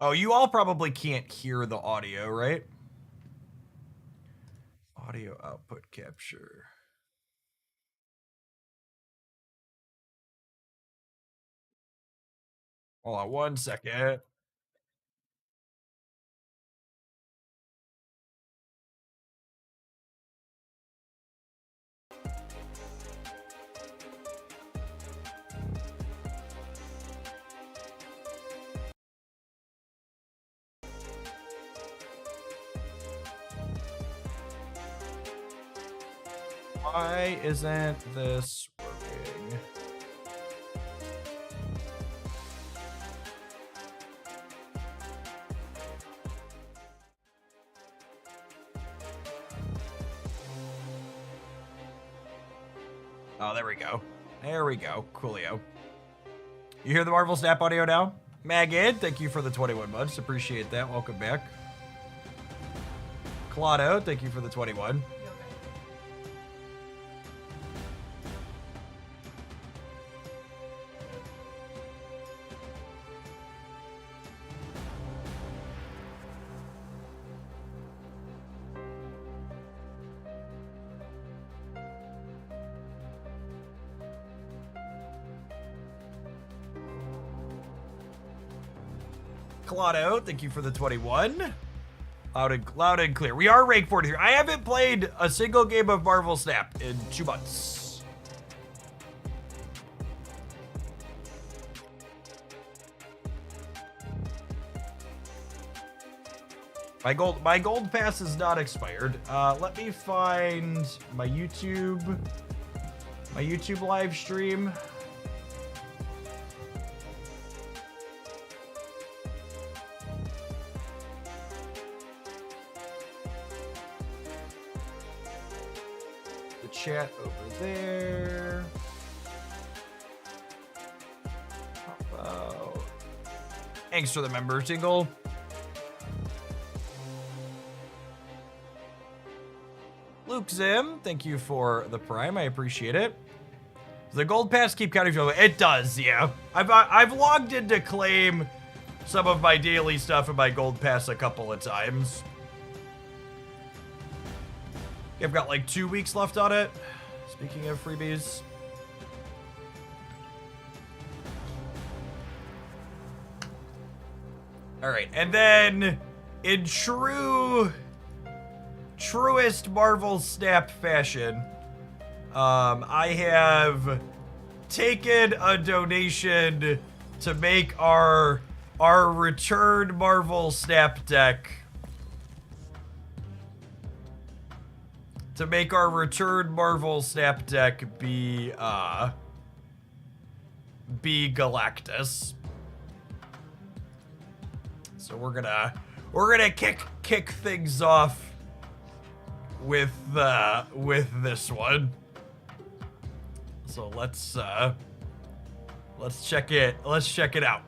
Oh, you all probably can't hear the audio, right? Audio output capture. Hold on 1 second. Why isn't this working? Oh, there we go. There we go. Coolio. You hear the Marvel Snap audio now? Magid, thank you for the 21 months. Appreciate that. Welcome back. Claudio, thank you for the 21. Claudio, thank you for the 21. Loud and clear. We are rank 43. I haven't played a single game of Marvel Snap in 2 months. My gold pass is not expired. Let me find my YouTube live stream. Chat over there. How about... Thanks for the member jingle. Luke Zim, thank you for the prime. I appreciate it. Does the gold pass keep counting? It does, yeah. I've logged in to claim some of my daily stuff in my gold pass a couple of times. I've got like 2 weeks left on it. Speaking of freebies. All right, and then in truest Marvel Snap fashion, I have taken a donation to make our return Marvel Snap deck. To make our return Marvel Snap deck be Galactus. So we're gonna kick things off with this one. So let's check it out.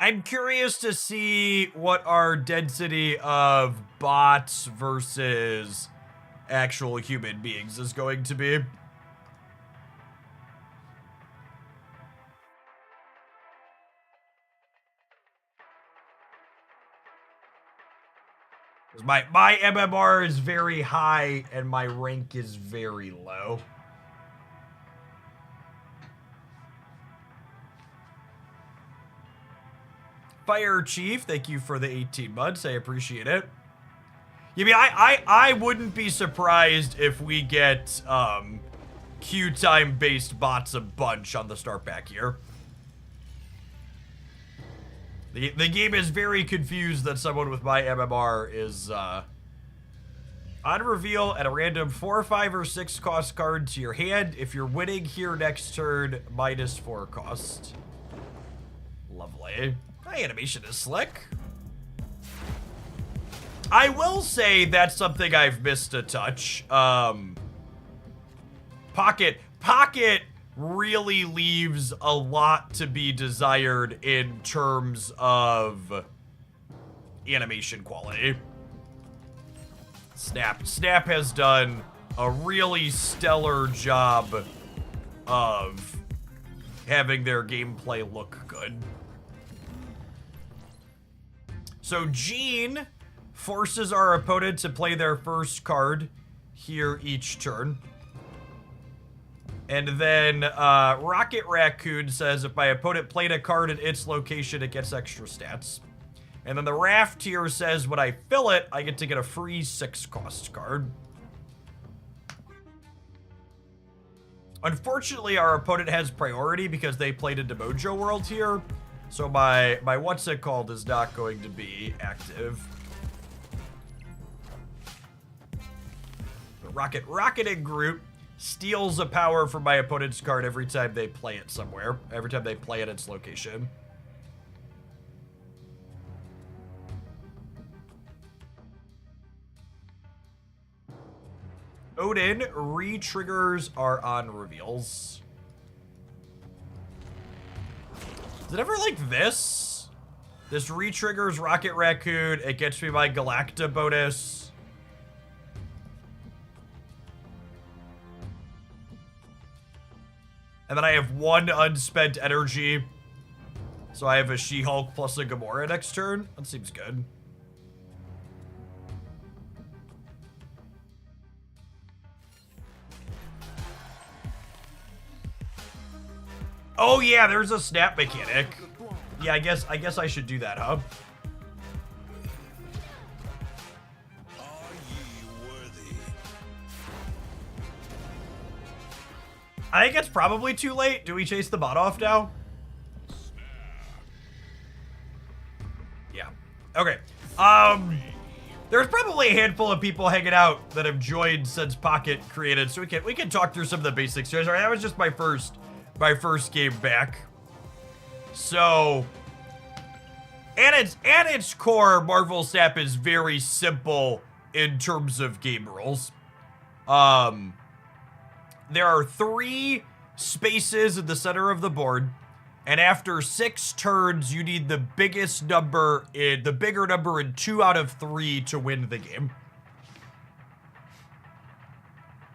I'm curious to see what our density of bots versus actual human beings is going to be. My MMR is very high and my rank is very low. Fire Chief, thank you for the 18 months. I appreciate it. You mean I wouldn't be surprised if we get queue time based bots a bunch on the start pack here. The game is very confused that someone with my MMR is on reveal at a random 4, 5, or 6 cost card to your hand. If you're winning here next turn, -4 cost. Lovely. My animation is slick. I will say that's something I've missed a touch. Pocket really leaves a lot to be desired in terms of animation quality. Snap has done a really stellar job of having their gameplay look good. So Gene forces our opponent to play their first card here each turn. And then Rocket Raccoon says if my opponent played a card at its location, it gets extra stats. And then the Raft here says when I fill it, I get to get a free 6-cost card. Unfortunately, our opponent has priority because they played into Mojo World here. So my what's it called is not going to be active. Rocket and Groot steals a power from my opponent's card every time they play it somewhere. Every time they play at its location. Odin re-triggers our on reveals. Is it ever like this? This re-triggers Rocket Raccoon. It gets me my Galactus bonus. And then I have 1 unspent energy. So I have a She-Hulk plus a Gamora next turn. That seems good. Oh yeah, there's a snap mechanic. Yeah, I guess I should do that, huh? I think it's probably too late. Do we chase the bot off now? Yeah. Okay. There's probably a handful of people hanging out that have joined since Pocket created, so we can talk through some of the basics here. Sorry, that was just my first game back. So, at its core, Marvel Snap is very simple in terms of game rules. There are 3 spaces at the center of the board, and after 6 turns, you need the bigger number in 2 out of 3 to win the game.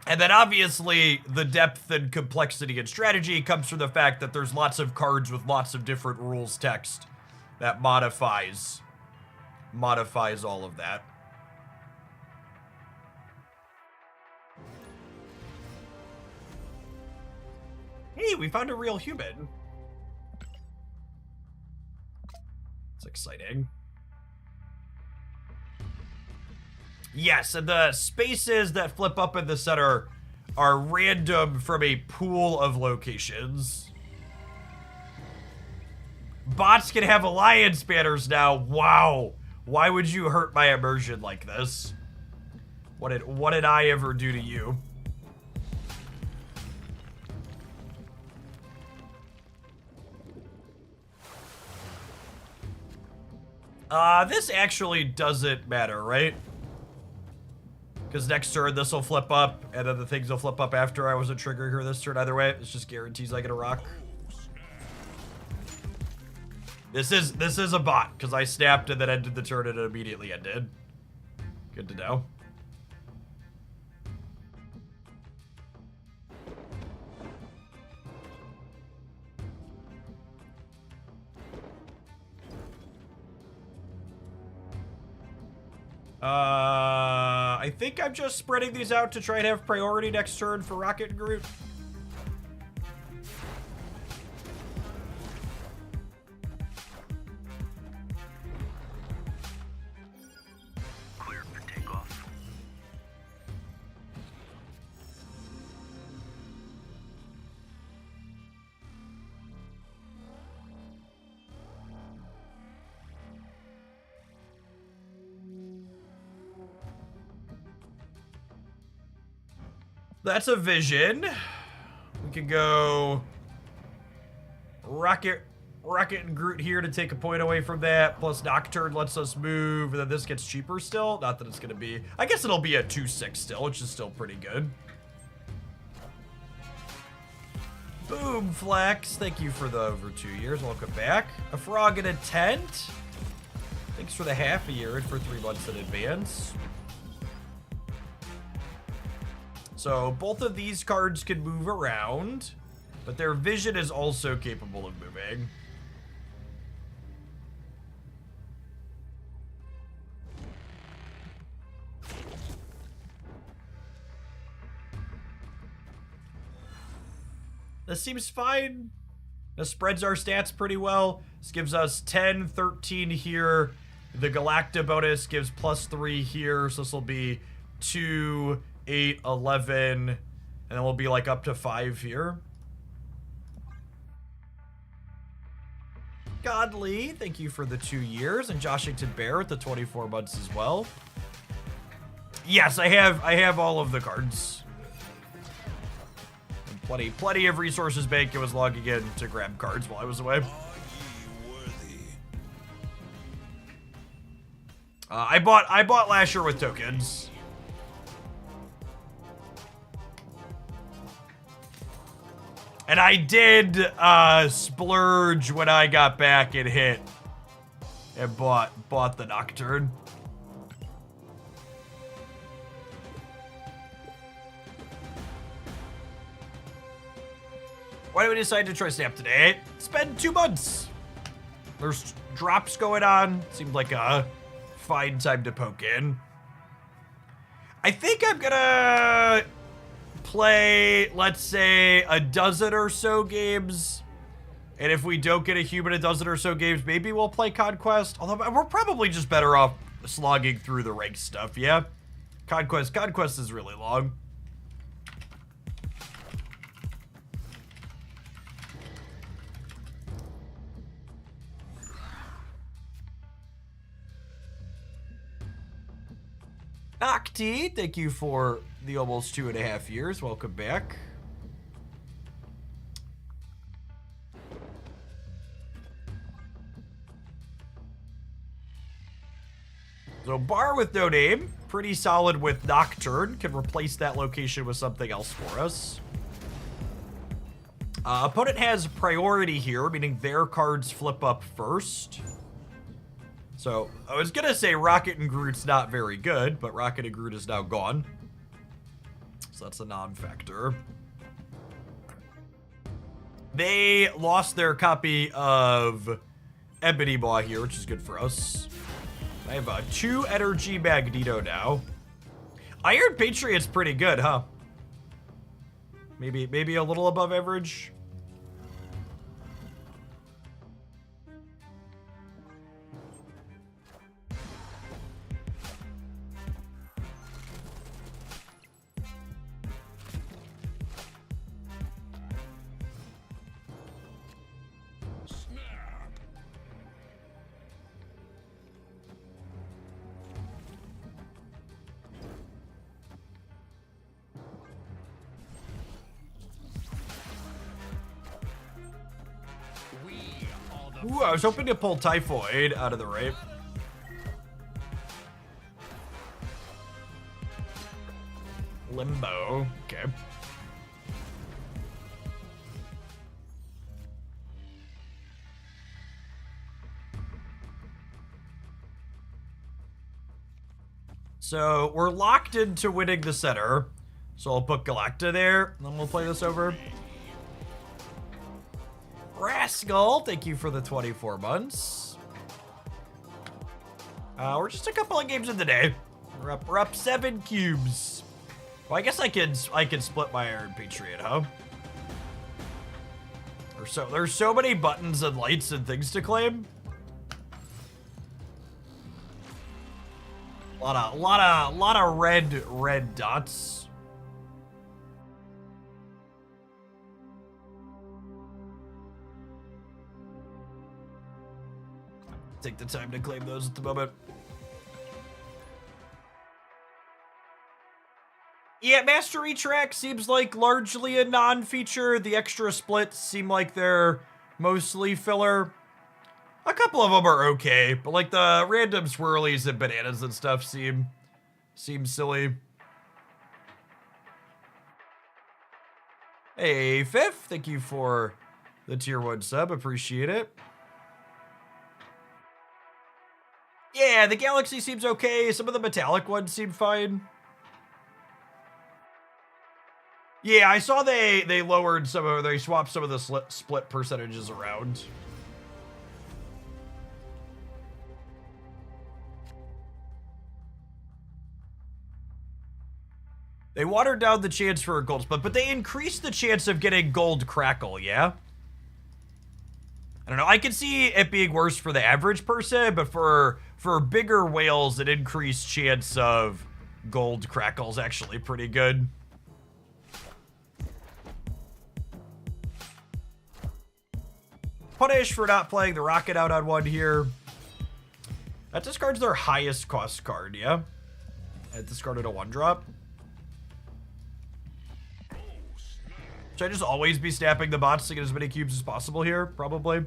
And then obviously, the depth and complexity and strategy comes from the fact that there's lots of cards with lots of different rules text that modifies all of that. Hey, we found a real human. It's exciting. Yes, and the spaces that flip up in the center are random from a pool of locations. Bots can have alliance banners now. Wow. Why would you hurt my immersion like this? What did I ever do to you? This actually doesn't matter, right? Because next turn, this will flip up, and then the things will flip up after I wasn't triggering her this turn. Either way, it's just guarantees I get a rock. This is a bot, because I snapped and then ended the turn and it immediately ended. Good to know. I think I'm just spreading these out to try and have priority next turn for Rocket and Groot. Cleared for takeoff. That's a vision. We could go Rocket and Groot here to take a point away from that. Plus Nocturne lets us move, and then this gets cheaper still. Not that it's gonna be. I guess it'll be a 2/6 still, which is still pretty good. Boom, Flex. Thank you for the over 2 years. Welcome back. A frog in a tent. Thanks for the half a year and for 3 months in advance. So both of these cards can move around, but their vision is also capable of moving. This seems fine. This spreads our stats pretty well. This gives us 10, 13 here. The Galacta bonus gives +3 here, so this will be 2, 8, 11, and then we'll be like up to 5 here. Godly, thank you for the 2 years, and Joshington Bear with the 24 months as well. Yes, I have all of the cards. And plenty of resources bank. It was logging in to grab cards while I was away. I bought Lasher with tokens. And I did splurge when I got back and hit and bought the Nocturne. Why did we decide to try Snap today? It's been 2 months. There's drops going on. Seemed like a fine time to poke in. I think I'm gonna play, let's say, a dozen or so games. And if we don't get a human a dozen or so games, maybe we'll play Conquest. Although we're probably just better off slogging through the ranked stuff, yeah? Conquest is really long. Octi, thank you for the almost 2.5 years. Welcome back. So Bar with no name, pretty solid with Nocturne. Can replace that location with something else for us. Opponent has priority here, meaning their cards flip up first. So, I was gonna say Rocket and Groot's not very good, but Rocket and Groot is now gone. So that's a non-factor. They lost their copy of Ebony Maw here, which is good for us. I have a 2 energy Magneto now. Iron Patriot's pretty good, huh? Maybe a little above average. Ooh, I was hoping to pull Typhoid out of the rape. Limbo, okay. So, we're locked into winning the center. So I'll put Galacta there, and then we'll play this over. Rascal, thank you for the 24 months. We're just a couple of games in the day. We're up 7 cubes. Well, I guess I can split my Iron Patriot, huh? There's so many buttons and lights and things to claim. A lot of red dots. Take the time to claim those at the moment. Yeah, Mastery Track seems like largely a non-feature. The extra splits seem like they're mostly filler. A couple of them are okay, but like the random swirlies and bananas and stuff seem silly. Hey, Fifth, thank you for the tier 1 sub, appreciate it. Yeah, the Galaxy seems okay. Some of the metallic ones seem fine. Yeah, I saw they lowered some of, they swapped some of the split percentages around. They watered down the chance for a gold split, but they increased the chance of getting gold crackle, yeah? I don't know, I can see it being worse for the average person, but for bigger whales, an increased chance of gold crackle is actually pretty good. Punish for not playing the rocket out on one here. That discards their highest cost card, yeah? It discarded a 1-drop. Should I just always be snapping the bots to get as many cubes as possible here? Probably.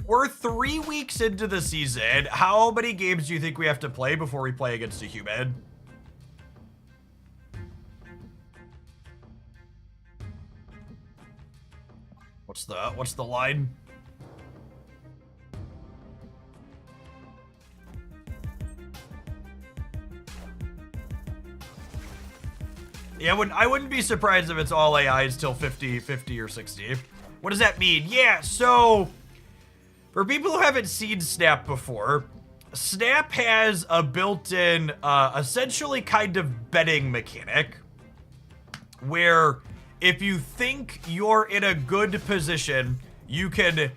We're 3 weeks into the season. How many games do you think we have to play before we play against a human? What's the line? Yeah, I wouldn't be surprised if it's all AIs till 50 or 60. What does that mean? Yeah, so for people who haven't seen Snap before, Snap has a built-in, essentially kind of betting mechanic where if you think you're in a good position, you can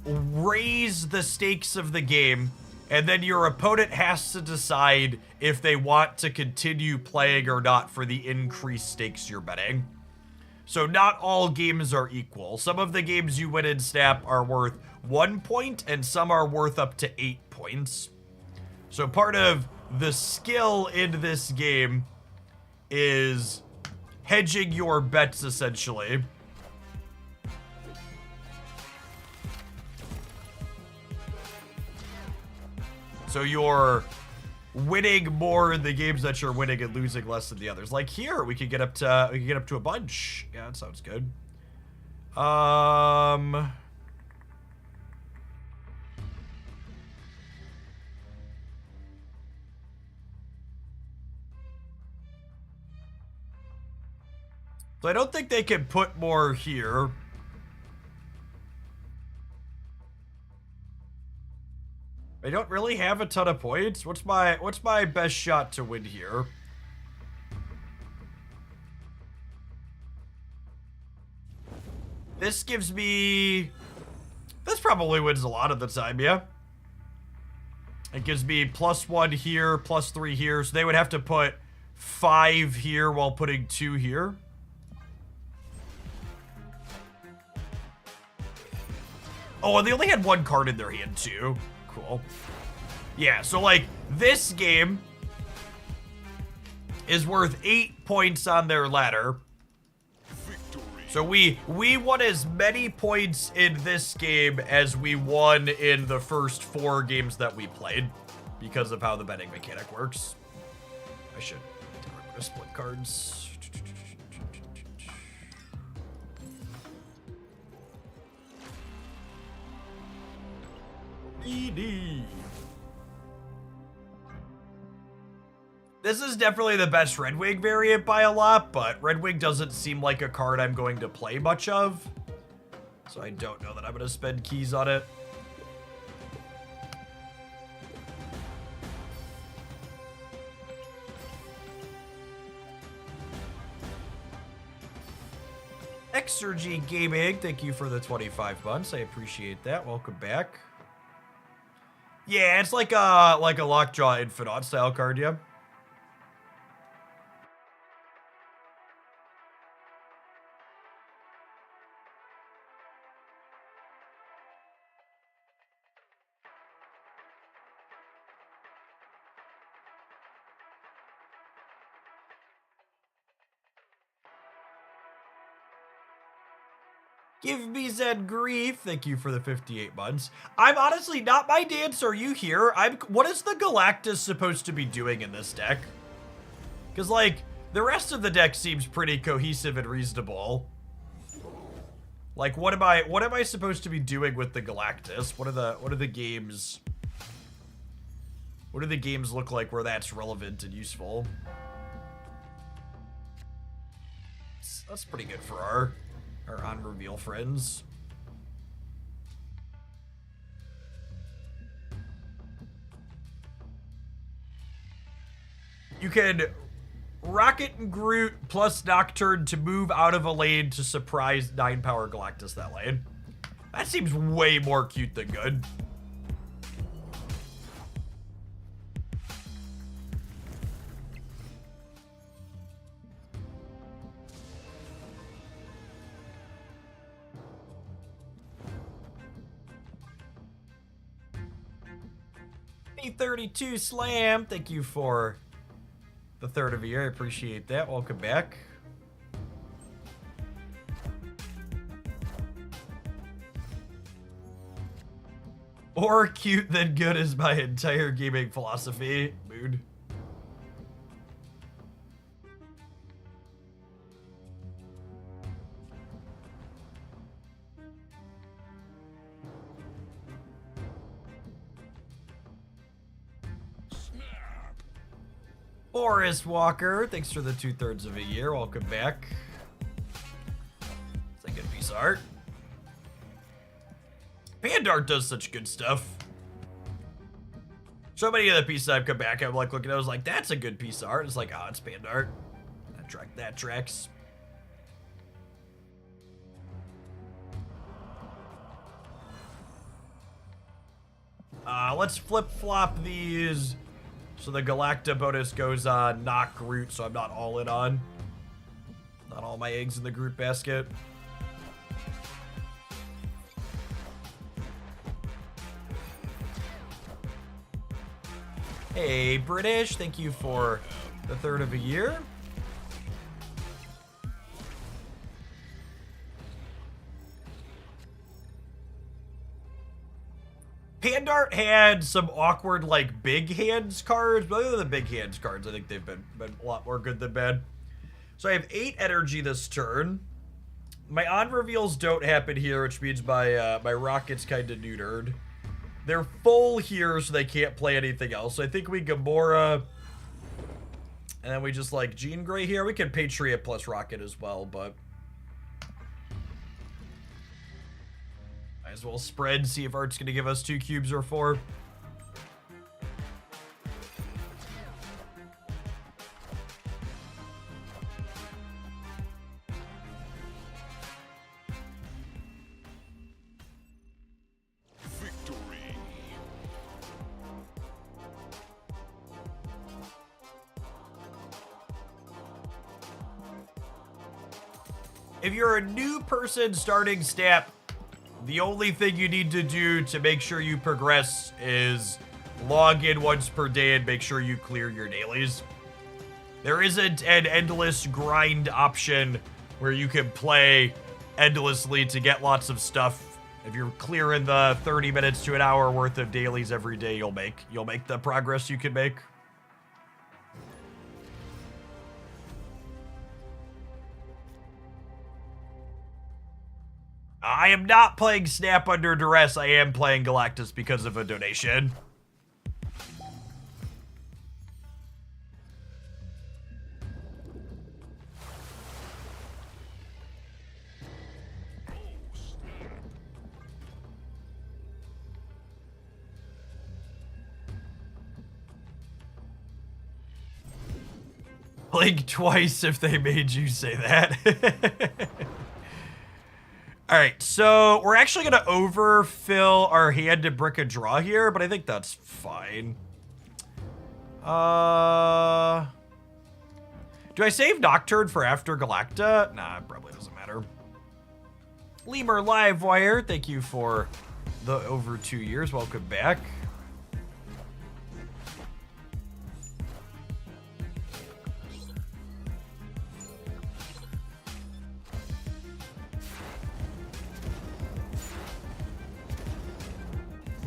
raise the stakes of the game, and then your opponent has to decide if they want to continue playing or not for the increased stakes you're betting. So not all games are equal. Some of the games you win in Snap are worth 1 point, and some are worth up to 8 points. So part of the skill in this game is hedging your bets, essentially. So you're winning more in the games that you're winning and losing less in the others. Like here, we could get up to a bunch. Yeah, that sounds good. So I don't think they can put more here. I don't really have a ton of points. What's my best shot to win here? This gives me... This probably wins a lot of the time, yeah? It gives me +1 here, +3 here, so they would have to put 5 here while putting 2 here. Oh, and they only had 1 card in their hand, too. Cool. Yeah, so, like, this game is worth 8 points on their ladder. So we won as many points in this game as we won in the first 4 games that we played because of how the betting mechanic works. I should get rid of split cards. This is definitely the best Red Wing variant by a lot, but Red Wing doesn't seem like a card I'm going to play much of. So I don't know that I'm going to spend keys on it. Exergy Gaming, thank you for the 25 months. I appreciate that. Welcome back. Yeah, it's like a Lockjaw Infinite style card, yeah. Give me Zen Grief. Thank you for the 58 months. I'm honestly not my dance. Are you here? What is the Galactus supposed to be doing in this deck? Because, like, the rest of the deck seems pretty cohesive and reasonable. Like, what am I supposed to be doing with the Galactus? What are the games? What do the games look like where that's relevant and useful? That's pretty good for our on reveal friends. You can Rocket and Groot plus Nocturne to move out of a lane to surprise 9-power Galactus that lane. That seems way more cute than good. B32 Slam, thank you for the third of a year. I appreciate that. Welcome back. More cute than good is my entire gaming philosophy. Mood. Forest Walker, thanks for the 2/3 of a year. Welcome back. It's a good piece of art. Pandart does such good stuff. So many of the pieces I've come back, I'm like looking at it, I was like, that's a good piece of art. It's like, oh, it's Pandart. That tracks. Let's flip-flop these. So the Galacta bonus goes on not Groot, so I'm not all in on. Not all my eggs in the Groot basket. Hey, British, thank you for the 3rd of a year. Pandart had some awkward, like, big hands cards, but other than the big hands cards, I think they've been a lot more good than bad. So I have 8 energy this turn. My on-reveals don't happen here, which means my Rocket's kind of neutered. They're full here, so they can't play anything else. So I think we Gamora, and then we just, like, Jean Grey here. We can Patriot plus Rocket as well, but might as well spread, see if Art's going to give us 2 cubes or 4. If you're a new person starting Snap, the only thing you need to do to make sure you progress is log in once per day and make sure you clear your dailies. There isn't an endless grind option where you can play endlessly to get lots of stuff. If you're clearing the 30 minutes to an hour worth of dailies every day, you'll make the progress you can make. I am not playing Snap under duress. I am playing Galactus because of a donation. Blink twice if they made you say that. All right, so we're actually going to overfill our hand to brick a draw here, but I think that's fine. Do I save Nocturne for after Galacta? Nah, it probably doesn't matter. Lemur Livewire, thank you for the over 2 years. Welcome back.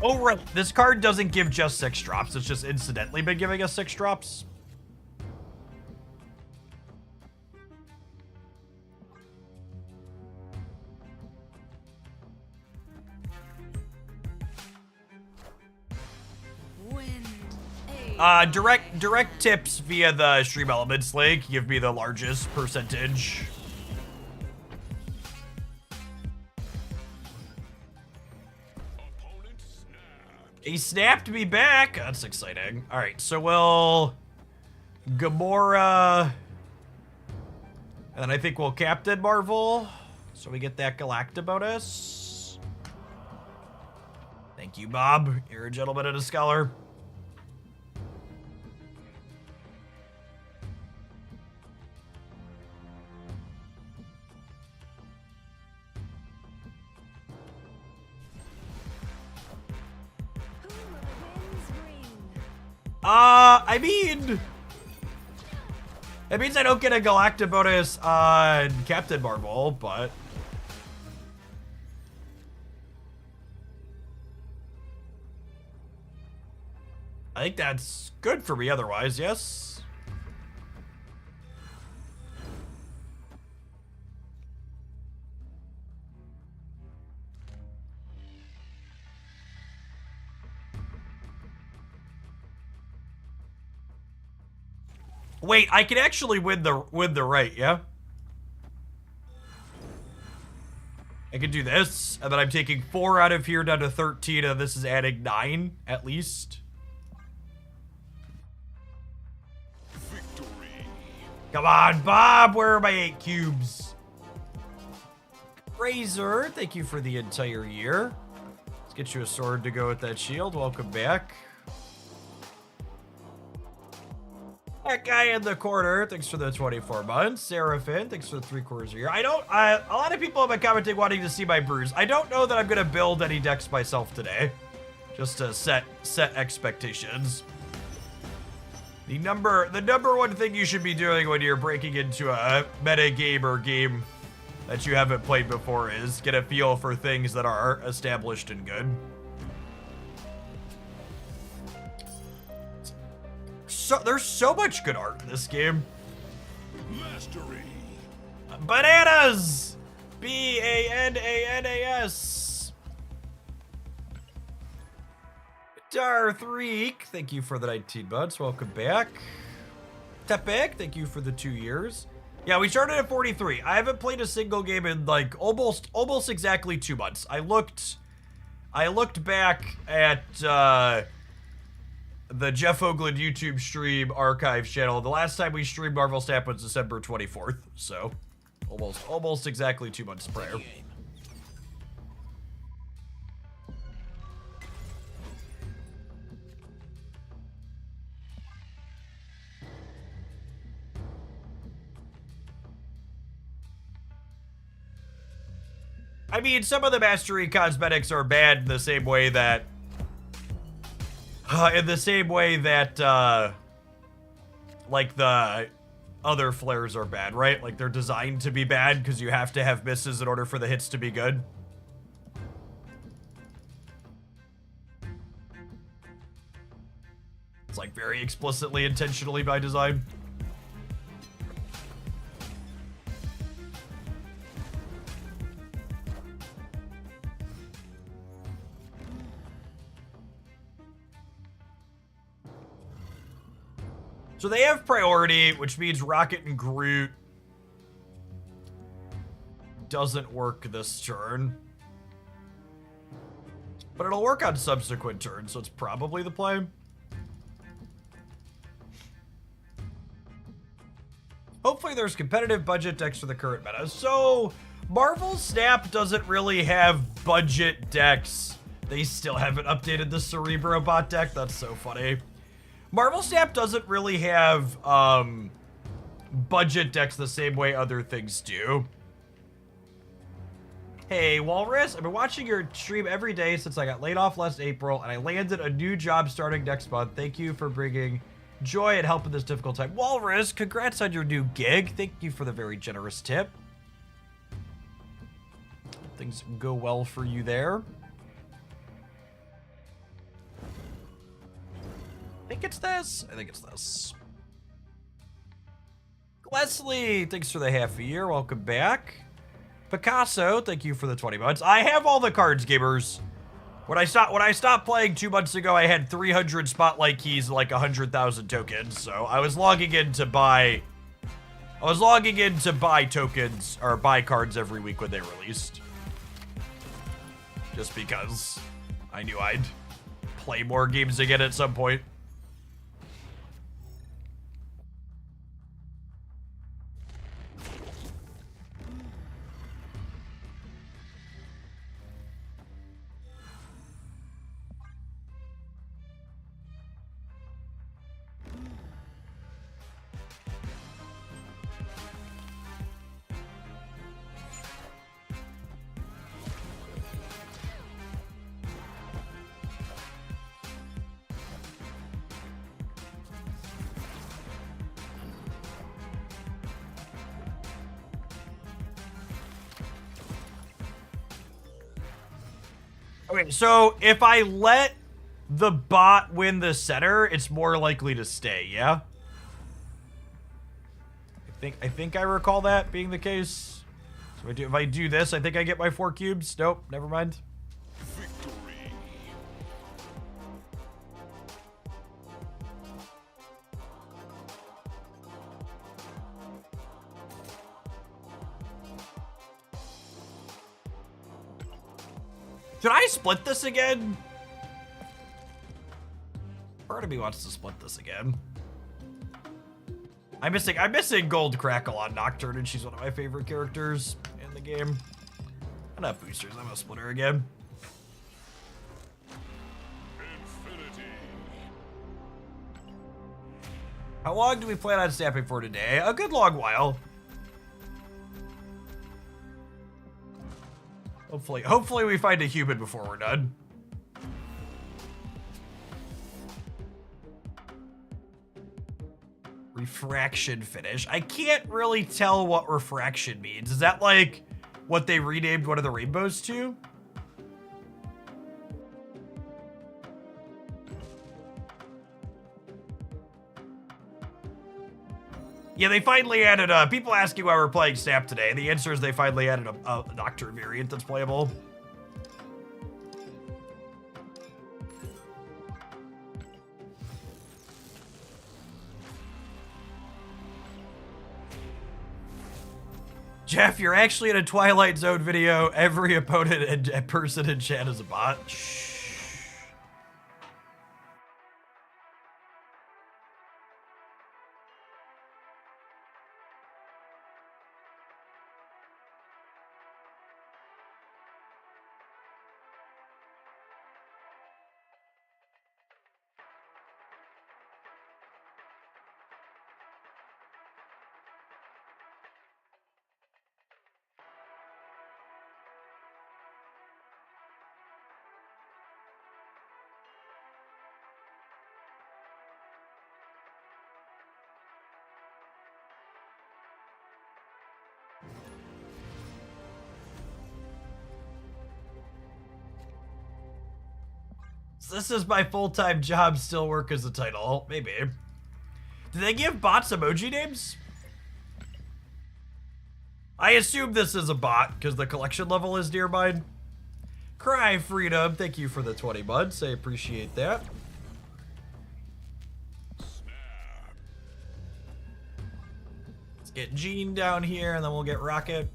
Oh, right. This card doesn't give just 6 drops. It's just incidentally been giving us 6 drops. Direct tips via the Stream Elements link give me the largest percentage He snapped me back. That's exciting. All right, so we'll Gamora, and then I think we'll Captain Marvel, so we get that Galacta bonus. Thank you, Bob. You're a gentleman and a scholar. I mean, that means I don't get a Galacta bonus on Captain Marvel, but I think that's good for me otherwise, yes? Wait, I can actually win the right, yeah? I can do this, and then I'm taking 4 out of here down to 13, and this is adding 9, at least. Victory. Come on, Bob, where are my 8 cubes? Razor, thank you for the entire year. Let's get you a sword to go with that shield. Welcome back. That guy in the corner, thanks for the 24 months. Seraphin, thanks for the 3/4 of a year. A lot of people have been commenting wanting to see my brews. I don't know that I'm gonna build any decks myself today. Just to set expectations. The number 1 thing you should be doing when you're breaking into a meta game or game that you haven't played before is get a feel for things that are established and good. So, there's so much good art in this game. Mastery. Bananas! B-A-N-A-N-A-S. Darthreek, thank you for the 19 months. Welcome back. Tepek, thank you for the 2 years. Yeah, we started at 43. I haven't played a single game in like almost exactly 2 months. I looked back at the Jeff Hoagland YouTube stream archive channel. The last time we streamed Marvel Snap was December 24th, so almost exactly 2 months prior. I mean, some of the mastery cosmetics are bad in the same way that like the other flares are bad, right? Like they're designed to be bad because you have to have misses in order for the hits to be good. It's like very explicitly, intentionally by design. So they have priority, which means Rocket and Groot doesn't work this turn. But it'll work on subsequent turns, so it's probably the play. Hopefully there's competitive budget decks for the current meta. So Marvel Snap doesn't really have budget decks. They still haven't updated the Cerebro bot deck. That's so funny. Marvel Snap doesn't really have budget decks the same way other things do. Hey, Walrus, I've been watching your stream every day since I got laid off last April, and I landed a new job starting next month. Thank you for bringing joy and help in this difficult time. Walrus, congrats on your new gig. Thank you for the very generous tip. Things go well for you there. I think it's this. I think it's this. Leslie, thanks for the half a year. Welcome back. Picasso, thank you for the 20 months. I have all the cards, gamers. When I stopped playing 2 months ago, I had 300 spotlight keys and like 100,000 tokens. So I was logging in to buy tokens or buy cards every week when they released. Just because I knew I'd play more games again at some point. Okay, so if I let the bot win the center, it's more likely to stay, yeah? I think I recall that being the case. So if I do this, I think I get my 4 cubes. Nope, never mind. Victory. Did I split this again? Part of me wants to split this again. I'm missing Gold Crackle on Nocturne, and she's one of my favorite characters in the game. I'm not boosters, I'm a splitter again. Infinity. How long do we plan on snapping for today? A good long while. Hopefully we find a human before we're done. Refraction finish. I can't really tell what refraction means. Is that like what they renamed one of the rainbows to? Yeah, they finally added, people asking why we're playing Snap today. The answer is they finally added a Nocturne variant that's playable. Jeff, you're actually in a Twilight Zone video. Every opponent and person in chat is a bot. Shh. This is my full-time job, still work as a title. Maybe. Do they give bots emoji names? I assume this is a bot, because the collection level is nearby. Cry Freedom, thank you for the 20 months. I appreciate that. Let's get Gene down here, and then we'll get Rocket.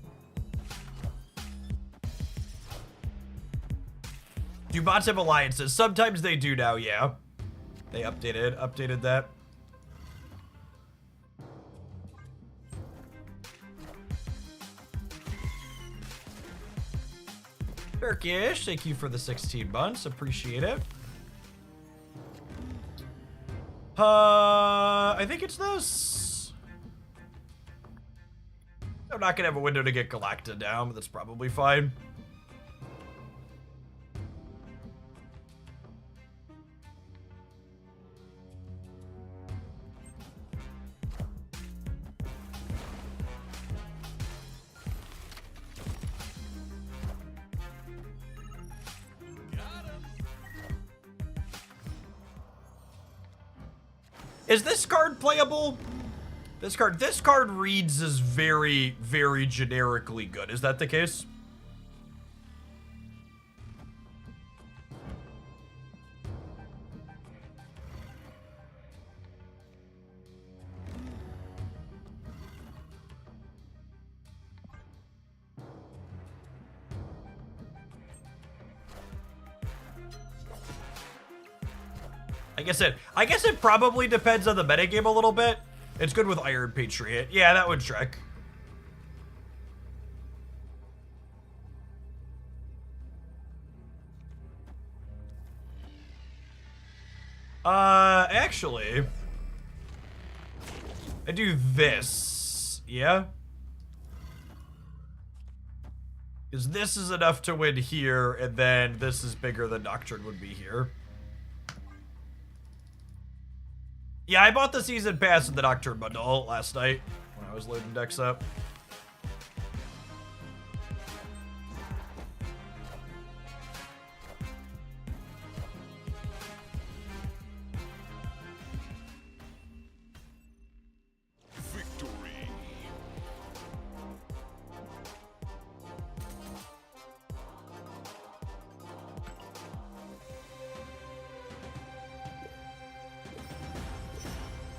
Do bots have alliances? Sometimes they do now, yeah. They updated that. Turkish, thank you for the 16 months. Appreciate it. I think it's this. I'm not gonna have a window to get Galactus down, but that's probably fine. Is this card playable? This card reads as very, very generically good. Is that the case? I guess it probably depends on the metagame a little bit. It's good with Iron Patriot. Yeah, that would track. Actually, I do this. Yeah? Because this is enough to win here, and then this is bigger than Nocturne would be here. Yeah, I bought the season pass in the Nocturne bundle last night when I was loading decks up. Victory.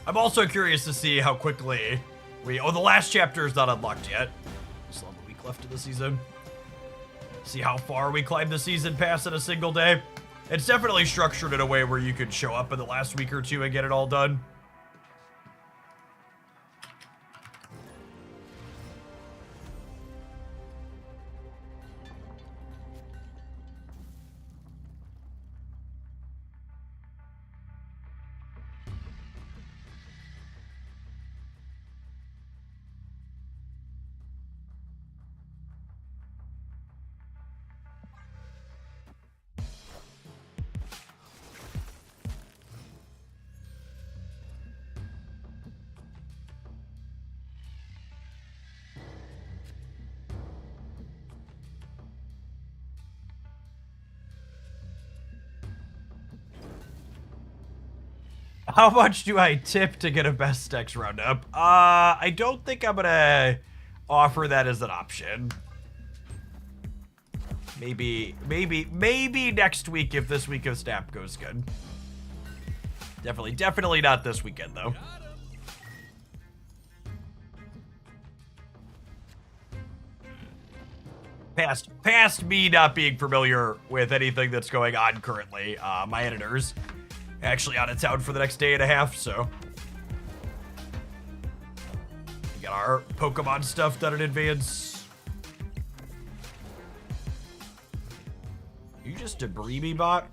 I'm also curious to see how quickly oh, the last chapter is not unlocked yet. Still have a week left of the season. See how far we climb the season pass in a single day. It's definitely structured in a way where you could show up in the last week or two and get it all done. How much do I tip to get a best decks roundup? I don't think I'm gonna offer that as an option. Maybe next week if this week of Snap goes good. Definitely not this weekend though. Past me not being familiar with anything that's going on currently. My editors actually out of town for the next day and a half, so we got our Pokemon stuff done in advance. You just debris me, bot?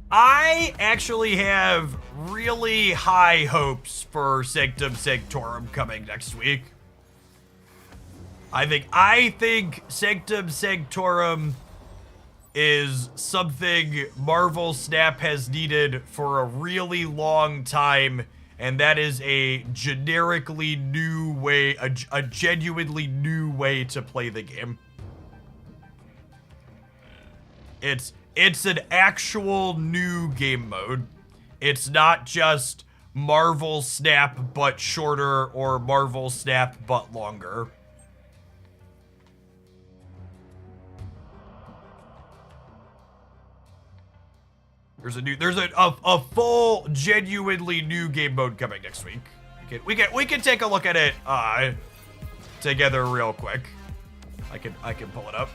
I actually have really high hopes for Sanctum Sanctorum coming next week. I think Sanctum Sanctorum is something Marvel Snap has needed for a really long time, and that is a generically new way, a genuinely new way to play the game. It's an actual new game mode. It's not just Marvel Snap but shorter or Marvel Snap but longer. There's a full, genuinely new game mode coming next week. We can take a look at it together real quick. I can pull it up.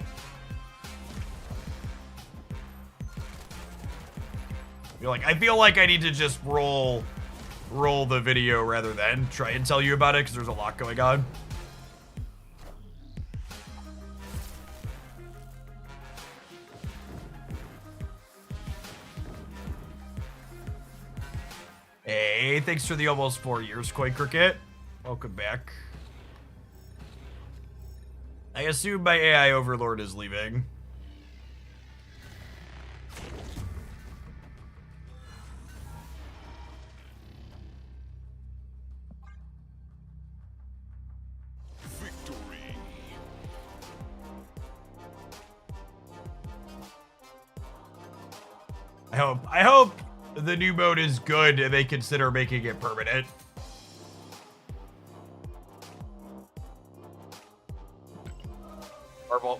I feel like I need to just roll the video rather than try and tell you about it because there's a lot going on. Hey, thanks for the almost 4 years, Koi Cricket. Welcome back. I assume my AI overlord is leaving. I hope the new mode is good and they consider making it permanent.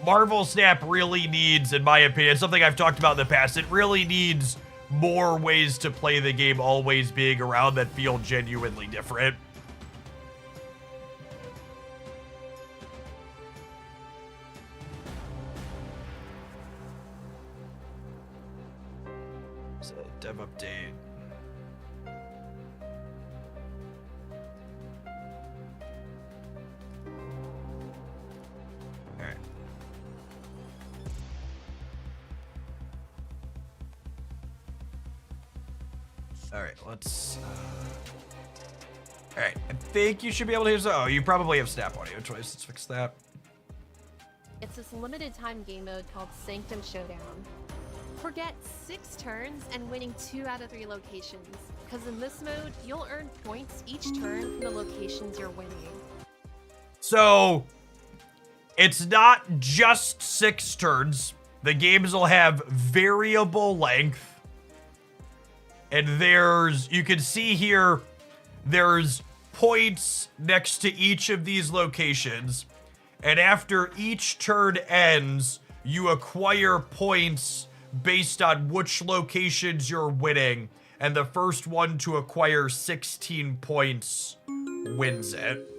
Marvel Snap really needs, in my opinion, something I've talked about in the past, it really needs more ways to play the game always being around that feel genuinely different. So, dev update. Alright. Alright, let's... Alright, I think you should be able to use... Oh, you probably have Snap Audio choice. Let's fix that. It's this limited time game mode called Sanctum Showdown. Forget 6 turns and winning 2 out of 3 locations, because in this mode, you'll earn points each turn from the locations you're winning. So, it's not just 6 turns. The games will have variable length. And you can see here, there's points next to each of these locations. And after each turn ends, you acquire points based on which locations you're winning. And the first one to acquire 16 points wins it.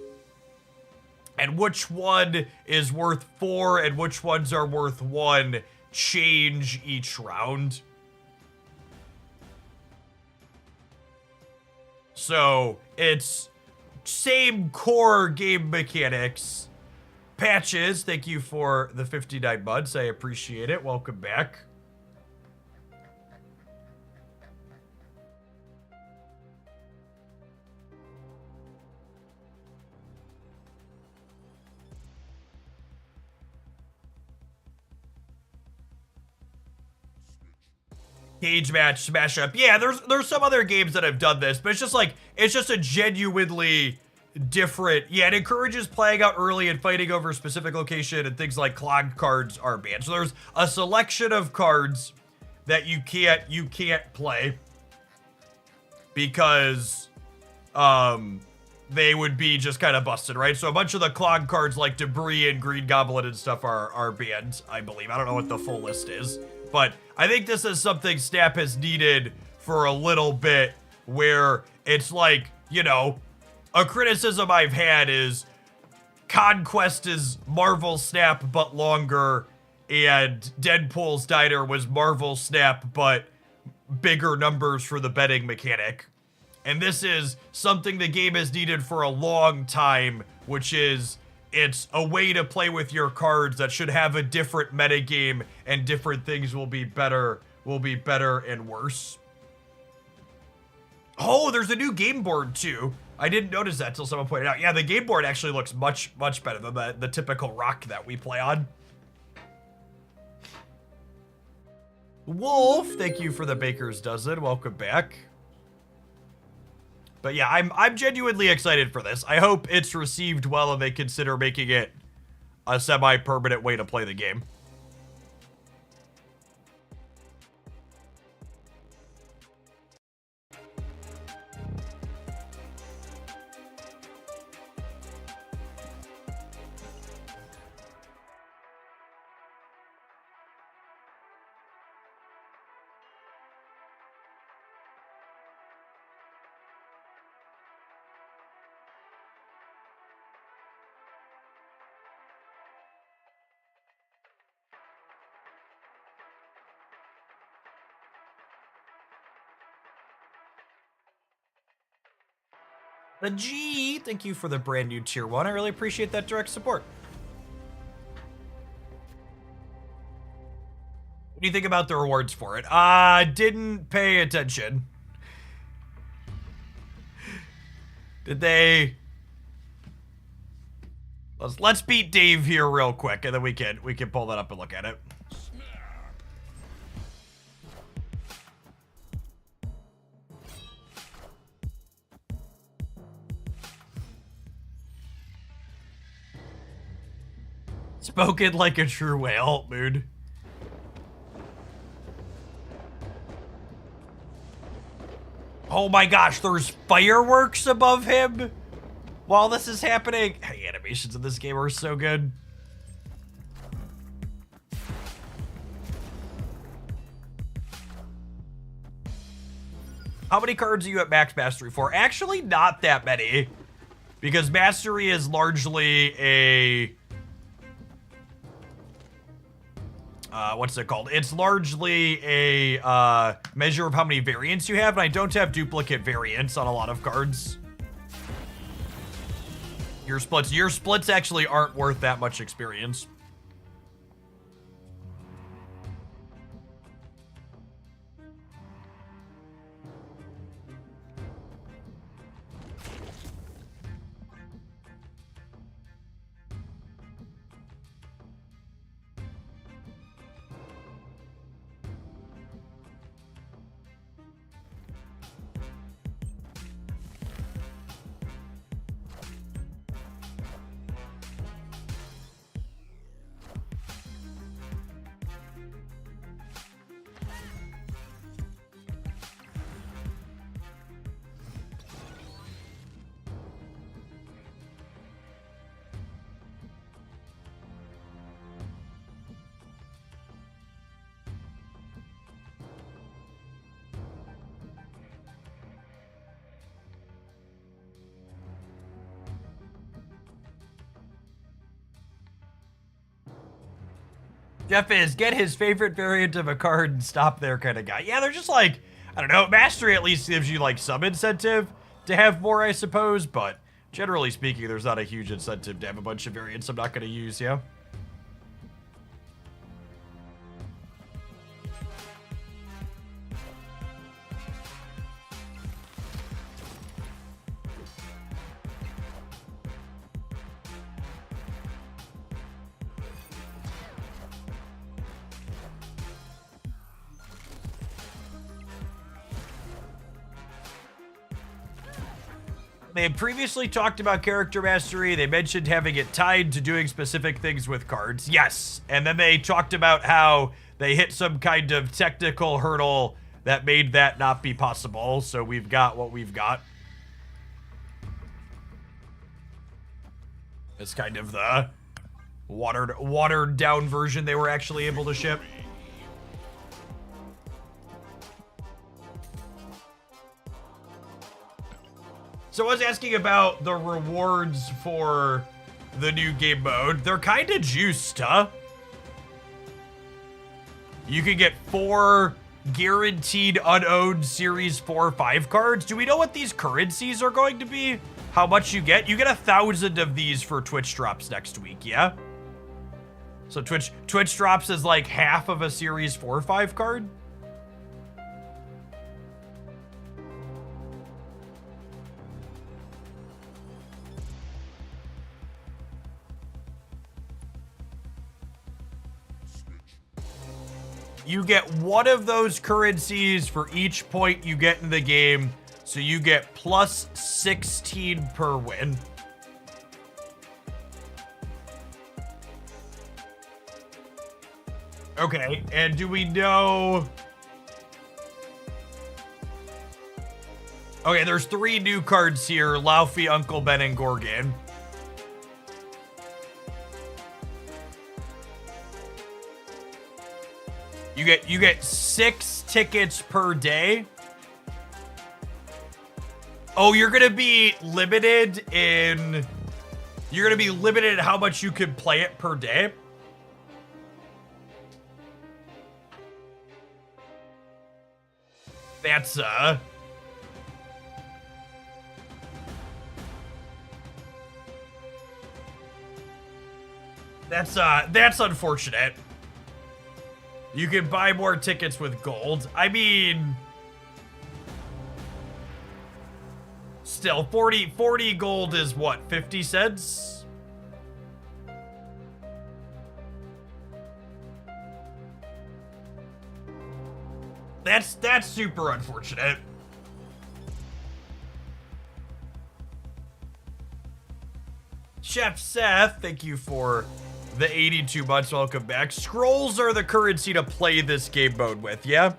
And which one is worth 4 and which ones are worth 1 change each round. So, it's same core game mechanics. Patches, thank you for the 59 months. I appreciate it. Welcome back. Cage match, smash up. Yeah, there's some other games that have done this, but it's just a genuinely different. Yeah, it encourages playing out early and fighting over a specific location, and things like clogged cards are banned. So there's a selection of cards that you can't play because they would be just kind of busted, right? So a bunch of the clogged cards like Debris and Green Goblin and stuff are banned, I believe. I don't know what the full list is, but I think this is something Snap has needed for a little bit, where it's like, you know, a criticism I've had is Conquest is Marvel Snap but longer, and Deadpool's Diner was Marvel Snap but bigger numbers for the betting mechanic. And this is something the game has needed for a long time, which is it's a way to play with your cards that should have a different metagame, and different things will be better and worse. Oh, there's a new game board too. I didn't notice that till someone pointed out. Yeah, the game board actually looks much better than the typical rock that we play on. Wolf, thank you for the Baker's Dozen. Welcome back. But yeah, I'm genuinely excited for this. I hope it's received well and they consider making it a semi-permanent way to play the game. The G, thank you for the brand new tier 1. I really appreciate that direct support. What do you think about the rewards for it? Didn't pay attention. Did they? Let's beat Dave here real quick, and then we can pull that up and look at it. Spoken like a true whale, mood. Oh my gosh, there's fireworks above him while this is happening. Hey, animations in this game are so good. How many cards are you at max mastery for? Actually, not that many. Because mastery is largely a... what's it called? It's largely a measure of how many variants you have, and I don't have duplicate variants on a lot of cards. Your splits actually aren't worth that much experience. Jeff is get his favorite variant of a card and stop there kind of guy. Yeah, they're just like, I don't know, mastery at least gives you like some incentive to have more, I suppose, but generally speaking, there's not a huge incentive to have a bunch of variants I'm not going to use, yeah? They had previously talked about character mastery. They mentioned having it tied to doing specific things with cards. Yes. And then they talked about how they hit some kind of technical hurdle that made that not be possible. So we've got what we've got. It's kind of the watered down version they were actually able to ship. So I was asking about the rewards for the new game mode. They're kind of juiced, huh? You can get 4 guaranteed unowned Series 4-5 cards. Do we know what these currencies are going to be? How much you get? You get 1,000 of these for Twitch drops next week, yeah? So Twitch drops is like half of a Series 4-5 card? You get one of those currencies for each point you get in the game, so you get plus 16 per win. Okay, and do we know... Okay, there's 3 new cards here, Laufey, Uncle Ben, and Gorgon. You get 6 tickets per day. Oh, you're gonna be limited in... You're gonna be limited in how much you can play it per day. That's that's unfortunate. You can buy more tickets with gold. I mean, still 40 gold is what, 50 cents? That's super unfortunate. Chef Seth, thank you for the 82 months. Welcome back. Scrolls are the currency to play this game mode with, yeah?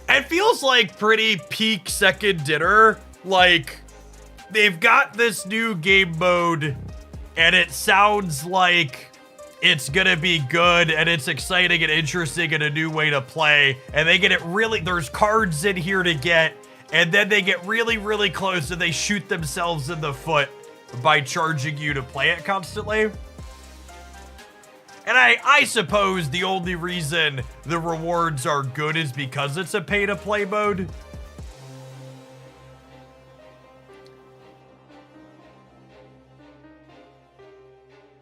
It feels like pretty peak second dinner. Like, they've got this new game mode, and it sounds like it's gonna be good and it's exciting and interesting and a new way to play. And they get it really, there's cards in here to get, and then they get really, really close and they shoot themselves in the foot by charging you to play it constantly. And I suppose the only reason the rewards are good is because it's a pay-to-play mode.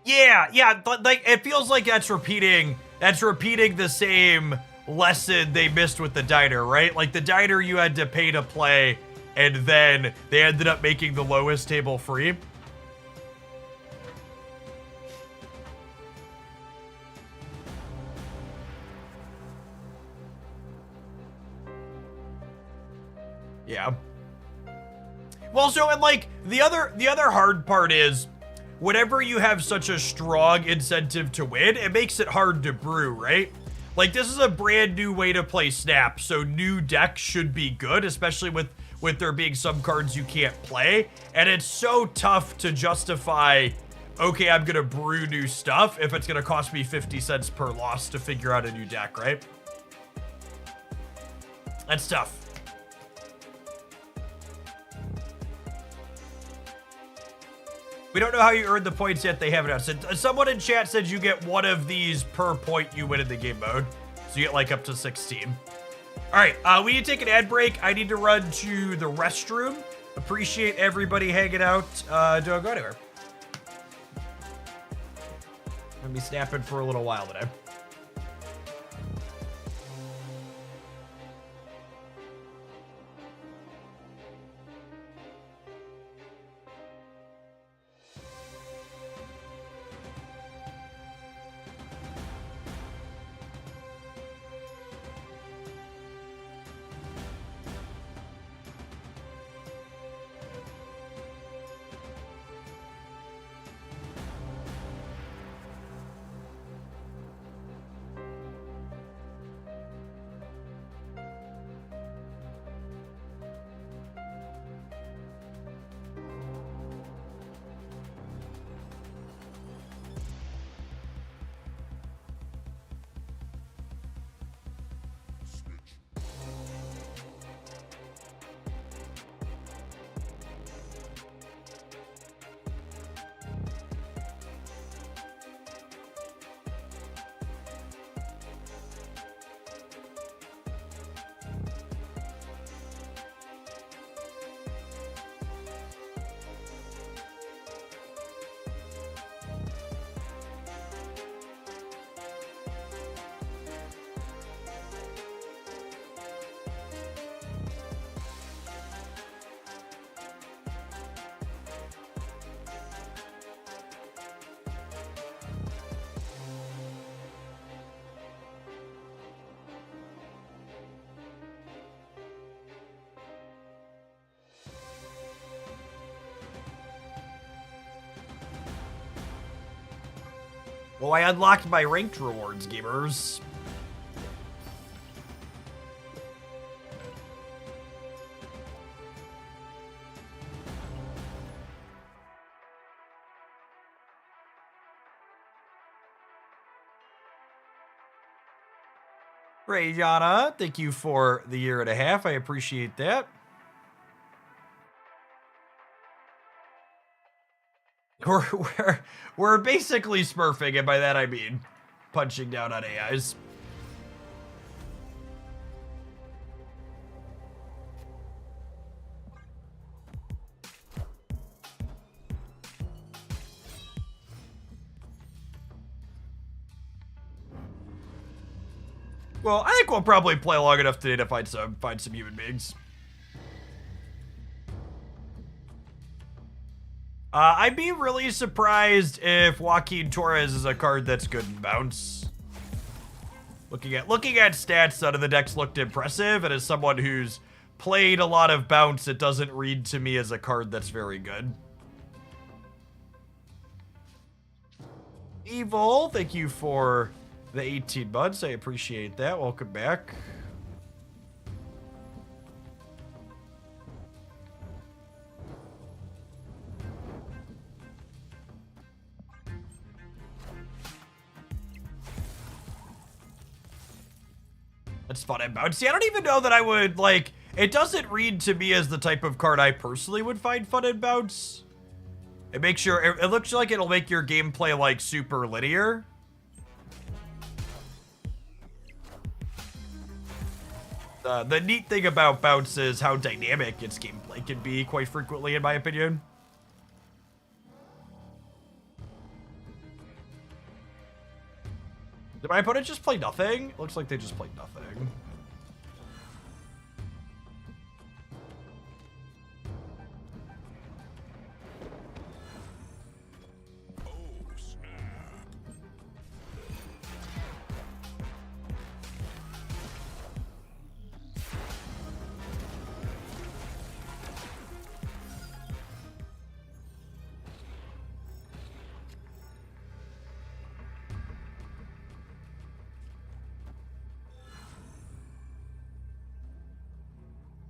Yeah, but like it feels like that's repeating the same lesson they missed with the diner, right? Like the diner you had to pay to play, and then they ended up making the lowest table free. Yeah. Well, so and like the other hard part is whenever you have such a strong incentive to win, it makes it hard to brew, right? Like this is a brand new way to play Snap, so new decks should be good, especially with there being some cards you can't play. And it's so tough to justify, okay, I'm gonna brew new stuff if it's gonna cost me 50 cents per loss to figure out a new deck, right? That's tough. We don't know how you earned the points yet. They haven't announced. Someone in chat said you get one of these per point you win in the game mode. So you get like up to 16. All right, we need to take an ad break. I need to run to the restroom. Appreciate everybody hanging out. Don't go anywhere. I'm gonna be snapping for a little while today. Well, I unlocked my ranked rewards, gamers. Rayjana, thank you for the 1.5 years. I appreciate that. We're basically smurfing, and by that I mean punching down on AIs. Well, I think we'll probably play long enough today to find some human beings. I'd be really surprised if Joaquin Torres is a card that's good in bounce. Looking at stats, none of the decks looked impressive, and as someone who's played a lot of bounce, it doesn't read to me as a card that's very good. Evil, thank you for the 18 months. I appreciate that. Welcome back. That's fun and bouncy. I don't even know that I would, like, it doesn't read to me as the type of card I personally would find fun and bounce. It makes it looks like it'll make your gameplay, like, super linear. The neat thing about bounce is how dynamic its gameplay can be quite frequently, in my opinion. Did my opponent just play nothing? It looks like they just played nothing.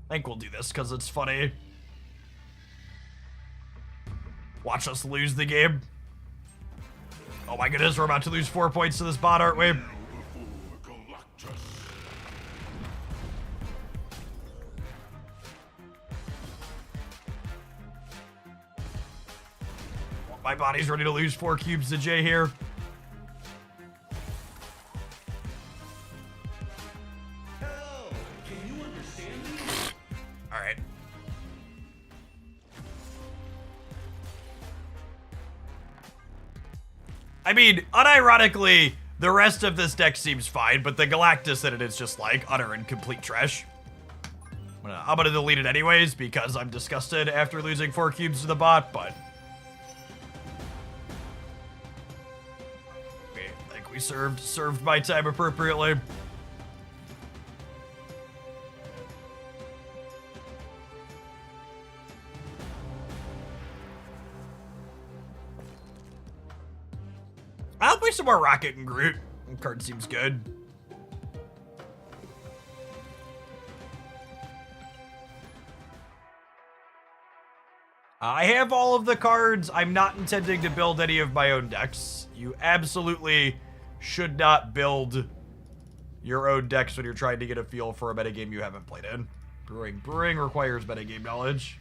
I think we'll do this because it's funny. Watch us lose the game. Oh my goodness, we're about to lose 4 points to this bot, aren't we? Galactus. My body's ready to lose 4 cubes to J here. Alright. I mean, unironically, the rest of this deck seems fine, but the Galactus in it is just like utter and complete trash. I'm gonna delete it anyways because I'm disgusted after losing 4 cubes to the bot, but I think we served my time appropriately. I'll play some more Rocket and Groot. The card seems good. I have all of the cards. I'm not intending to build any of my own decks. You absolutely should not build your own decks when you're trying to get a feel for a metagame you haven't played in. Brewing requires metagame knowledge.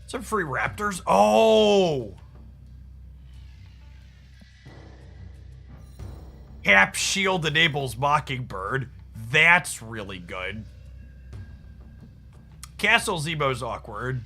Some free raptors. Oh! Cap Shield enables Mockingbird. That's really good. Castle Zemo's awkward.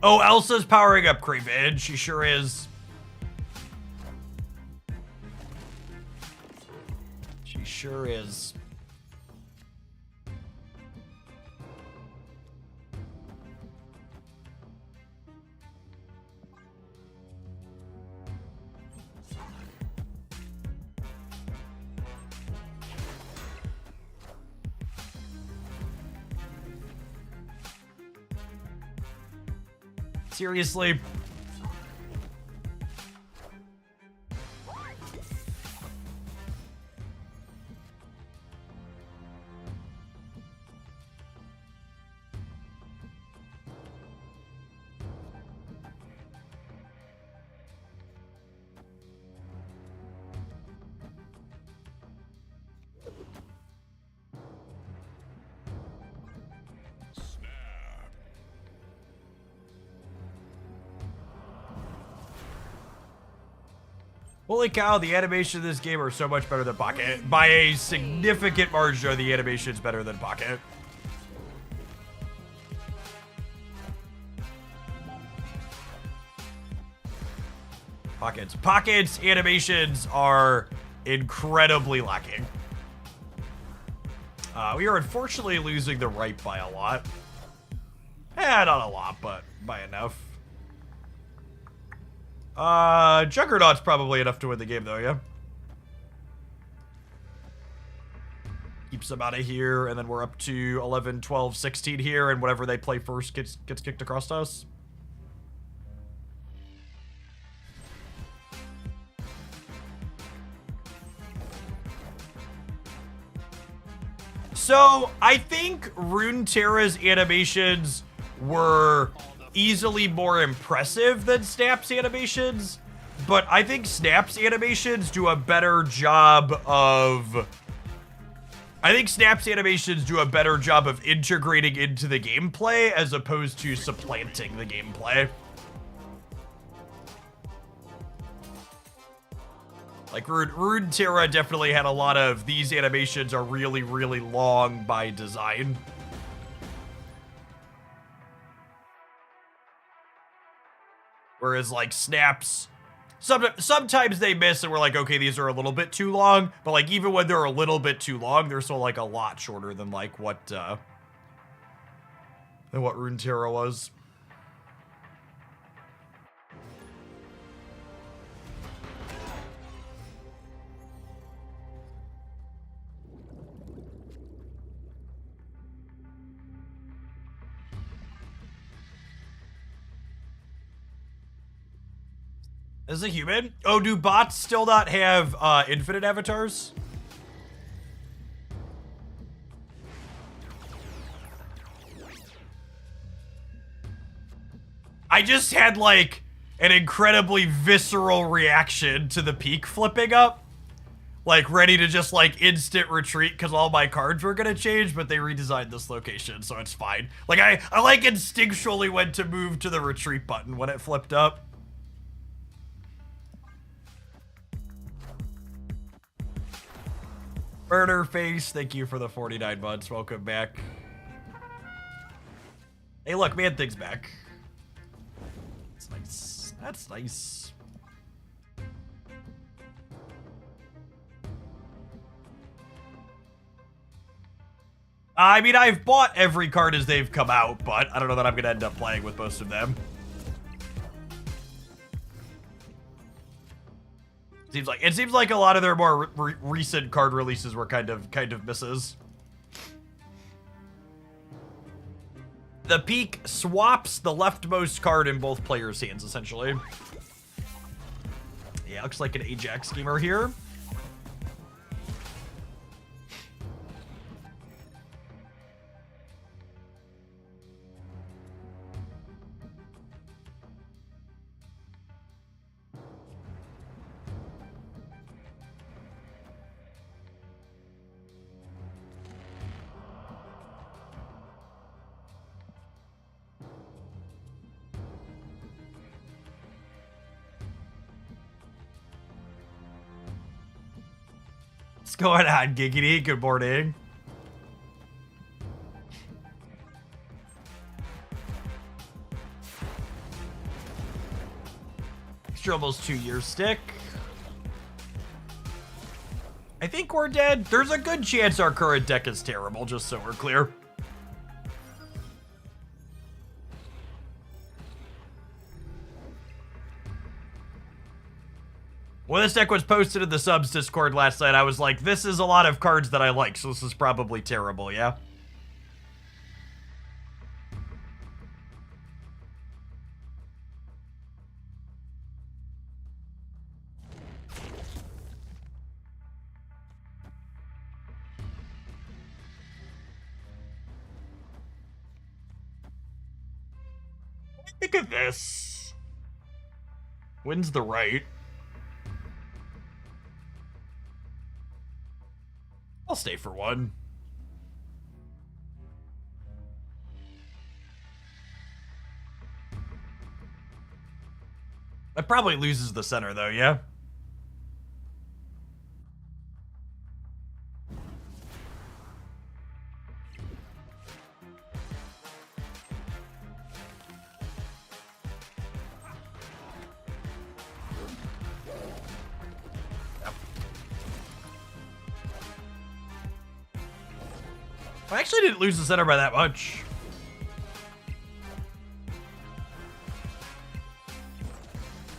Oh, Elsa's powering up Kraven. She sure is. She sure is. Seriously? Holy cow, the animation of this game are so much better than Pocket. By a significant margin, the animation's better than Pocket. Pockets. Pockets animations are incredibly lacking. We are unfortunately losing the right by a lot. Not a lot, but by enough. Juggernaut's probably enough to win the game, though, yeah? Keeps them out of here, and then we're up to 11, 12, 16 here, and whatever they play first gets kicked across to us. So, I think Runeterra's animations were easily more impressive than Snap's animations, but I think Snap's animations do a better job of... integrating into the gameplay as opposed to supplanting the gameplay. Like, Runeterra definitely had a lot of, these animations are really, really long by design. Whereas, like, Snaps, sometimes they miss and we're like, okay, these are a little bit too long. But, like, even when they're a little bit too long, they're still, like, a lot shorter than, like, what Runeterra was. As a human? Oh, do bots still not have infinite avatars? I just had like an incredibly visceral reaction to the peak flipping up. Like ready to just like instant retreat because all my cards were gonna change, but they redesigned this location, so it's fine. Like I like instinctually went to move to the retreat button when it flipped up. Murder Face, thank you for the 49 months. Welcome back. Hey, look, Man Thing's back. That's nice. That's nice. I mean, I've bought every card as they've come out, but I don't know that I'm going to end up playing with most of them. It seems like a lot of their more recent card releases were kind of misses. The peak swaps the leftmost card in both players' hands, essentially. Yeah, looks like an Ajax schemer here. What's going on, Giggity? Good morning. Extra almost 2 years stick. I think we're dead. There's a good chance our current deck is terrible, just so we're clear. When this deck was posted in the subs Discord last night, I was like, this is a lot of cards that I like, so this is probably terrible, yeah? Look at this. Wins the right. I'll stay for one. That probably loses the center, though, yeah? I actually didn't lose the center by that much.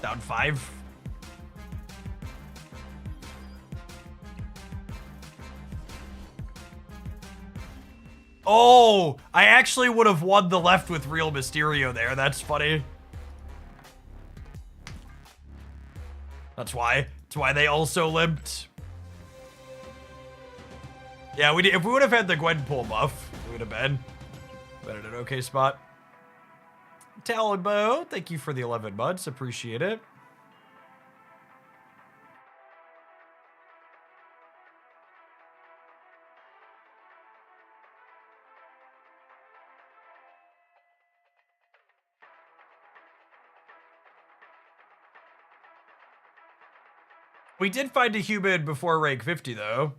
Down 5. Oh, I actually would have won the left with Real Mysterio there. That's funny. That's why they also limped. Yeah, if we would have had the Gwenpool buff, we would have been in an okay spot. Talonbow, thank you for the 11 months. Appreciate it. We did find a human before rank 50, though.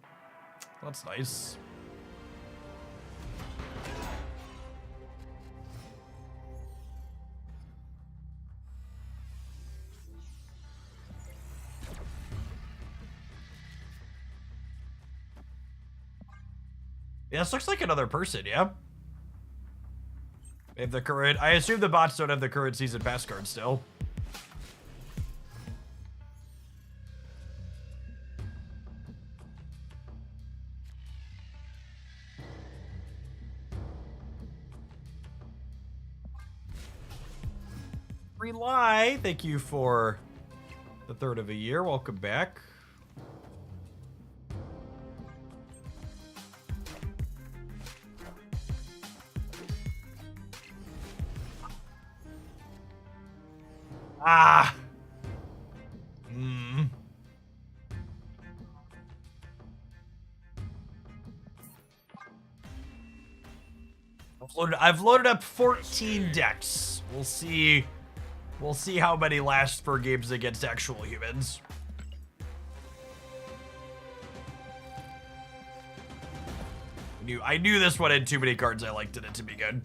That's nice. Yeah, this looks like another person, yeah? They have the current... I assume the bots don't have the current season pass card still. Rely, thank you for the 3rd of a year. Welcome back. Ah. I've loaded up 14 decks. We'll see how many last for games against actual humans. I knew this one had too many cards I liked in it to be good.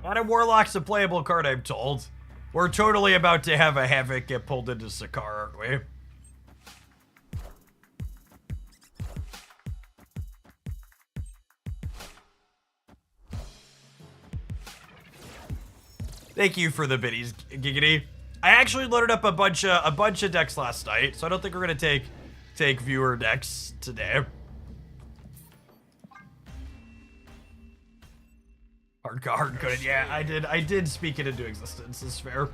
Adam Warlock's a playable card, I'm told. We're totally about to have a Havoc get pulled into Sakar, aren't we? Thank you for the biddies, Giggity. I actually loaded up a bunch of decks last night, so I don't think we're gonna take viewer decks today. Hard-coded, yeah, I did speak it into existence, is fair.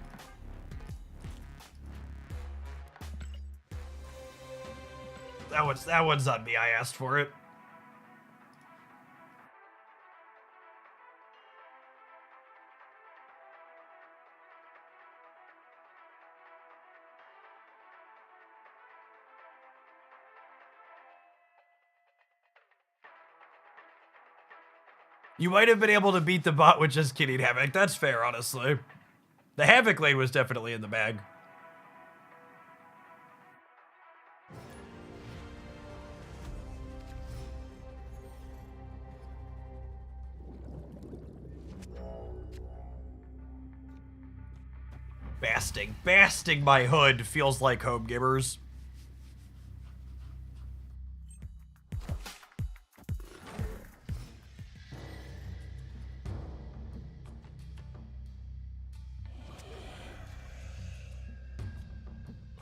That one's on me, I asked for it. You might have been able to beat the bot with just kidding Havoc. That's fair, honestly. The Havoc lane was definitely in the bag. Basting my hood feels like home, gamers.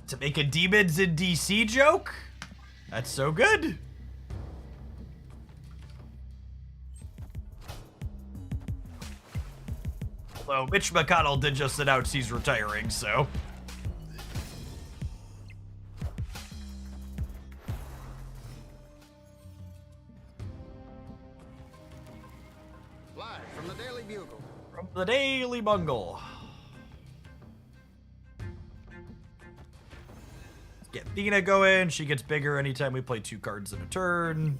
To make a Demons in DC joke? That's so good. Although Mitch McConnell did just announce he's retiring, so. Live from the Daily Bugle. From the Daily Bungle. Get Athena going. She gets bigger anytime we play 2 cards in a turn.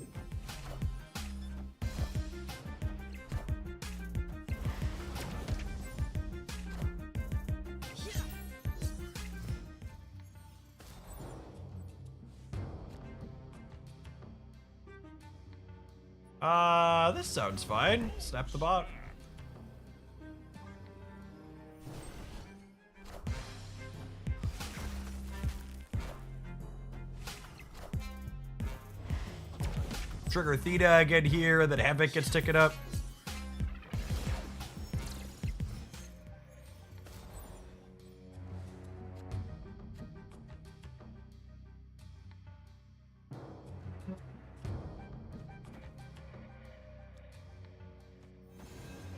This sounds fine. Snap the bot. Trigger Theta again here, and then Havoc gets taken up.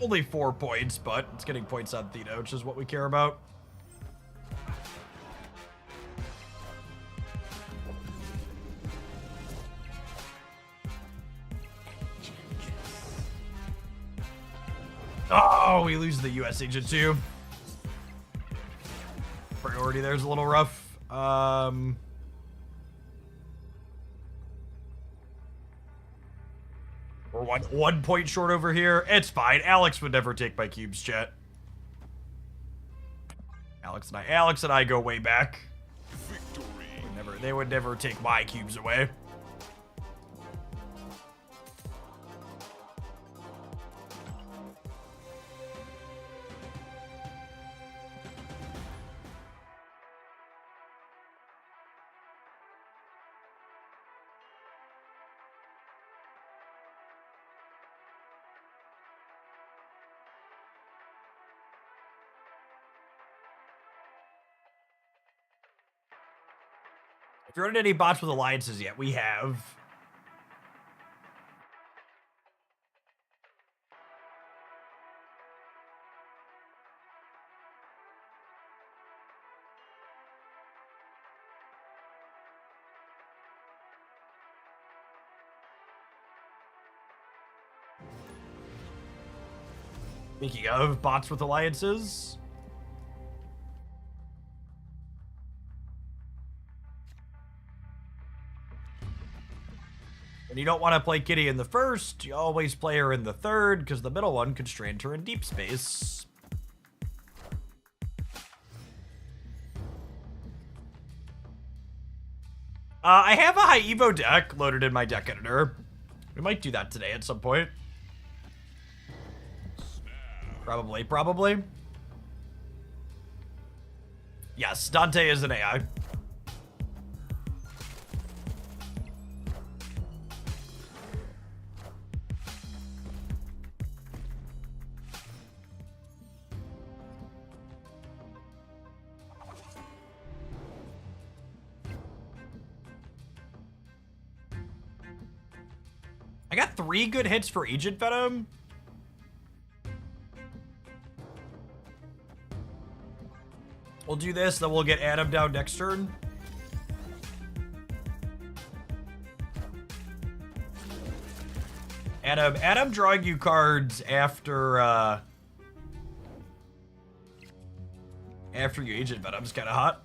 Only 4 points, but it's getting points on Theta, which is what we care about. Oh, we lose the US agent too. Priority there's a little rough. We're one point short over here. It's fine. Alex would never take my cubes, chat. Alex and I go way back. Victory. They would never take my cubes away. If you're running any bots with alliances yet, we have. Speaking of bots with alliances. When you don't want to play Kitty in the first, you always play her in the third, because the middle one could strand her in deep space. I have a high Evo deck loaded in my deck editor. We might do that today at some point. Probably. Yes, Dante is an AI. I got 3 good hits for Agent Venom. We'll do this, then we'll get Adam down next turn. Adam drawing you cards after you Agent Venom's kind of hot.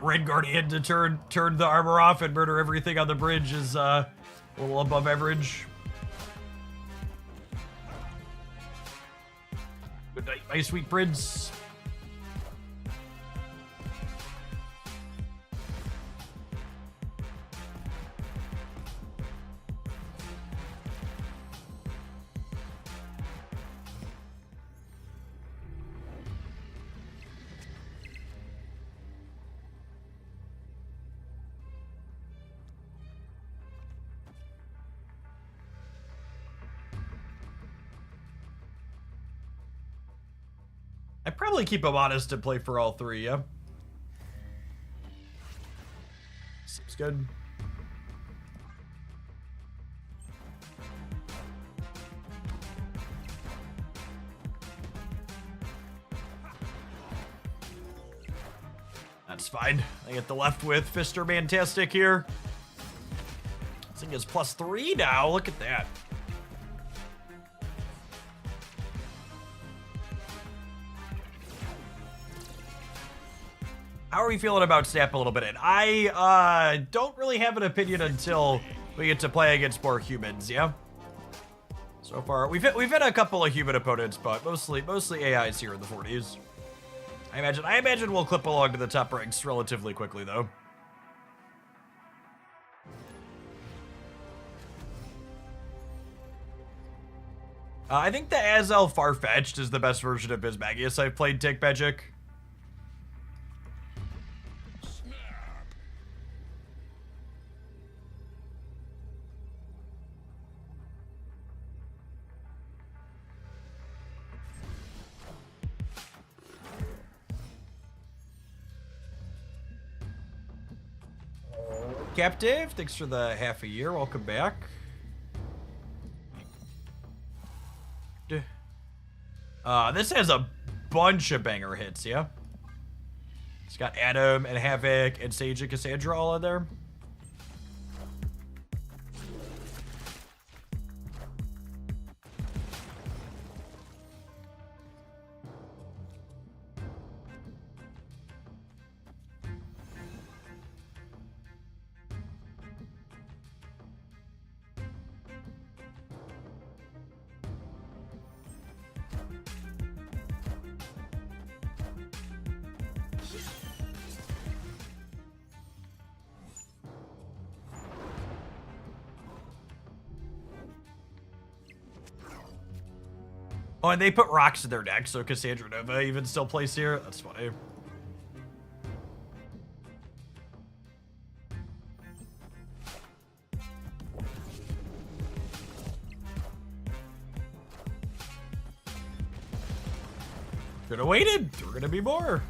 Red Guardian to turn the armor off and murder everything on the bridge is a little above average. Good night, my sweet prince. I'd probably keep him honest and play for all 3, yeah? Seems good. That's fine. I get the left with Fister Mantastic here. thing is +3 now. Look at that. How are we feeling about Snap a little bit in? I don't really have an opinion until we get to play against more humans, yeah? So far, we've had a couple of human opponents, but mostly AIs here in the 40s. I imagine we'll clip along to the top ranks relatively quickly, though. I think the Azel Farfetch'd is the best version of Bismagius I've played, Take Magic. Captive, thanks for the half a year. Welcome back. This has a bunch of banger hits, yeah? It's got Adam and Havoc and Sage and Cassandra all in there. Oh, and they put rocks in their deck, so Cassandra Nova even still plays here. That's funny. Could have waited. There were gonna be more.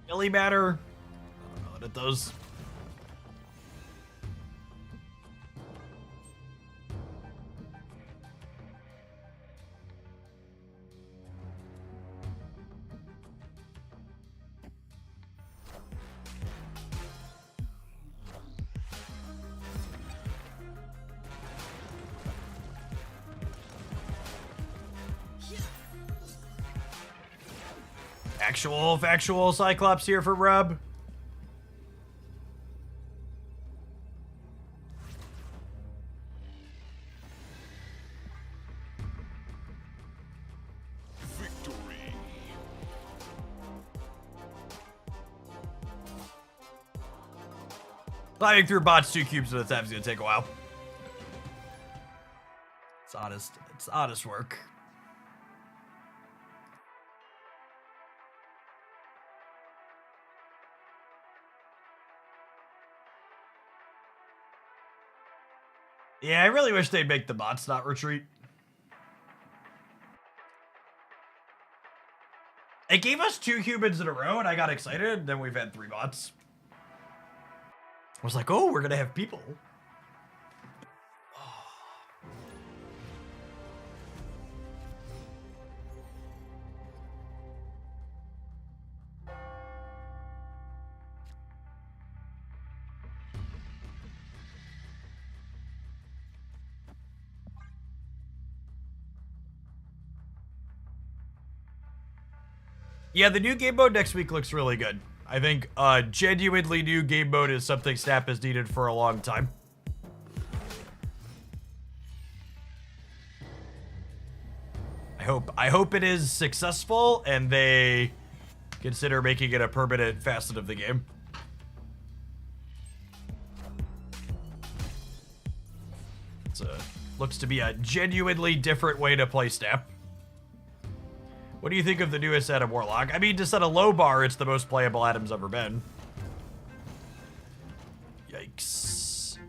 Really matter? I don't know what it does. Factual Cyclops here for Rub. Victory. Climbing through bots 2 cubes at a time is gonna take a while. It's honest. It's honest work. Yeah, I really wish they'd make the bots not retreat. It gave us 2 humans in a row, and I got excited. Then we've had 3 bots. I was like, oh, we're gonna have people. Yeah, the new game mode next week looks really good. I think genuinely new game mode is something Snap has needed for a long time. I hope it is successful and they consider making it a permanent facet of the game. Looks to be a genuinely different way to play Snap. What do you think of the newest Adam Warlock? I mean, to set a low bar, it's the most playable Adam's ever been. Yikes.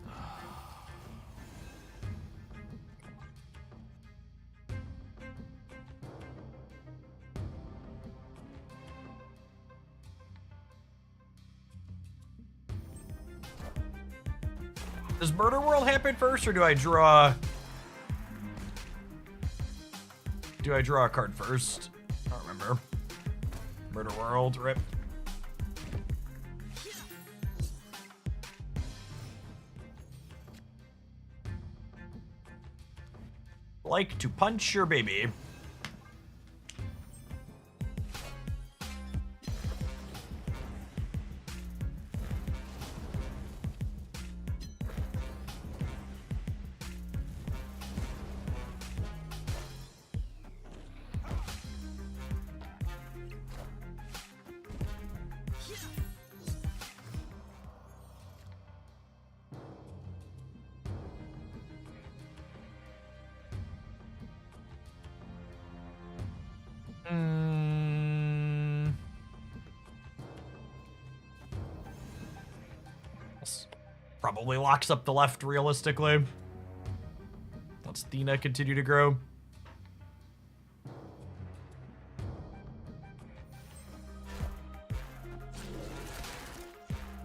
Does Murder World happen first, or do I draw... Do I draw a card first? I don't remember. Murder World, rip. Like to punch your baby. Probably locks up the left realistically. Let's Thena continue to grow.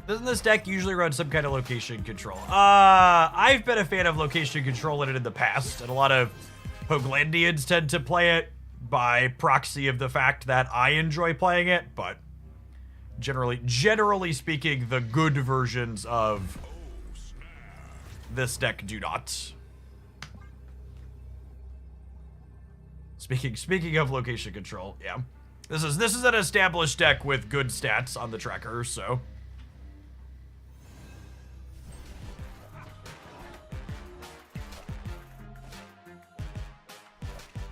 Doesn't this deck usually run some kind of location control? I've been a fan of location control in it in the past, and a lot of Hoglandians tend to play it by proxy of the fact that I enjoy playing it, but generally speaking, the good versions of this deck do not. Speaking of location control, yeah. This is an established deck with good stats on the tracker, so.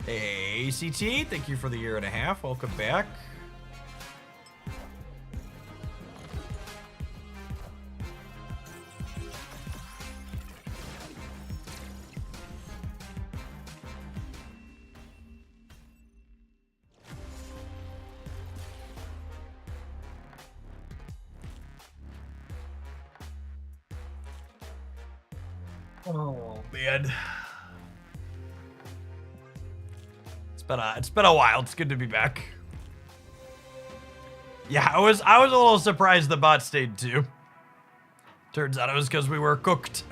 Hey, ACT, thank you for the 1.5 years. Welcome back. Oh man, it's been a while. It's good to be back. Yeah, I was a little surprised the bot stayed too. Turns out it was because we were cooked.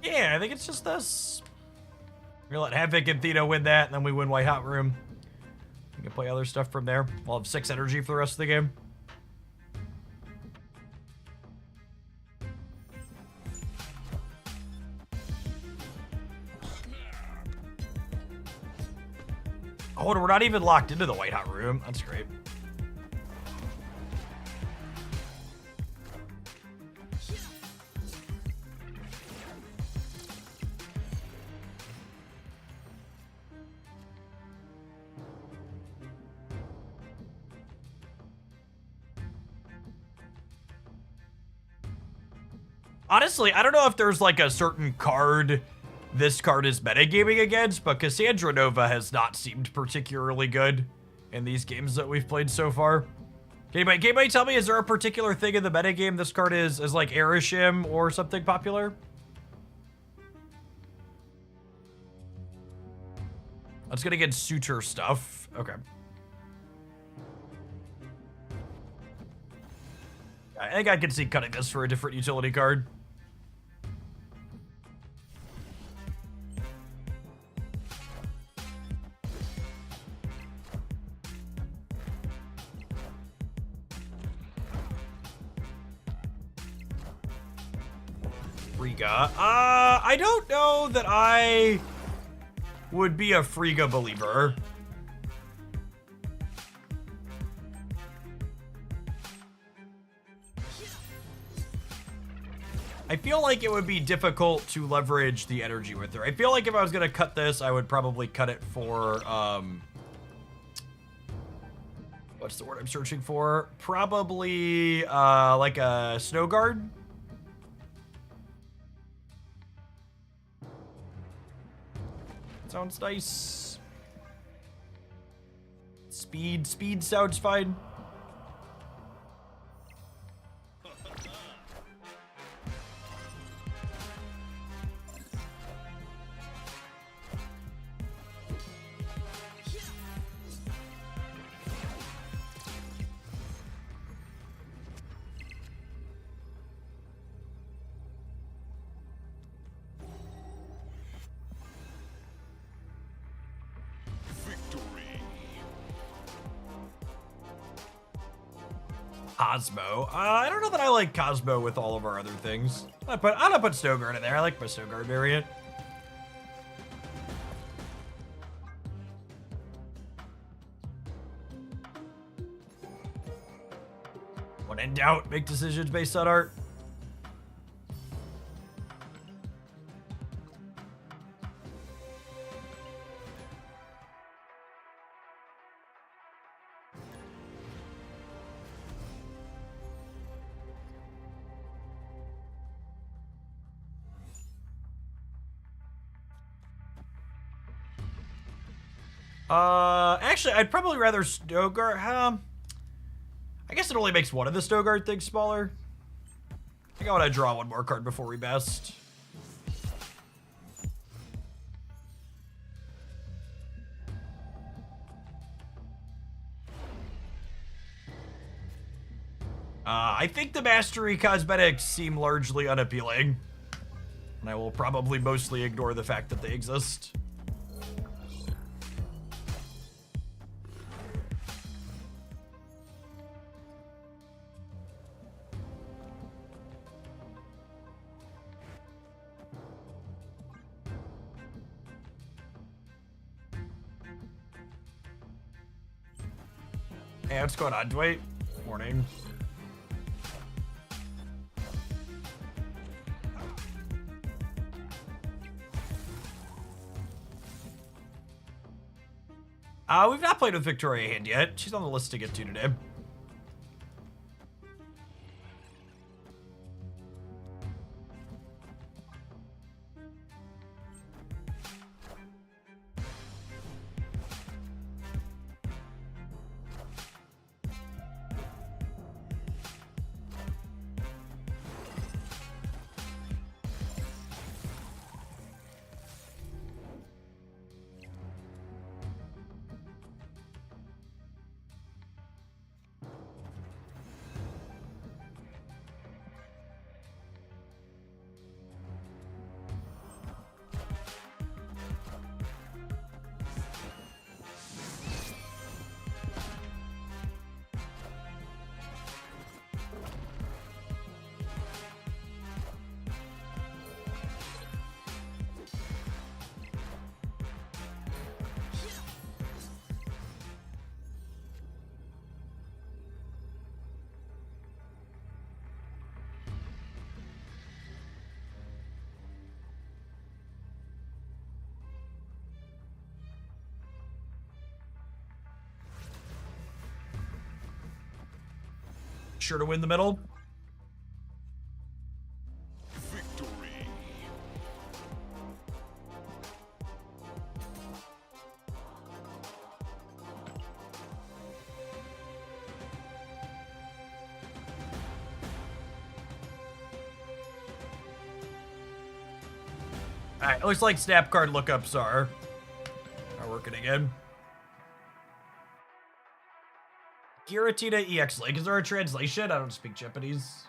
Yeah, I think it's just this. We're gonna let Havoc and Theta win that, and then we win White Hot Room. We can play other stuff from there. We'll have 6 energy for the rest of the game. Oh, and we're not even locked into the White Hot Room. That's great. Honestly, I don't know if there's like a certain card this card is metagaming against, but Cassandra Nova has not seemed particularly good in these games that we've played so far. Can anybody tell me, is there a particular thing in the metagame this card is like Erishim or something popular? That's gonna get suitor stuff. Okay. I think I can see cutting this for a different utility card. Frigga. I don't know that I would be a Frigga believer. I feel like it would be difficult to leverage the energy with her. I feel like if I was gonna cut this, I would probably cut it for, what's the word I'm searching for? Probably, like a snow guard. Sounds nice. Speed sounds fine. Cosmo. I don't know that I like Cosmo with all of our other things. I'm gonna put Snowguard in there. I like my Snowguard variant. When in doubt, make decisions based on art. Actually, I'd probably rather Snowguard. I guess it only makes one of the Snowguard things smaller. I think I want to draw one more card before we best. I think the Mastery cosmetics seem largely unappealing. And I will probably mostly ignore the fact that they exist. Hey, what's going on, Dwight? Morning. We've not played with Victoria Hand yet. She's on the list to get to today. Sure to win the middle. Victory. Alright, it looks like snap card lookups are working again. Giratina EX Link. Is there a translation? I don't speak Japanese.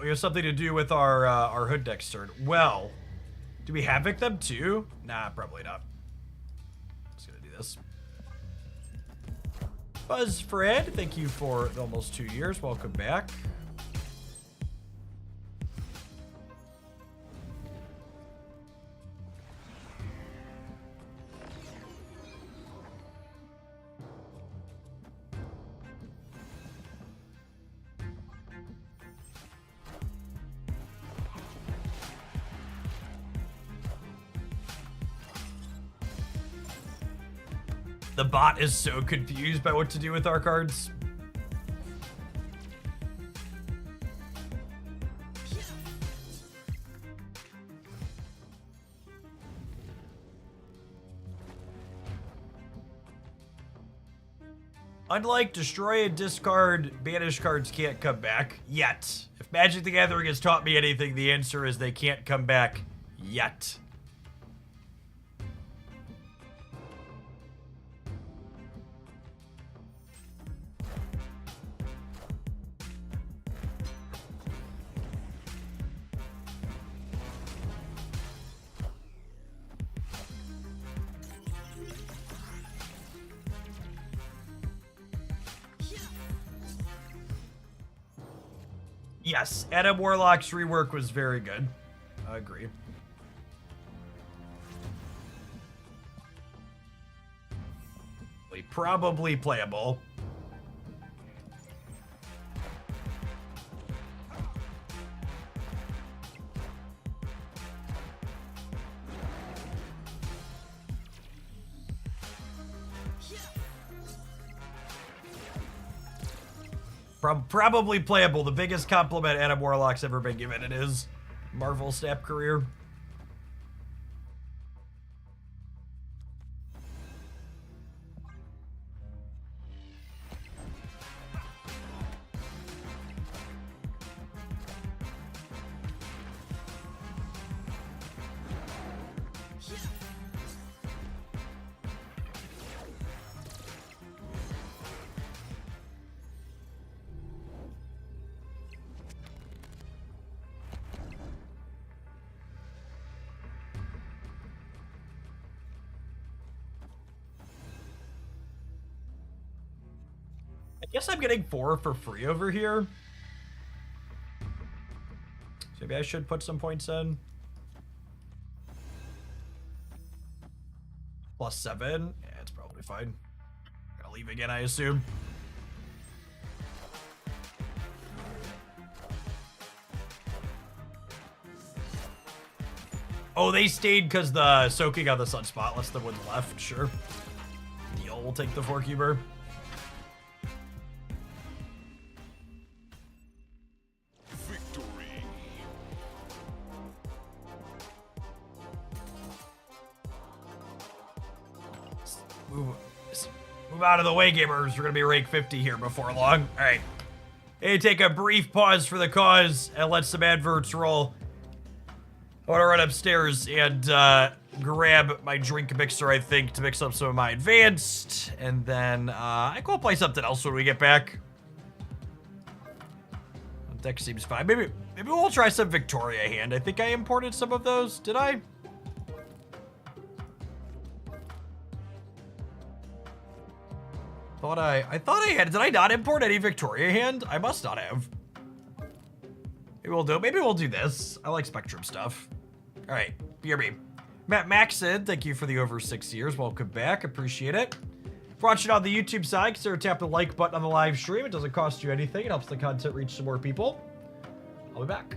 We have something to do with our hood next turn. Well, do we havoc them too? Nah, probably not. Just gonna do this. Buzz Fred, thank you for almost 2 years. Welcome back. The bot is so confused by what to do with our cards. Unlike destroy and discard, banish cards can't come back yet. If Magic the Gathering has taught me anything, the answer is they can't come back yet. Yes, Adam Warlock's rework was very good. I agree. Probably playable. Probably playable. The biggest compliment Adam Warlock's ever been given in his Marvel Snap career. I guess I'm getting 4 for free over here. So maybe I should put some points in. +7. Yeah, it's probably fine. Gonna leave again, I assume. Oh, they stayed because the soaking on the sunspot lets them win left. Sure. Deal, we'll take the 4-cuber. Move out of the way, gamers. We're gonna be rank 50 here before long. All right. Hey, take a brief pause for the cause and let some adverts roll. I want to run upstairs and grab my drink mixer, I think, to mix up some of my advanced, and then I can go play something else when we get back. Deck seems fine. Maybe we'll try some Victoria hand. I think I imported some of those. Did I? I thought I had. Did I not import any Victoria hand? I must not have. Maybe we'll do this. I like Spectrum stuff. All right, BRB. Matt Maxon, thank you for the over 6 years. Welcome back. Appreciate it. If you're watching on the YouTube side, consider tap the like button on the live stream. It doesn't cost you anything. It helps the content reach some more people. I'll be back.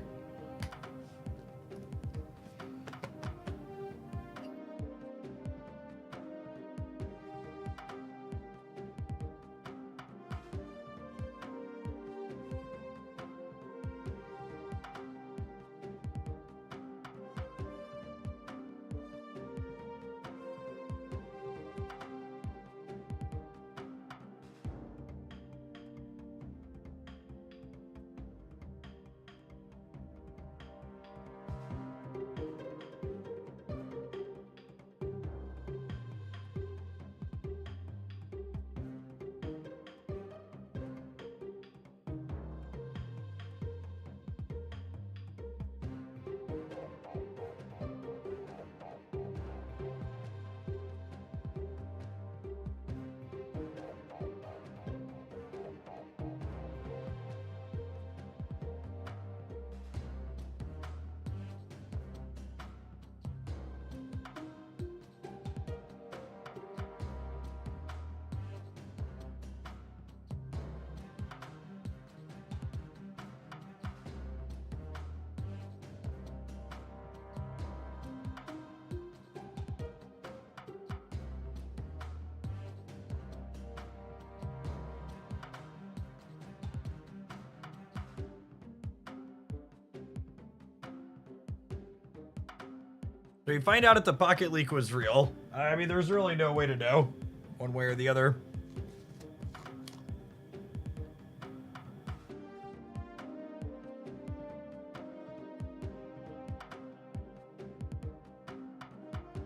So we find out if the pocket leak was real. I mean, there's really no way to know one way or the other.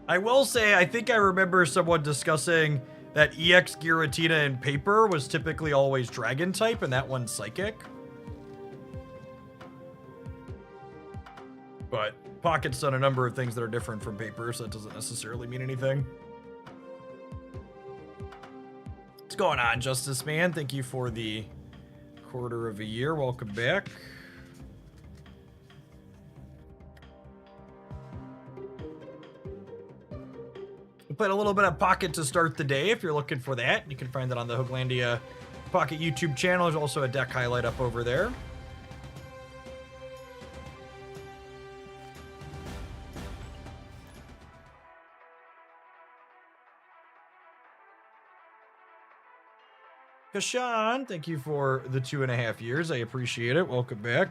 I will say, I think I remember someone discussing that EX Giratina in paper was typically always dragon type and that one's psychic. But Pocket's done a number of things that are different from paper, so that doesn't necessarily mean anything. What's going on, Justice Man? Thank you for the quarter of a year. Welcome back. We played a little bit of Pocket to start the day. If you're looking for that, you can find that on the Hooglandia Pocket YouTube channel. There's also a deck highlight up over there. Kashan, thank you for the 2.5 years. I appreciate it. Welcome back.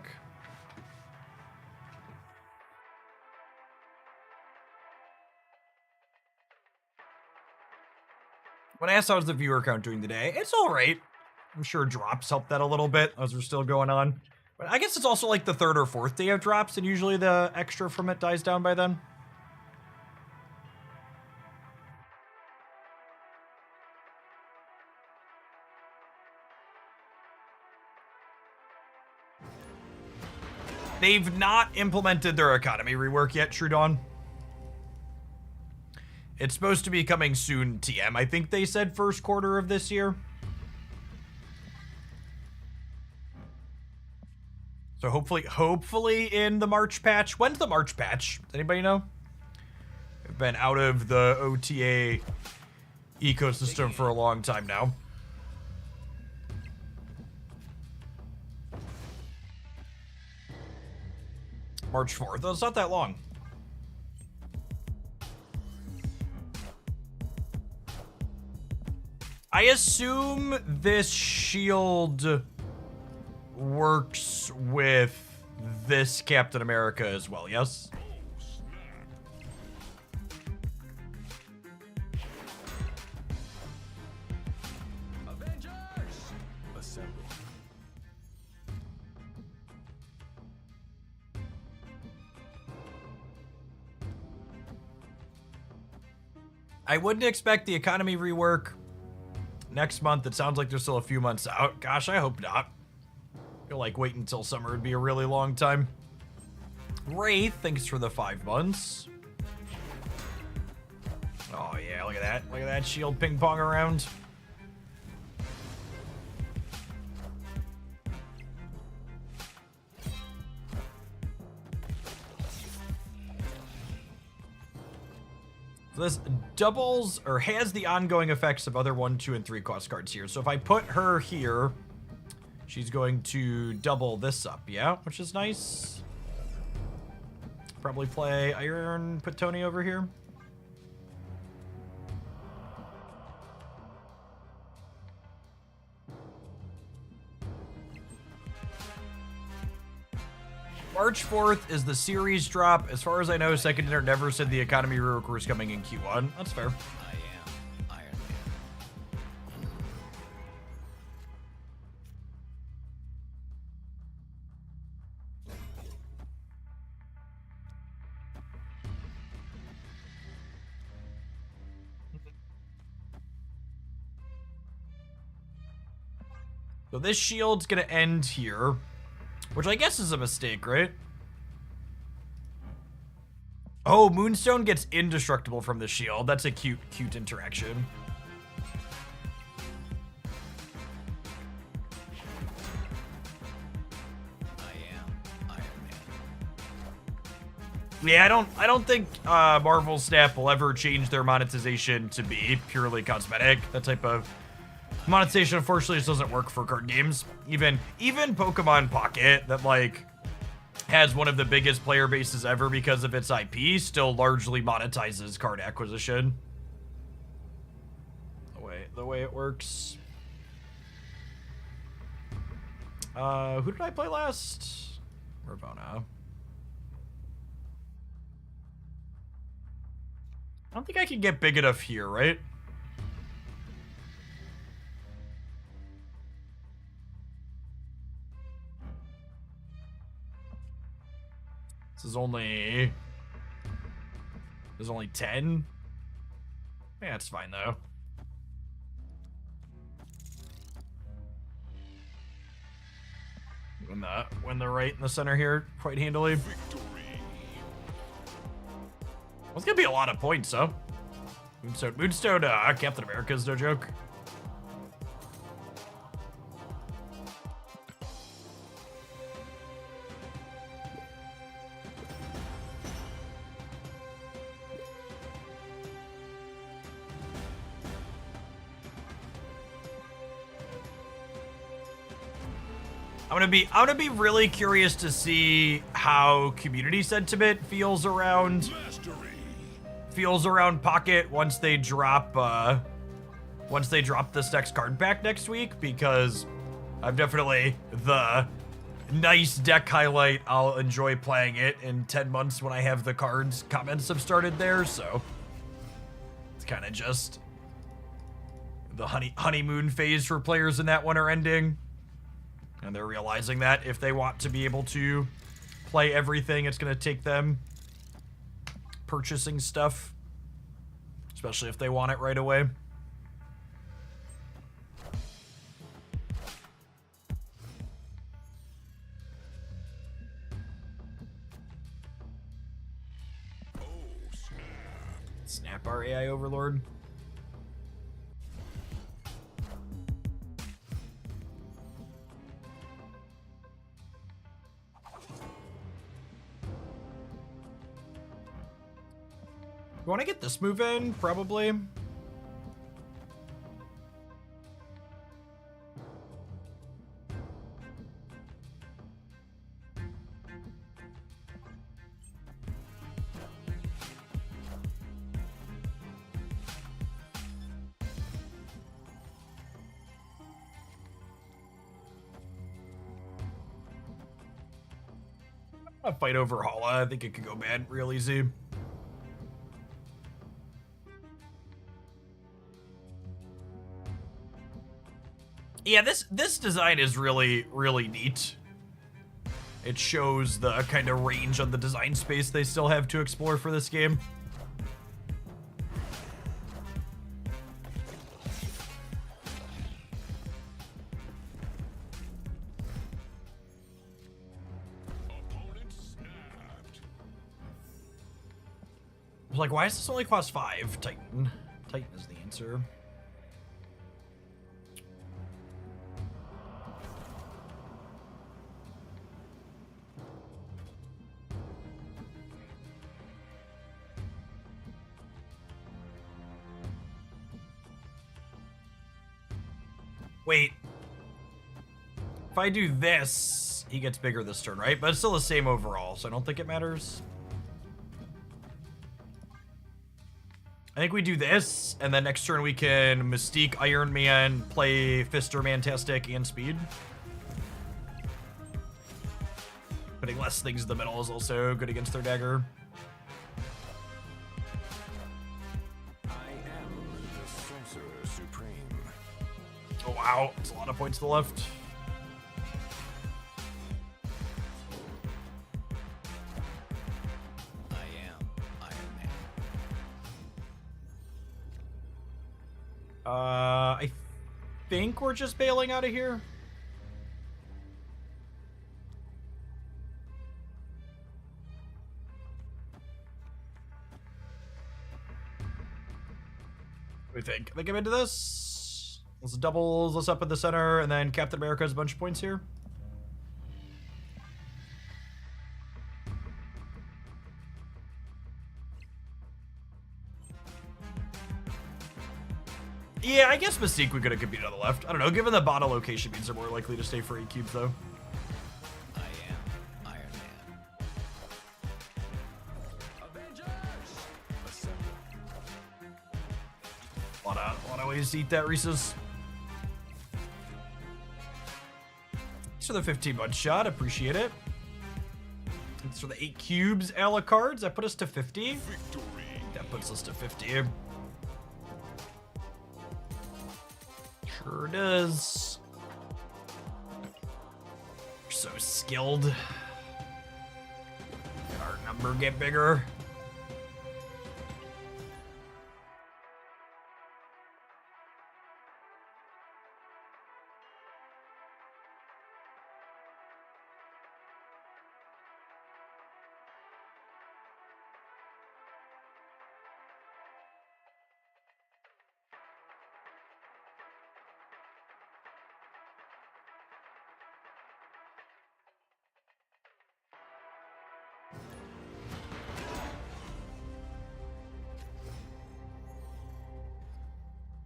When I asked how's the viewer count doing today, it's all right. I'm sure drops help that a little bit as we're still going on. But I guess it's also like the 3rd or 4th day of drops, and usually the extra from it dies down by then. They've not implemented their economy rework yet, True Dawn. It's supposed to be coming soon, TM. I think they said 1st quarter of this year. So hopefully in the March patch. When's the March patch? Does anybody know? I've been out of the OTA ecosystem for a long time now. March 4th. Oh, it's not that long. I assume this shield works with this Captain America as well, yes? Avengers! Assemble. I wouldn't expect the economy rework next month. It sounds like there's still a few months out. Gosh, I hope not. I feel like waiting until summer would be a really long time. Wraith, thanks for the 5 months. Oh yeah, look at that. Look at that shield ping pong around. So this doubles or has the ongoing effects of other 1, 2, and 3 cost cards here. So if I put her here, she's going to double this up, yeah? Which is nice. Probably play Iron, put Tony over here. March 4th is the series drop. As far as I know, Second Dinner never said the economy rework was coming in Q1. That's fair. I am Iron Man. So this shield's gonna end here, which I guess is a mistake, right? Oh, Moonstone gets indestructible from the shield. That's a cute interaction. I am Iron Man. Yeah, I don't think Marvel Snap will ever change their monetization to be purely cosmetic. That type of monetization, unfortunately, just doesn't work for card games. Even Pokemon Pocket, that like has one of the biggest player bases ever because of its IP, still largely monetizes card acquisition. The way it works. Who did I play last? Ravona. I don't think I can get big enough here, right? This is only... There's only 10? Yeah, it's fine, though. When they're right in the center here, quite handily. Victory. Well, it's gonna be a lot of points, though. Moonstone, Captain America's no joke. I'm gonna be really curious to see how community sentiment feels around Pocket once they drop this next card pack next week, because I'm definitely the nice deck highlight. I'll enjoy playing it in 10 months when I have the cards comments have started there, so it's kind of just the honeymoon phase for players in that one are ending. And they're realizing that if they want to be able to play everything, it's going to take them purchasing stuff. Especially if they want it right away. Oh, snap. Snap our AI overlord. You want to get this move in? Probably. A fight over Hala, I think it could go bad real easy. Yeah, this design is really, really neat. It shows the kind of range on the design space they still have to explore for this game. Opponent snapped. I was like, why does this only cost 5? Titan. Titan is the answer. Wait. If I do this, he gets bigger this turn, right? But it's still the same overall, so I don't think it matters. I think we do this, and then next turn we can Mystique, Iron Man, play Fister, Mantastic, and Speed. Putting less things in the middle is also good against their dagger. I am the Sorcerer Supreme. Oh wow, it's a lot of points to the left. I am Iron Man. I think we're just bailing out of here. What do we think? I think I'm into this. Let's doubles us up in the center, and then Captain America has a bunch of points here. Yeah, I guess Mystique we could have competed on the left. I don't know, given the bottom location means they're more likely to stay for 8 cubes, though. I am Iron Man. Avengers! Assemble. A lot of ways to eat that, Reese's. Thanks for the 15-month shot, appreciate it. Thanks for the 8 cubes a la cards. That put us to 50. Victory. That puts us to 50. Sure does. We're so skilled. Did our number get bigger?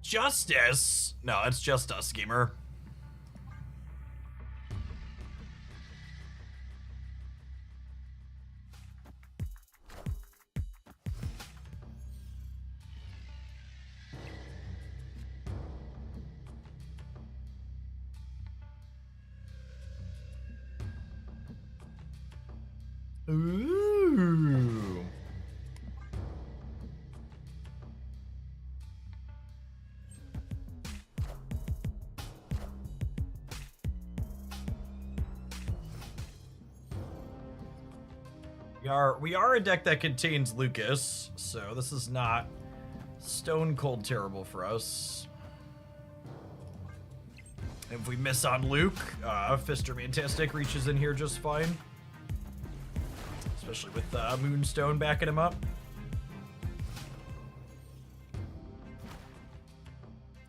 Justice? No, it's just us, gamer. Ooh. We are a deck that contains Lucas, so this is not stone cold terrible for us. If we miss on Luke, Fister Fantastic reaches in here just fine. Especially with Moonstone backing him up.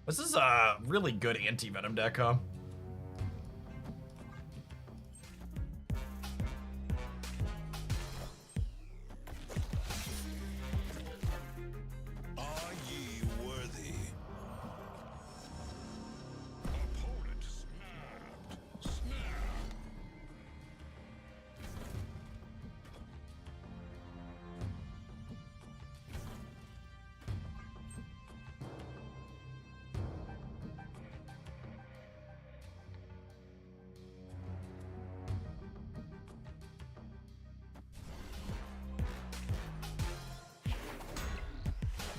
This is a really good anti-venom deck, huh? Are ye worthy? Opponent snapped. Snap.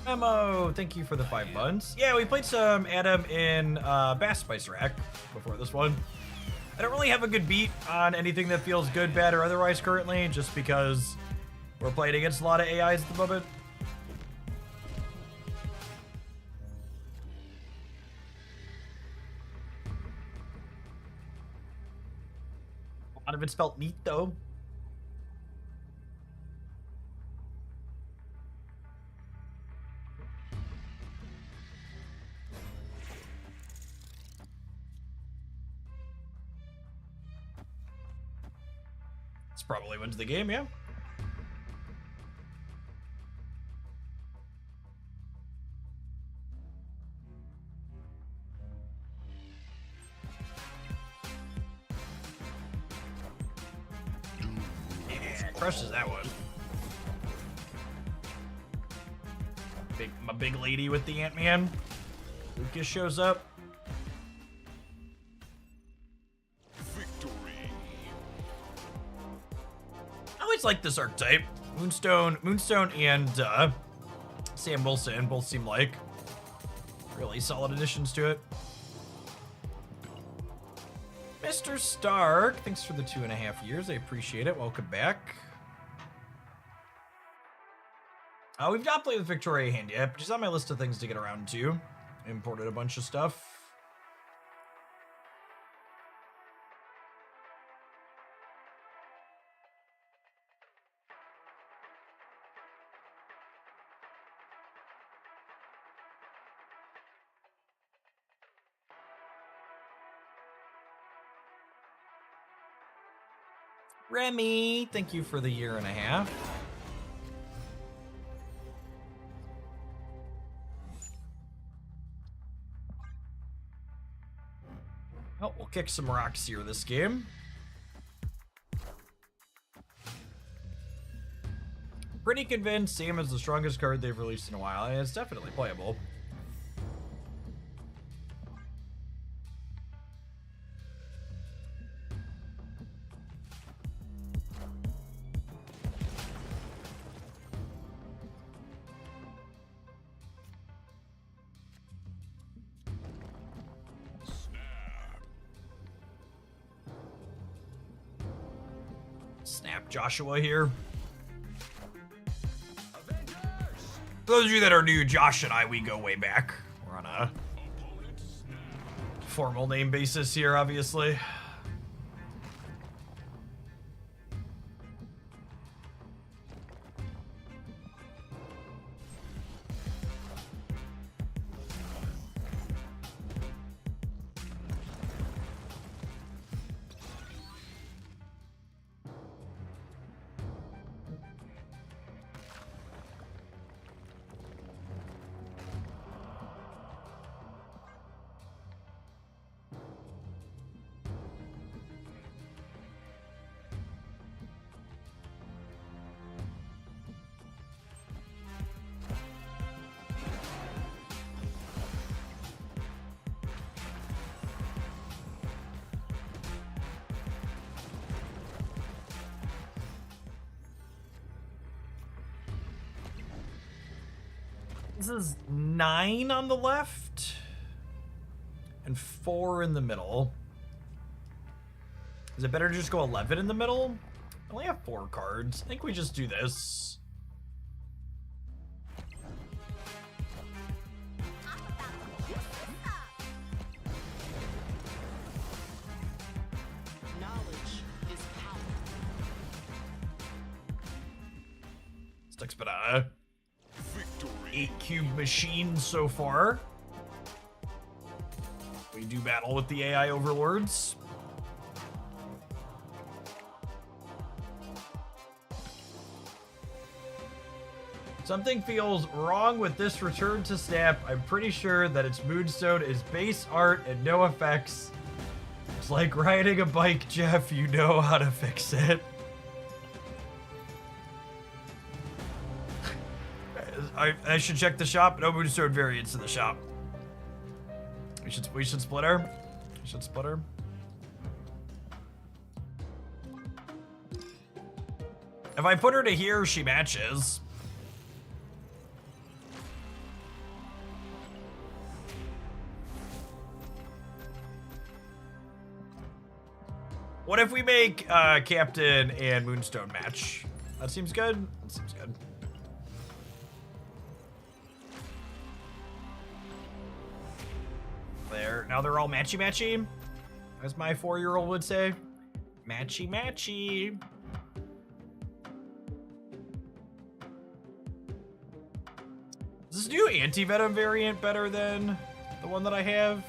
Memo, thank you for the 5 months. Yeah, we played some Adam in Bass Spice Rack before this one. I don't really have a good beat on anything that feels good, bad, or otherwise currently, just because we're playing against a lot of AIs at the moment. A lot of it's felt neat, though. Probably wins the game, yeah. Yeah, crushes that one. My big lady with the Ant-Man. Lucas shows up. Like this archetype. Moonstone and Sam Wilson both seem like really solid additions to it. Mr. Stark, thanks for the 2.5 years. I appreciate it. Welcome back. We've not played with Victoria hand yet, but she's on my list of things to get around to. Imported a bunch of stuff. Remy, thank you for the 1.5 years. Oh, we'll kick some rocks here this game. Pretty convinced Sam is the strongest card they've released in a while, and it's definitely playable. Snap Joshua here. For those of you that are new, Josh and I, we go way back. We're on a formal name basis here, obviously. This is 9 on the left and 4 in the middle. Is it better to just go 11 in the middle? I only have 4 cards. I think we just do this. Knowledge is power. Stuck's been a 8-cube machine so far. We do battle with the AI overlords. Something feels wrong with this return to Snap. I'm pretty sure that its Moonstone is base art and no effects. It's like riding a bike, Jeff. You know how to fix it. I should check the shop. No Moonstone variants in the shop. We should split her. We should split her. If I put her to here, she matches. What if we make Captain and Moonstone match? That seems good. That seems good. There. Now they're all matchy-matchy, as my 4-year-old would say. Matchy-matchy. Is this new anti-venom variant better than the one that I have?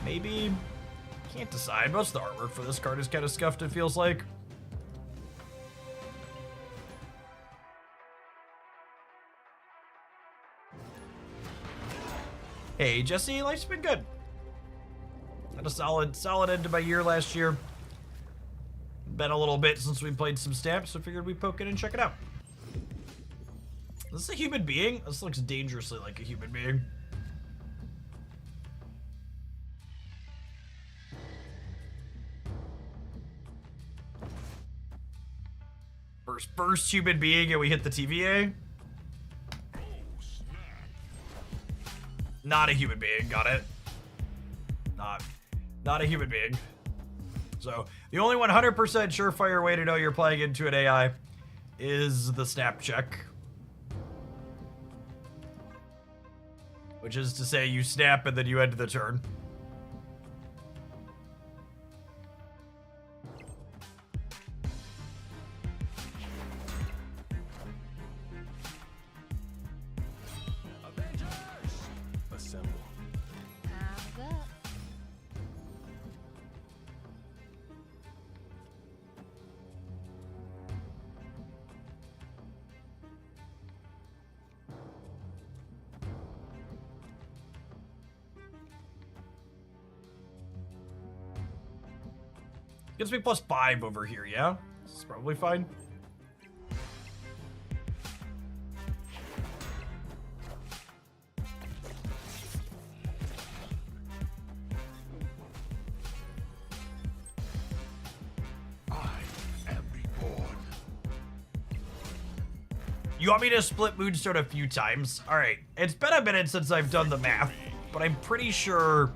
Maybe. Can't decide. Most of the artwork for this card is kind of scuffed, it feels like. Hey, Jesse, life's been good. Had a solid end to my year last year. Been a little bit since we played some stamps, so figured we'd poke in and check it out. Is this a human being? This looks dangerously like a human being. First human being, and we hit the TVA. Not a human being, got it. Not a human being. So, the only 100% surefire way to know you're playing into an AI is the snap check. Which is to say, you snap and then you end the turn. Gives me +5 over here, yeah? This is probably fine. I am reborn. You want me to split Moonstone a few times? Alright, it's been a minute since I've done the math, but I'm pretty sure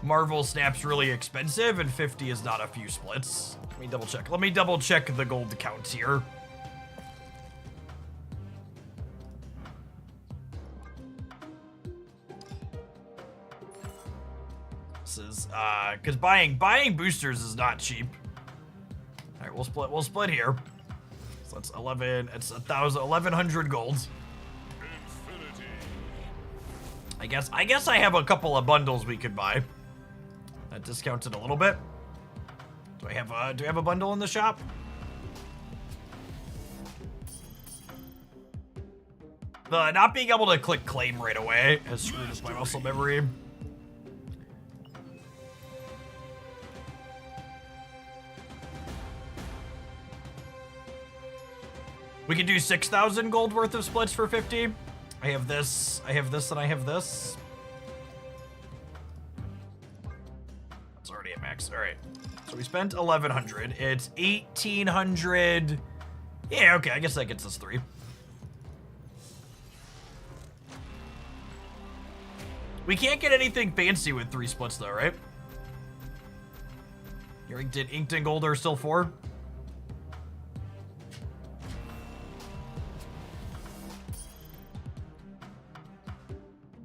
Marvel Snap's really expensive and 50 is not a few splits. Let me double check. Let me double check the gold counts here. This is, because buying boosters is not cheap. All right, we'll split here. So that's 11, it's 1,100 golds. I guess I have a couple of bundles we could buy. That discounts it a little bit. Do I have a bundle in the shop? The not being able to click claim right away has screwed up my muscle memory. We can do 6,000 gold worth of splits for 50. I have this, and I have this. It's already at max. All right. So we spent 1,100. It's 1,800. Yeah, okay. I guess that gets us 3. We can't get anything fancy with 3 splits, though, right? Your inked and gold are still 4.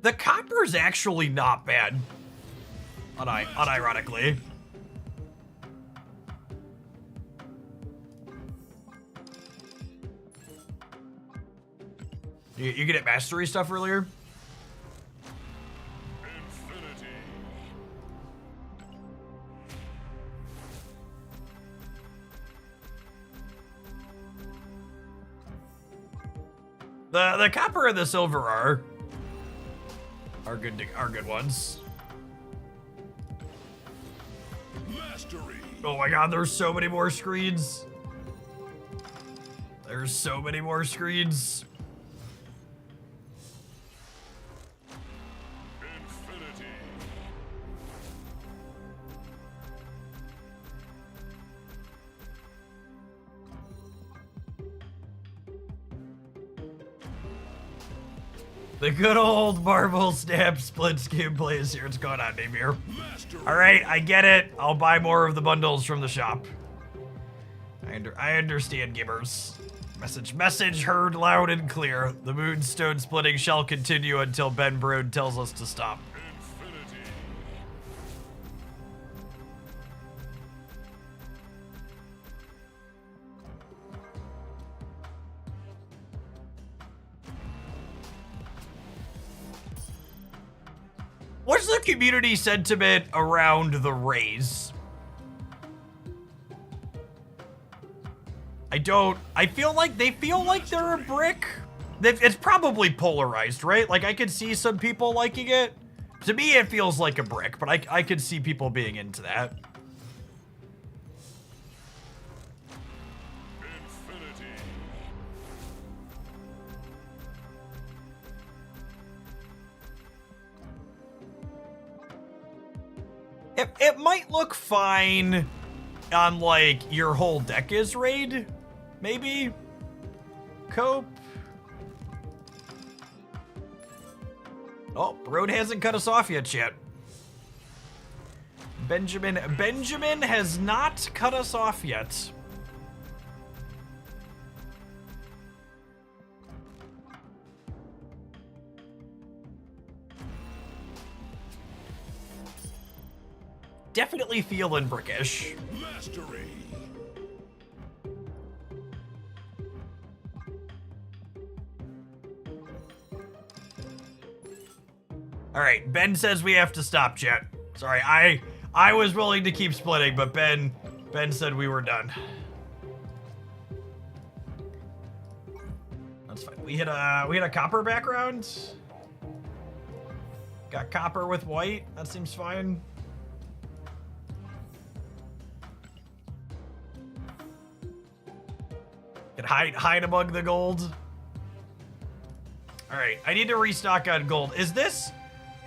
The copper's actually not bad. Unironically. You get at mastery stuff earlier? Infinity. The copper and the silver are good ones. Mastery. Oh my god, there's so many more screens. There's so many more screens. Infinity. The good old Marvel Snap Splits gameplay is here. What's going on, Namir? Alright, I get it. I'll buy more of the bundles from the shop. I understand, gamers. Message heard loud and clear. The moonstone splitting shall continue until Ben Brood tells us to stop. Infinity. What's the community sentiment around the raise? I feel like they feel like they're a brick. It's probably polarized, right? Like, I could see some people liking it. To me, it feels like a brick, but I could see people being into that. Infinity. It might look fine on, like, your whole deck is raid, maybe? Cope? Oh, Broad hasn't cut us off yet, chat. Benjamin has not cut us off yet. Definitely feeling brickish. Mastery. All right, Ben says we have to stop, chat. Sorry, I was willing to keep splitting, but Ben said we were done. That's fine. We hit a copper background. Got copper with white. That seems fine. Can hide among the gold. All right, I need to restock on gold.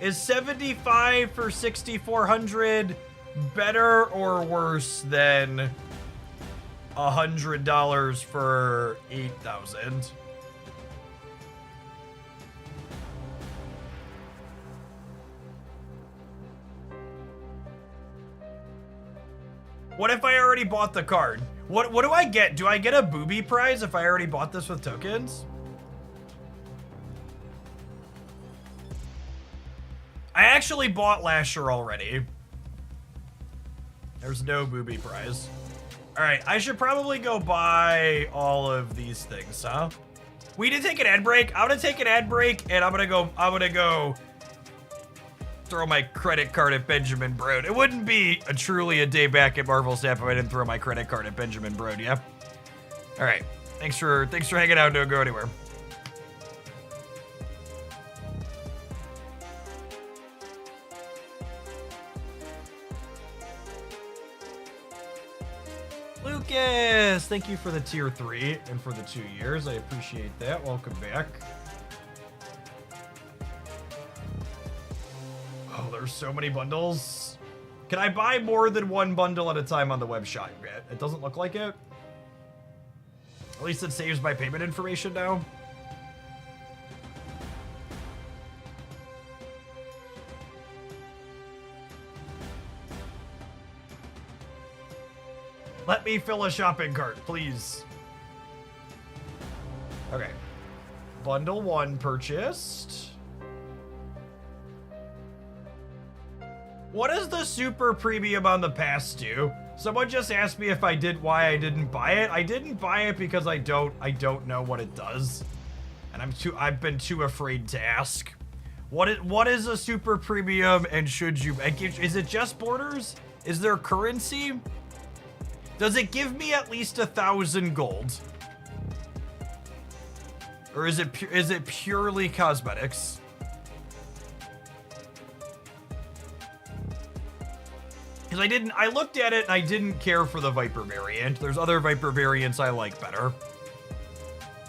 Is 75 for 6,400 better or worse than $100 for 8,000? What if I already bought the card? What do I get? Do I get a booby prize if I already bought this with tokens? I actually bought Lasher already. There's no booby prize. All right, I should probably go buy all of these things, huh? We did take an ad break. I'm gonna take an ad break, and I'm gonna go throw my credit card at Benjamin Brode. It wouldn't be truly a day back at Marvel Snap if I didn't throw my credit card at Benjamin Brode, yeah? All right, thanks for hanging out. Don't go anywhere. Lucas, thank you for the tier 3 and for the 2 years. I appreciate that. Welcome back. Oh, there's so many bundles. Can I buy more than one bundle at a time on the web shop yet? It doesn't look like it. At least it saves my payment information now. Let me fill a shopping cart, please. Okay. Bundle 1 purchased. What does the super premium on the pass do? Someone just asked me if I did why I didn't buy it. I didn't buy it because I don't know what it does. And I've been too afraid to ask. What is a super premium and should you is it just borders? Is there currency? Does it give me at least 1,000 gold? Or is it purely cosmetics? Because I looked at it and I didn't care for the Viper variant. There's other Viper variants I like better.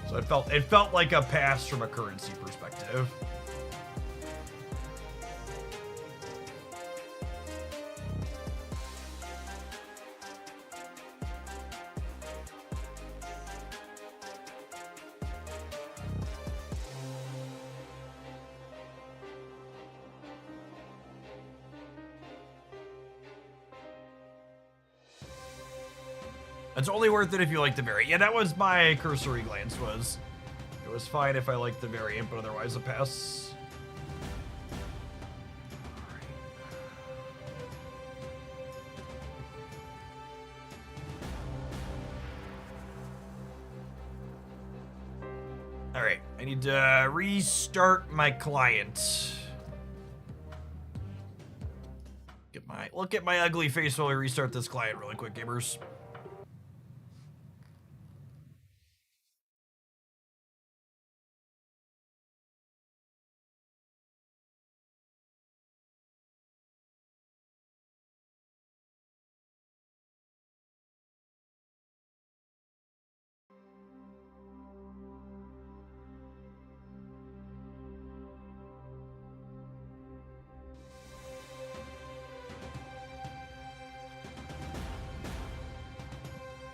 So it felt like a pass from a currency perspective. It's only worth it if you like the variant. Yeah, that was my cursory glance was. It was fine if I liked the variant, but otherwise a pass. All right, I need to restart my client. Look at my ugly face while we restart this client really quick, gamers.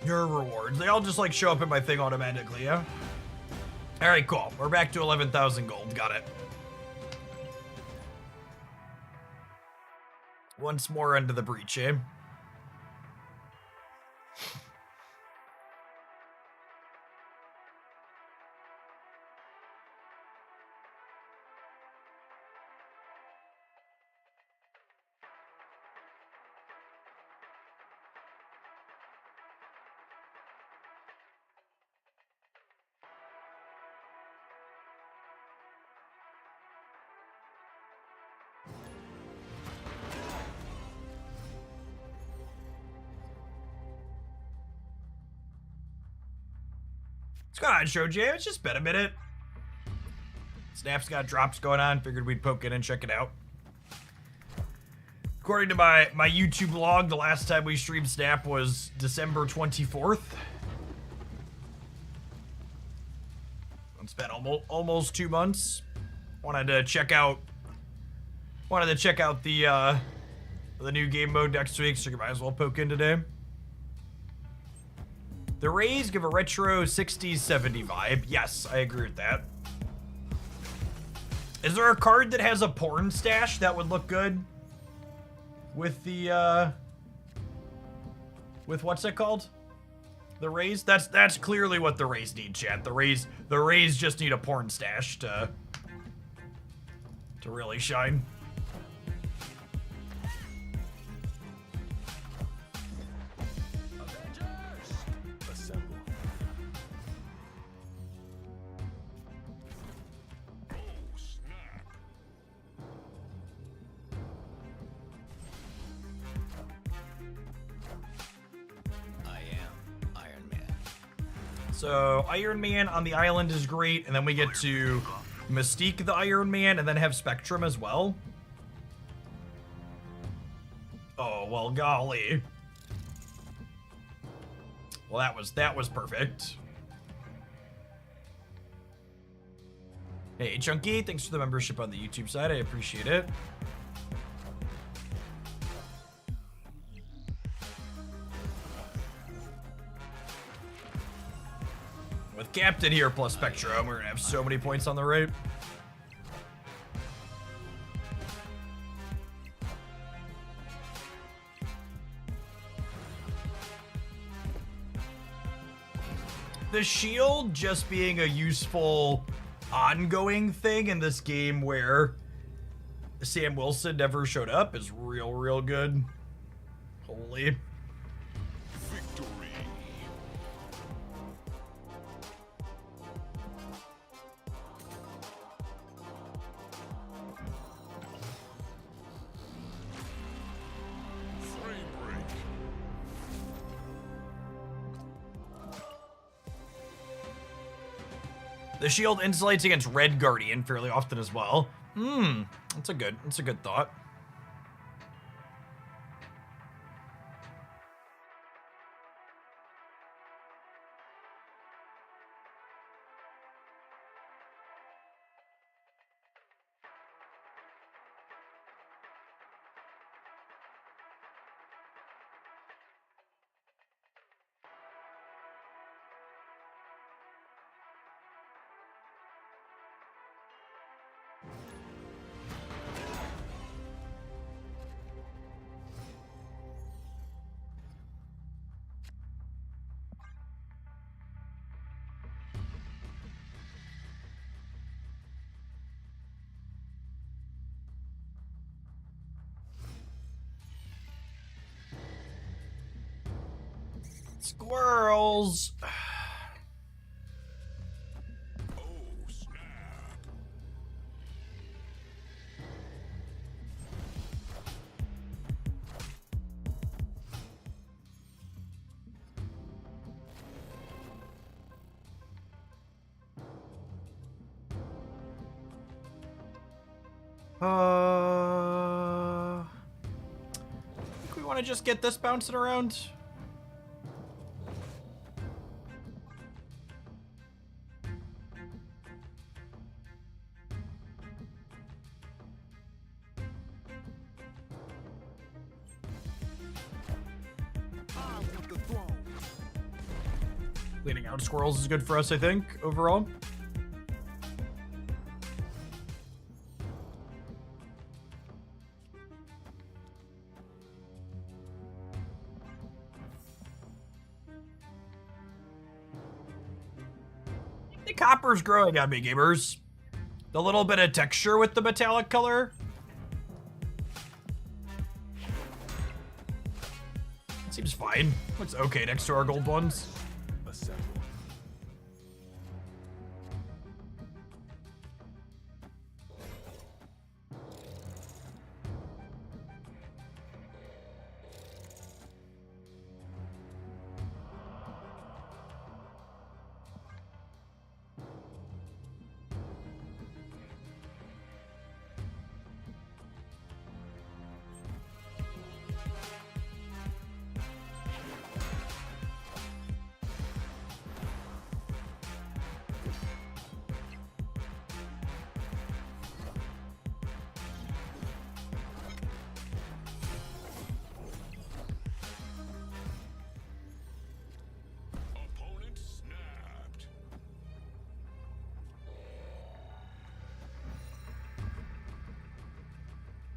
Your rewards. They all just like show up in my thing automatically, yeah? All right, cool. We're back to 11,000 gold. Got it. Once more into the breach, eh? What's going on, Show Jam? It's just been a minute. Snap's got drops going on. Figured we'd poke in and check it out. According to my YouTube log, the last time we streamed Snap was December 24th. It's been almost 2 months. Wanted to check out the new game mode next week, so you might as well poke in today. The Rays give a retro 60s, 70s vibe. Yes, I agree with that. Is there a card that has a porn stash that would look good with the with what's it called? The Rays? That's clearly what the Rays need, chat. The Rays just need a porn stash to really shine. Assemble. Oh, snap. I am Iron Man. So Iron Man on the island is great, and then we get to Mystique the Iron Man, and then have Spectrum as well. Oh, well, golly. Well, that was perfect. Hey, Chunky, thanks for the membership on the YouTube side. I appreciate it. With Captain here plus Spectrum, we're gonna have so many points on the right. The shield just being a useful ongoing thing in this game where Sam Wilson never showed up is real good. Holy. Victory. Frame break. The shield insulates against Red Guardian fairly often as well. That's a good thought. Squirrels. Oh, snap. I think we want to just get this bouncing around. I want the throne. Leading out squirrels is good for us, I think, overall. The copper's growing on me, gamers. The little bit of texture with the metallic color. Seems fine. Looks okay next to our gold ones. Assemble. Opponent snapped.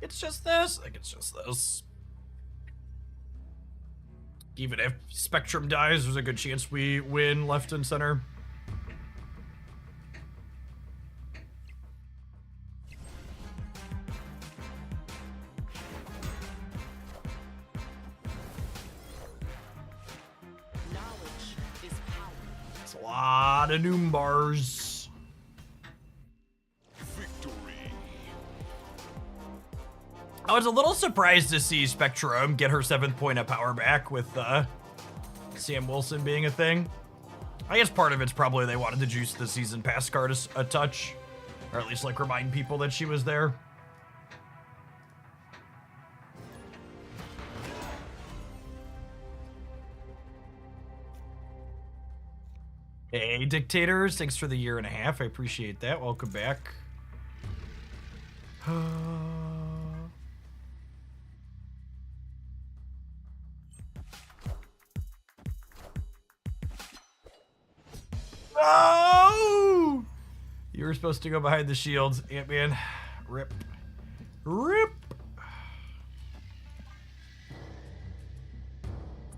It's just this. I think it's just this. Even if Spectrum dies, there's a good chance we win left and center. Knowledge is power. It's a lot of Noombars. Victory. I was a little surprised to see Spectrum get her 7th point of power back with Sam Wilson being a thing. I guess part of it's probably they wanted to juice the season pass card a touch, or at least like remind people that she was there. Hey, Dictators, thanks for the 1.5 years. I appreciate that. Welcome back. No! You were supposed to go behind the shields, Ant-Man. Rip. Rip.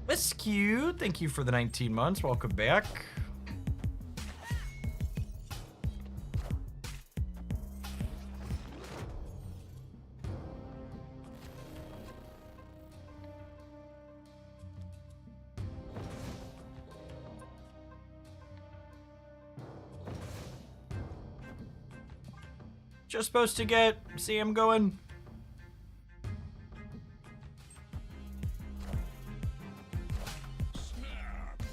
Miss Q, thank you for the 19 months. Welcome back. Just supposed to get Sam going. Snap.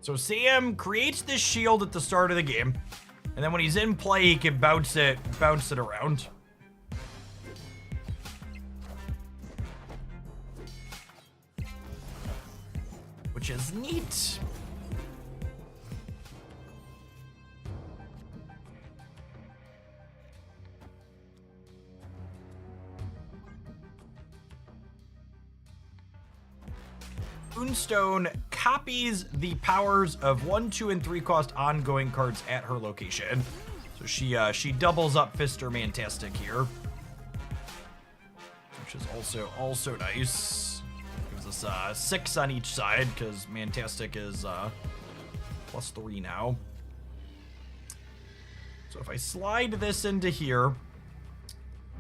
So Sam creates this shield at the start of the game, and then when he's in play, he can bounce it around. Which is neat. Moonstone copies the powers of 1, 2, and 3 cost ongoing cards at her location. So she doubles up Fister Mantastic here, which is also nice. Gives us 6 on each side because Mantastic is +3 now. So if I slide this into here,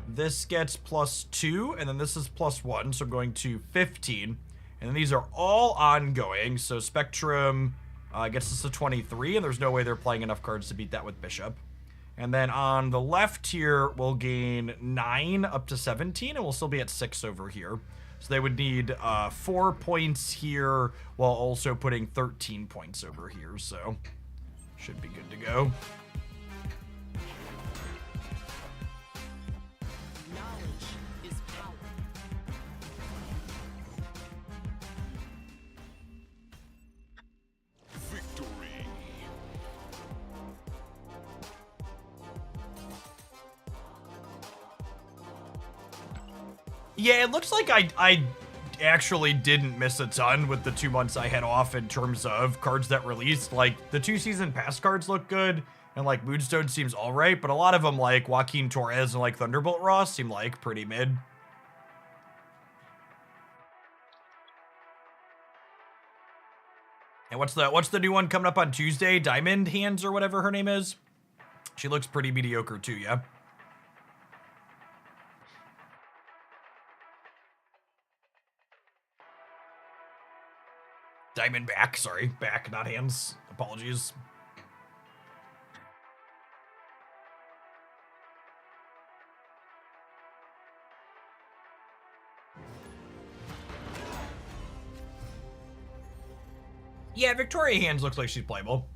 this gets +2, and then this is +1, so I'm going to 15. And then these are all ongoing, so Spectrum gets us to 23, and there's no way they're playing enough cards to beat that with Bishop. And then on the left here, we'll gain 9 up to 17, and we'll still be at 6 over here. So they would need 4 points here, while also putting 13 points over here, so should be good to go. Knowledge is power. Victory. Yeah, it looks like I actually didn't miss a ton with the 2 months I had off in terms of cards that released. Like, the 2 season pass cards look good, and like Moonstone seems alright, but a lot of them like Joaquin Torres and like Thunderbolt Ross seem like pretty mid. And what's the new one coming up on Tuesday? Diamond Hands or whatever her name is? She looks pretty mediocre too, yeah? Diamond back, sorry. Back, not hands. Apologies. Yeah, Victoria Hands looks like she's playable.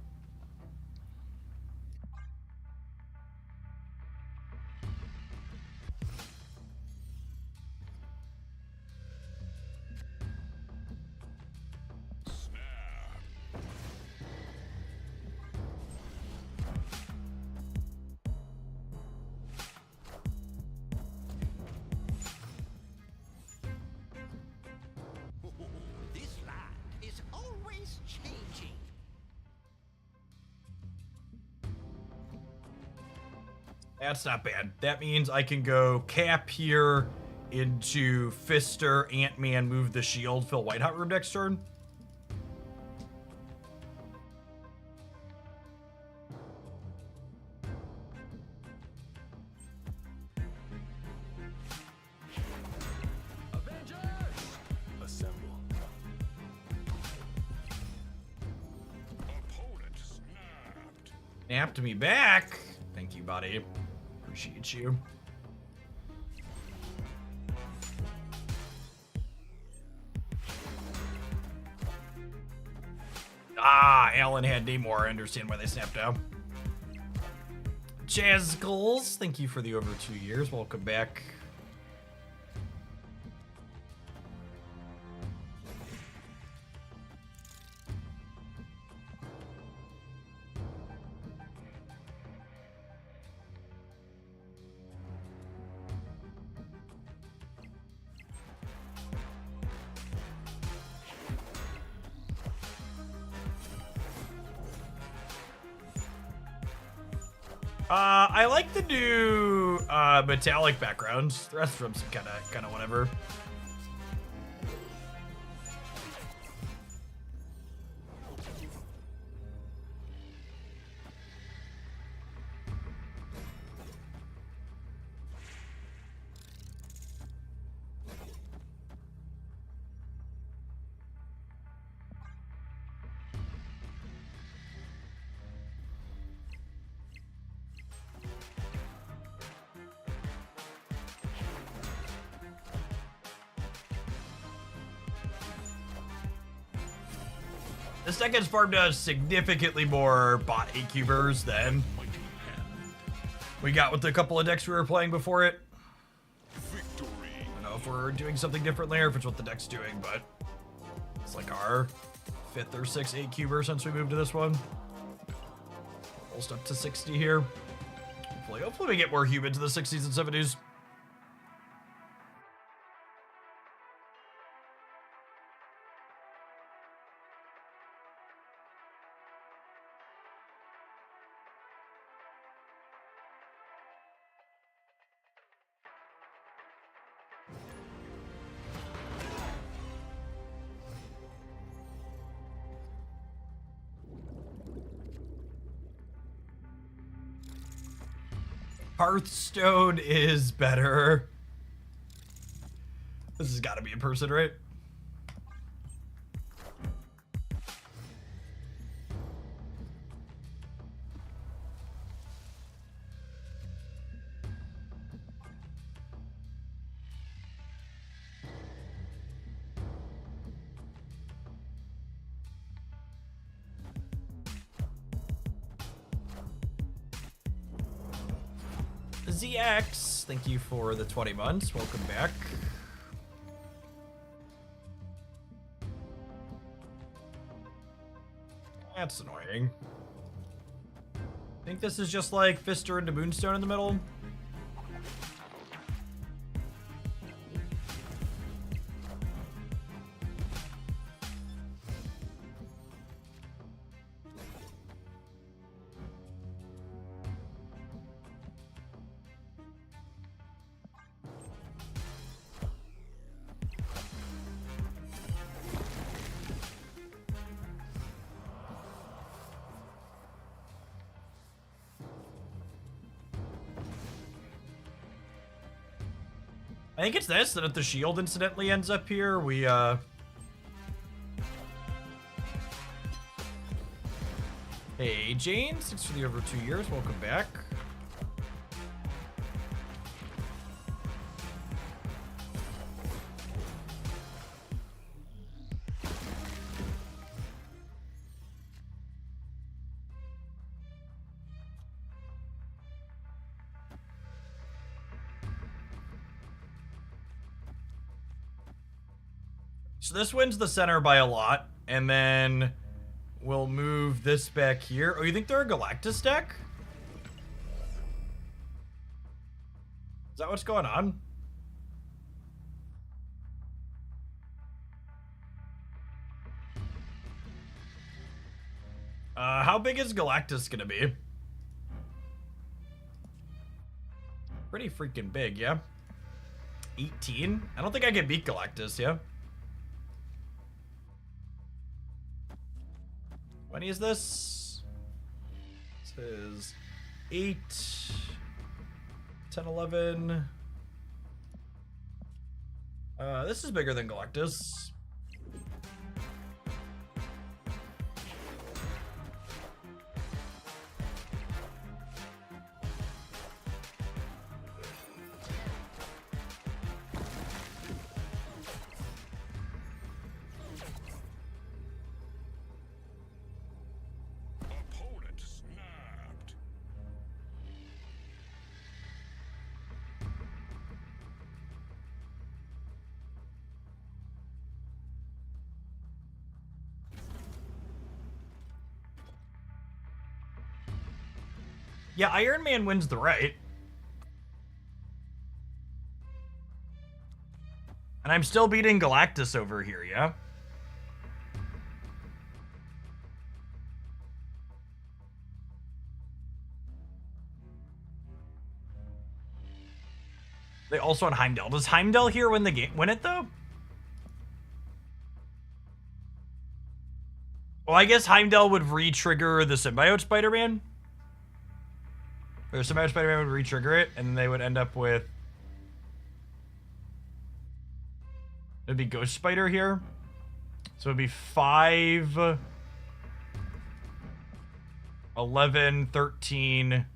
This land is always That's not bad. That means I can go Cap here into Fister, Ant-Man, move the shield, fill White Hot Room next turn. Assemble. Opponent snapped. Napped me back. Thank you, buddy. Appreciate you. Ah, Alan had Namor. I understand why they snapped out. Jazz Goals, thank you for the over 2 years. Welcome back. I like the new metallic backgrounds. The rest of them's kind of whatever. This deck has farmed us significantly more bot 8-cubers than we got with the couple of decks we were playing before it. Victory. I don't know if we're doing something differently or if it's what the deck's doing, but it's like our 5th or 6th 8-cuber since we moved to this one. Almost up to 60 here. Hopefully we get more humans in the 60s and 70s. Hearthstone is better. This has got to be in person, right? ZX, thank you for the 20 months. Welcome back. That's annoying. I think this is just like Fister into Moonstone in the middle. I think it's this, that if the shield incidentally ends up here, we, Hey, Jane, thanks for the over 2 years. Welcome back. So this wins the center by a lot, and then we'll move this back here. Oh, you think they're a Galactus deck? Is that what's going on? How big is Galactus gonna be? Pretty freaking big, yeah. 18? I don't think I can beat Galactus, yeah. When is this? This is 8, 10, 11. This is bigger than Galactus. Opponent snapped. Yeah, Iron Man wins the right. And I'm still beating Galactus over here, yeah? They also on Heimdall. Does Heimdall here win the game? Win it though? Well, I guess Heimdall would re-trigger the Symbiote Spider-Man. Or Symbiote Spider-Man would re-trigger it, and they would end up with... It'd be Ghost Spider here. So it'd be 5... 11, 13...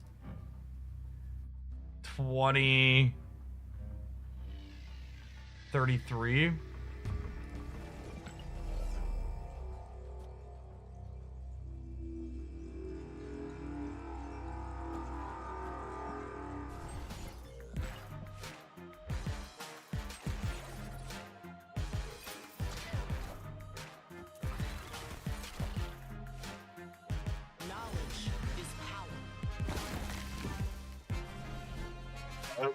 20... 33... Knowledge is power.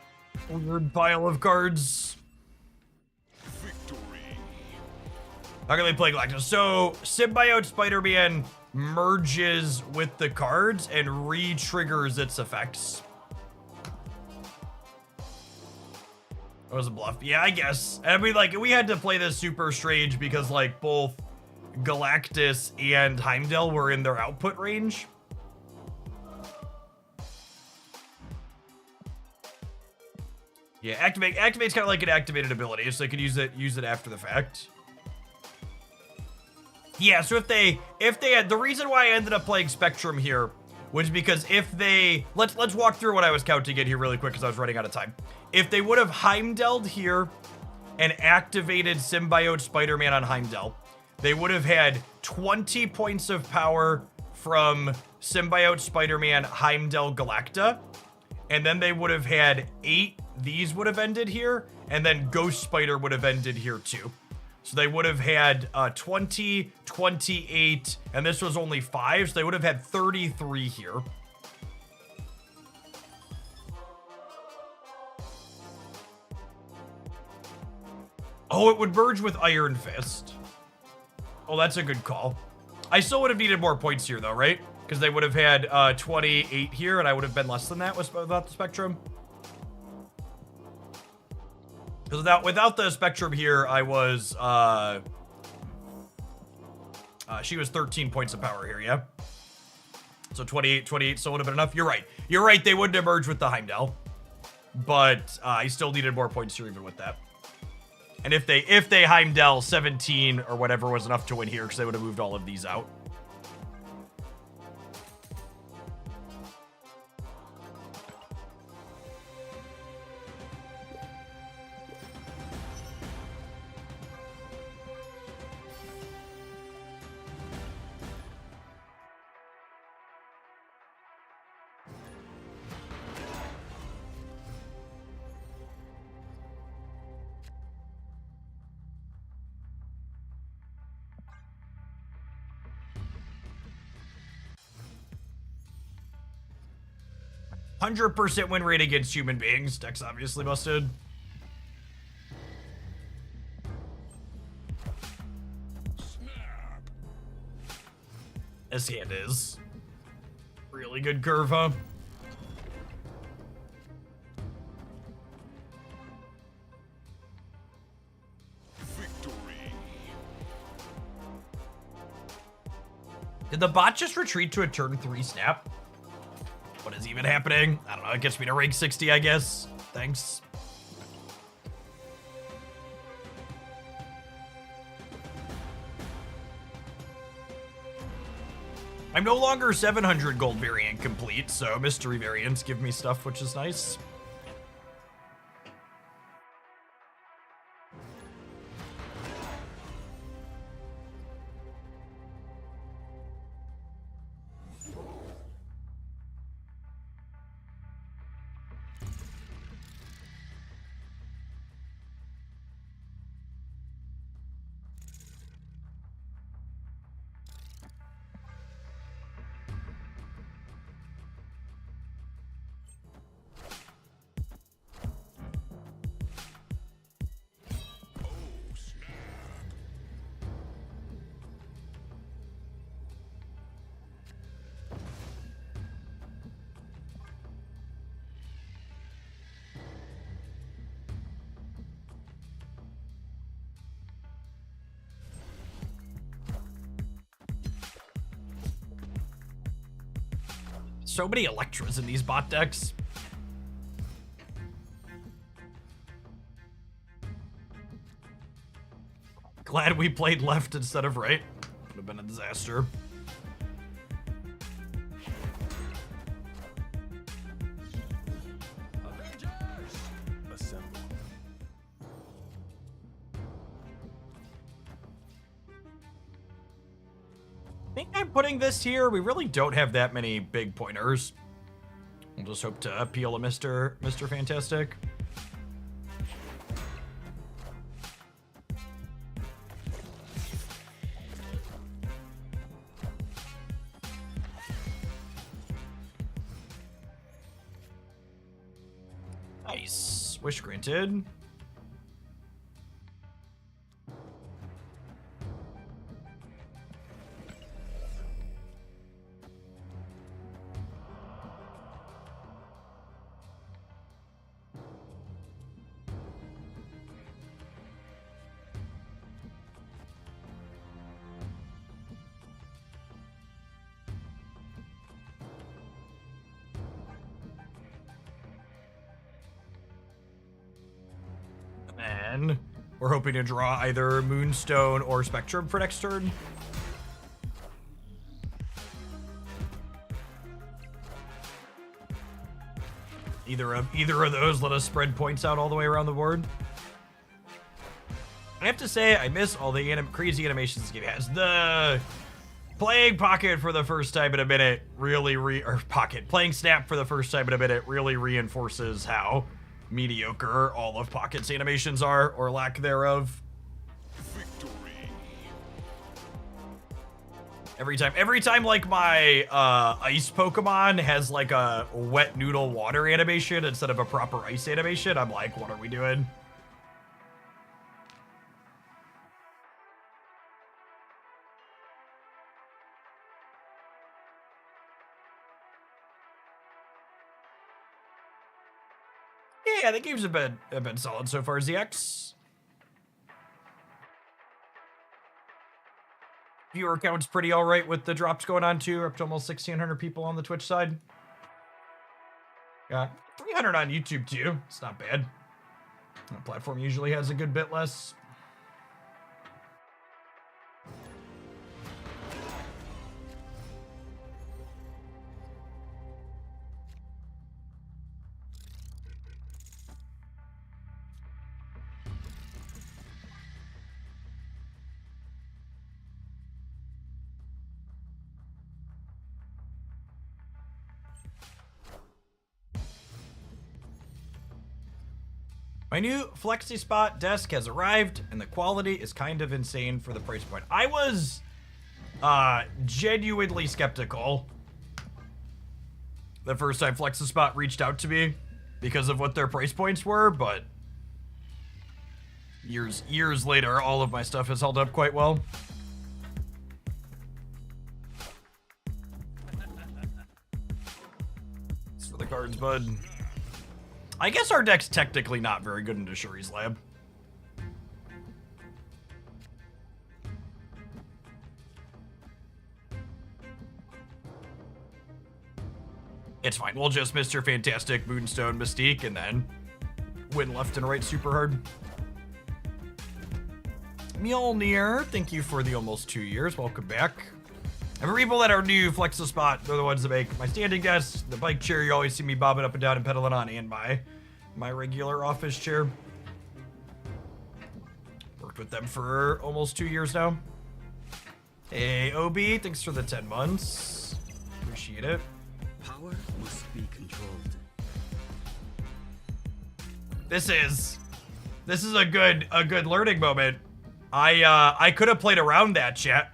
Weird pile of cards. Victory. How can they play Galactus? So, Symbiote Spider-Man merges with the cards and re-triggers its effects. That was a bluff. Yeah, I guess. And we had to play this super strange because, like, both Galactus and Heimdall were in their output range. Yeah, activate's kind of like an activated ability, so they could use it after the fact. Yeah, so if they had, the reason why I ended up playing Spectrum here was because if they, let's walk through what I was counting in here really quick because I was running out of time. If they would have Heimdalled here and activated Symbiote Spider-Man on Heimdall, they would have had 20 points of power from Symbiote Spider-Man Heimdall Galacta, and then they would have had 8, these would have ended here, and then Ghost Spider would have ended here too. So they would have had 20, 28, and this was only 5, so they would have had 33 here. Oh, it would merge with Iron Fist. Oh, that's a good call. I still would have needed more points here, though, right? Because they would have had 28 here, and I would have been less than that without the Spectrum. Because without the Spectrum here, I was... she was 13 points of power here, yeah? So 28 still would have been enough. You're right. You're right, they wouldn't have merged with the Heimdall. But I still needed more points here even with that. And if they Heimdall 17 or whatever was enough to win here, because they would have moved all of these out. %100% win rate against human beings. Deck's obviously busted. Snap. This hand is. Really good curve, huh? Did the bot just retreat to a turn 3 snap? What is even happening? I don't know. It gets me to rank 60, I guess. Thanks. I'm no longer 700 gold variant complete, so mystery variants give me stuff, which is nice. So many Electras in these bot decks. Glad we played left instead of right. Would have been a disaster. Assemble. I think I'm putting this here. We really don't have that many big pointers. We'll just hope to appeal a Mr. Fantastic. Nice. Wish granted. And we're hoping to draw either Moonstone or Spectrum for next turn. Either of those let us spread points out all the way around the board. I have to say, I miss all the crazy animations this game has. The playing Pocket for the first time in a minute playing Snap for the first time in a minute really reinforces how mediocre all of Pocket's animations are, or lack thereof. Victory. Every time like my ice Pokemon has like a wet noodle water animation instead of a proper ice animation, I'm like, what are we doing? Yeah, the games have been solid so far, ZX. Viewer count's pretty alright with the drops going on too. Up to almost 1,600 people on the Twitch side. Got 300 on YouTube too. It's not bad. That platform usually has a good bit less. My new Flexi Spot desk has arrived, and the quality is kind of insane for the price point. I was genuinely skeptical the first time Flexi Spot reached out to me because of what their price points were, but years later, all of my stuff has held up quite well. It's for the cards, bud. I guess our deck's technically not very good into Shuri's Lab. It's fine. We'll just Mr. Fantastic, Moonstone, Mystique, and then win left and right super hard. Mjolnir, thank you for the almost 2 years. Welcome back. And for people that are new, Flex the Spot, they're the ones that make my standing desk, the bike chair you always see me bobbing up and down and pedaling on, and my regular office chair. Worked with them for almost 2 years now. Hey, OB, thanks for the 10 months. Appreciate it. Power must be controlled. This is a good learning moment. I could have played around that, chat.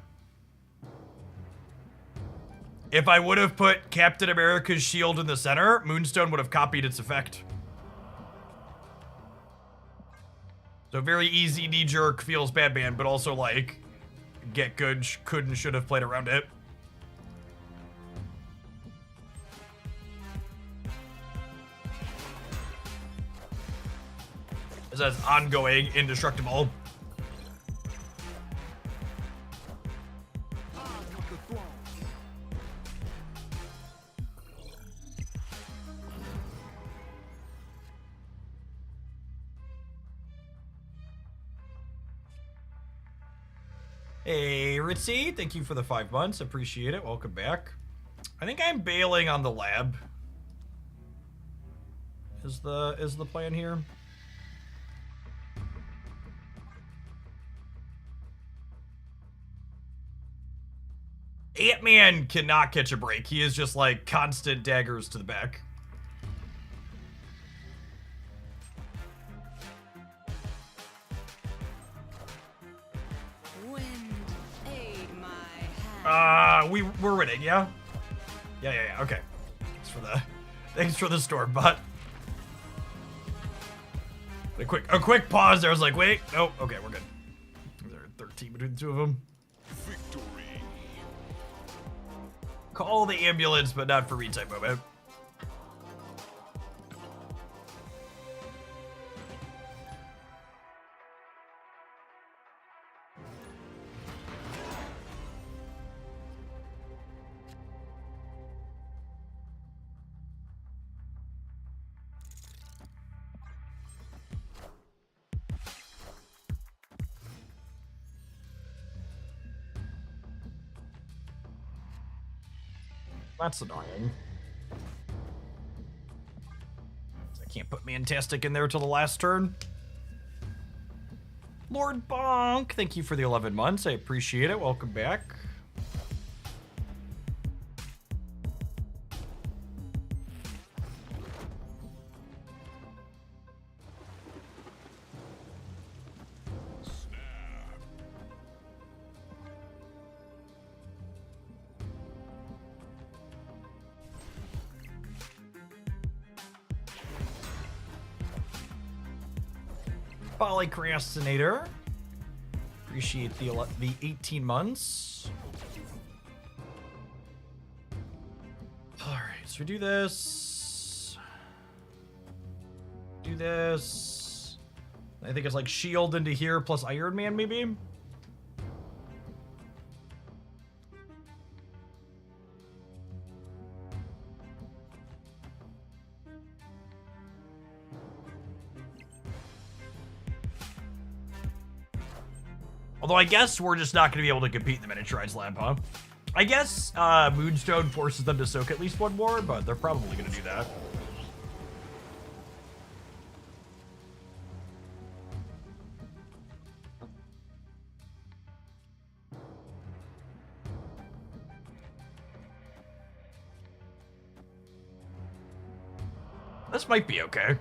If I would have put Captain America's shield in the center, Moonstone would have copied its effect. So very easy knee-jerk, feels bad man, but also like, get good, could and should have played around it. It says ongoing, indestructible. Hey, Ritzy, thank you for the 5 months. Appreciate it. Welcome back. I think I'm bailing on the lab. Is the plan here? Ant-Man cannot catch a break. He is just like constant daggers to the back. Wind aid my hand. We're winning, yeah? Yeah, okay. Thanks for the storm, but a quick pause there. I was like, wait, no, okay, we're good. There are 13 between the two of them. Victory. Call the ambulance, but not for retype moment. That's annoying. I can't put Mantastic in there till the last turn. Lord Bonk, thank you for the 11 months. I appreciate it. Welcome back. Polycrastinator. Appreciate the 18 months. All right, so we do this. Do this. I think it's like shield into here plus Iron Man, maybe. Although I guess we're just not going to be able to compete in the miniaturized lab, huh? I guess Moonstone forces them to soak at least one more, but they're probably going to do that. This might be okay.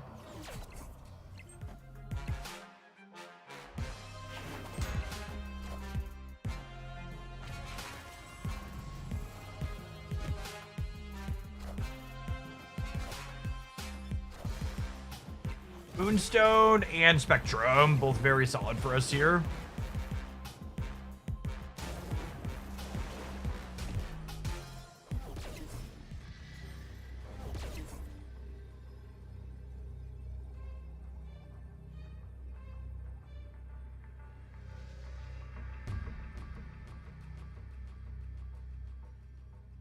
Moonstone and Spectrum, both very solid for us here.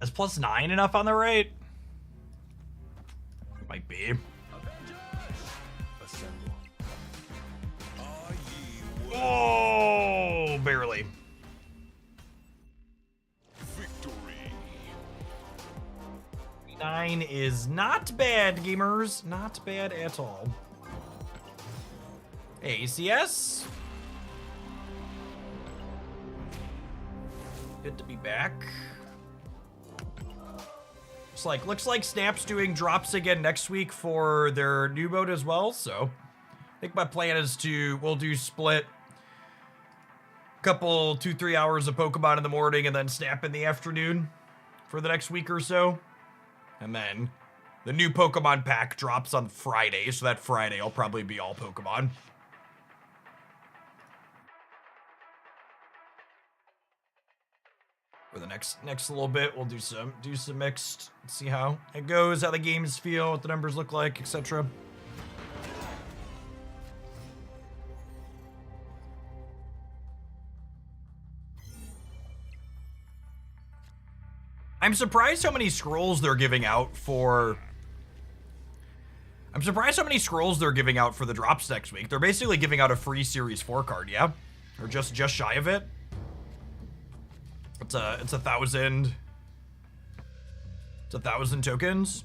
Is +9 enough on the right? barely. Victory. 9 is not bad, gamers. Not bad at all. Hey, ACS. Good to be back. Looks like Snap's doing drops again next week for their new mode as well, so I think my plan is we'll do split couple 2-3 hours of Pokemon in the morning and then Snap in the afternoon for the next week or so. And then the new Pokemon pack drops on Friday, so that Friday I'll probably be all Pokemon. For the next little bit, we'll do some mixed, see how it goes, how the games feel, what the numbers look like, etc. I'm surprised how many scrolls they're giving out for. I'm surprised how many scrolls they're giving out for the drops next week. They're basically giving out a free Series 4 card, yeah, or just shy of it. It's 1,000. It's 1,000 tokens.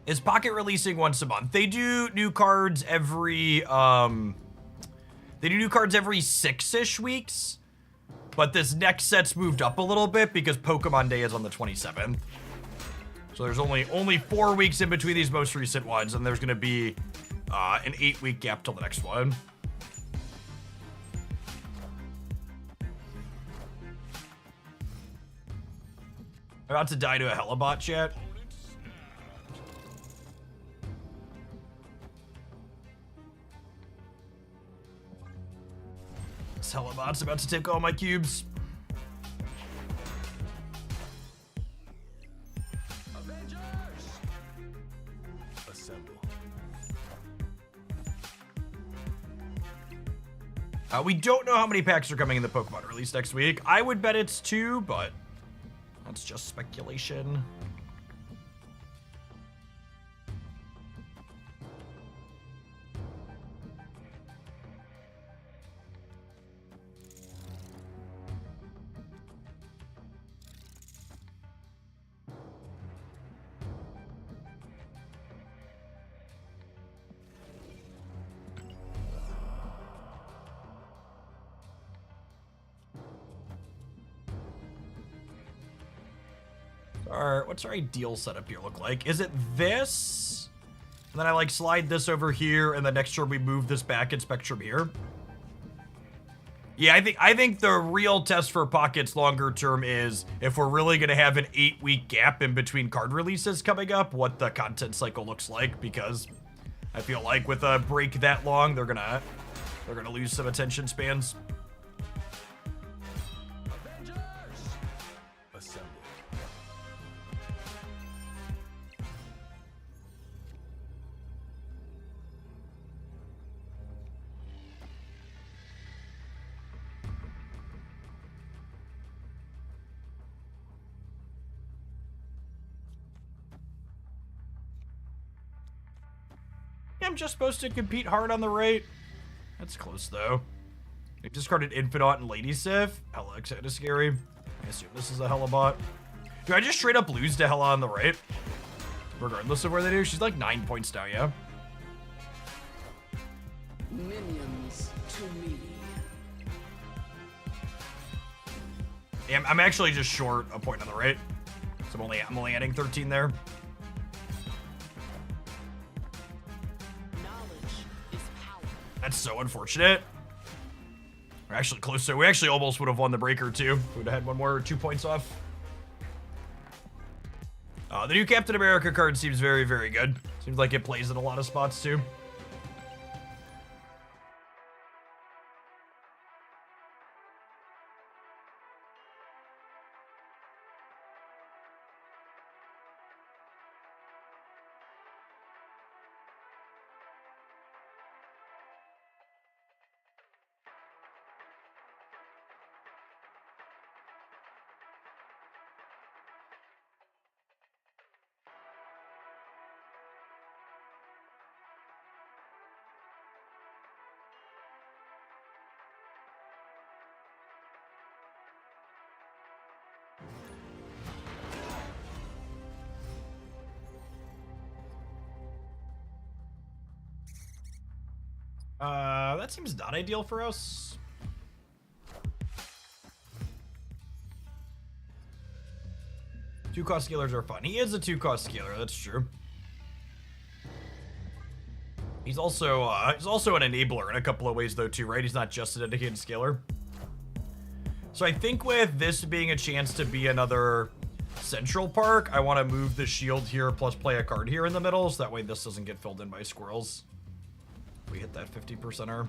Is Pocket releasing once a month? They do new cards every They do new cards every 6-ish weeks, but this next set's moved up a little bit because Pokemon Day is on the 27th. So there's only 4 weeks in between these most recent ones, and there's gonna be an 8-week gap till the next one. About to die to a Helibot, chat. This Helibot's about to take all my cubes. Assemble. We don't know how many packs are coming in the Pokemon release next week. I would bet it's 2, but that's just speculation. What's our ideal setup here look like? Is it this? And then I like slide this over here, and then next turn we move this back in Spectrum here. Yeah, I think the real test for Pockets longer term is if we're really gonna have an 8-week gap in between card releases coming up, what the content cycle looks like, because I feel like with a break that long, they're gonna lose some attention spans. Assemble. I'm just supposed to compete hard on the right. That's close, though. I discarded Infinite and Lady Sif. Hella kind of scary. I assume this is a Helibot. Do I just straight up lose to Hella on the right? Regardless of where they do? She's like 9 points now, yeah? Minions to me. Yeah, I'm actually just short a point on the right. So I'm only adding 13 there. That's so unfortunate. We're actually close to. We actually almost would have won the breaker too. We would have had one more 2 points off. The new Captain America card seems very, very good. Seems like it plays in a lot of spots too. That seems not ideal for us. Two-cost scalers are fun. He is a two-cost scaler, that's true. He's also an enabler in a couple of ways, though, too, right? He's not just a dedicated scaler. So I think with this being a chance to be another Central Park, I want to move the shield here, plus play a card here in the middle, so that way this doesn't get filled in by squirrels. We hit that 50%er.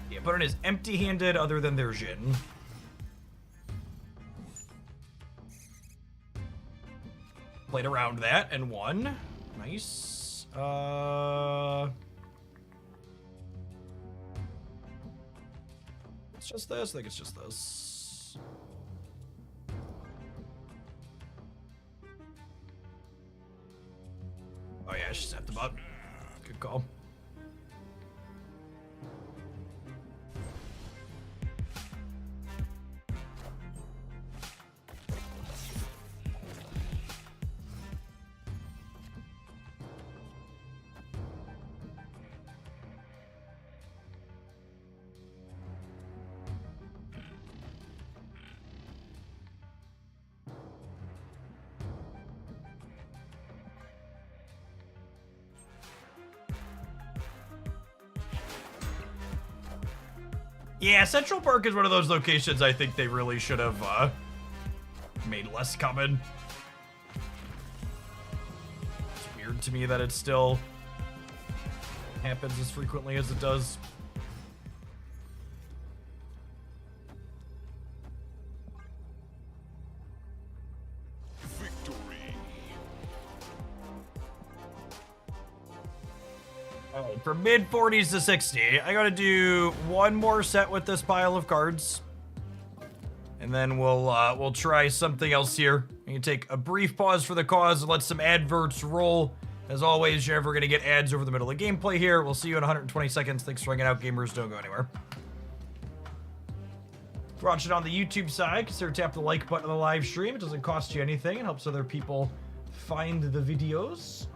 The opponent is empty-handed other than their Jin. Played around that and won. Nice. It's just this. I think it's just this. Oh yeah, I should snap the bot. Good call. Yeah, Central Park is one of those locations I think they really should have made less common. It's weird to me that it still happens as frequently as it does. Victory. From mid-40s to 60, I gotta do one more set with this pile of cards. And then we'll try something else here. We can take a brief pause for the cause and let some adverts roll. As always, you're never gonna get ads over the middle of gameplay here. We'll see you in 120 seconds. Thanks for hanging out, gamers. Don't go anywhere. If you're watching on the YouTube side, consider tapping the like button on the live stream. It doesn't cost you anything. It helps other people find the videos.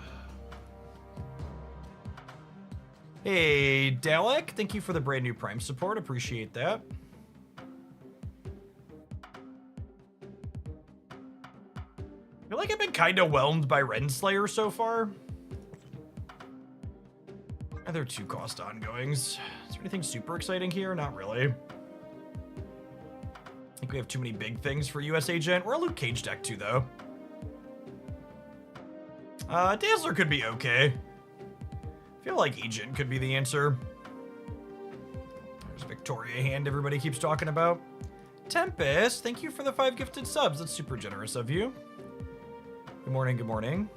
Hey, Dalek, thank you for the brand new Prime support. Appreciate that. I feel like I've been kind of whelmed by Renslayer so far. Are there two cost ongoings? Is there anything super exciting here? Not really. I think we have too many big things for US Agent. We're a Luke Cage deck too, though. Dazzler could be okay. I feel like Agent could be the answer. There's Victoria hand everybody keeps talking about. Tempest, thank you for the 5 gifted subs. That's super generous of you. Good morning, good morning.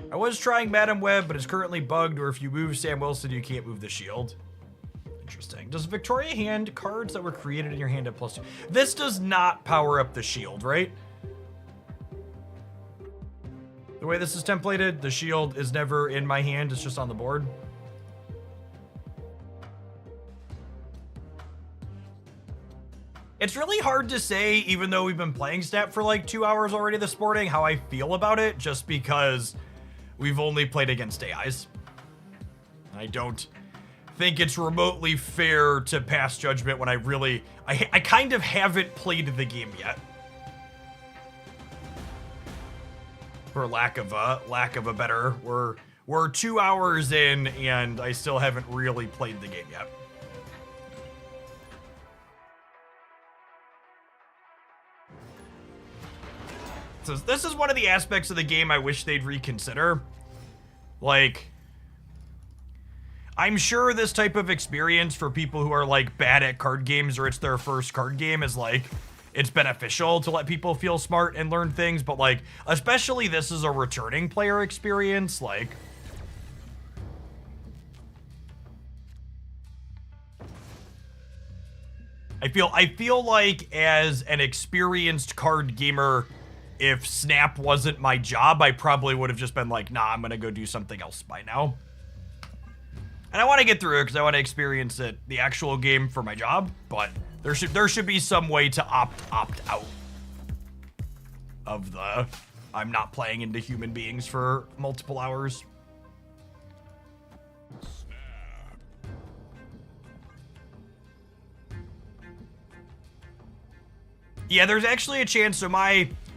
I was trying Madam Web, but it's currently bugged, or if you move Sam Wilson, you can't move the shield. Interesting. Does Victoria hand cards that were created in your hand at +2? This does not power up the shield, right? The way this is templated, the shield is never in my hand, it's just on the board. It's really hard to say, even though we've been playing Snap for like 2 hours already this morning, how I feel about it, just because we've only played against AIs. I don't think it's remotely fair to pass judgment when I kind of haven't played the game yet. For lack of a better, we're 2 hours in and I still haven't really played the game yet. So this is one of the aspects of the game I wish they'd reconsider. Like, I'm sure this type of experience for people who are like bad at card games or it's their first card game is like, it's beneficial to let people feel smart and learn things, but like, especially this is a returning player experience, like, I feel like as an experienced card gamer, if Snap wasn't my job, I probably would have just been like, nah, I'm gonna go do something else by now. And I want to get through it because I want to experience it, the actual game for my job, but there should be some way to opt out of the I'm not playing into human beings for multiple hours. Yeah, there's actually a chance. So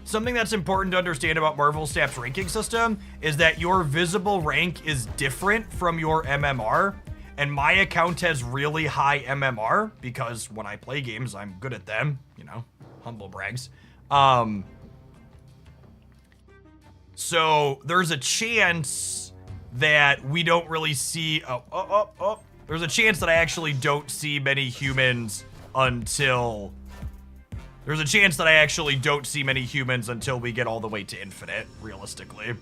something that's important to understand about Marvel Snap's ranking system is that your visible rank is different from your MMR. And my account has really high MMR because when I play games, I'm good at them, you know, humble brags. So there's a chance that we don't really see, there's a chance that I actually don't see many humans until, there's a chance that I actually don't see many humans until we get all the way to infinite, realistically.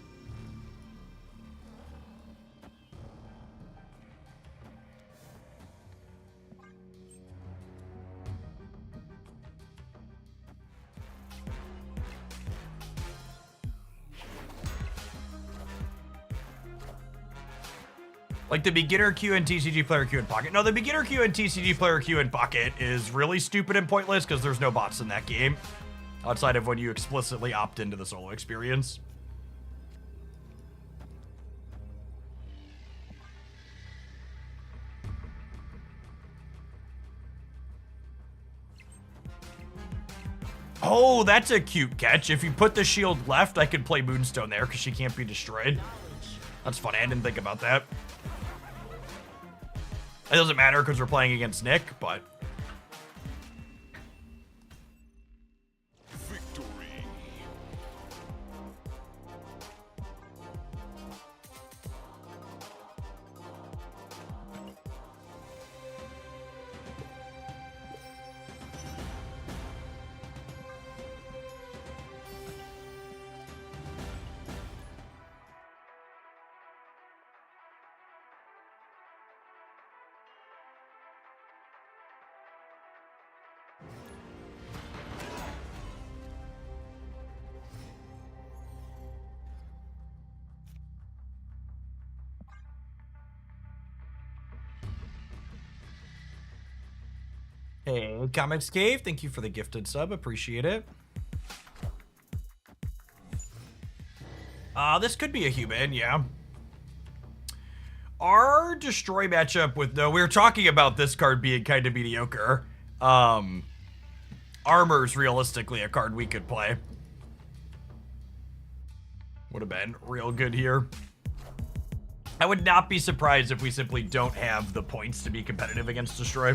Like the beginner queue and TCG player queue in Pocket. No, the beginner queue and TCG player queue in Pocket is really stupid and pointless because there's no bots in that game. Outside of when you explicitly opt into the solo experience. Oh, that's a cute catch. If you put the shield left, I could play Moonstone there because she can't be destroyed. That's funny. I didn't think about that. It doesn't matter because we're playing against Nick, but... Victory. Hey, Comics Cave, thank you for the gifted sub. Appreciate it. This could be a human, yeah. Our destroy matchup with no, we were talking about this card being kind of mediocre. Armor's realistically a card we could play. Would have been real good here. I would not be surprised if we simply don't have the points to be competitive against destroy.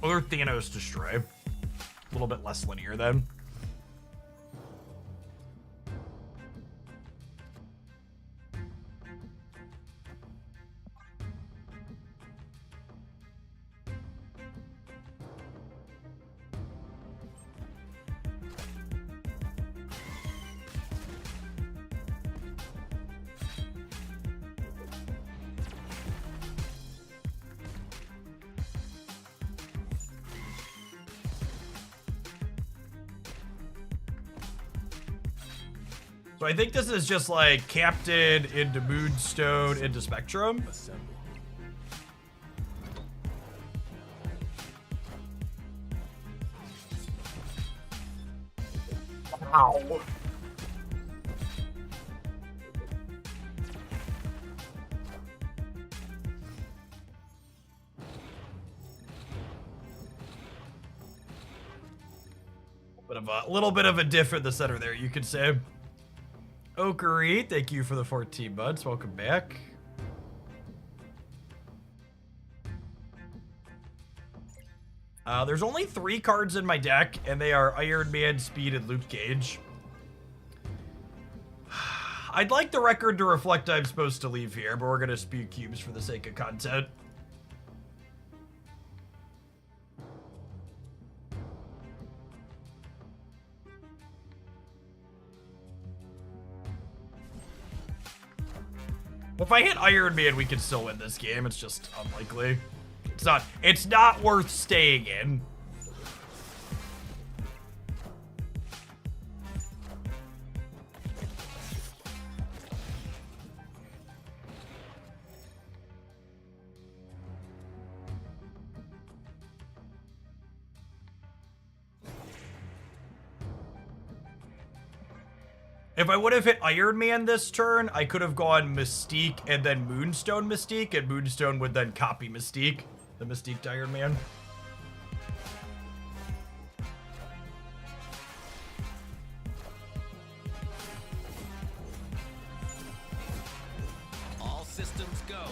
Or Thanos destroy. A little bit less linear then. So I think this is just like Captain into Moonstone into Spectrum. Assemble. Ow. A little bit of a diff in the center there, you could say. Okery, thank you for the 14 months. Welcome back. There's only 3 cards in my deck, and they are Iron Man, Speed, and Luke Cage. I'd like the record to reflect I'm supposed to leave here, but we're going to spew cubes for the sake of content. If I hit Iron Man, we can still win this game. It's just unlikely. It's not worth staying in. If I would have hit Iron Man this turn, I could have gone Mystique and then Moonstone Mystique, and Moonstone would then copy Mystique, the Mystique to Iron Man. All systems go.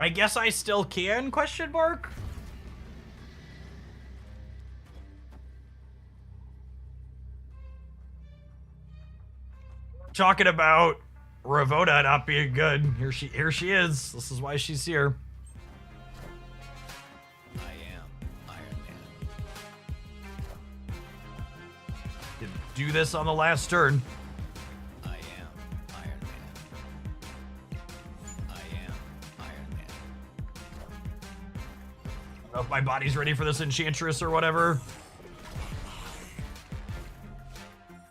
I guess I still can, question mark? Talking about Ravona not being good. Here she is. This is why she's here. I am Iron Man. Did do this on the last turn. I am Iron Man. I am Iron Man. I don't know if my body's ready for this Enchantress or whatever.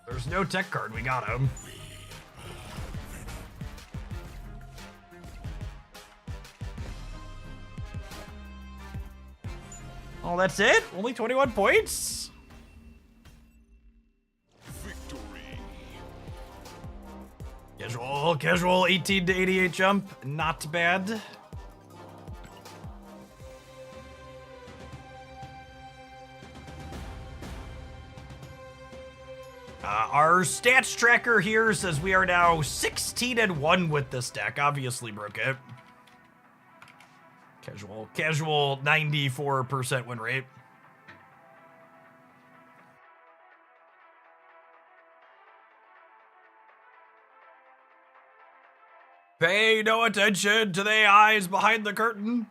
There's no tech card. We got him. Oh, that's it? Only 21 points? Victory. Casual 18 to 88 jump. Not bad. Our stats tracker here says we are now 16-1 with this deck. Obviously broke it. Casual 94% win rate. Pay no attention to the eyes behind the curtain.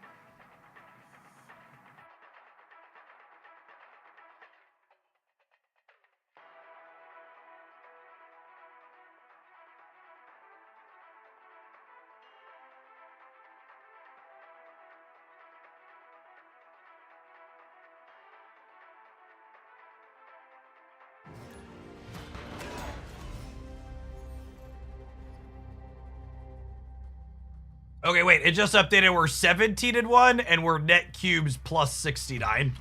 Okay, wait, it just updated. We're 17-1 and we're net cubes plus 69.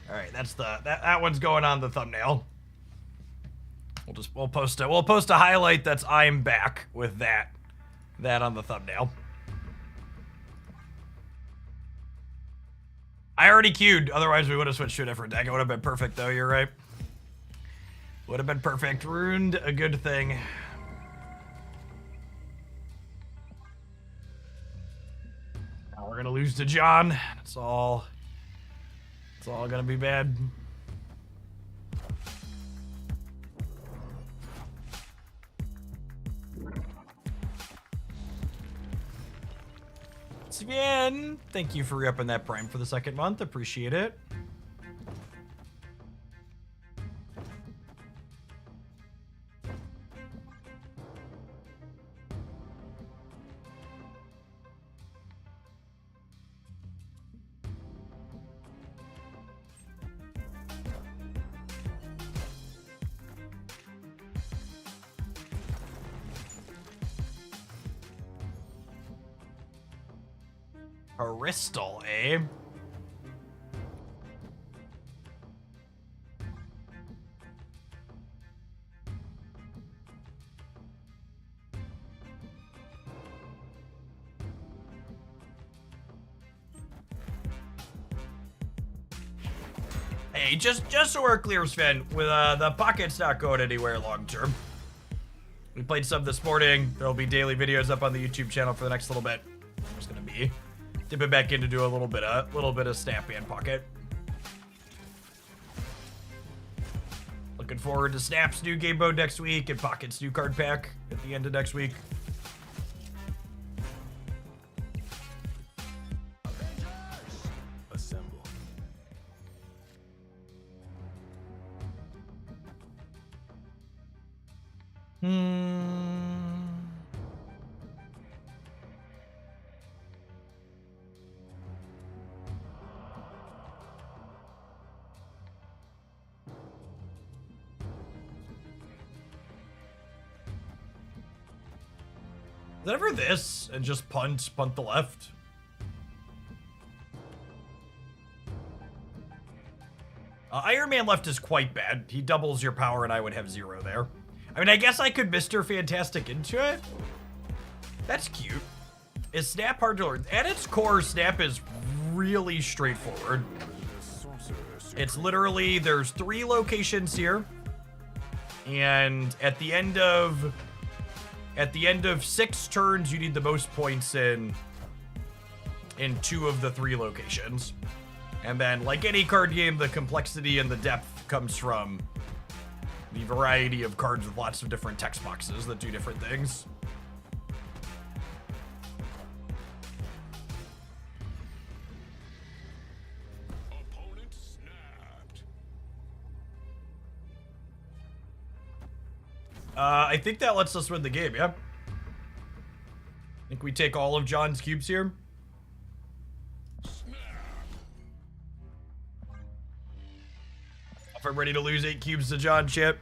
All right, that's that one's going on the thumbnail. We'll post a highlight that's I'm back with that on the thumbnail. I already queued, otherwise we would have switched to a different deck. It would have been perfect though, you're right. Would have been perfect. Ruined a good thing. We're gonna lose to John. It's all gonna be bad. Sven, thank you for re-upping that Prime for the second month. Appreciate it. Crystal, eh? Hey, just so we're clear, Sven, with the pocket's not going anywhere long term. We played some this morning. There'll be daily videos up on the YouTube channel for the next little bit. There's gonna be dipping back in to do a little bit of Snap and Pocket. Looking forward to Snap's new game mode next week and Pocket's new card pack at the end of next week. Assemble. Is that ever this and just punt the left? Iron Man left is quite bad. He doubles your power and I would have 0 there. I mean, I guess I could Mr. Fantastic into it. That's cute. Is Snap hard to learn? At its core, Snap is really straightforward. It's literally, there's 3 locations here. And at the end of 6 turns, you need the most points in 2 of the 3 locations. And then, like any card game, the complexity and the depth comes from the variety of cards with lots of different text boxes that do different things. Opponent snapped. I think that lets us win the game, yeah? I think we take all of John's cubes here. If I'm ready to lose 8 cubes to John, Chip.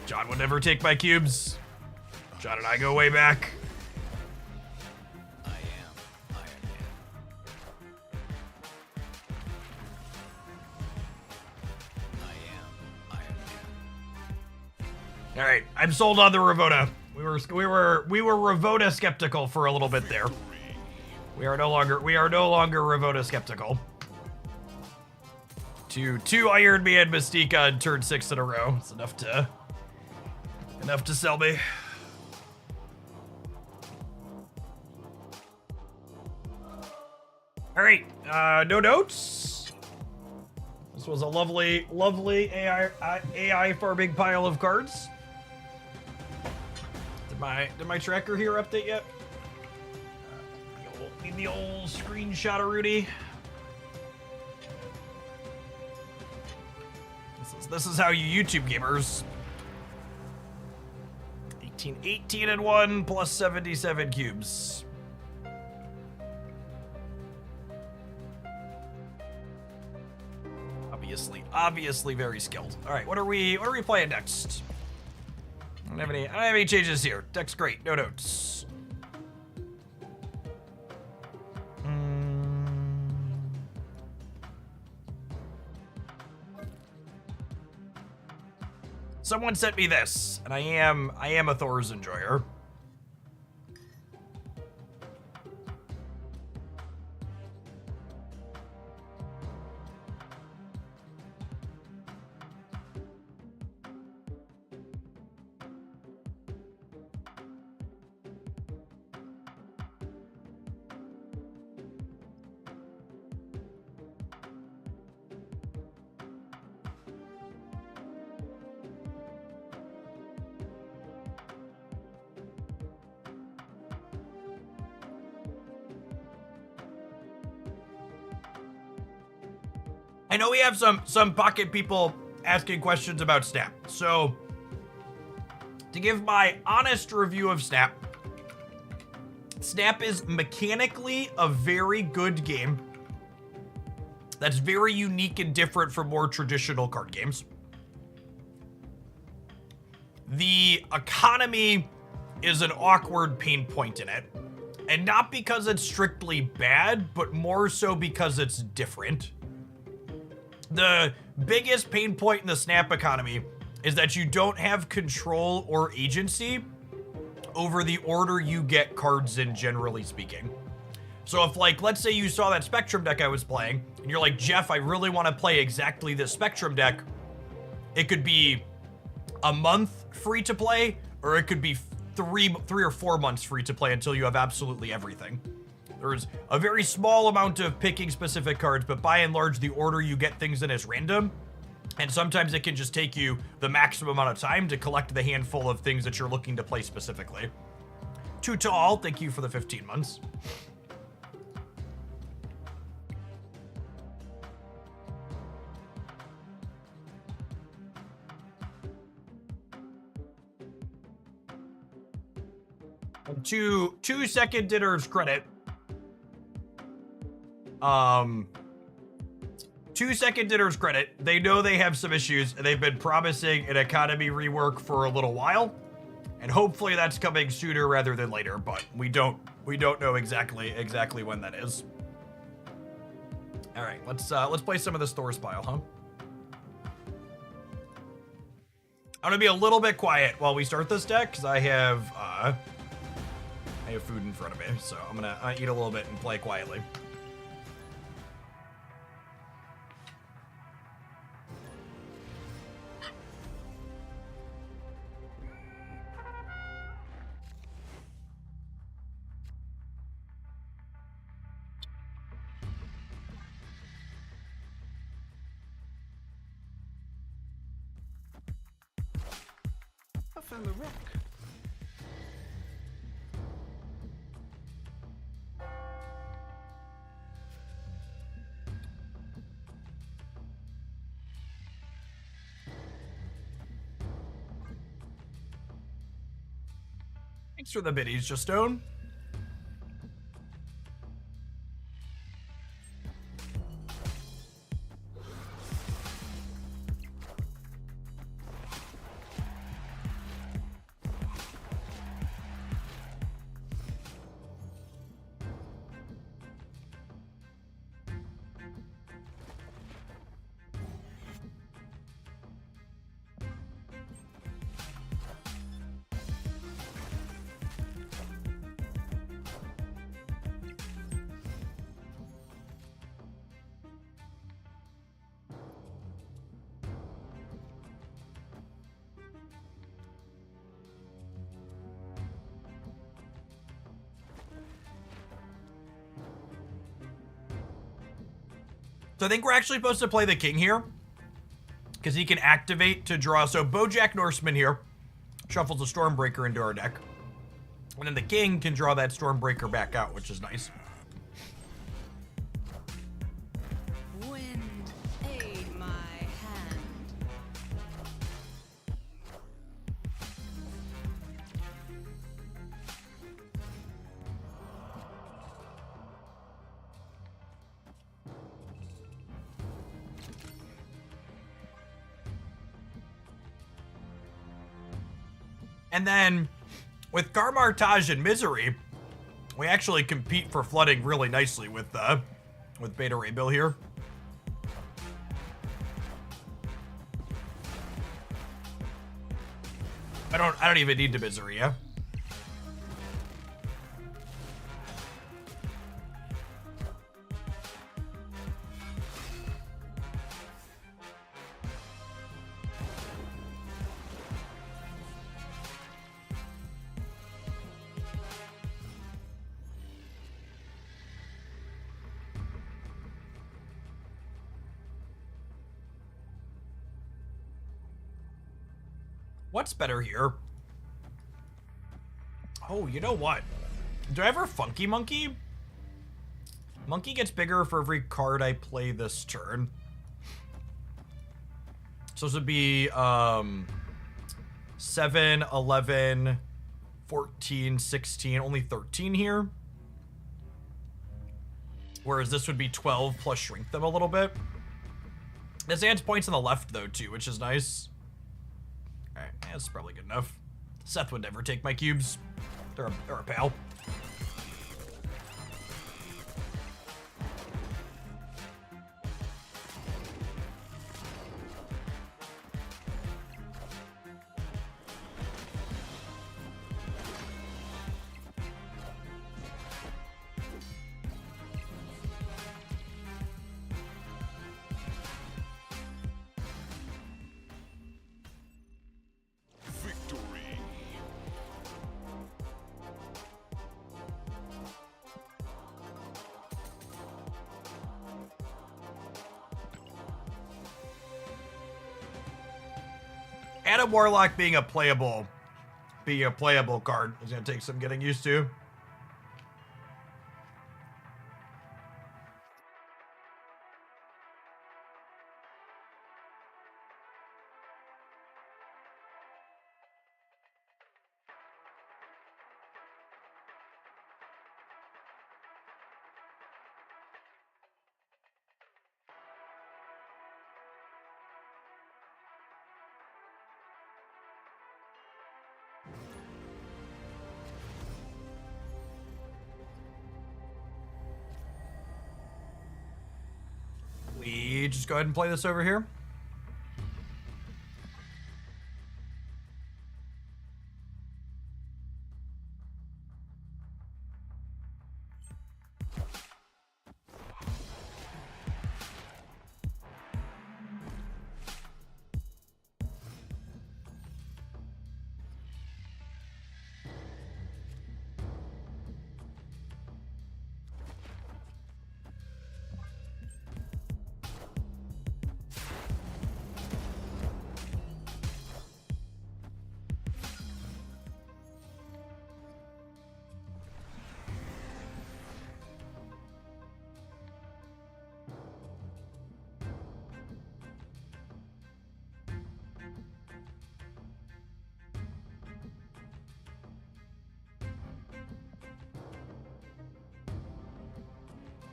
John would never take my cubes. John and I go way back. I am Iron Man. I am Iron Man. All right, I'm sold on the Ravona. We were Ravona skeptical for a little bit there. We are no longer Ravona skeptical. Two Iron Man Mystique on turn 6 in a row. It's enough to sell me. All right, no notes. This was a lovely AI farming pile of cards. Did my tracker here update yet? Need the old screenshot of Rudy. This is how you YouTube gamers. 18 and 1 plus 77 cubes. Obviously very skilled. All right, what are we playing next? I don't have any changes here. Deck's great. No notes. Someone sent me this, and I am a Thor's enjoyer. I know we have some pocket people asking questions about Snap. So, to give my honest review of Snap, Snap is mechanically a very good game that's very unique and different from more traditional card games. The economy is an awkward pain point in it. And not because it's strictly bad, but more so because it's different. The biggest pain point in the Snap economy is that you don't have control or agency over the order you get cards in, generally speaking. So if, like, let's say you saw that Spectrum deck I was playing, and you're like, Jeff, I really want to play exactly this Spectrum deck. It could be a month free to play, or it could be three or 4 months free to play until you have absolutely everything. There's a very small amount of picking specific cards, but by and large, the order you get things in is random. And sometimes it can just take you the maximum amount of time to collect the handful of things that you're looking to play specifically. Too Tall, thank you for the 15 months. And two second dinners credit. 2 second dinners credit. They know they have some issues, and they've been promising an economy rework for a little while, and hopefully that's coming sooner rather than later. But we don't know exactly when that is. All right, let's play some of this Thor's pile, huh? I'm gonna be a little bit quiet while we start this deck because I have food in front of me, so I'm gonna eat a little bit and play quietly. I found a rock. Thanks for the biddies, Justone. So I think we're actually supposed to play the king here, because he can activate to draw. So Bojack Norseman here shuffles a Stormbreaker into our deck, and then the king can draw that Stormbreaker back out, which is nice. Wind, aid my hand. And then with Garmartage and Misery, we actually compete for flooding really nicely with Beta Ray Bill here. I don't even need the Misery, yeah? What's better here? Oh, you know what? Do I ever Funky Monkey? Monkey gets bigger for every card I play this turn. So this would be 7, 11, 14, 16, only 13 here. Whereas this would be 12 plus shrink them a little bit. This adds points on the left though too, which is nice. Alright, that's probably good enough. Seth would never take my cubes. They're a pal. Victory. Adam Warlock being a playable card is gonna take some getting used to. we just go ahead and play this over here?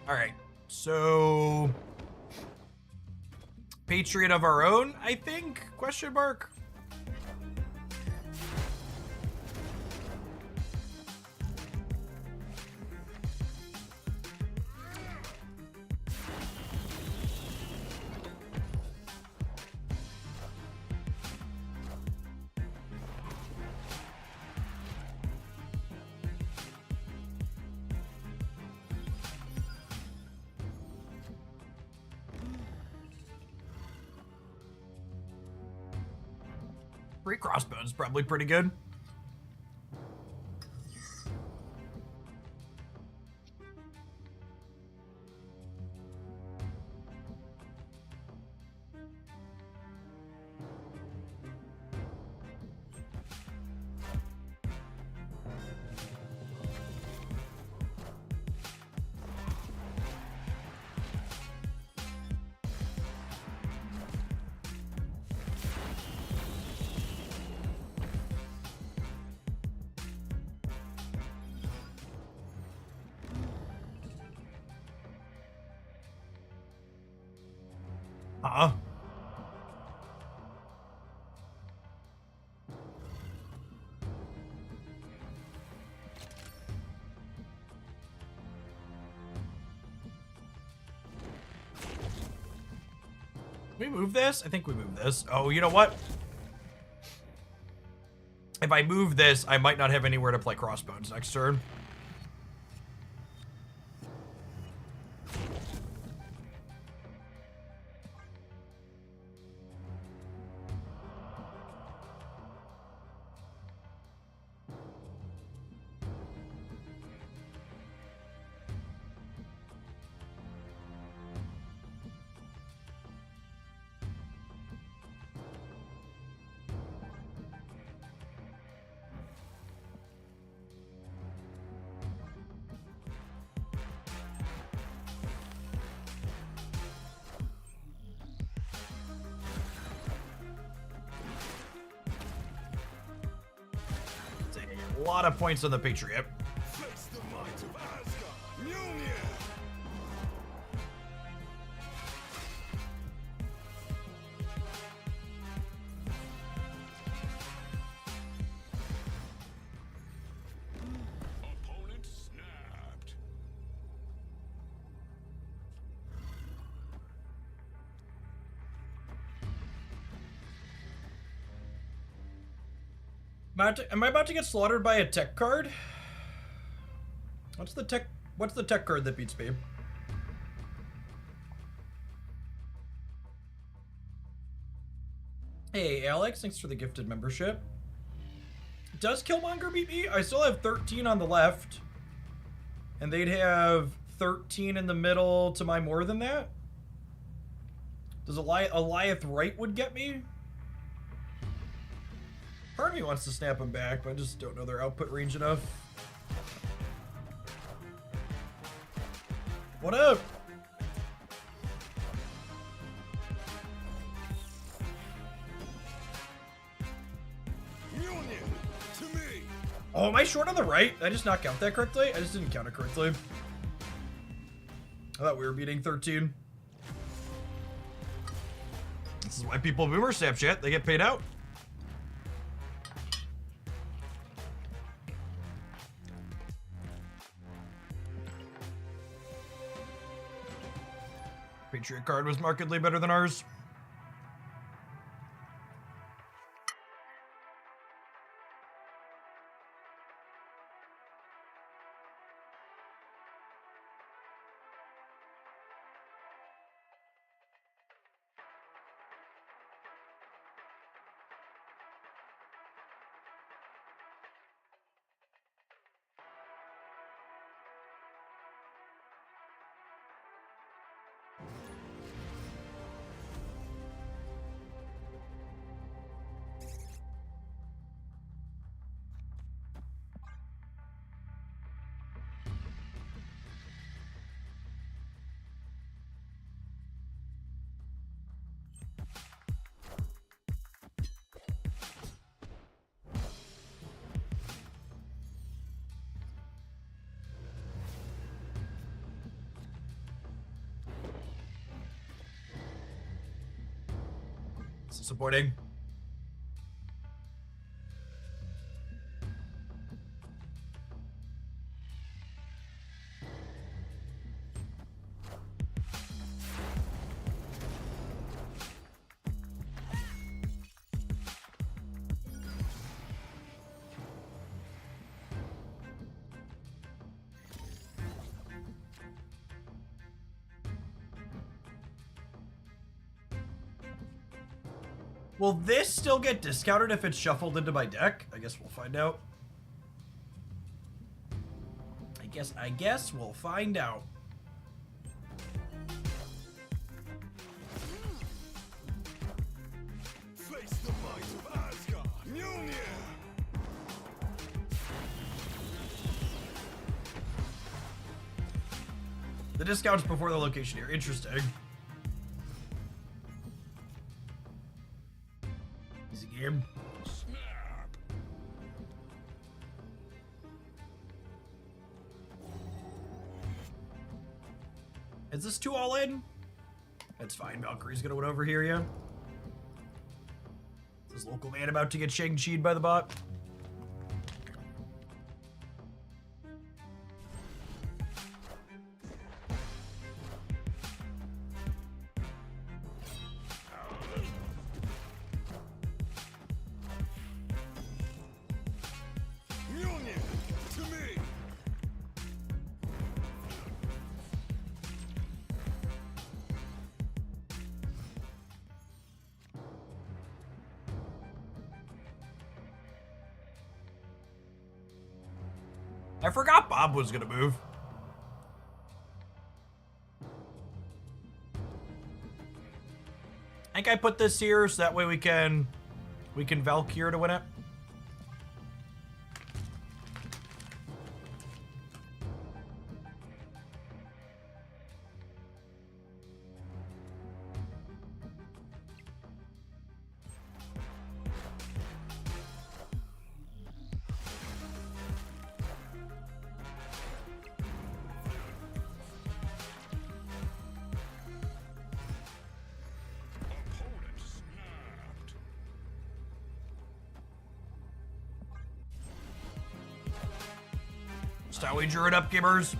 All right, so Patriot of our own, I think? Question mark. Three crossbows, probably pretty good. We move this? I think we move this. Oh, you know what? If I move this, I might not have anywhere to play crossbones next turn. A lot of points on the Patriot. Face the might of Asgard. Mjolnir. Opponent snapped. Am I about to get slaughtered by a tech card? What's the tech card that beats me? Hey, Alex, thanks for the gifted membership. Does Killmonger beat me? I still have 13 on the left. And they'd have 13 in the middle to my more than that? Does Eliath right would get me? Part of me wants to snap them back, but I just don't know their output range enough. What up? Mjolnir. To me. Oh, am I short on the right? Did I just not count that correctly? I just didn't count it correctly. I thought we were beating 13. This is why people boomer Snapchat. They get paid out. Patriot card was markedly better than ours. It's disappointing. Will this still get discounted if it's shuffled into my deck? I guess we'll find out. I guess we'll find out. Face the might of Asgard. Mjolnir. The discounts before the location here. Interesting. Easy game. Snap. Is this 2 all in? That's fine. Valkyrie's gonna win over here, yeah? Is this local man about to get Shang-Chi'd by the bot? Mjolnir. To me. I forgot Bob was gonna move. I think I put this here so that way we can Valkyrie to win it. Opponent snapped. That's how we drew it up, gamers.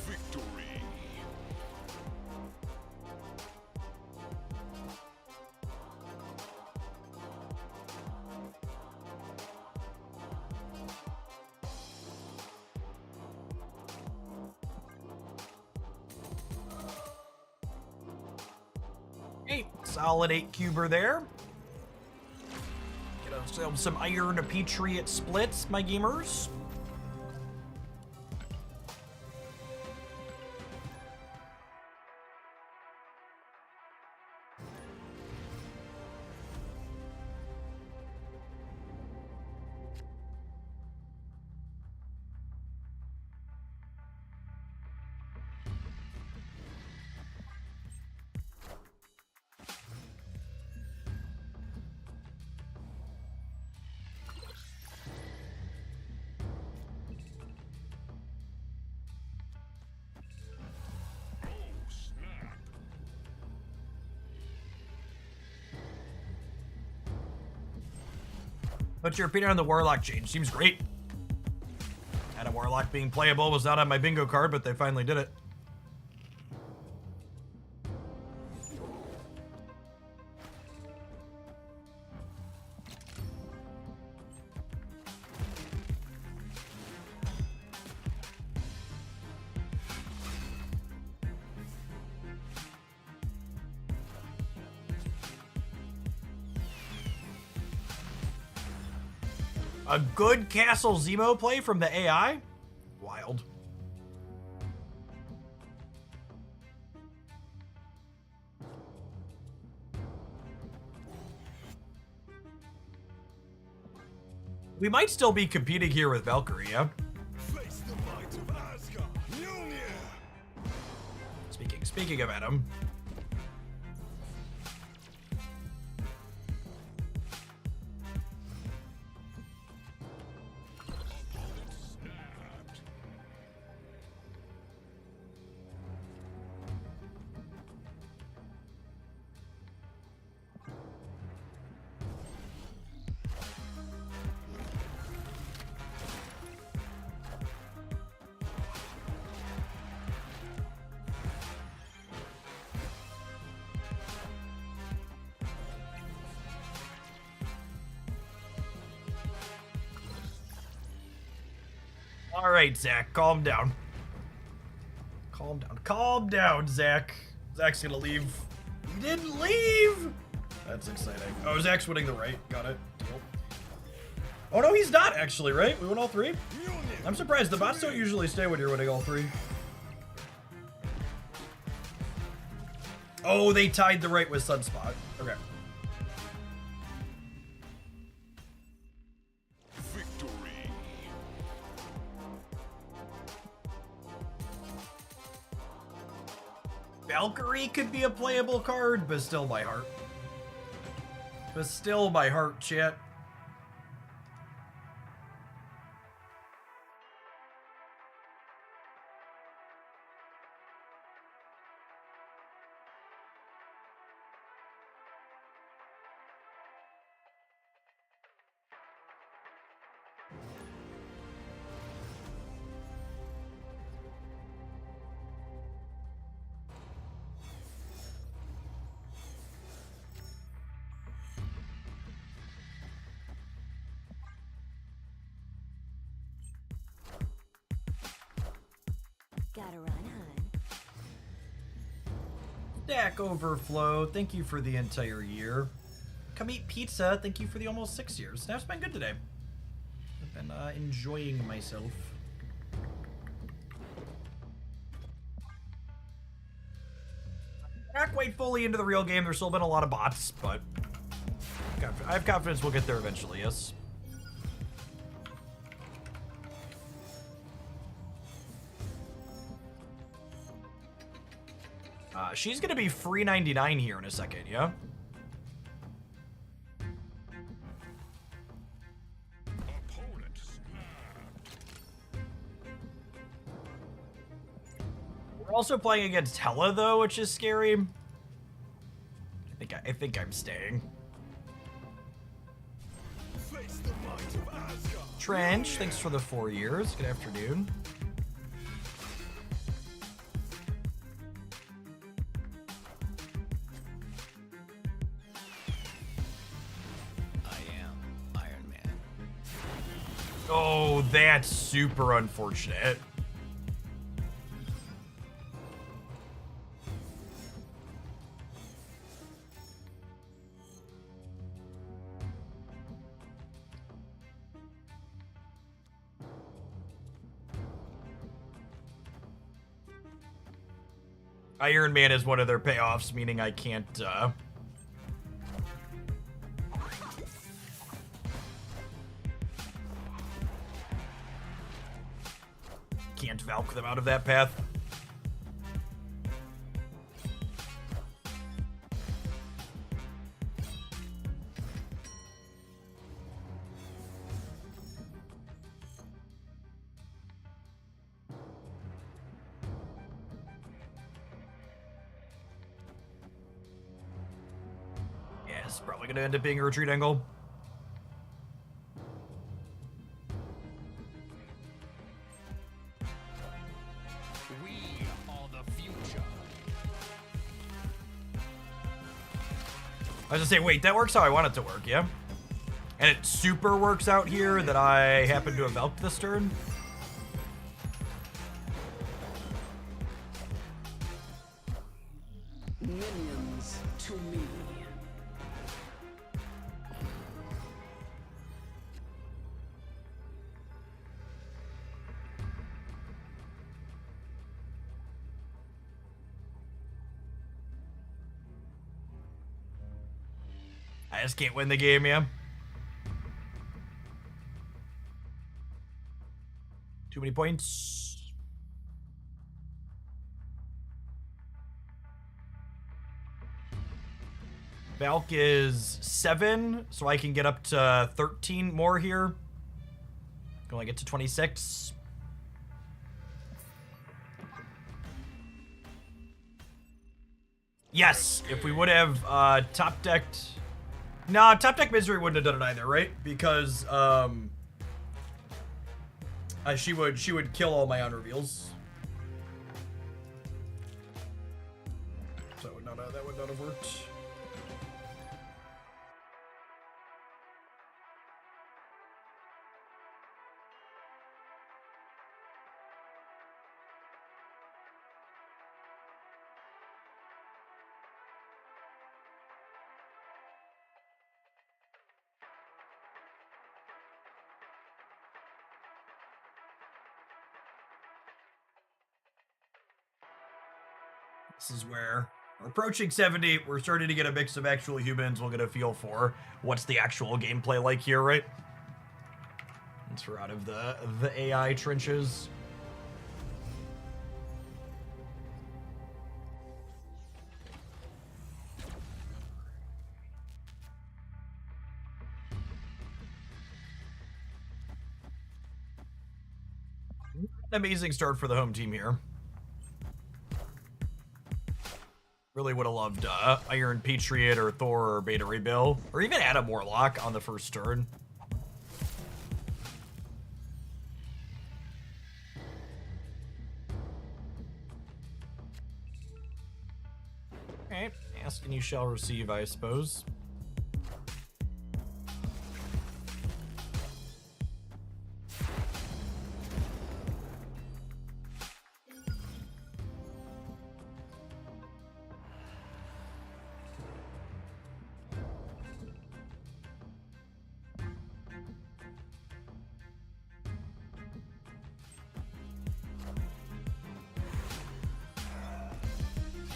Victory. Solid 8 cuber there. Get ourselves some Iron Patriot splits, my gamers. What's your opinion on the Warlock change? Seems great. And a Warlock being playable was not on my bingo card, but they finally did it. A good Castle Zemo play from the AI? Wild. We might still be competing here with Valkyrie, yeah? Face the might of Asgard. Mjolnir. Speaking of Adam. All right, Zach, calm down. Calm down, Zach. Zach's gonna leave. He didn't leave! That's exciting. Oh, Zach's winning the right. Got it. Deal. Oh, no, he's not, actually, right? We won all three? I'm surprised. The bots don't usually stay when you're winning all three. Oh, they tied the right with Sunspot. Okay. Victory. Valkyrie could be a playable card, but still my heart. Chat. Gotta run, hun. Stack Overflow, thank you for the entire year. Come Eat Pizza, thank you for the almost 6 years. Snap's been good today. I've been enjoying myself. Not quite fully into the real game. There's still been a lot of bots, but I have confidence we'll get there eventually, yes. She's gonna be free 99 here in a second, yeah? Opponent snapped. We're also playing against Hela though, which is scary. I think I'm staying. Face the might of Asgard. Trench, thanks for the 4 years. Good afternoon. I am Iron Man. Oh, that's super unfortunate. Iron Man is one of their payoffs, meaning I can't, can't Valk them out of that path. Yeah, it's probably gonna end up being a retreat angle. I was gonna say, wait, that works how I want it to work, yeah? And it super works out here that I happen to have Valked this turn. Minions to me. I just can't win the game, yeah. Too many points. Valk is 7, so I can get up to 13 more here. Can only get to 26. Yes, if we would have top decked. No, top deck Misery wouldn't have done it either, right? Because she would kill all my on reveals. So that would not have worked. This is where we're approaching 70. We're starting to get a mix of actual humans. We'll get a feel for what's the actual gameplay like here, right? Once we're out of the AI trenches. An amazing start for the home team here. Really would have loved Iron Patriot or Thor or Beta Ray Bill, or even Adam Warlock on the first turn. Alright, ask and you shall receive, I suppose.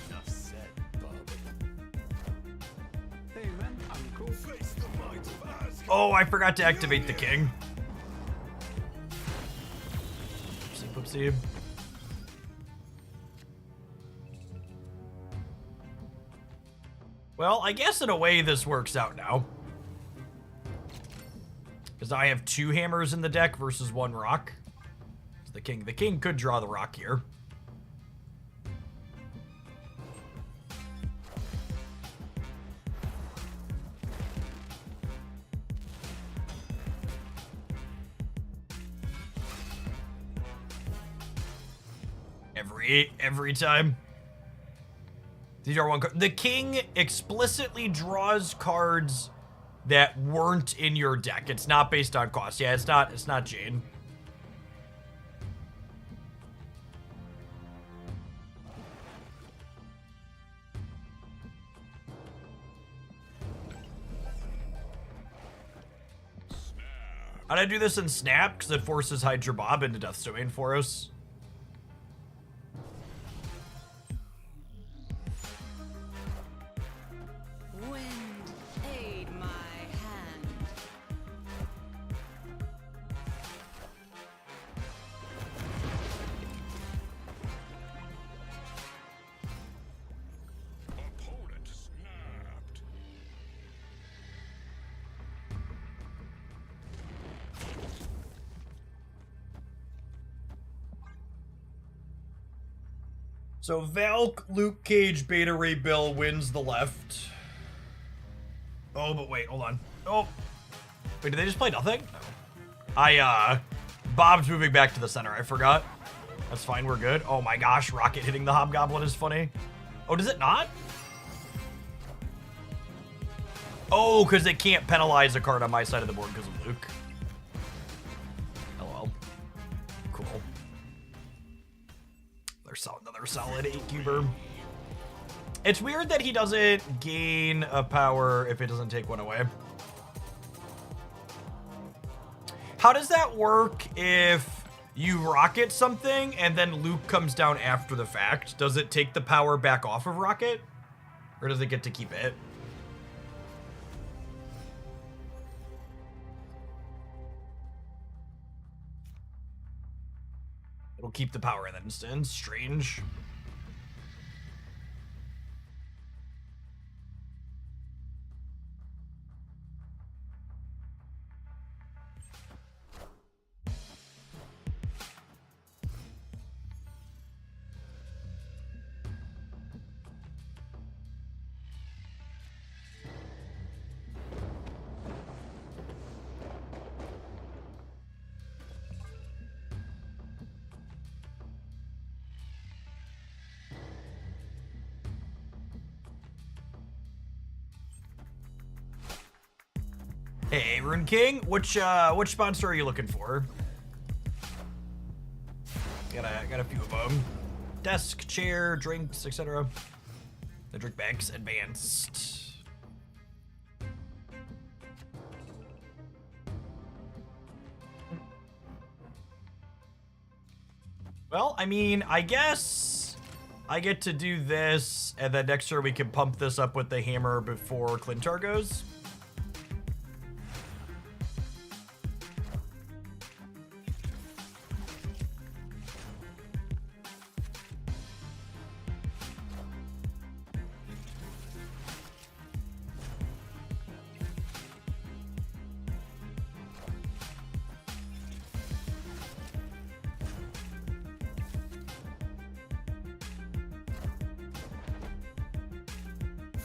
Enough said, bub. Hey man, I'm cool. Face the might of Asgard. Oh, I forgot to activate the king. Whoopsie. Well, I guess in a way this works out now. Because I have 2 hammers in the deck versus 1 rock. So the king could draw the rock here. Every time. These are 1 card. The king explicitly draws cards that weren't in your deck. It's not based on cost. Yeah, it's not Jane. How'd I do this in Snap? Because it forces Hydra Bob into Death's Domain for us. Wind, aid my hand. Opponent snapped. So Valk, Luke Cage, Beta Ray Bill wins the left. Oh, but wait, hold on. Oh. Wait, did they just play nothing? No. Bob's moving back to the center. I forgot. That's fine, we're good. Oh my gosh, Rocket hitting the Hobgoblin is funny. Oh, does it not? Oh, because it can't penalize a card on my side of the board because of Luke. LOL. Cool. Another solid 8-cuber. It's weird that he doesn't gain a power if it doesn't take one away. How does that work if you rocket something and then Luke comes down after the fact? Does it take the power back off of rocket? Or does it get to keep it? It'll keep the power in that instance. Strange. Hey, Rune King, which sponsor are you looking for? Got a few of them. Desk, chair, drinks, etc. The drink bags advanced. Well, I mean, I guess I get to do this, and then next turn we can pump this up with the hammer before Clintar goes.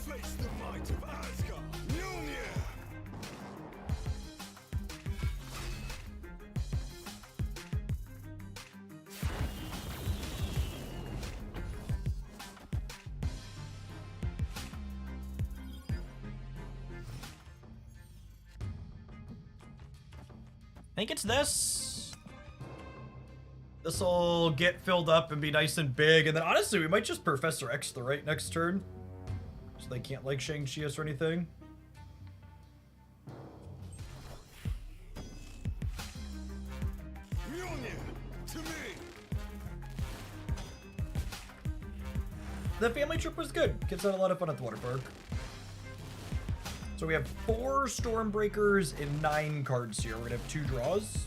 Face the might of Asgard. Mjolnir. I think it's this. This'll get filled up and be nice and big, and then honestly, we might just Professor X the right next turn. So they can't like Shang-Chi us or anything. Mjolnir. To me. The family trip was good. Kids had a lot of fun at the water park. So we have 4 Stormbreakers and 9 cards here. We're gonna have 2 draws.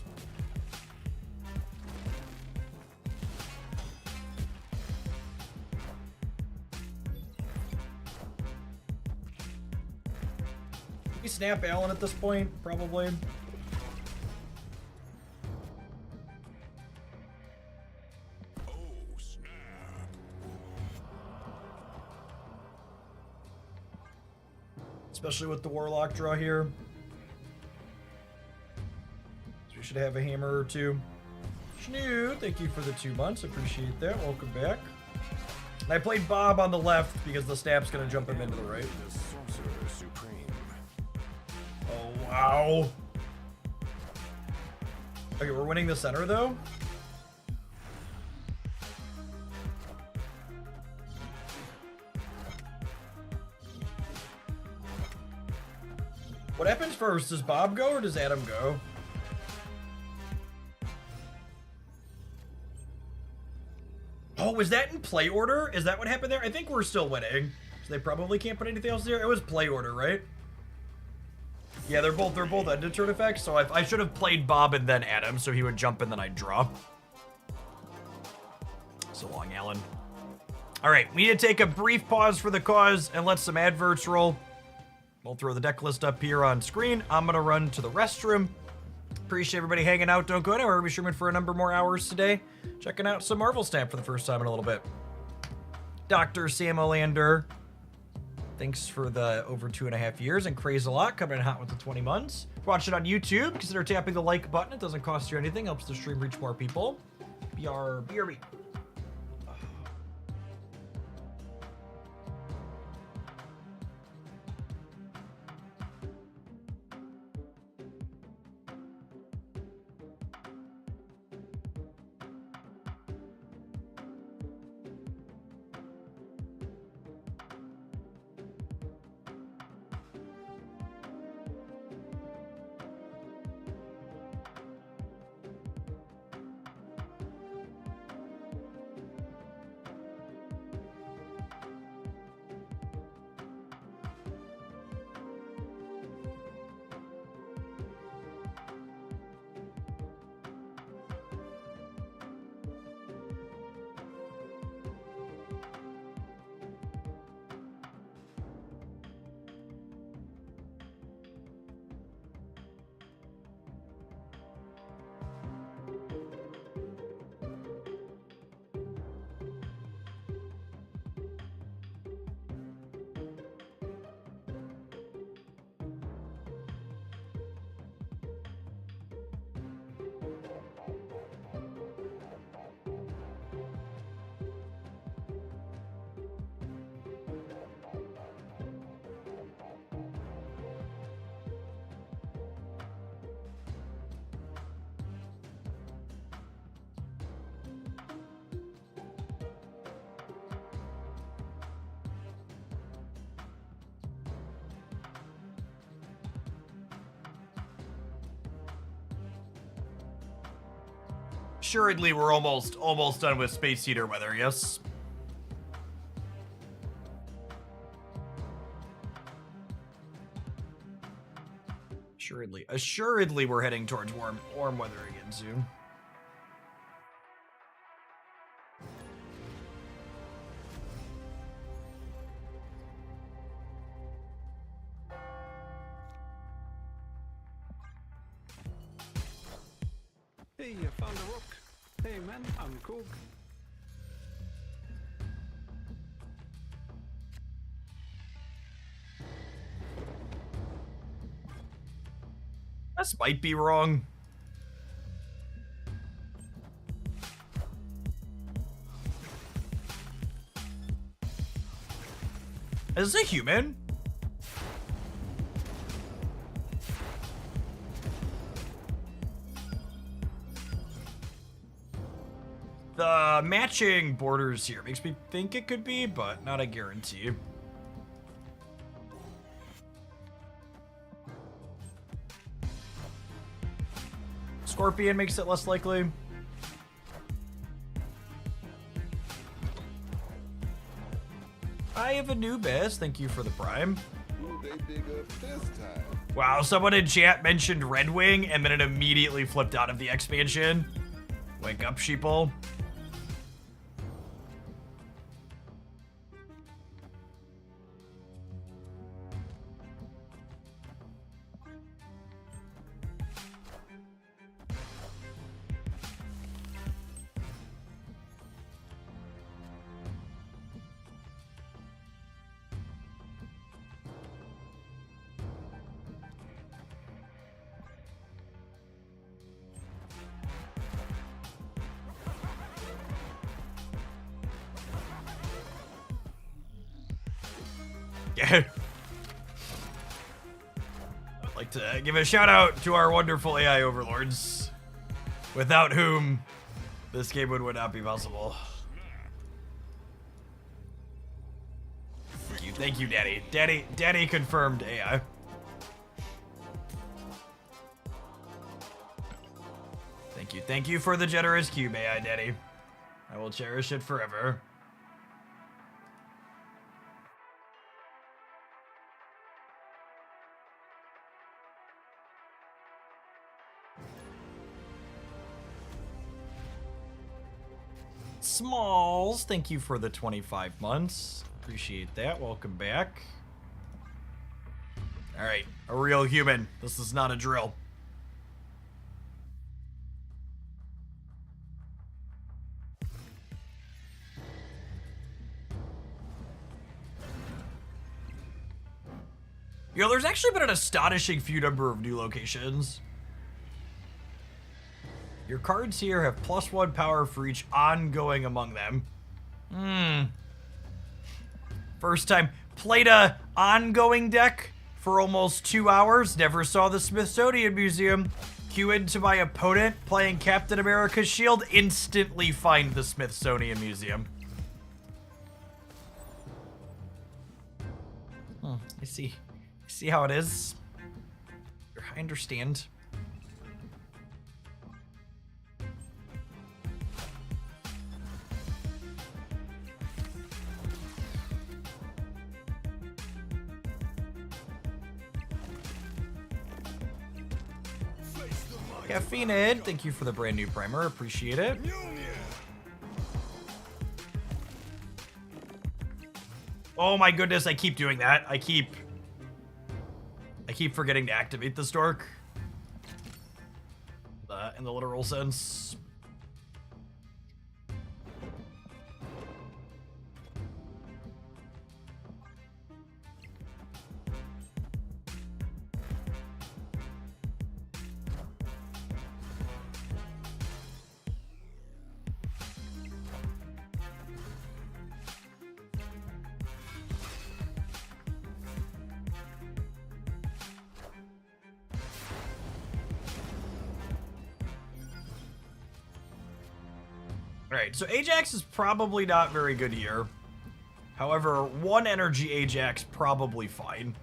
We snap Alan at this point, probably. Oh, snap. Especially with the Warlock draw here. So we should have a hammer or 2. Schnoo, thank you for the 2 months. Appreciate that. Welcome back. And I played Bob on the left because the snap's gonna jump him into the right. The Sorcerer Supreme. Oh, wow. Okay, we're winning the center, though. What happens first? Does Bob go or does Adam go? Oh, was that in play order? Is that what happened there? I think we're still winning. So they probably can't put anything else there. It was play order, right? Yeah, they're both end of turn effects. So I should have played Bob and then Adam, so he would jump and then I'd draw. So long, Alan. All right, we need to take a brief pause for the cause and let some adverts roll. We'll throw the deck list up here on screen. I'm gonna run to the restroom. Appreciate everybody hanging out. Don't go anywhere. We'll be streaming for a number more hours today. Checking out some Marvel Snap for the first time in a little bit. Dr. Sam Olander. Thanks for the over 2.5 years and Craze a lot coming in hot with the 20 months. Watch it on YouTube. Consider tapping the like button. It doesn't cost you anything. Helps the stream reach more people. BRB. Assuredly, we're almost done with space heater weather, yes? Assuredly we're heading towards warm weather again soon. Hey, I found a rock. Hey man, I'm cool. This might be wrong. Is this a human? The matching borders here makes me think it could be, but not a guarantee. Scorpion makes it less likely. I have a new Biz. Thank you for the prime. Who they dig up this time? Wow, someone in chat mentioned Red Wing and then it immediately flipped out of the expansion. Wake up, sheeple. I'd like to give a shout out to our wonderful AI overlords, without whom this game would not be possible. Thank you, Daddy. Daddy confirmed AI. Thank you for the generous cube, AI Daddy. I will cherish it forever. Smalls, thank you for the 25 months. Appreciate that. Welcome back. All right, a real human. This is not a drill. You know, there's actually been an astonishing few number of new locations. Your cards here have +1 power for each ongoing among them. First time. Played a ongoing deck for almost 2 hours. Never saw the Smithsonian Museum. Cue into my opponent playing Captain America's shield. Instantly find the Smithsonian Museum. I see. See how it is? I understand. Caffeinated, thank you for the brand new primer. Appreciate it. Oh my goodness, I keep doing that. I keep forgetting to activate the stork. In the literal sense. Alright, so Ajax is probably not very good here. However, 1 energy Ajax probably fine.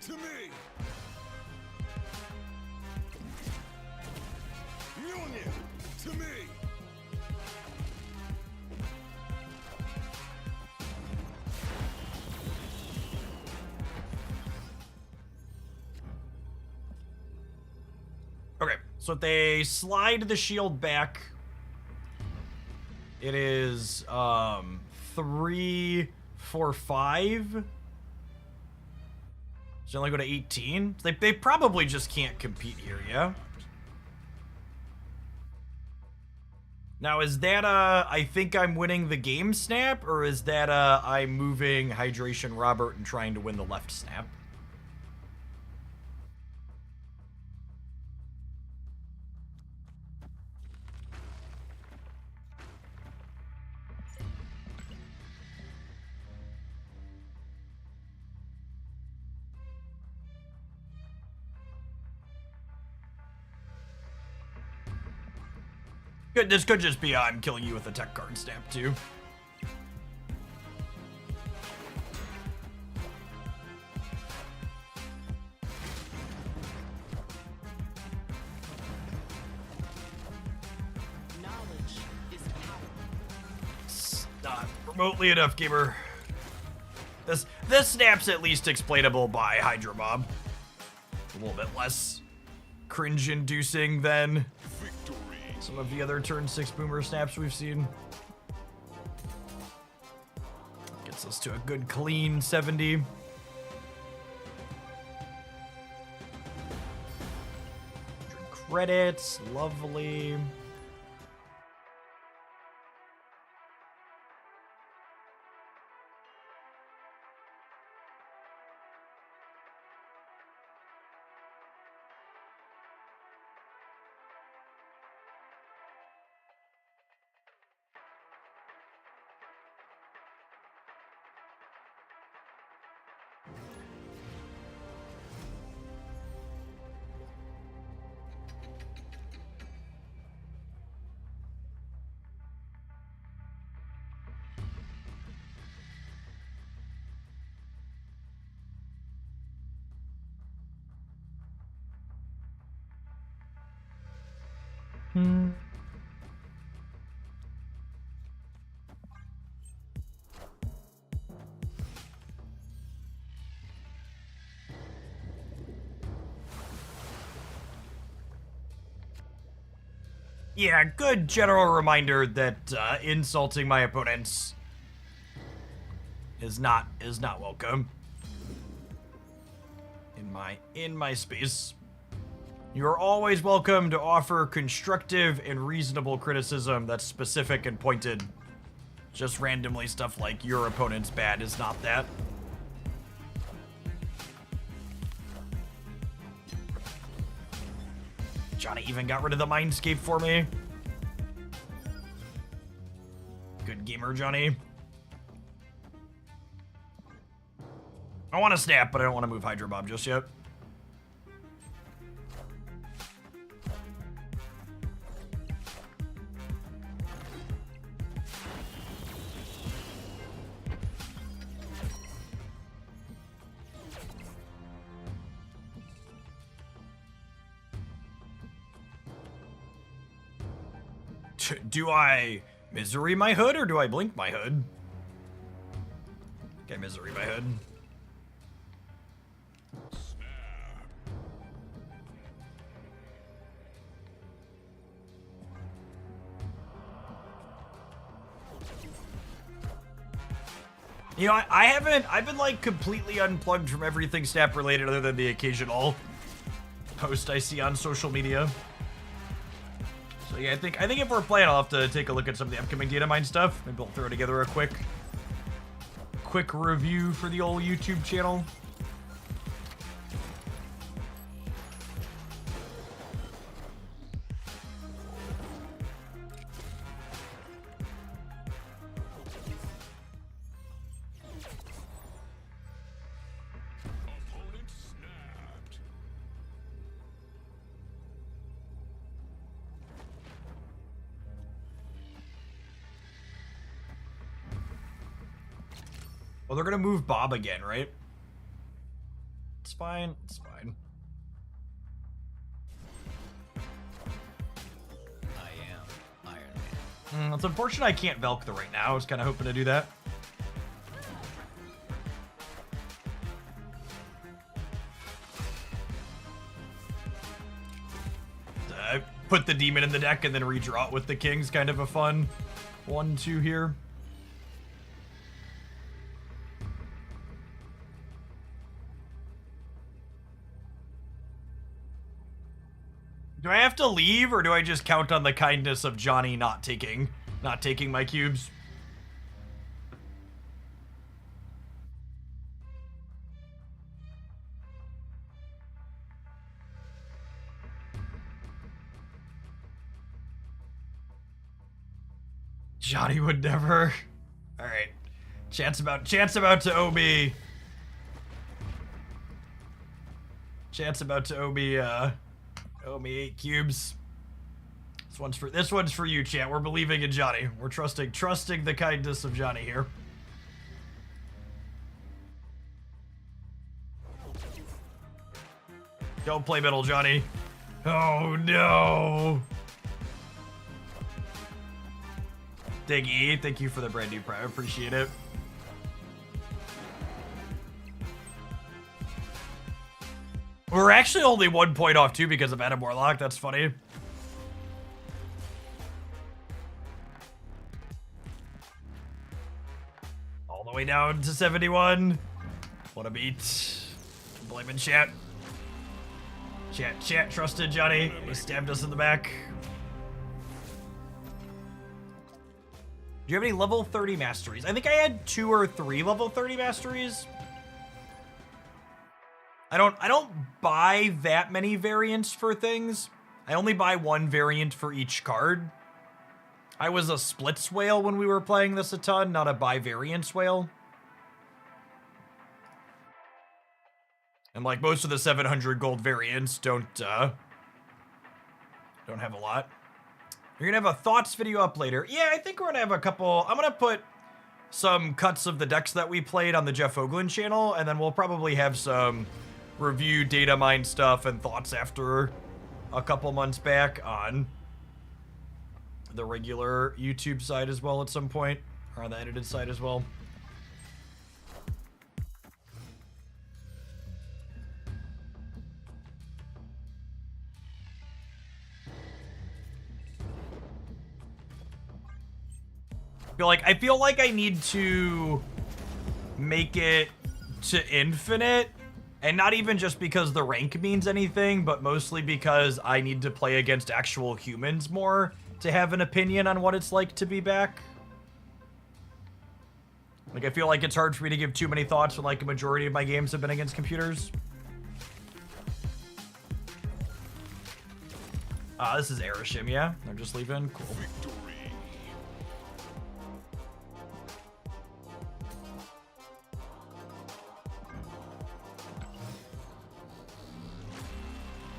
to me. Mjolnir to me. Okay, so if they slide the shield back, it is 3, 4, 5. So only go to 18. They probably just can't compete here, yeah? Now, is that I think I'm winning the game snap, or is that I'm moving Hydration Robert and trying to win the left snap? This could just be I'm killing you with a tech card snap too. Knowledge is power. It's not remotely enough, gamer. This snap's at least explainable by Hydra Mob. A little bit less cringe-inducing than some of the other turn 6 boomer snaps we've seen. Gets us to a good clean 70. Credits, lovely. Yeah, good general reminder that insulting my opponents is not welcome in my space. You are always welcome to offer constructive and reasonable criticism that's specific and pointed. Just randomly stuff like your opponent's bad is not that. Johnny even got rid of the Mindscape for me. Good gamer, Johnny. I want to snap, but I don't want to move Hydra Bob just yet. Do I misery my hood or do I blink my hood? Okay, misery my hood. You know, I've been like completely unplugged from everything snap related other than the occasional post I see on social media. So yeah, I think if we're playing, I'll have to take a look at some of the upcoming data mine stuff. Maybe I'll throw together a quick review for the old YouTube channel. Well, they're gonna move Bob again, right? It's fine. It's fine. I am Iron Man. It's unfortunate I can't Velcro right now. I was kind of hoping to do that. Put the demon in the deck and then redraw it with the king's kind of a fun 1-2 here. Do I have to leave or do I just count on the kindness of Johnny not taking my cubes? Johnny would never. All right, chance about to OB. Chance about to OB. Owe me 8 cubes. This one's for you, chat. We're believing in Johnny. We're trusting the kindness of Johnny here. Don't play middle, Johnny. Oh no. Diggy, thank you for the brand new prime. Appreciate it. We're actually only 1 point off too because of Adam Warlock. That's funny. All the way down to 71. What a beat. Blaming chat. Chat trusted Johnny. He stabbed us in the back. Do you have any level 30 masteries? I think I had 2 or 3 level 30 masteries. I don't buy that many variants for things. I only buy 1 variant for each card. I was a splits whale when we were playing this a ton, not a buy variants whale. And like most of the 700 gold variants don't have a lot. You're gonna have a thoughts video up later. Yeah, I think we're gonna have a couple. I'm gonna put some cuts of the decks that we played on the Jeff Oglin channel, and then we'll probably have some review data mine stuff and thoughts after a couple months back on the regular YouTube side as well at some point, or on the edited side as well. I feel like I need to make it to infinite. And not even just because the rank means anything, but mostly because I need to play against actual humans more to have an opinion on what it's like to be back. Like, I feel like it's hard for me to give too many thoughts when, like, a majority of my games have been against computers. This is Erishim, yeah? They're just leaving? Cool.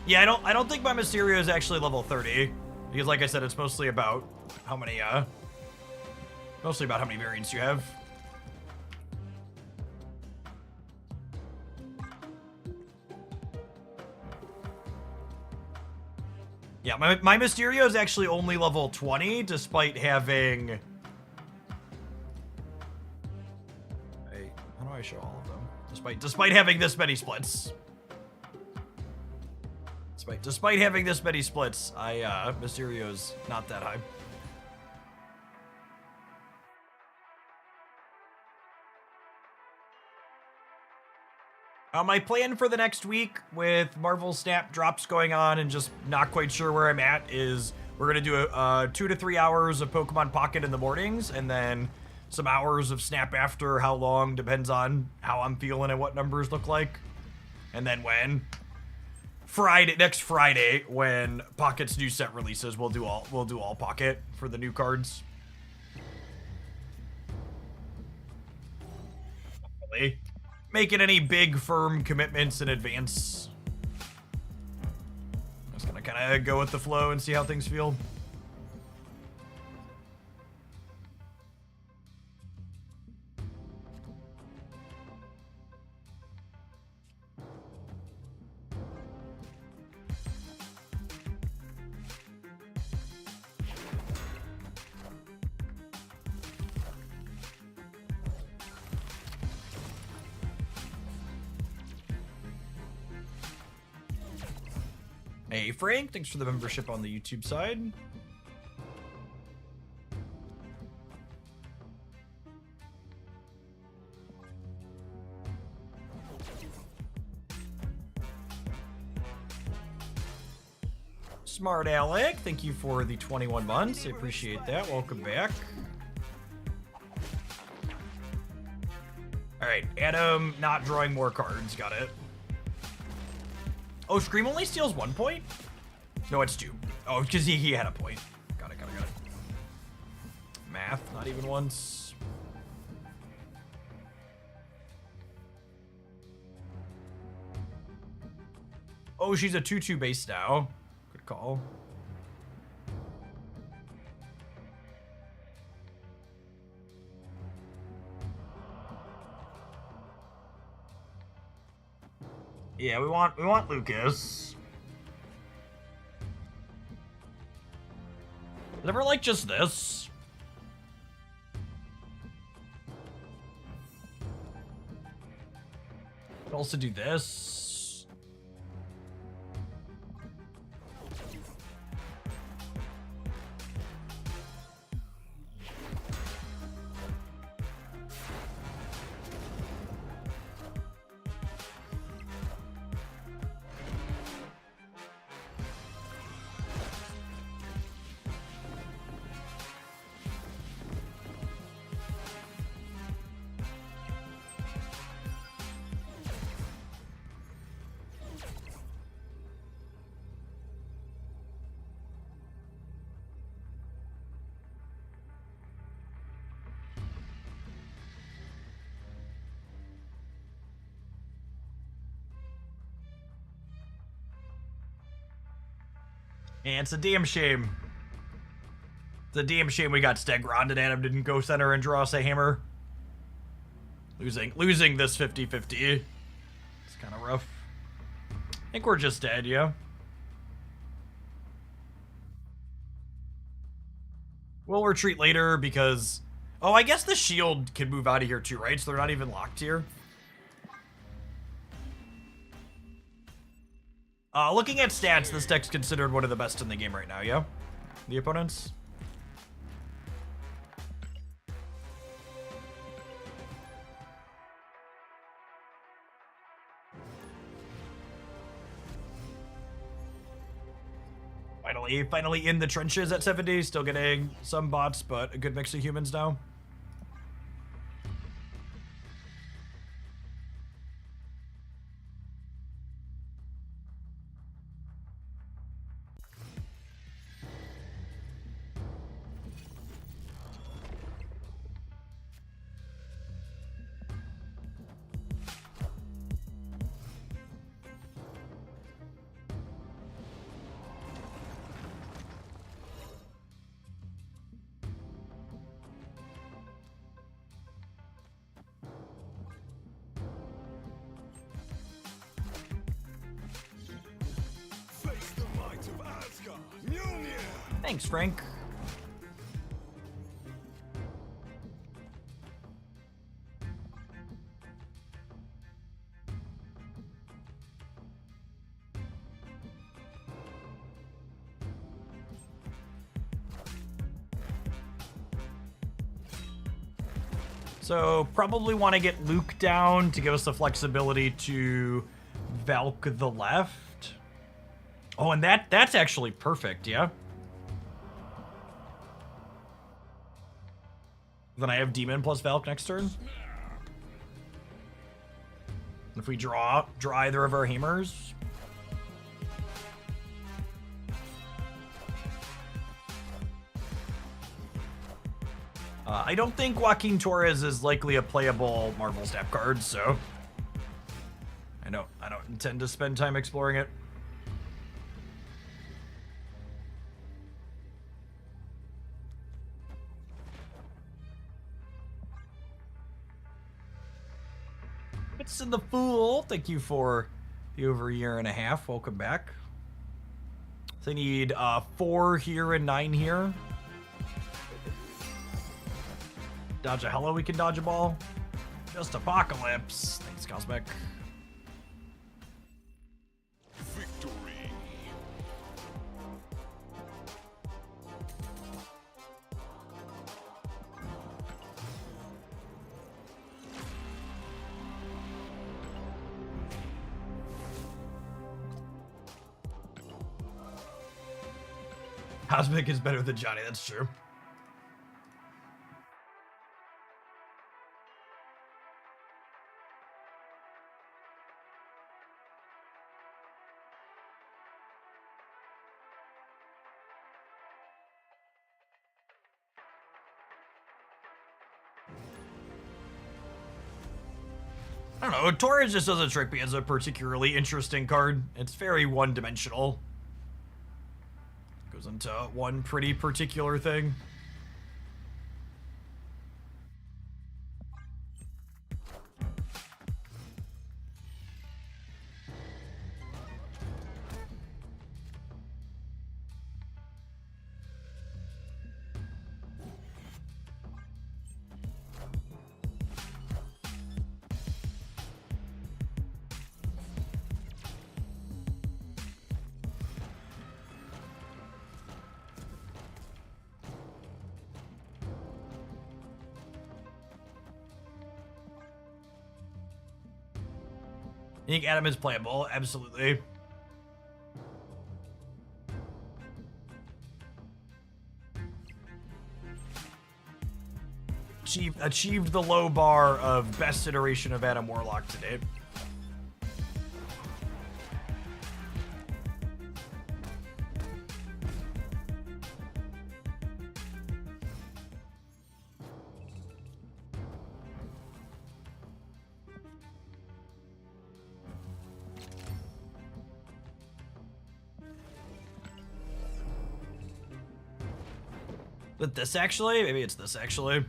Yeah, I don't think my Mysterio is actually level 30. Because like I said, it's mostly about how many variants you have. Yeah, my Mysterio is actually only level 20, despite having... Hey, how do I show all of them? Despite having this many splits. Despite having this many splits, Mysterio's not that high. My plan for the next week with Marvel Snap drops going on and just not quite sure where I'm at is we're going to do 2 to 3 hours of Pokemon Pocket in the mornings and then some hours of Snap after. How long depends on how I'm feeling and what numbers look like. And then next Friday when Pocket's new set releases, we'll do all Pocket for the new cards. Really making any big firm commitments in advance. I'm just gonna kind of go with the flow and see how things feel. Hey, Frank, thanks for the membership on the YouTube side. Smart Alec, thank you for the 21 months. I appreciate that. Welcome back. Alright, Adam not drawing more cards. Got it. Oh, Scream only steals 1 point? No, it's 2. Oh, because he had a point. Got it. Math, not even once. Oh, she's a 2/2 base now. Good call. Yeah, we want Lucas. Never like just this. Could also do this. And it's a damn shame. It's a damn shame we got Stegron and Adam didn't go center and draw us a hammer. Losing this 50-50. It's kind of rough. I think we're just dead, yeah. We'll retreat later because... Oh, I guess the shield can move out of here too, right? So they're not even locked here. Looking at stats, this deck's considered one of the best in the game right now, yeah? The opponents? Finally in the trenches at 70, still getting some bots, but a good mix of humans now. Thanks, Frank. So probably want to get Luke down to give us the flexibility to Valk the left. Oh, and that's actually perfect, yeah? Then I have Demon plus Valk next turn. If we draw either of our hammers. I don't think Joaquin Torres is likely a playable Marvel Snap card, so I don't intend to spend time exploring it. It's in the Fool. Thank you for the over a year and a half. Welcome back. So I need 4 here and 9 here. Dodge a hello, we can dodge a ball. Just Apocalypse. Thanks, Cosmic. Victory. Cosmic is better than Johnny, that's true. I don't know, Taurus just doesn't strike me as a particularly interesting card. It's very one-dimensional. Goes into one pretty particular thing. I think Adam is playable, absolutely. Achieved the low bar of best iteration of Adam Warlock today. With this actually? Maybe it's this actually.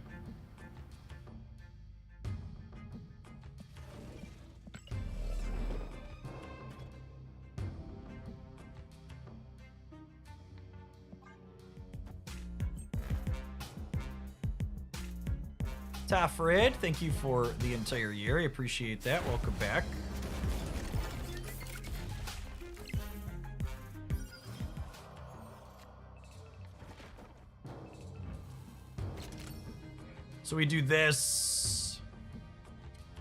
Tafred, thank you for the entire year. I appreciate that. Welcome back. So we do this,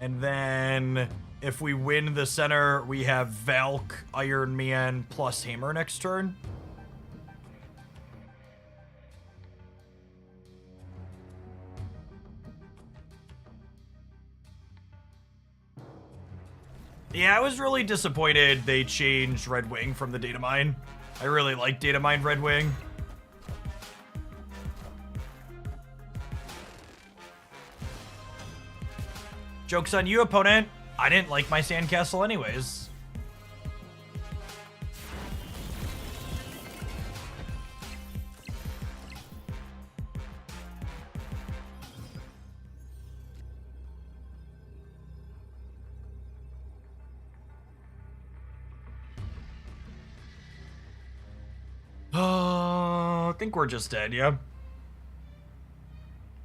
and then if we win the center, we have Valk, Iron Man, plus Hammer next turn. Yeah, I was really disappointed they changed Red Wing from the Data Mine. I really like Data Mine Red Wing. Joke's on you, opponent. I didn't like my sandcastle anyways. I think we're just dead, yeah.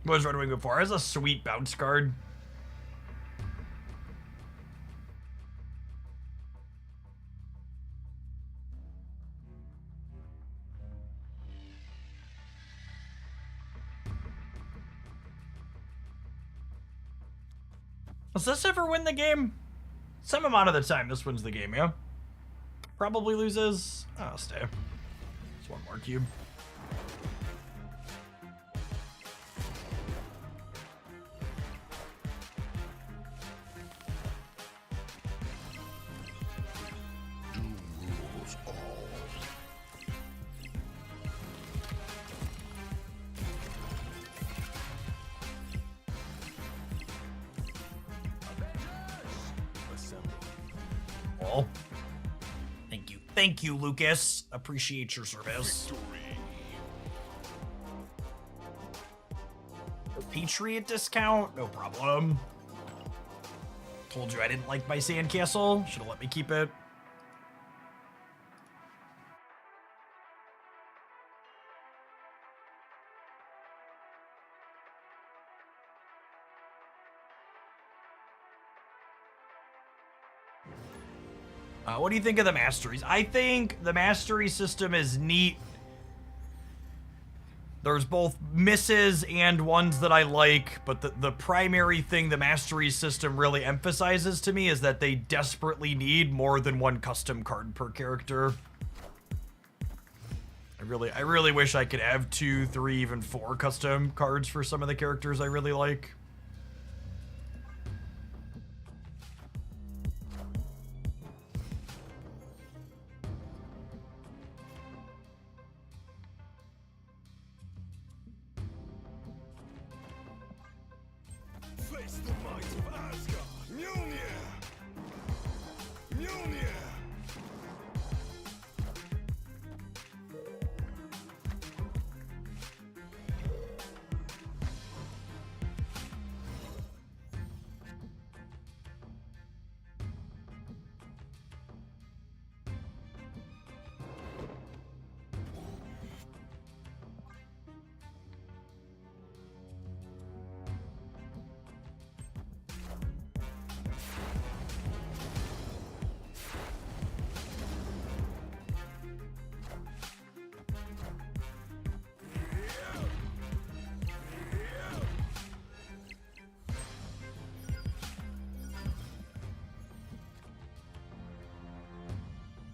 What was Red Wing before? It was a sweet bounce card. Does this ever win the game? Some amount of the time this wins the game, yeah? Probably loses. I'll stay. Just one more cube. Thank you, Lucas. Appreciate your service. Patriot discount? No problem. Told you I didn't like my sandcastle. Should have let me keep it. What do you think of the masteries? I think the mastery system is neat. There's both misses and ones that I like, but the primary thing the mastery system really emphasizes to me is that they desperately need more than one custom card per character. I I really wish I could have 2, 3, even 4 custom cards for some of the characters I really like. Face the might of Asgard. Mjolnir. Mjolnir.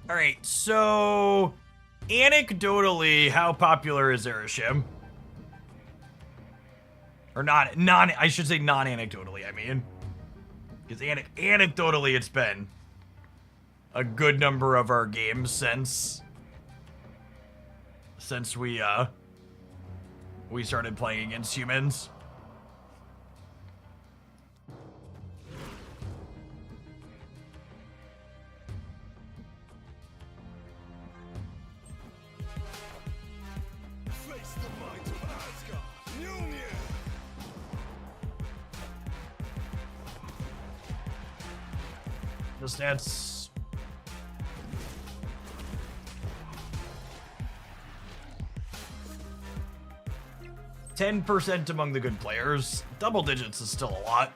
All right, so anecdotally, how popular is Erishim? Or I should say non-anecdotally, I mean. Because anecdotally, it's been a good number of our games since we started playing against humans. Face the might of Asgard. Mjolnir. The stats. %10 among the good players. Double digits is still a lot.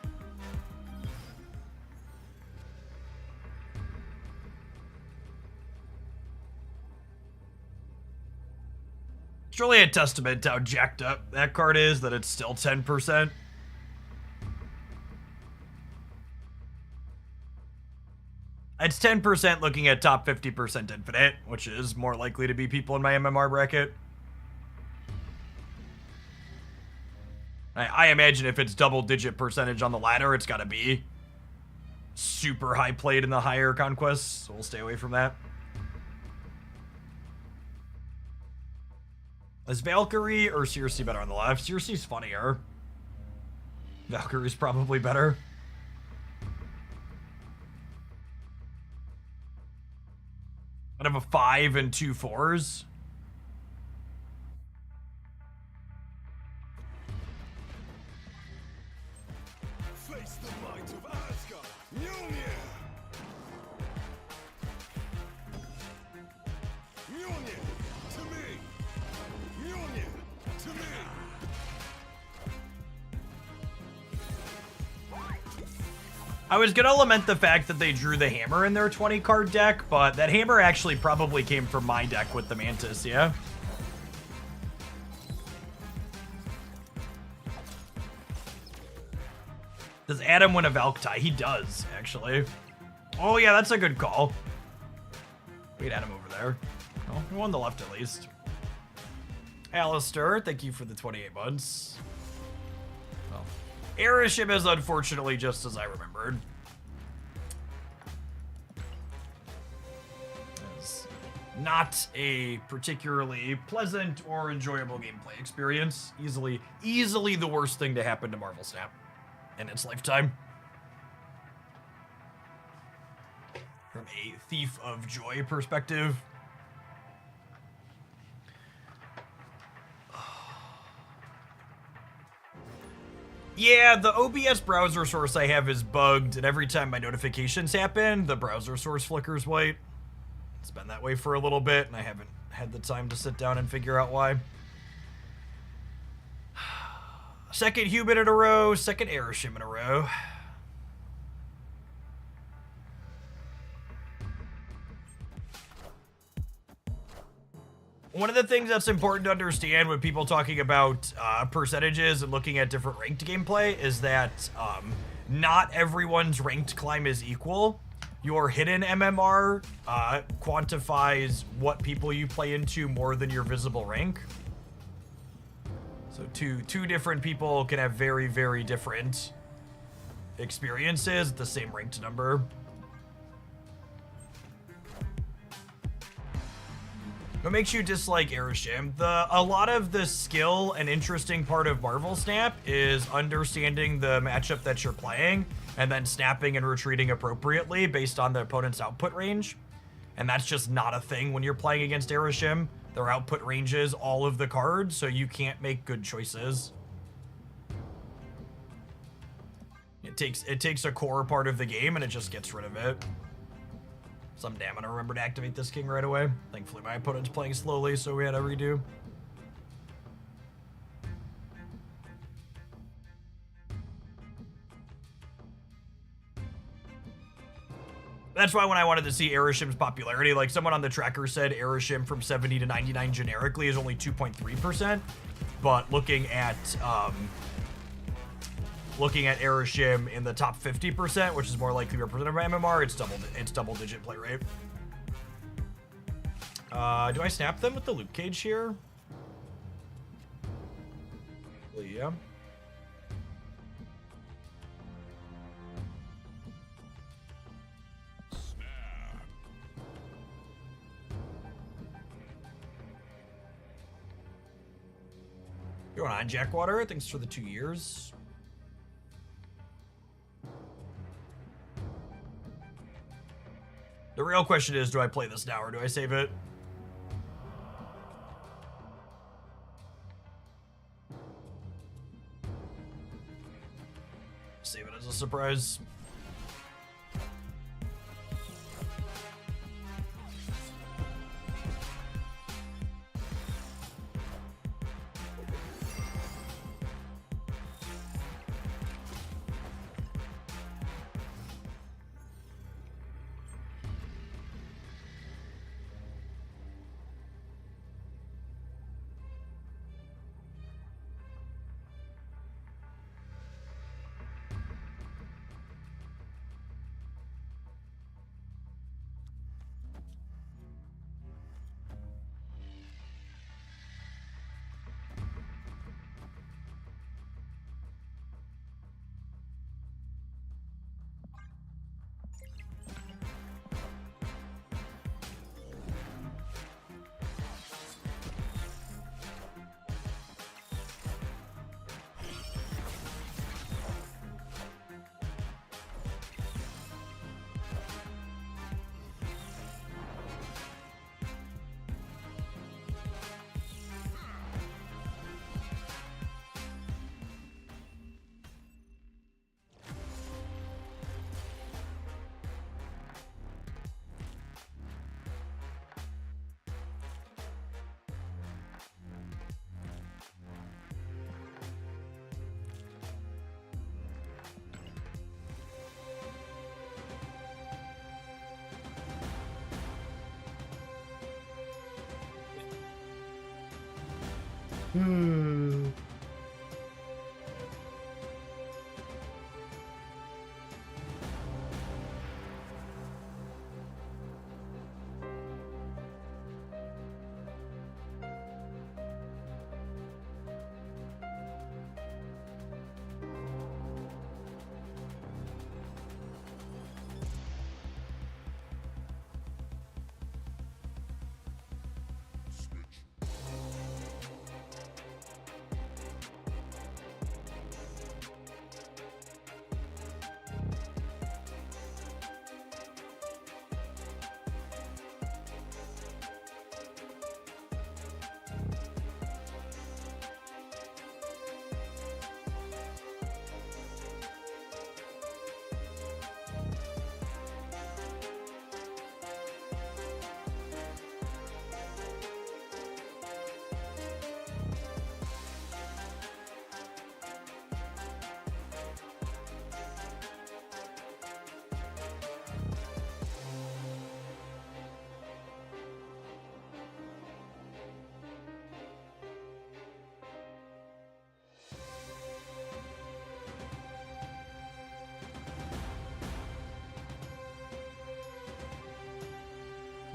It's really a testament to how jacked up that card is that it's still 10%. It's 10% looking at top 50% infinite, which is more likely to be people in my MMR bracket. I imagine if it's double-digit percentage on the ladder, it's got to be super high played in the higher conquests, so we'll stay away from that. Is Valkyrie or Circe better on the left? Circe's funnier. Valkyrie's probably better. Out of a 5 and 2 4s. Face the might of Asgard. Mjolnir. Mjolnir to me. Mjolnir to me. I was gonna lament the fact that they drew the hammer in their 20 card deck, but that hammer actually probably came from my deck with the Mantis, yeah? Does Adam win a Valk tie? He does, actually. Oh yeah, that's a good call. We had Adam over there. Oh, we won the left at least. Alistair, thank you for the 28 months. Well, Erishim is unfortunately just as I remembered. It's not a particularly pleasant or enjoyable gameplay experience. Easily the worst thing to happen to Marvel Snap in its lifetime. From a Thief of Joy perspective. Yeah, the OBS browser source I have is bugged, and every time my notifications happen, the browser source flickers white. It's been that way for a little bit, and I haven't had the time to sit down and figure out why. Second human in a row, second Erishim in a row. One of the things that's important to understand when people talking about percentages and looking at different ranked gameplay is that not everyone's ranked climb is equal. your hidden MMR quantifies what people you play into more than your visible rank. So two different people can have very, very different experiences at the same ranked number. What makes you dislike Aeroshim? A lot of the skill and interesting part of Marvel Snap is understanding the matchup that you're playing and then snapping and retreating appropriately based on the opponent's output range. And that's just not a thing when you're playing against Aeroshim. Their output ranges all of the cards, so you can't make good choices. It takes a core part of the game and it just gets rid of it. Someday I'm gonna remember to activate this king right away. Thankfully my opponent's playing slowly, so we had to redo. That's why when I wanted to see Aeroshim's popularity, like someone on the tracker said Aeroshim from 70 to 99 generically is only 2.3%, but looking at Aeroshim in the top 50%, which is more likely representative of MMR, it's double digit play rate. Do I snap them with the loop cage here? Yeah. Going on, Jackwater. Thanks for the 2 years. The real question is, do I play this now or do I save it? Save it as a surprise.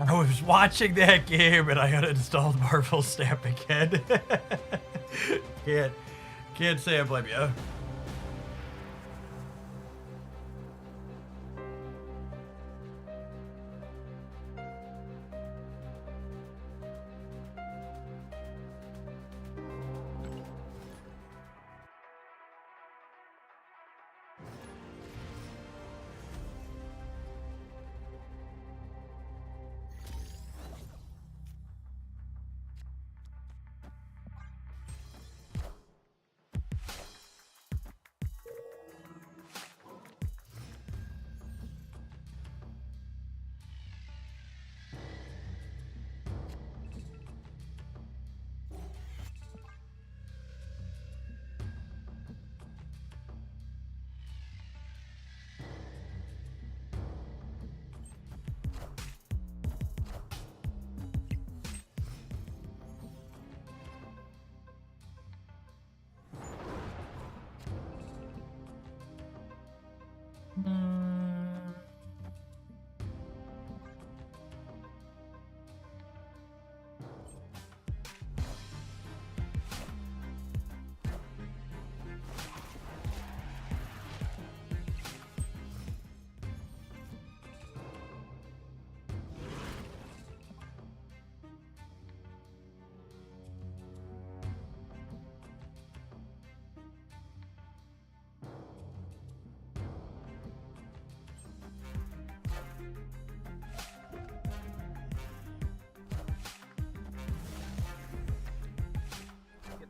I was watching that game and I uninstalled Marvel Snap again. Can't say I blame you.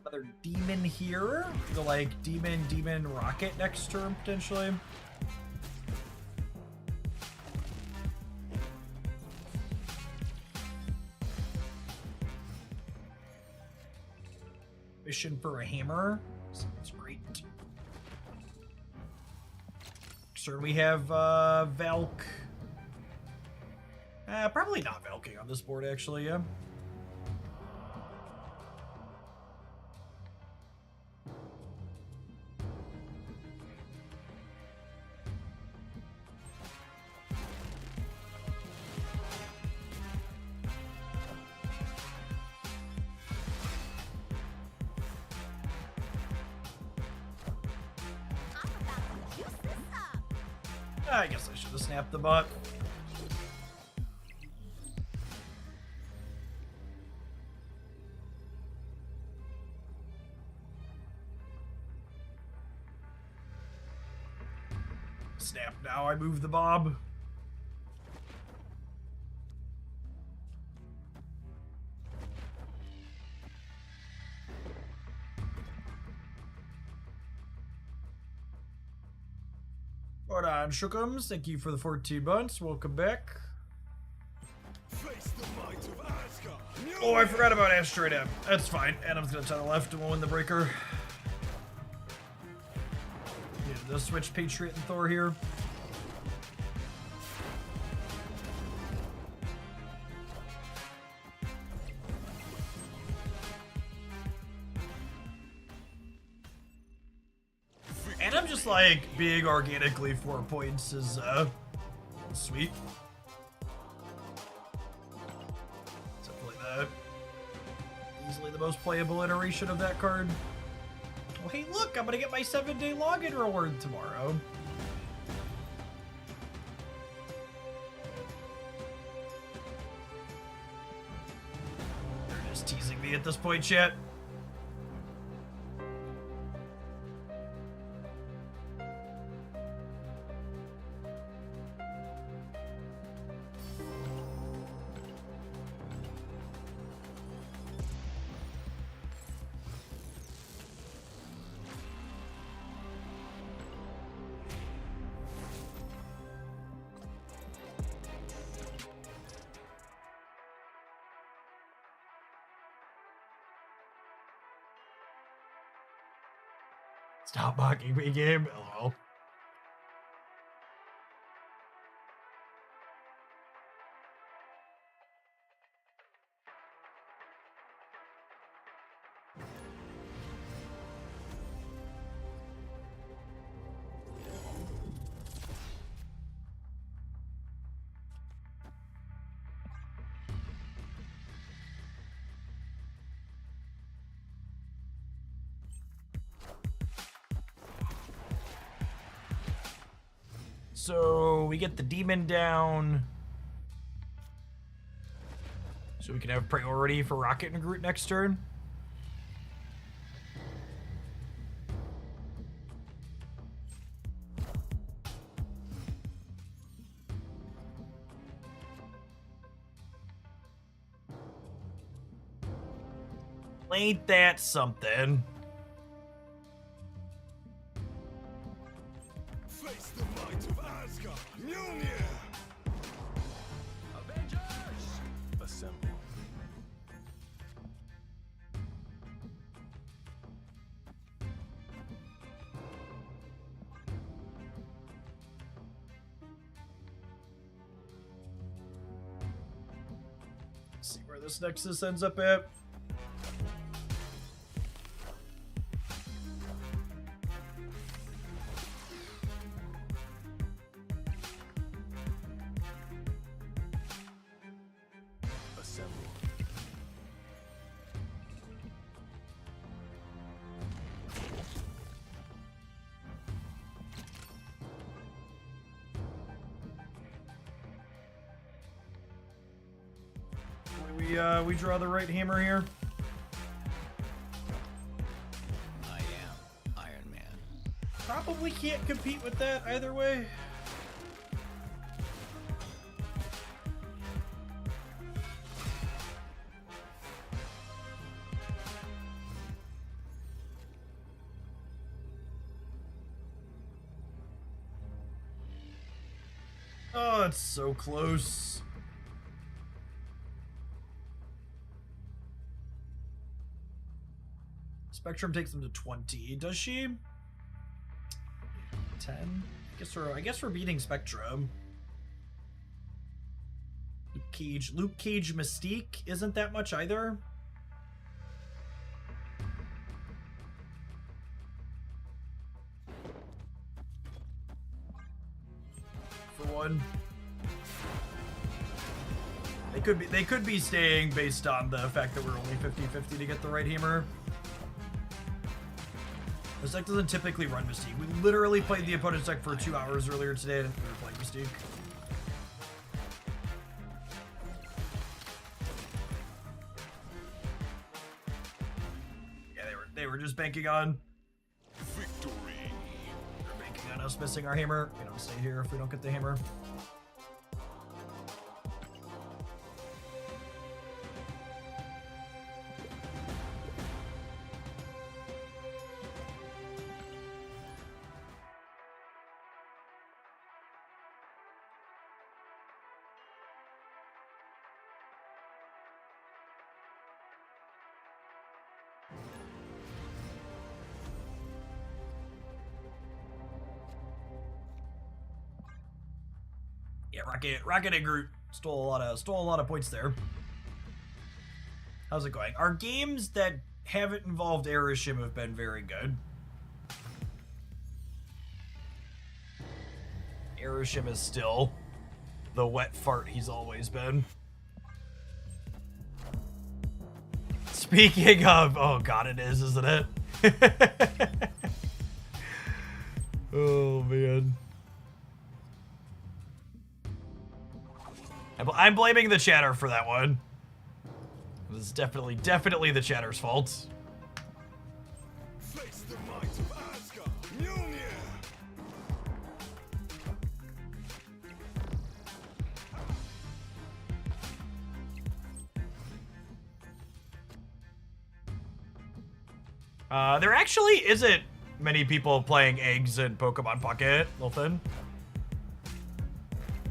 Another demon here. The like demon rocket next turn potentially. Mission for a hammer. Sounds great. Sure, we have Valk. Probably not Valking on this board actually, yeah. I guess I should have snapped the butt. Snap now, I move the bob. Hold on, Shookums. Thank you for the 14 months. Welcome back. Face the might of Asgard. Oh, I forgot about Asteroid M. That's fine. Adam's gonna turn left and we'll win the breaker. Yeah, let's switch Patriot and Thor here. And I'm just like being organically 4 points is sweet. Definitely the easily the most playable iteration of that card. Oh hey look, I'm gonna get my 7-day login reward tomorrow. They're just teasing me at this point, chat. Stop mocking me, game. Hello. So we get the demon down. So we can have priority for Rocket and Groot next turn. Ain't that something? Face the might of Asgard. Mjolnir. Avengers! Assemble. Let's see where this Nexus ends up at. Assemble. We draw the right hammer here. I am Iron Man. Probably can't compete with that either way. Oh, it's so close. Spectrum takes them to 20. Does she? 10? I guess we're beating Spectrum. Luke Cage Mystique isn't that much either. For one. They could be staying based on the fact that we're only 50-50 to get the right hammer. This deck doesn't typically run Mystique. We literally played the opponent's deck for 2 hours earlier today and we were playing Mystique. Yeah, they were just banking on Victory. they're banking on us missing our hammer. We don't stay here if we don't get the hammer. Yeah, Rocket and Groot stole a lot of points there. How's it going? Our games that haven't involved Aerishim have been very good. Aerishim is still the wet fart he's always been. Speaking of, oh god, it is, isn't it? Oh man. I'm blaming the chatter for that one. This is definitely the chatter's fault. Face the might of Asgard. Mjolnir. There actually isn't many people playing eggs in Pokemon Pocket, Lilfin.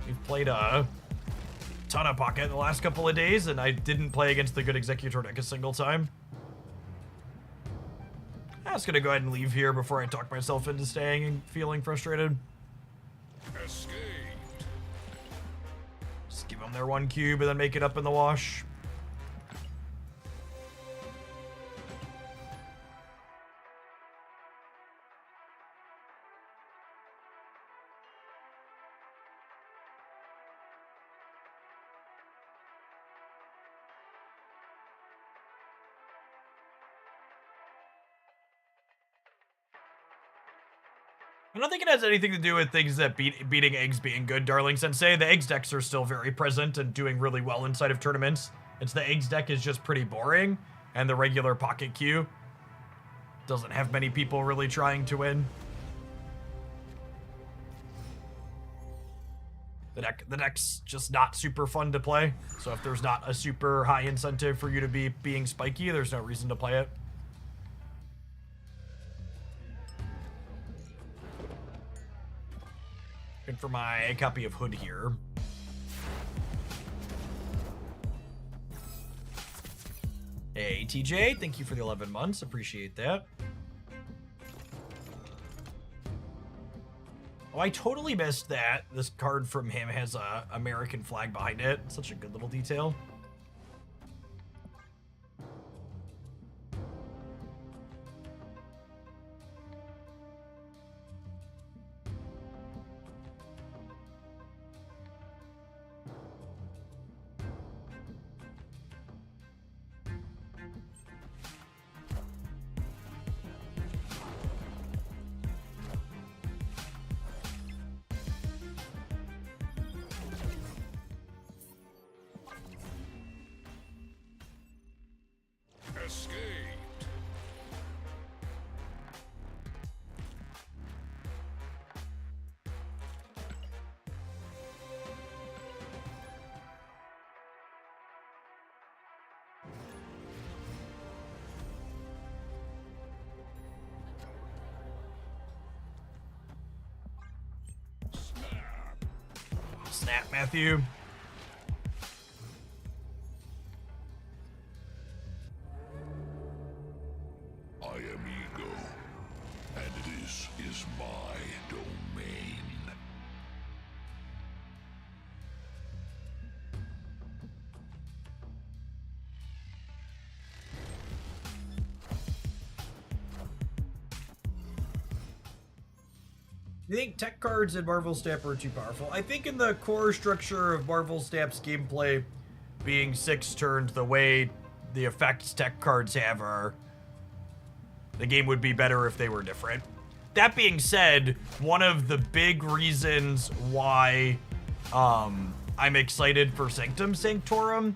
We've played a ton of Pocket in the last couple of days, and I didn't play against the good Executor deck a single time. I'm just gonna go ahead and leave here before I talk myself into staying and feeling frustrated. Escaped. Just give them their one cube and then make it up in the wash. I don't think it has anything to do with things that beating eggs being good, Darling Sensei. The eggs decks are still very present and doing really well inside of tournaments. It's the eggs deck is just pretty boring, and the regular pocket queue doesn't have many people really trying to win. The deck's just not super fun to play, so if there's not a super high incentive for you to be being spiky, there's no reason to play it. Good for my copy of Hood here. Hey, TJ, thank you for the 11 months. Appreciate that. Oh, I totally missed that. This card from him has a American flag behind it. Such a good little detail. Escaped. Snap, Matthew. I am ego, and it is my domain. You think tech cards in Marvel Snap are too powerful? I think in the core structure of Marvel Snap's gameplay being 6 turns, the way the effects tech cards have are... the game would be better if they were different. That being said, one of the big reasons why I'm excited for Sanctum Sanctorum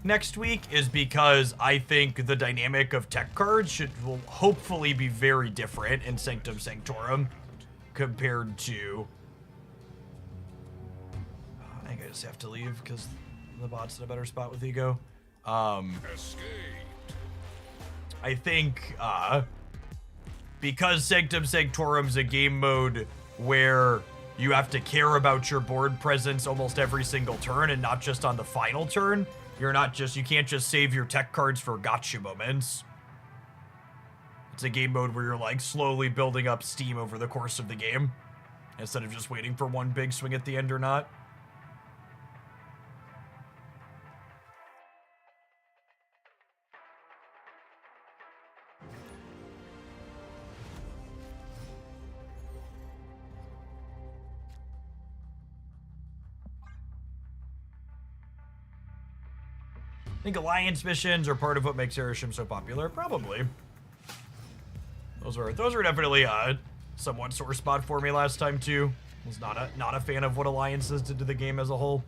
next week is because I think the dynamic of tech cards will hopefully be very different in Sanctum Sanctorum compared to... I think I just have to leave because the bot's in a better spot with Ego. Escaped. I think because Sanctum Sanctorum's a game mode where you have to care about your board presence almost every single turn and not just on the final turn, you can't just save your tech cards for gotcha moments. It's a game mode where you're like slowly building up steam over the course of the game instead of just waiting for one big swing at the end or not. I think alliance missions are part of what makes Airshim so popular. Probably. Those were definitely a somewhat sore spot for me last time too. Was not a fan of what alliances did to the game as a whole.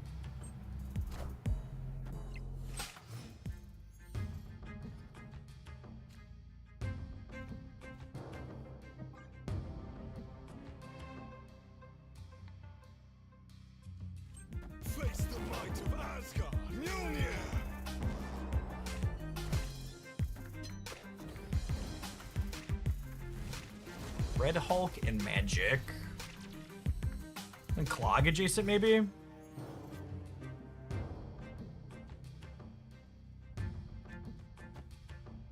Face the might of Asgard. Mjolnir. Red Hulk and Magic. And Clog adjacent, maybe?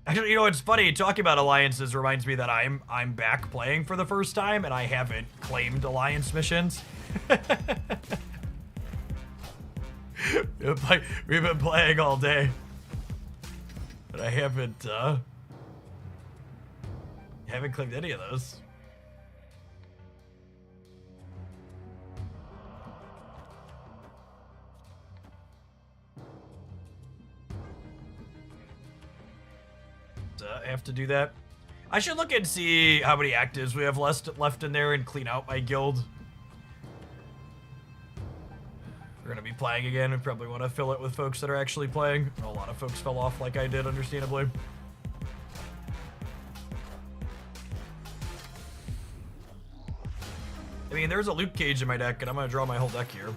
Actually, you know, it's funny, talking about alliances reminds me that I'm back playing for the first time, and I haven't claimed alliance missions. We've been playing all day. But I haven't claimed any of those. I have to do that. I should look and see how many actives we have left in there and clean out my guild. We're gonna be playing again. We probably want to fill it with folks that are actually playing. A lot of folks fell off like I did, understandably. I mean, there's a loot cage in my deck, and I'm gonna draw my whole deck here.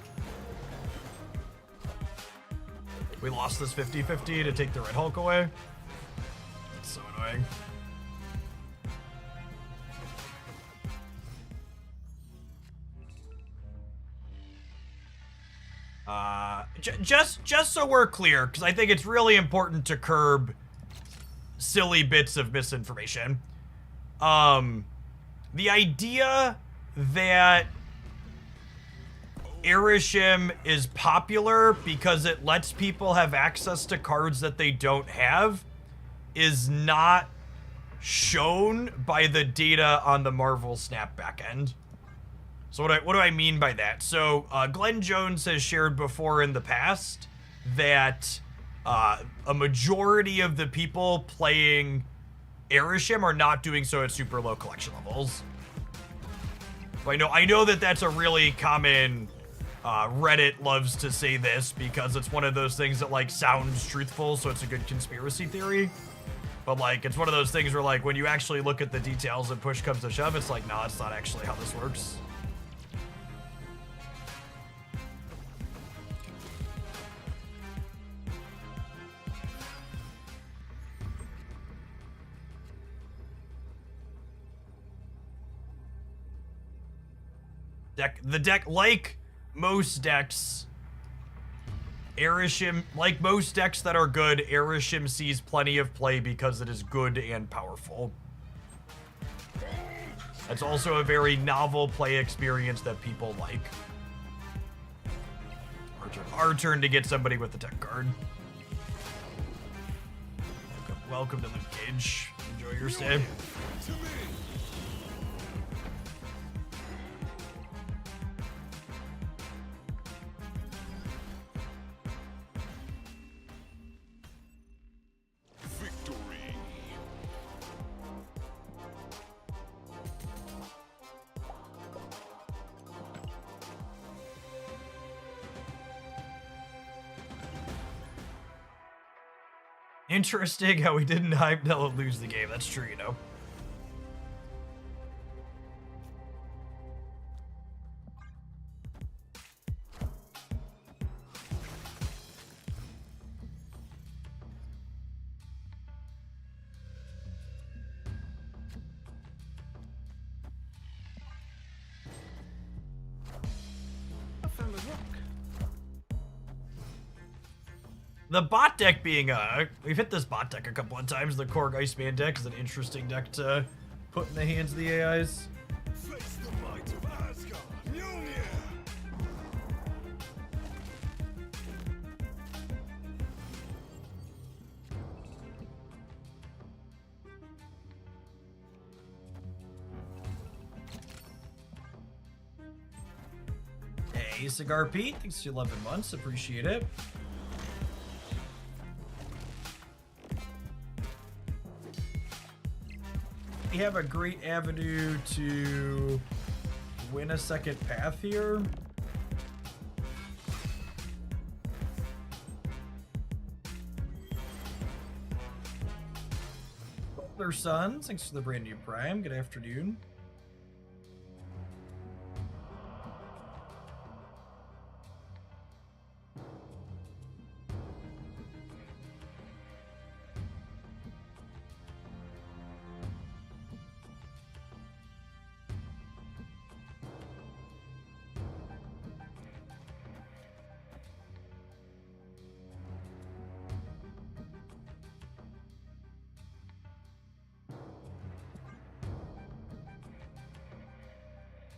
We lost this 50-50 to take the Red Hulk away. It's so annoying. Just so we're clear, because I think it's really important to curb silly bits of misinformation. The idea that Irishim is popular because it lets people have access to cards that they don't have is not shown by the data on the Marvel Snap backend. So what do I mean by that? So Glenn Jones has shared before in the past that a majority of the people playing Irishim are not doing so at super low collection levels. I know that that's a really common, Reddit loves to say this because it's one of those things that like sounds truthful, so it's a good conspiracy theory. But like, it's one of those things where like when you actually look at the details and push comes to shove, it's like, nah, it's not actually how this works. The deck, like most decks, Irishim, like most decks that are good, Irishim sees plenty of play because it is good and powerful. It's also a very novel play experience that people like. Our turn to get somebody with the tech card. Welcome to Luke Cage. Enjoy your stay. Interesting how we didn't hype Nella lose the game. That's true, you know. I found a rock. The bot deck being we've hit this bot deck a couple of times. The Korg Iceman deck is an interesting deck to put in the hands of the AIs. Face the might of Asgard. Mjolnir. Hey, Cigar Pete, thanks to 11 months, appreciate it. We have a great avenue to win a second path here. Their sons, thanks for the brand new Prime. Good afternoon.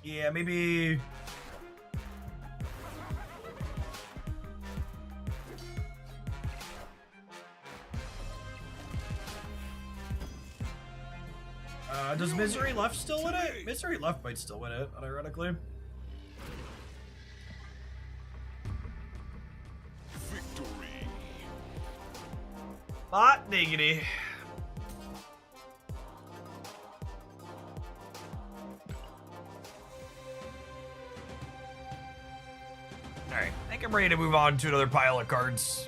Yeah, maybe... does Misery Left still win it? Misery Left might still win it, unironically. Victory. Hot diggity. I'm ready to move on to another pile of cards.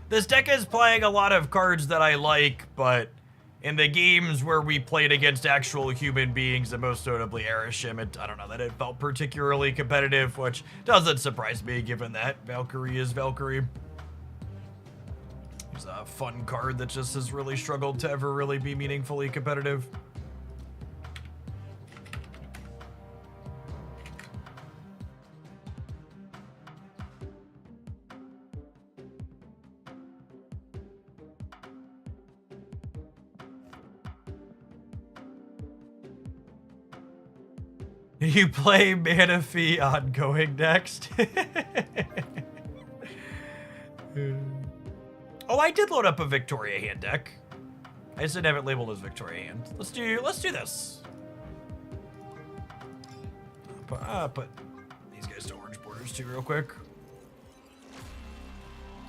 This deck is playing a lot of cards that I like, but in the games where we played against actual human beings, and most notably Erishim, I don't know that it felt particularly competitive, which doesn't surprise me given that Valkyrie is Valkyrie. It's a fun card that just has really struggled to ever really be meaningfully competitive. You play Manaphy ongoing next. Oh, I did load up a Victoria hand deck. I just didn't have it labeled as Victoria hand. Let's do this. Put these guys to orange borders too real quick.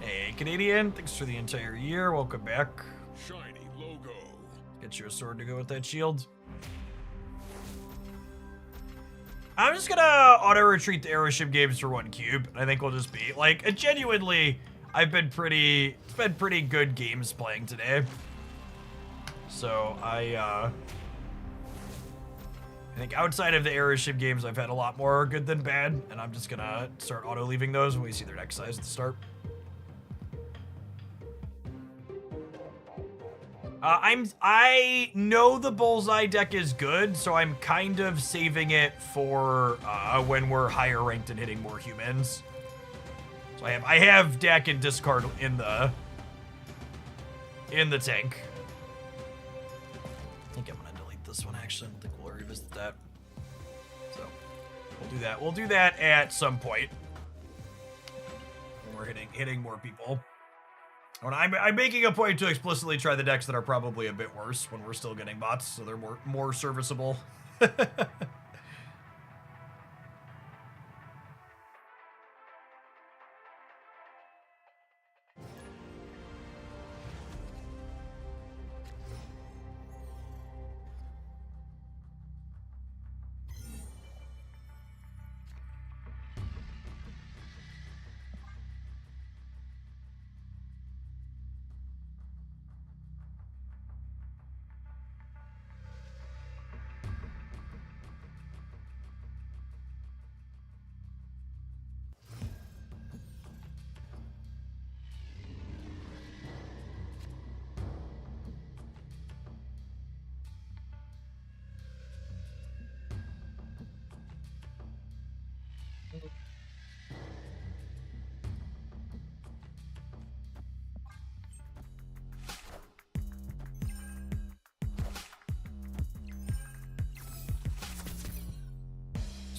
Hey, Canadian, thanks for the entire year. Welcome back. Shiny logo. Get you a sword to go with that shield. I'm just gonna auto-retreat the Aeroship games for 1 cube. I think we'll just be, like, genuinely, it's been pretty good games playing today. So, I think outside of the Aeroship games, I've had a lot more good than bad, and I'm just gonna start auto-leaving those when we see their deck size at the start. I know the Bullseye deck is good, so I'm kind of saving it for when we're higher ranked and hitting more humans. So I have deck and discard in the tank. I think I'm gonna delete this one actually. I don't think we'll revisit that. So we'll do that. We'll do that at some point when we're hitting more people. I'm making a point to explicitly try the decks that are probably a bit worse when we're still getting bots, so they're more serviceable.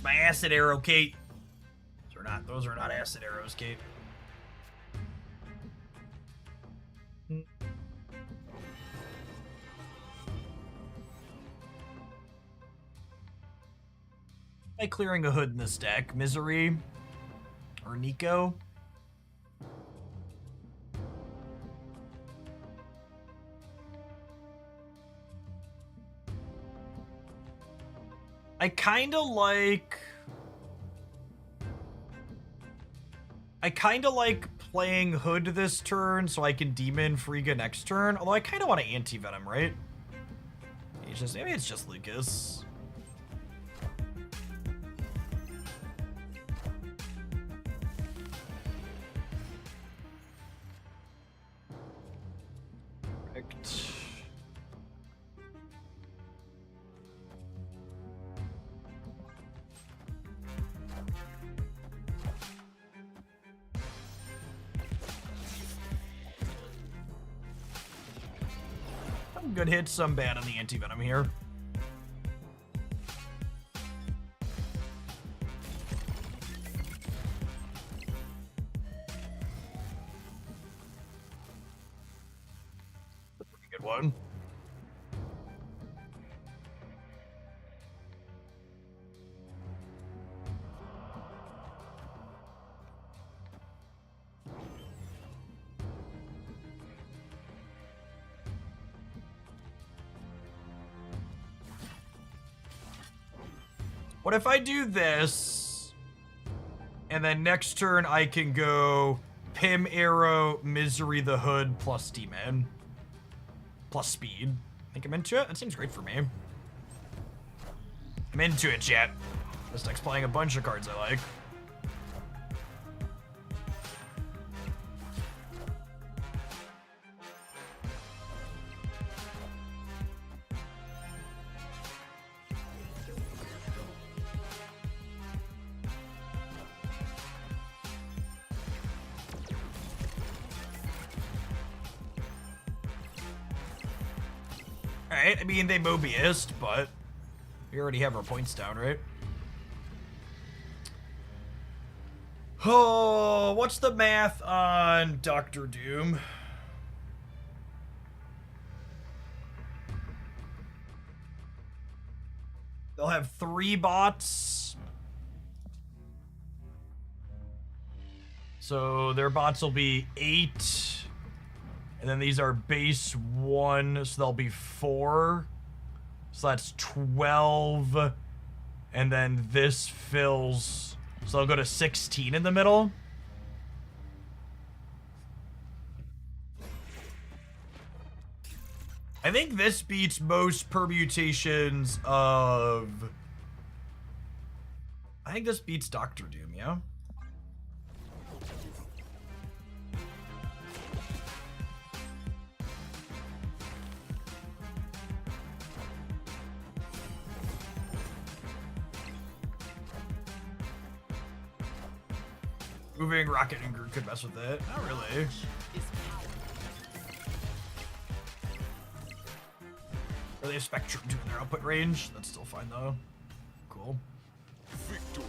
My acid arrow, Kate. Those are not acid arrows, Kate. Am I clearing a hood in this deck? Misery or Nico? I kind of like playing Hood this turn so I can Demon Frigga next turn. Although I kind of want to Anti-Venom, right? Maybe it's just Lucas. Correct. Some good hits, some bad on the Anti-Venom here. Pretty good one. What if I do this, and then next turn I can go Pim, Arrow, Misery the Hood, plus Demon. Plus speed. I think I'm into it. That seems great for me. I'm into it, chat. This deck's playing a bunch of cards I like. Alright, I mean, they Mobiused, but we already have our points down, right? Oh, what's the math on Doctor Doom? They'll have 3 bots. So their bots will be 8. And then these are base 1, so they'll be 4. So that's 12. And then this fills, so they'll go to 16 in the middle. I think this beats most permutations of... I think this beats Doctor Doom, yeah? Moving Rocket and Groot could mess with it. Not really. Or they have Spectrum too in their output range. That's still fine though. Cool. Victory.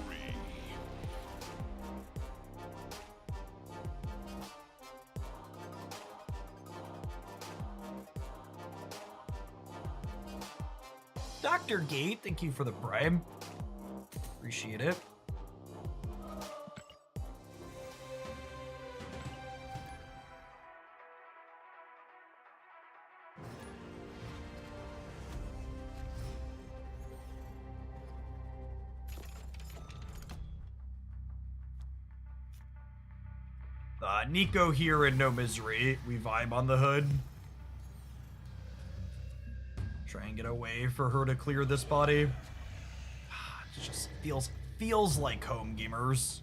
Dr. Gate, thank you for the prime. Appreciate it. Nico here and No Misery. We vibe on the hood. Try and get away for her to clear this body. It just feels like home, gamers.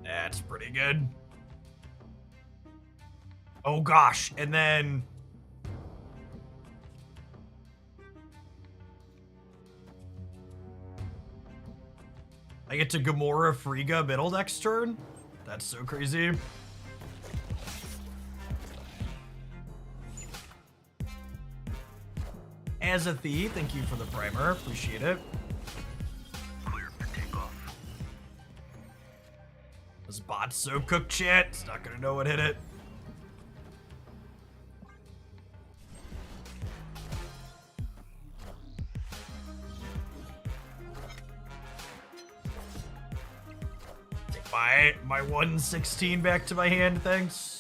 That's pretty good. Oh gosh, and then... I get to Gamora Frigga middle next turn? That's so crazy. Azathe, thank you for the primer. Appreciate it. Clear for takeoff. This bot's so cooked, chat. It's not gonna know what hit it. Take my 116 back to my hand, thanks.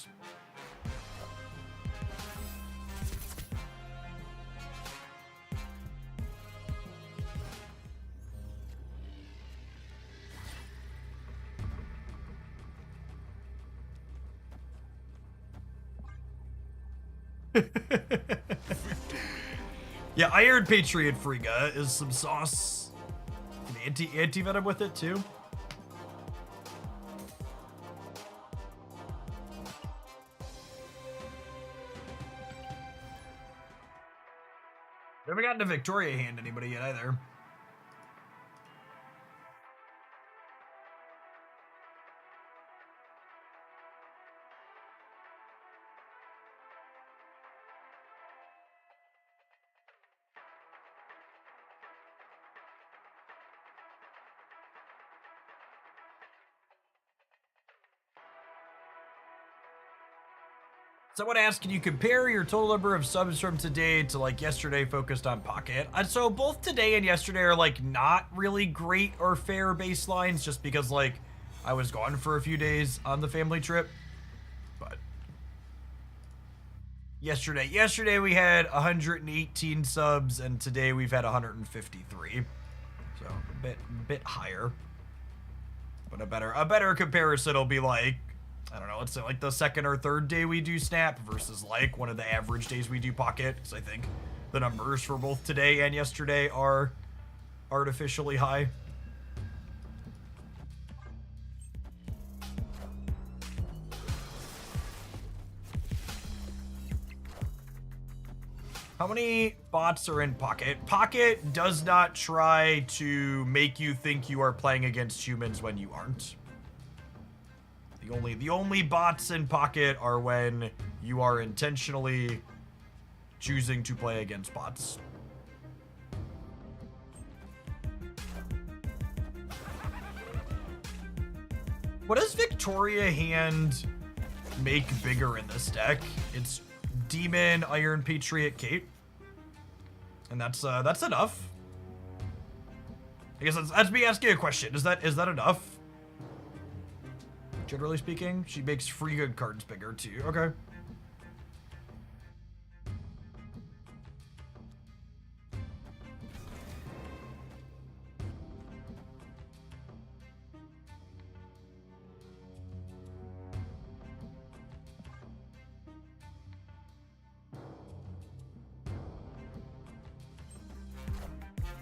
Yeah, Iron Patriot Frigga is some sauce. Anti-venom with it too. Never gotten a Victoria hand anybody yet either. Someone asked, can you compare your total number of subs from today to like yesterday focused on Pocket? So both today and yesterday are like not really great or fair baselines just because like I was gone for a few days on the family trip. But yesterday we had 118 subs and today we've had 153. So a bit higher. But a better comparison will be like, I don't know, let's say like the second or third day we do Snap versus like one of the average days we do Pocket. Because I think the numbers for both today and yesterday are artificially high. How many bots are in Pocket? Pocket does not try to make you think you are playing against humans when you aren't. The only bots in Pocket are when you are intentionally choosing to play against bots. What does Victoria hand make bigger in this deck? It's Demon, Iron Patriot, Kate. And that's enough. I guess that's me asking a question. Is that enough? Generally speaking, she makes free good cards bigger too. Okay.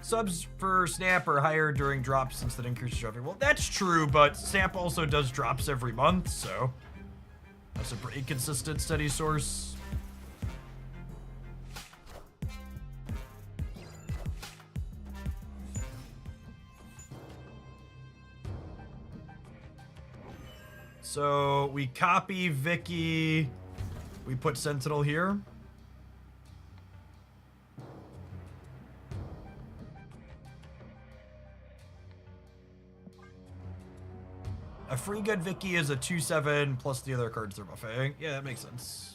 Subs for Snap are higher during drops since that increases revenue. Well, that's true, but Snap also does drops every month, so that's a pretty consistent, steady source. So we copy Vicky, we put Sentinel here. A free good Vicky is a 2/7 plus the other cards they're buffing. Yeah, that makes sense.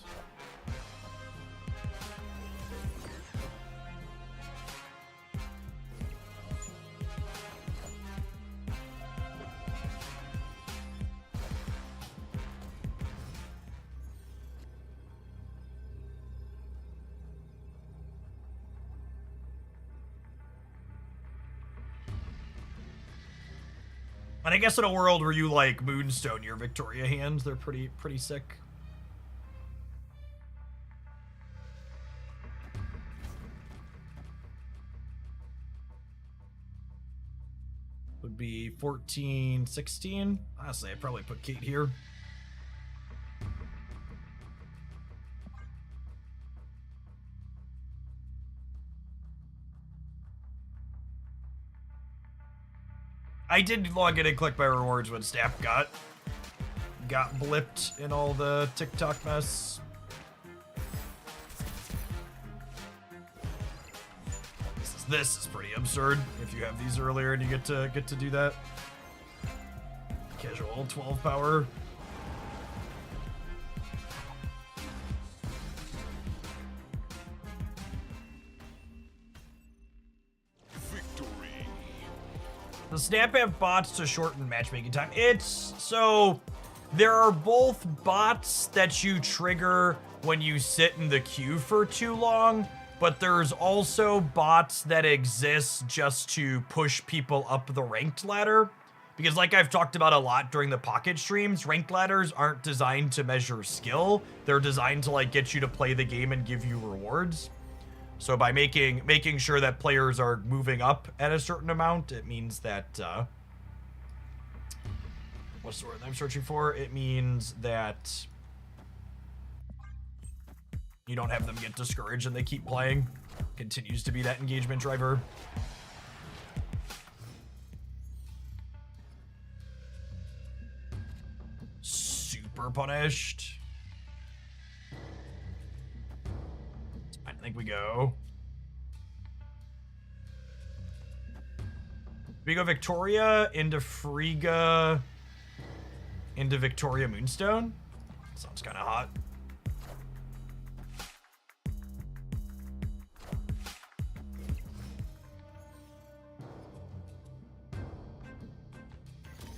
And I guess in a world where you like Moonstone your Victoria hands, they're pretty sick. Would be 14, 16. Honestly, I'd probably put Kate here. I did log in and click my rewards when Snap got blipped in all the TikTok mess. This is pretty absurd if you have these earlier and you get to do that. Casual 12 power. The Snap have bots to shorten matchmaking time. So there are both bots that you trigger when you sit in the queue for too long, but there's also bots that exist just to push people up the ranked ladder. Because like I've talked about a lot during the Pocket streams, ranked ladders aren't designed to measure skill. They're designed to like get you to play the game and give you rewards. So by making sure that players are moving up at a certain amount, it means that, what's the word I'm searching for? It means that you don't have them get discouraged and they keep playing. Continues to be that engagement driver. Super punished. I think we go. We go Victoria into Frigga into Victoria Moonstone. Sounds kind of hot.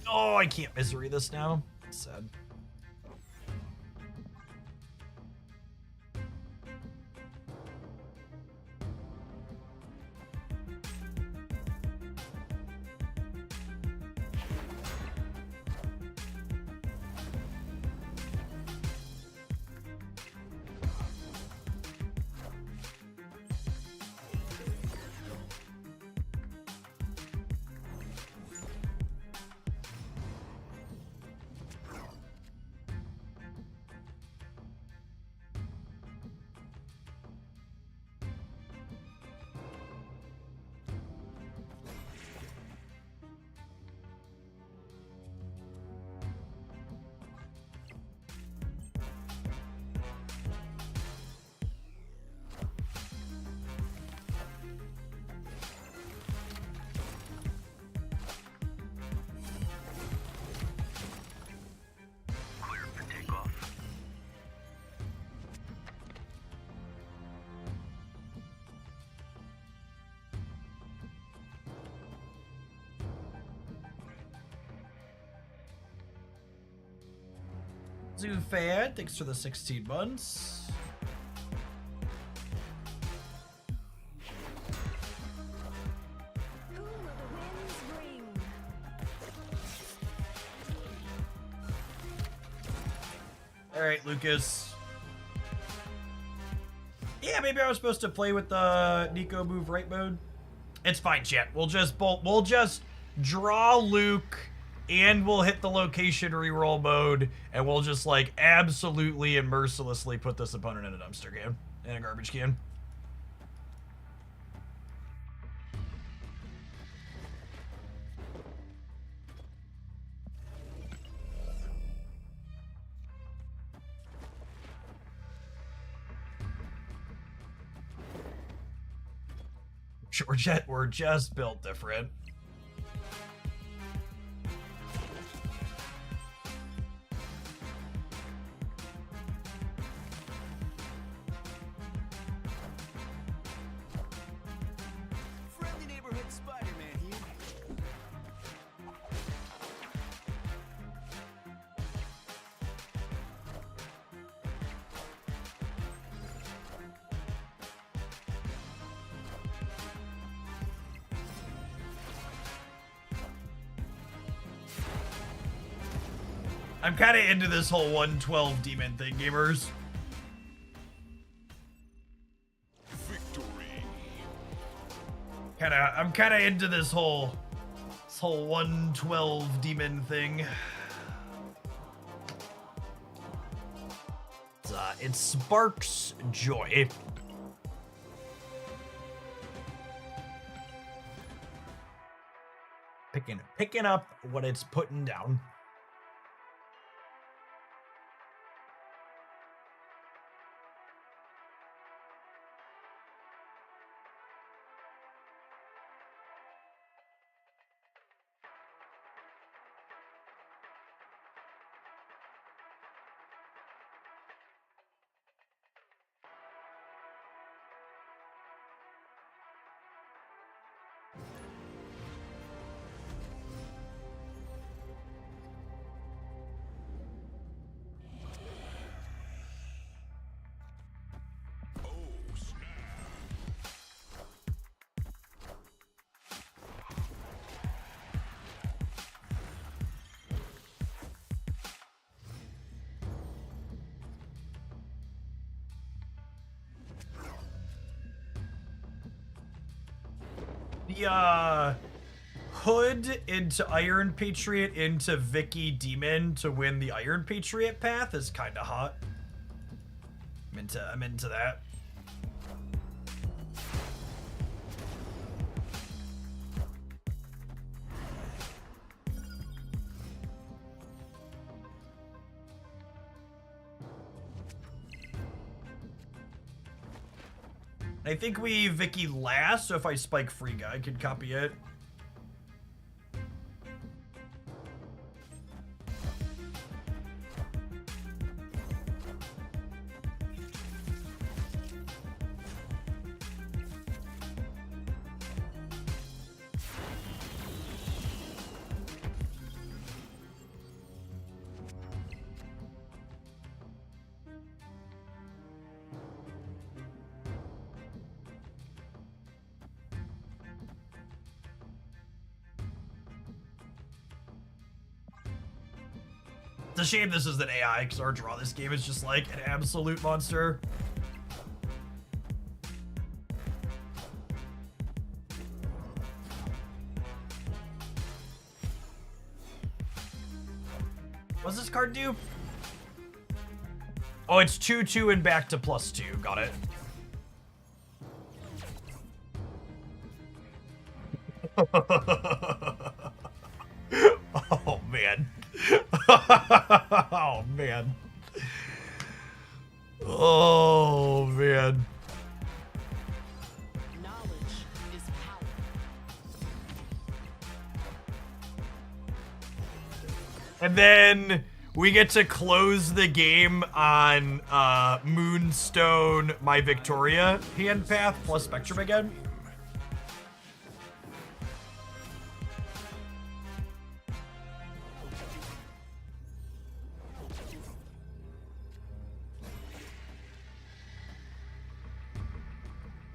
Oh, I can't misery this now. Sad. Zoofan, thanks for the 16 months. Who will the winds bring? Alright, Lucas. Yeah, maybe I was supposed to play with the Nico move right mode. It's fine, chat. We'll just draw Luke and we'll hit the location reroll mode and we'll just like absolutely and mercilessly put this opponent in a dumpster can. In a garbage can. We're just built different. Friendly neighborhood Spider-Man here. I'm kind of into this whole 112 demon thing, gamers. Victory. I'm kind of into this whole 112 demon thing. It sparks joy. Picking up what it's putting down. The Hood into Iron Patriot into Vicky Demon to win the Iron Patriot path is kind of hot. I'm into that. I think we Vicky last, so if I spike Frigga, I could copy it. It's a shame this is an AI, because our draw this game is just like an absolute monster. What's this card do? Oh, it's 2/2 and back to +2. Got it. Oh man. Oh man. Oh man. Knowledge is power. And then we get to close the game on Moonstone, My Victoria hand path plus Spectrum again.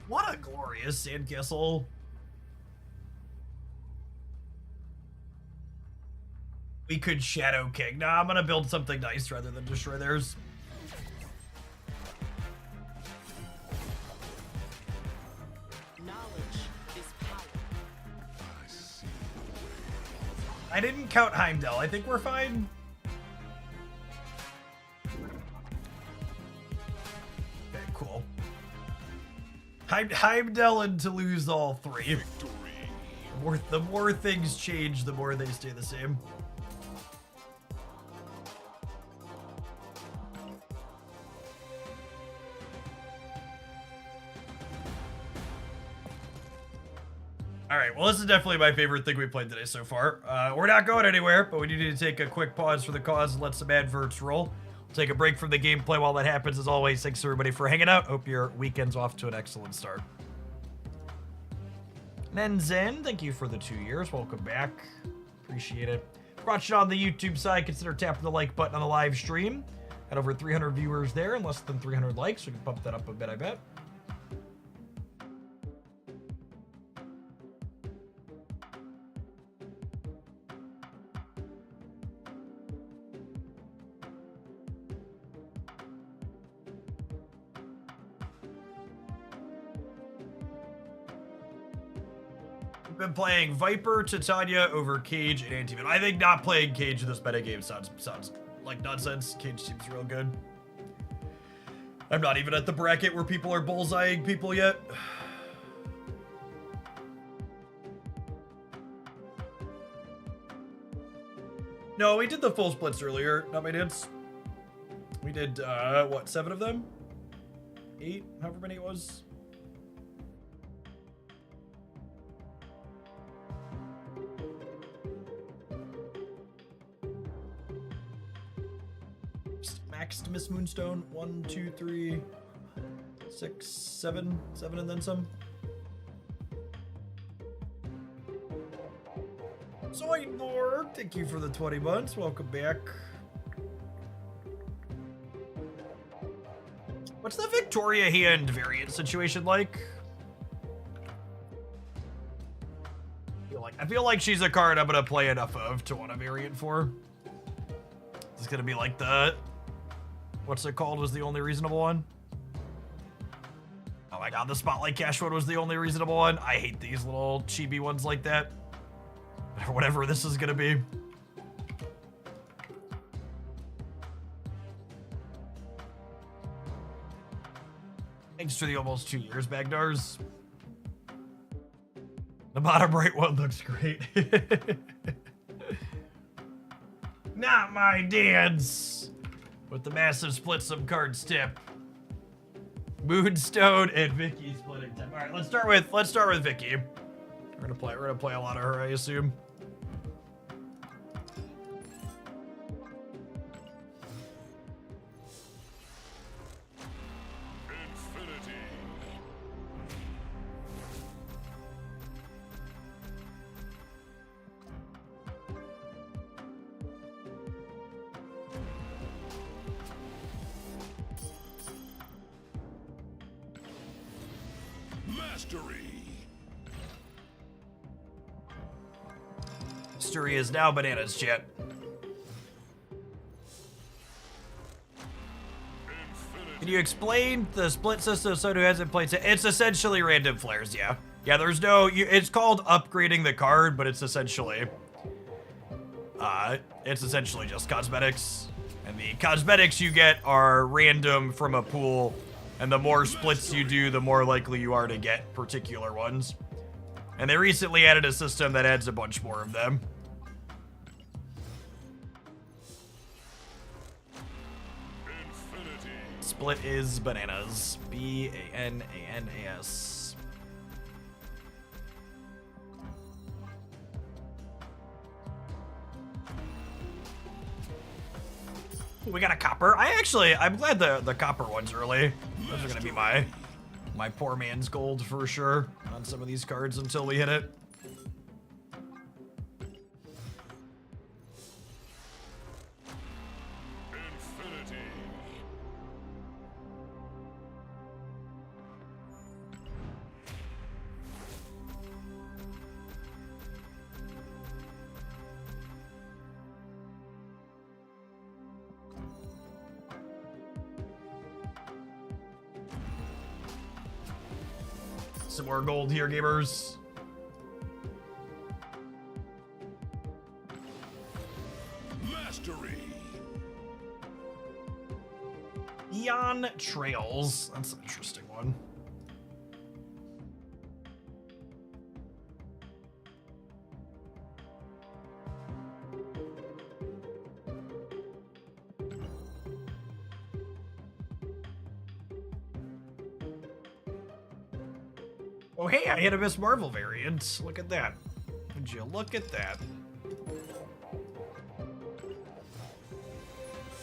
What a glorious sandcastle. We could Shadow King. Nah, I'm gonna build something nice rather than destroy theirs. Knowledge is power. I didn't count Heimdall. I think we're fine. Okay, cool. Heimdall and to lose all three. The more things change, the more they stay the same. Alright, well this is definitely my favorite thing we played today so far. We're not going anywhere, but we need to take a quick pause for the cause and let some adverts roll. We'll take a break from the gameplay while that happens. As always, thanks everybody for hanging out. Hope your weekend's off to an excellent start. Nenzen, thank you for the 2 years. Welcome back. Appreciate it. If you're watching on the YouTube side, consider tapping the like button on the live stream. Had over 300 viewers there and less than 300 likes. We can bump that up a bit, I bet. Been playing Viper, Titania over Cage and Anti-Venom. I think not playing Cage in this metagame sounds like nonsense. Cage seems real good. I'm not even at the bracket where people are bullseyeing people yet. No, we did the full splits earlier, not my dudes. We did, what, 7 of them? 8? However many it was. Maxed Miss Moonstone. 1, 2, 3, 6, 7. 7 and then some. Zoidlord, thank you for the 20 months. Welcome back. What's the Victoria hand variant situation like? I feel like she's a card I'm gonna play enough of to want a variant for. This is gonna be like the... What's it called was the only reasonable one? Oh my god, the Spotlight Cash one was the only reasonable one. I hate these little chibi ones like that. Or whatever this is gonna be. Thanks for the almost 2 years, Bagdars. The bottom right one looks great. Not my dance. With the massive split some cards tip. Moonstone and Vicky splitting tip. All right, let's start with Vicky. We're gonna play a lot of her, I assume. Infinity. Mastery. Mystery is now bananas, chat. Can you explain the split system so who hasn't played it? It's essentially random flares, yeah. Yeah, there's no, it's called upgrading the card, but it's essentially just cosmetics. And the cosmetics you get are random from a pool, and the more splits you do, the more likely you are to get particular ones. And they recently added a system that adds a bunch more of them. Infinity. Split is bananas. B-A-N-A-N-A-S. We got a copper. I'm glad the copper one's early. Those are gonna be my poor man's gold for sure on some of these cards until we hit it. Infinity. Some more gold here, gamers. Mastery. Eon Trails. That's an interesting one. Oh, hey, I hit a Miss Marvel variant. Look at that. Would you look at that?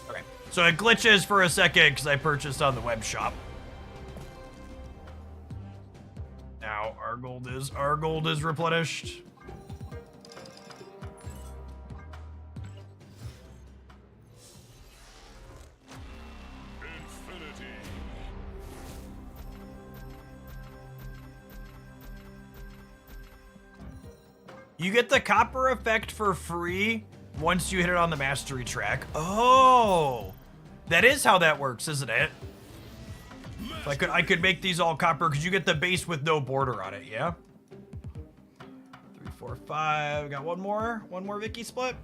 Okay, so it glitches for a second because I purchased on the web shop. Now our gold is replenished. Infinity. You get the copper effect for free once you hit it on the mastery track. Oh, that is how that works, isn't it? So I could make these all copper because you get the base with no border on it, yeah? 3, 4, 5. Got one more Vicky split.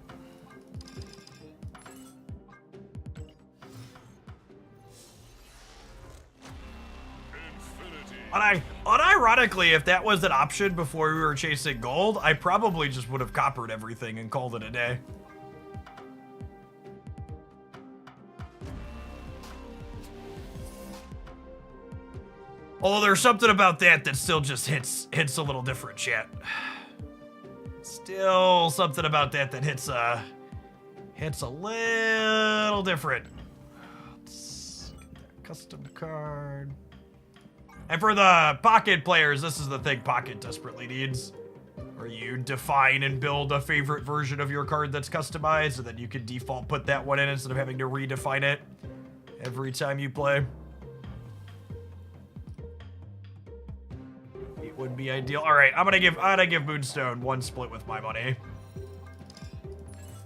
Unironically, if that was an option before we were chasing gold, I probably just would have coppered everything and called it a day. Although there's something about that still just hits a little different, chat. Still something about that hits a little different. Let's get that custom card. And for the Pocket players, this is the thing Pocket desperately needs. Where you define and build a favorite version of your card that's customized, and then you can default put that one in instead of having to redefine it every time you play. It would be ideal. All right, I'm gonna give Moonstone one split with my money.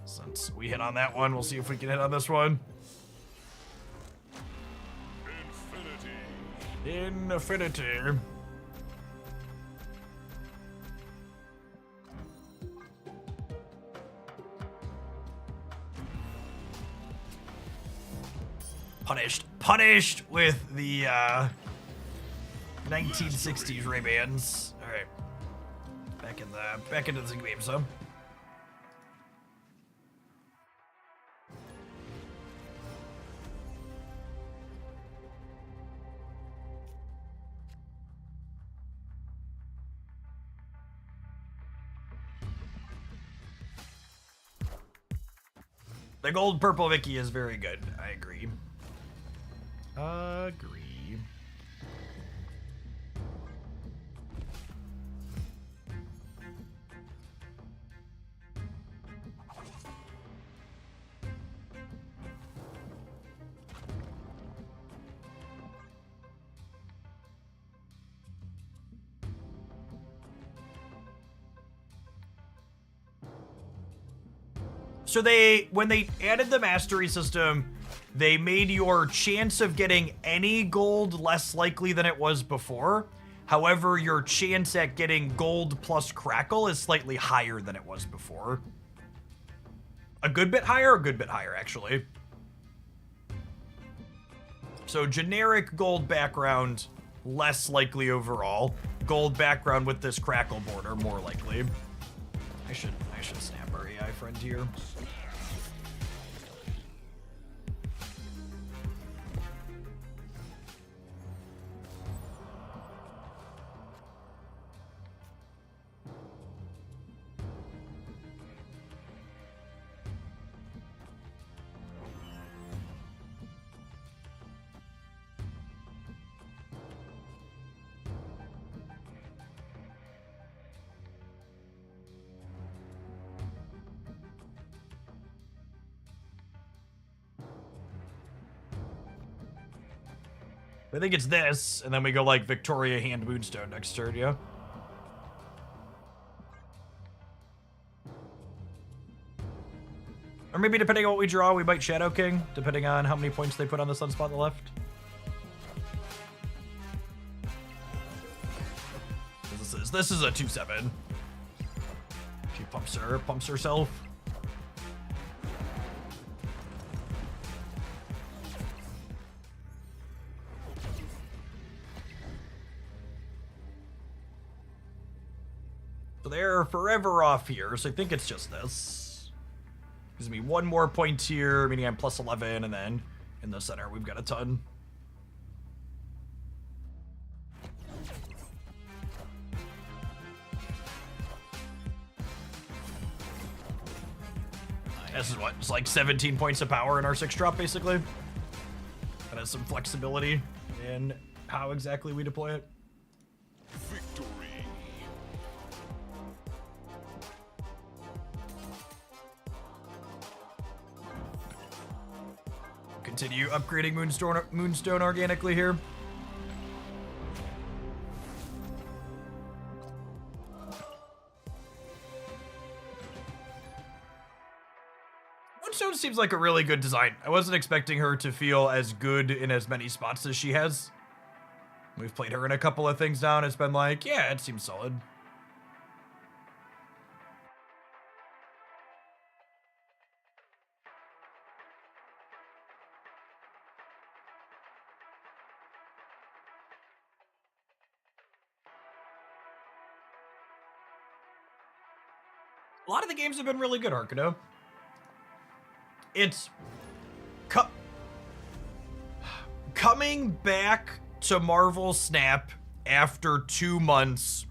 Since we hit on that one, we'll see if we can hit on this one. Infinity. Punished with the 1960s Ray-Bans. All right, back into the game some. The gold purple Vicky is very good. I agree. Agree. So when they added the mastery system, they made your chance of getting any gold less likely than it was before. However, your chance at getting gold plus crackle is slightly higher than it was before. A good bit higher, actually. So generic gold background, less likely overall. Gold background with this crackle border, more likely. I should snap our AI friend here. I think it's this, and then we go like Victoria Hand Moonstone next turn, yeah? Or maybe depending on what we draw, we might Shadow King, depending on how many points they put on the Sunspot on the left. This is a 2/7. She pumps herself. So they're forever off here, so I think it's just this. Gives me one more point here, meaning I'm plus 11, and then in the center we've got a ton. This is what, it's like 17 points of power in our 6-drop, basically. That has some flexibility in how exactly we deploy it. Victory. Continue upgrading Moonstone organically here. Moonstone seems like a really good design. I wasn't expecting her to feel as good in as many spots as she has. We've played her in a couple of things now, and it's been like, yeah, it seems solid. A lot of the games have been really good, Arcano. It's coming back to Marvel Snap after 2 months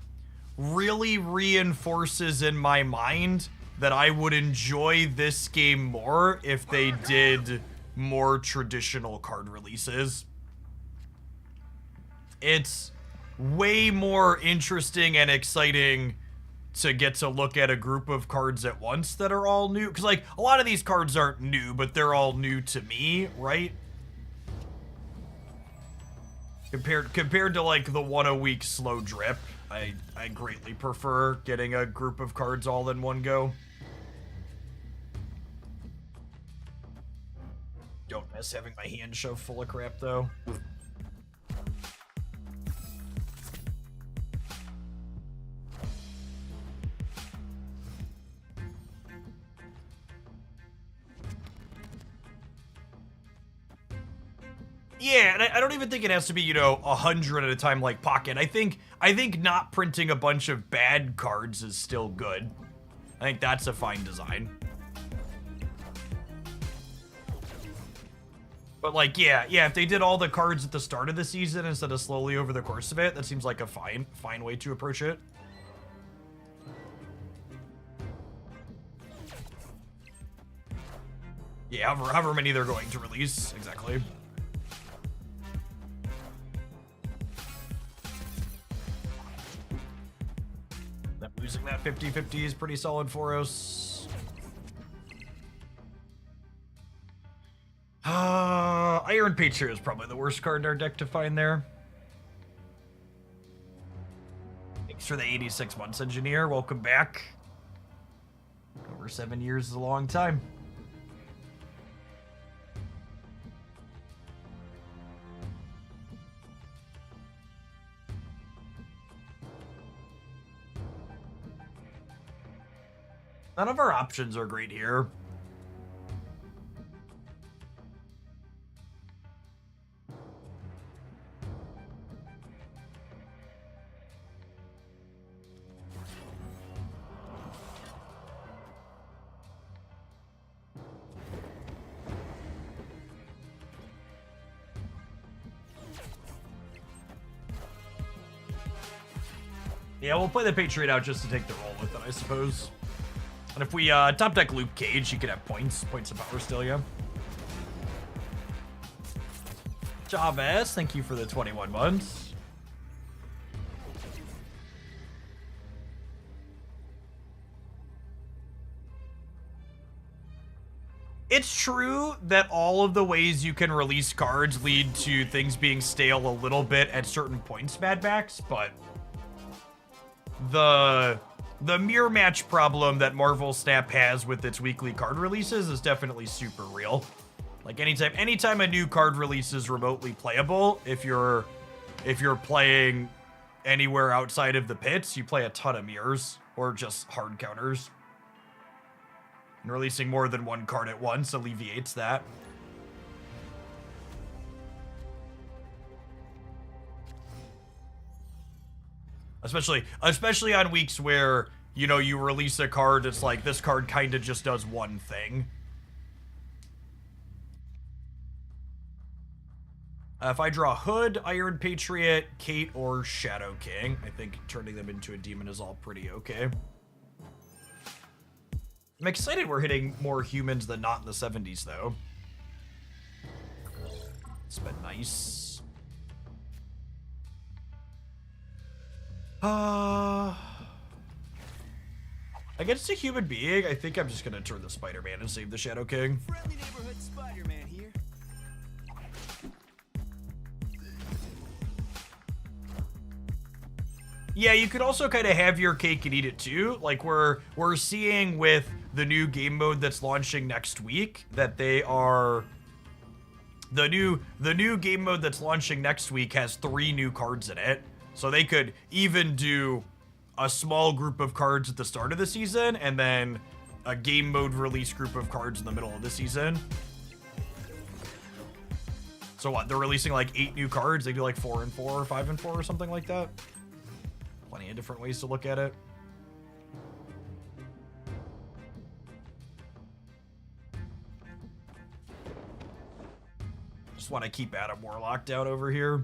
really reinforces in my mind that I would enjoy this game more if they did more traditional card releases. It's way more interesting and exciting to get to look at a group of cards at once that are all new. Because, like, a lot of these cards aren't new, but they're all new to me, right? Compared to, like, the 1-a-week slow drip, I greatly prefer getting a group of cards all in one go. Don't miss having my hand shoved full of crap, though. Yeah, and I don't even think it has to be, 100 at a time like Pocket. I think not printing a bunch of bad cards is still good. I think that's a fine design. But like, yeah, if they did all the cards at the start of the season instead of slowly over the course of it, that seems like a fine way to approach it. Yeah, however many they're going to release, exactly. Losing that 50-50 is pretty solid for us. Iron Patriot is probably the worst card in our deck to find there. Thanks for the 86 months, Engineer. Welcome back. Over 7 years is a long time. None of our options are great here. Yeah, we'll play the Patriot out just to take the roll with it, I suppose. And if we top deck Luke Cage, he could have points of power still, yeah. Chavez, thank you for the 21 months. It's true that all of the ways you can release cards lead to things being stale a little bit at certain points, Mad Max, but the mirror match problem that Marvel Snap has with its weekly card releases is definitely super real. Like anytime a new card release is remotely playable, if you're playing anywhere outside of the pits, you play a ton of mirrors or just hard counters. And releasing more than one card at once alleviates that. Especially on weeks where, you know, you release a card, it's like, this card kind of just does one thing. If I draw Hood, Iron Patriot, Kate, or Shadow King, I think turning them into a demon is all pretty okay. I'm excited we're hitting more humans than not in the 70s, though. It's been nice. Against a human being, I think I'm just gonna turn the Spider-Man and save the Shadow King. Friendly neighborhood Spider-Man here. Yeah, you could also kind of have your cake and eat it too. Like we're seeing with the new game mode that's launching next week that they are the new game mode that's launching next week has 3 new cards in it. So they could even do a small group of cards at the start of the season and then a game mode release group of cards in the middle of the season. So what, they're releasing like 8 new cards? They do like 4 and 4 or 5 and 4 or something like that? Plenty of different ways to look at it. Just want to keep Adam Warlock down over here.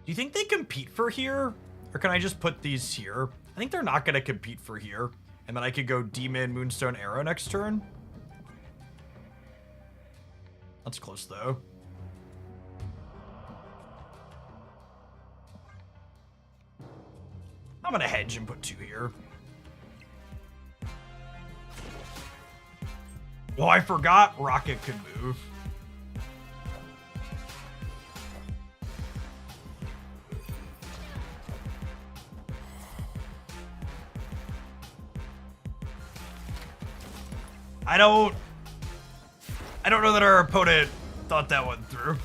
Do you think they compete for here? Or can I just put these here? I think they're not going to compete for here. And then I could go Demon, Moonstone, Arrow next turn. That's close, though. I'm going to hedge and put 2 here. Oh, I forgot Rocket could move. I don't know that our opponent thought that one through.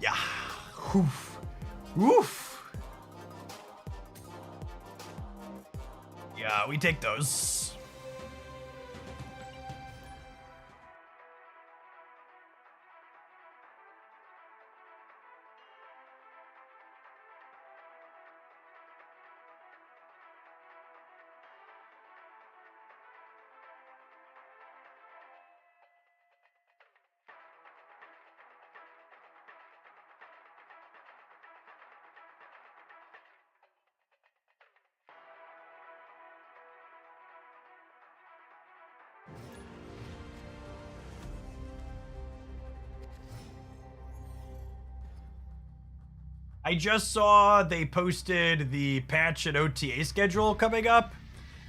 Yeah. Oof. Oof. Yeah, we take those. I just saw they posted the patch and OTA schedule coming up,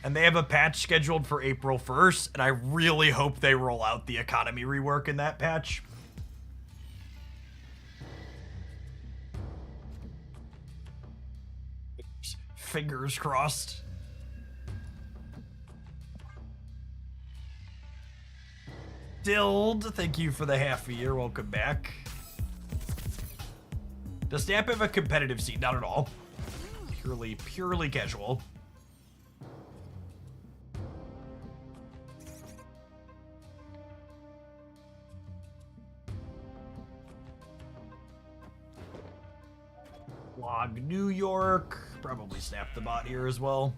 and they have a patch scheduled for April 1st, and I really hope they roll out the economy rework in that patch. Fingers crossed. Dild, thank you for the half a year. Welcome back. Does Snap have a competitive scene? Not at all. Purely casual. Log New York. Probably Snap the bot here as well.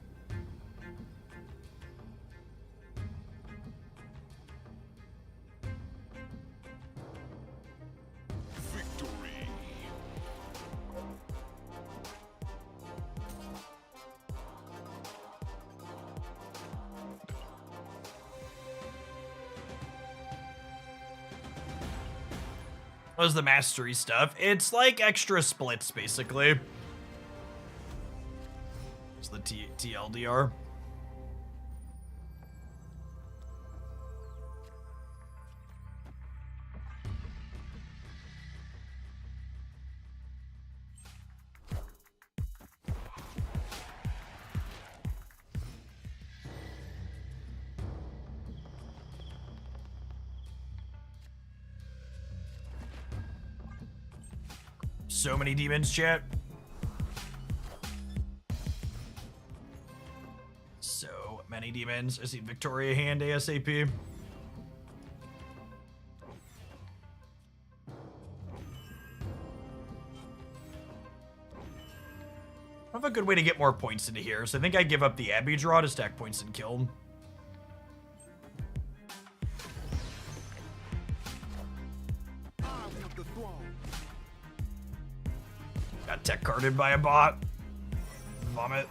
Victory. What was the mastery stuff? It's like extra splits, basically. It's the TLDR. So many demons, chat. So many demons. I see Victoria hand ASAP. I have a good way to get more points into here, so I think I give up the Abbey draw to stack points and kill. I want the throne. Got tech carded by a bot. Vomit.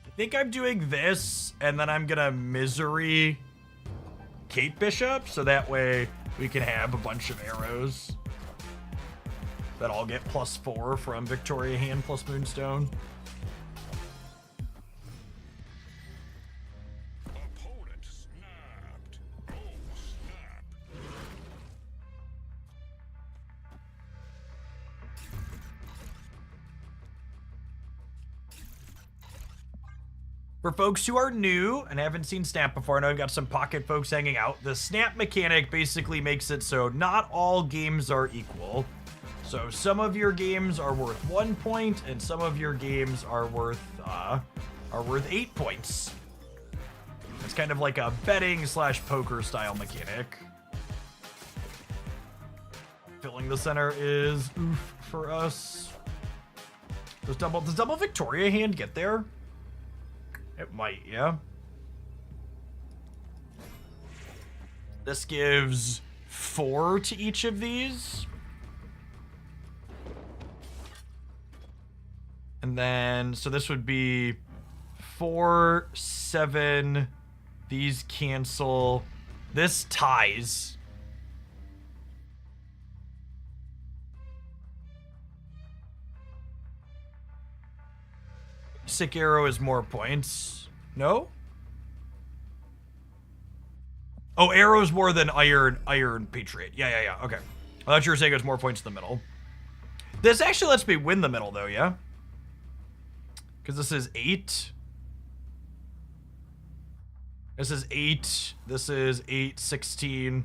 I think I'm doing this, and then I'm gonna Misery Kate Bishop, so that way we can have a bunch of arrows that all get +4 from Victoria Hand plus Moonstone. Opponent snapped. Oh, snap. For folks who are new and haven't seen Snap before, I know I've got some pocket folks hanging out. The Snap mechanic basically makes it so not all games are equal. So some of your games are worth 1 point, and some of your games are worth 8 points. It's kind of like a betting / poker style mechanic. Filling the center is oof for us. Does double Victoria Hand get there? It might, yeah. This gives 4 to each of these. And then, so this would be 4, 7. These cancel. This ties. Sick Arrow is more points. No? Oh, Arrow's more than Iron Patriot. Yeah. Okay. I thought you were saying it was more points in the middle. This actually lets me win the middle, though, yeah? Because this is 8. This is 8. This is 8, 16,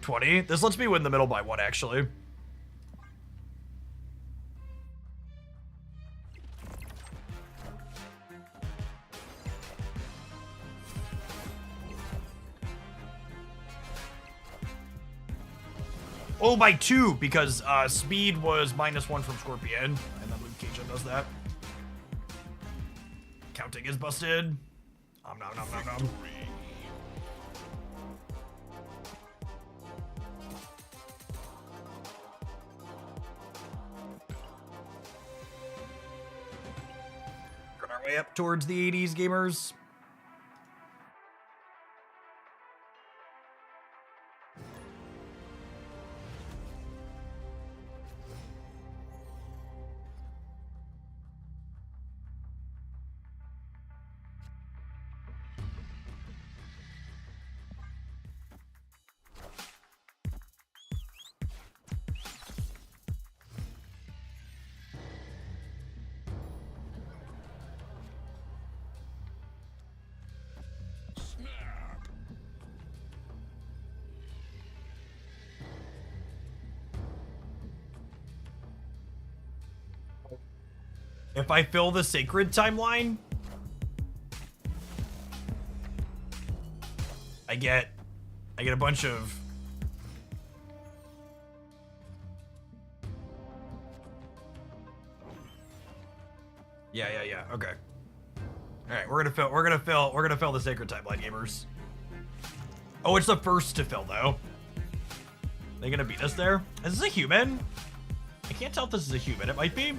20. This lets me win the middle by 1, actually. Oh, by 2, because speed was -1 from Scorpion, and then we Cajun does that. Counting is busted. Nom nom nom nom nom. Working our way up towards the 80s, gamers. If I fill the sacred timeline, I get a bunch of yeah, okay. Alright, we're gonna fill the sacred timeline, gamers. Oh, it's the first to fill though. They gonna beat us there? Is this a human? I can't tell if this is a human, it might be.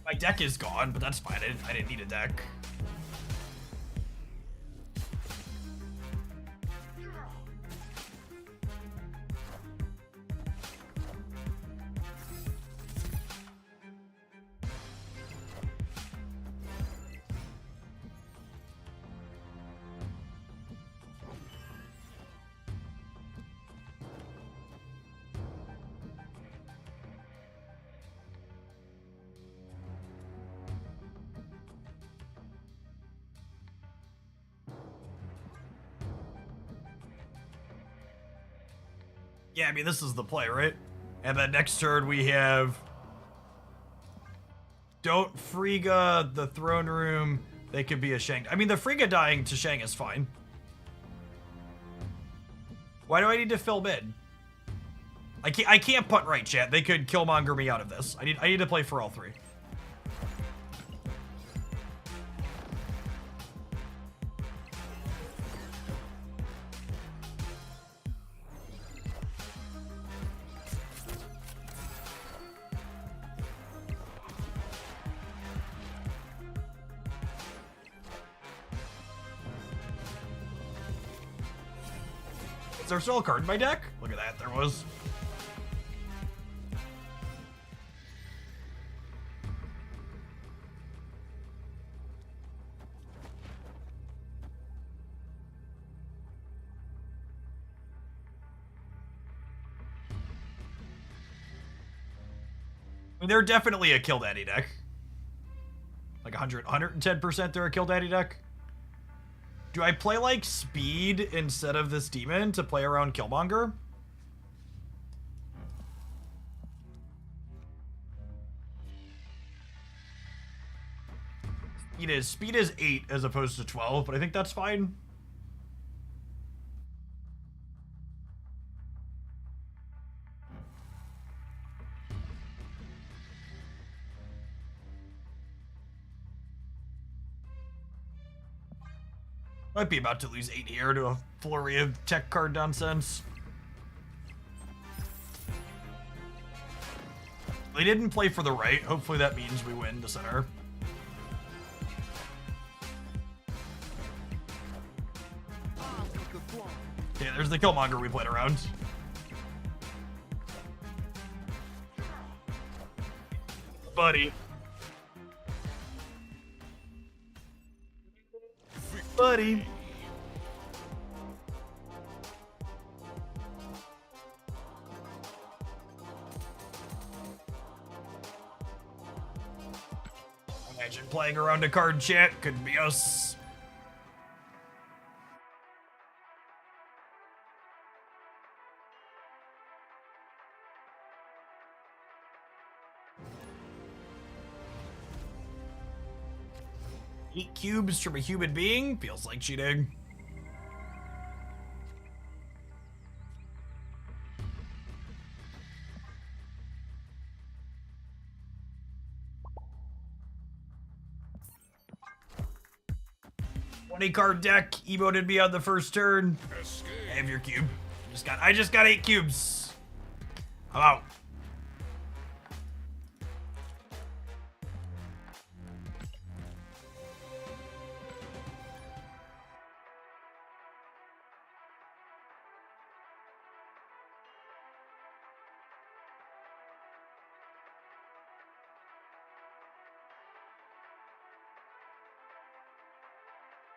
My deck is gone, but that's fine. I didn't need a deck. Yeah, I mean, this is the play, right? And then next turn we have... Don't Frigga the throne room. They could be a Shang. I mean, the Frigga dying to Shang is fine. Why do I need to fill mid? I can't punt right, chat. They could Killmonger me out of this. I need to play for all three. Is there still a card in my deck? Look at that, there was. I mean, they're definitely a Kill Daddy deck. Like 110% they're a Kill Daddy deck. Do I play, like, Speed instead of this demon to play around Killmonger? Speed is 8 as opposed to 12, but I think that's fine. Might be about to lose 8 here to a flurry of tech card nonsense. They didn't play for the right. Hopefully that means we win the center. Okay, there's the Killmonger we played around. Buddy. Buddy. Imagine playing around a card chat. Could be us. Eight cubes from a human being? Feels like cheating. Card deck emoted me on the first turn. Have your cube. I just got 8 cubes. I'm out.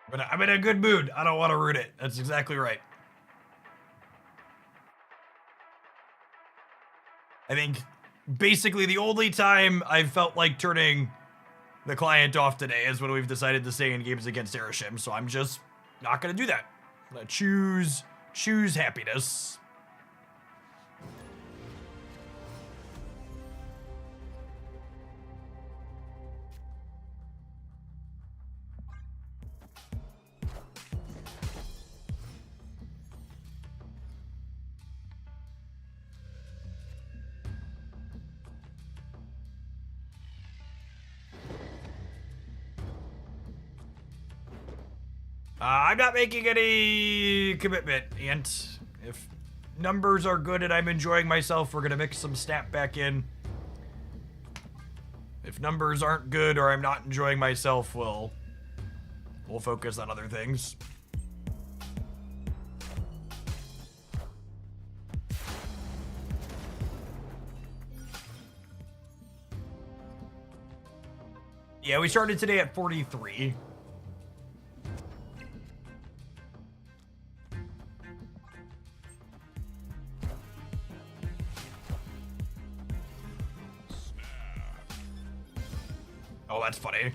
But I'm in a good mood. I don't want to root it. That's exactly right. I think basically the only time I've felt like turning the client off today is when we've decided to stay in games against Erishim. So I'm just not going to do that. I'm going to choose happiness. I'm not making any commitment, Ant. If numbers are good and I'm enjoying myself, we're gonna mix some snap back in. If numbers aren't good or I'm not enjoying myself, we'll focus on other things. Yeah, we started today at 43. Oh, that's funny.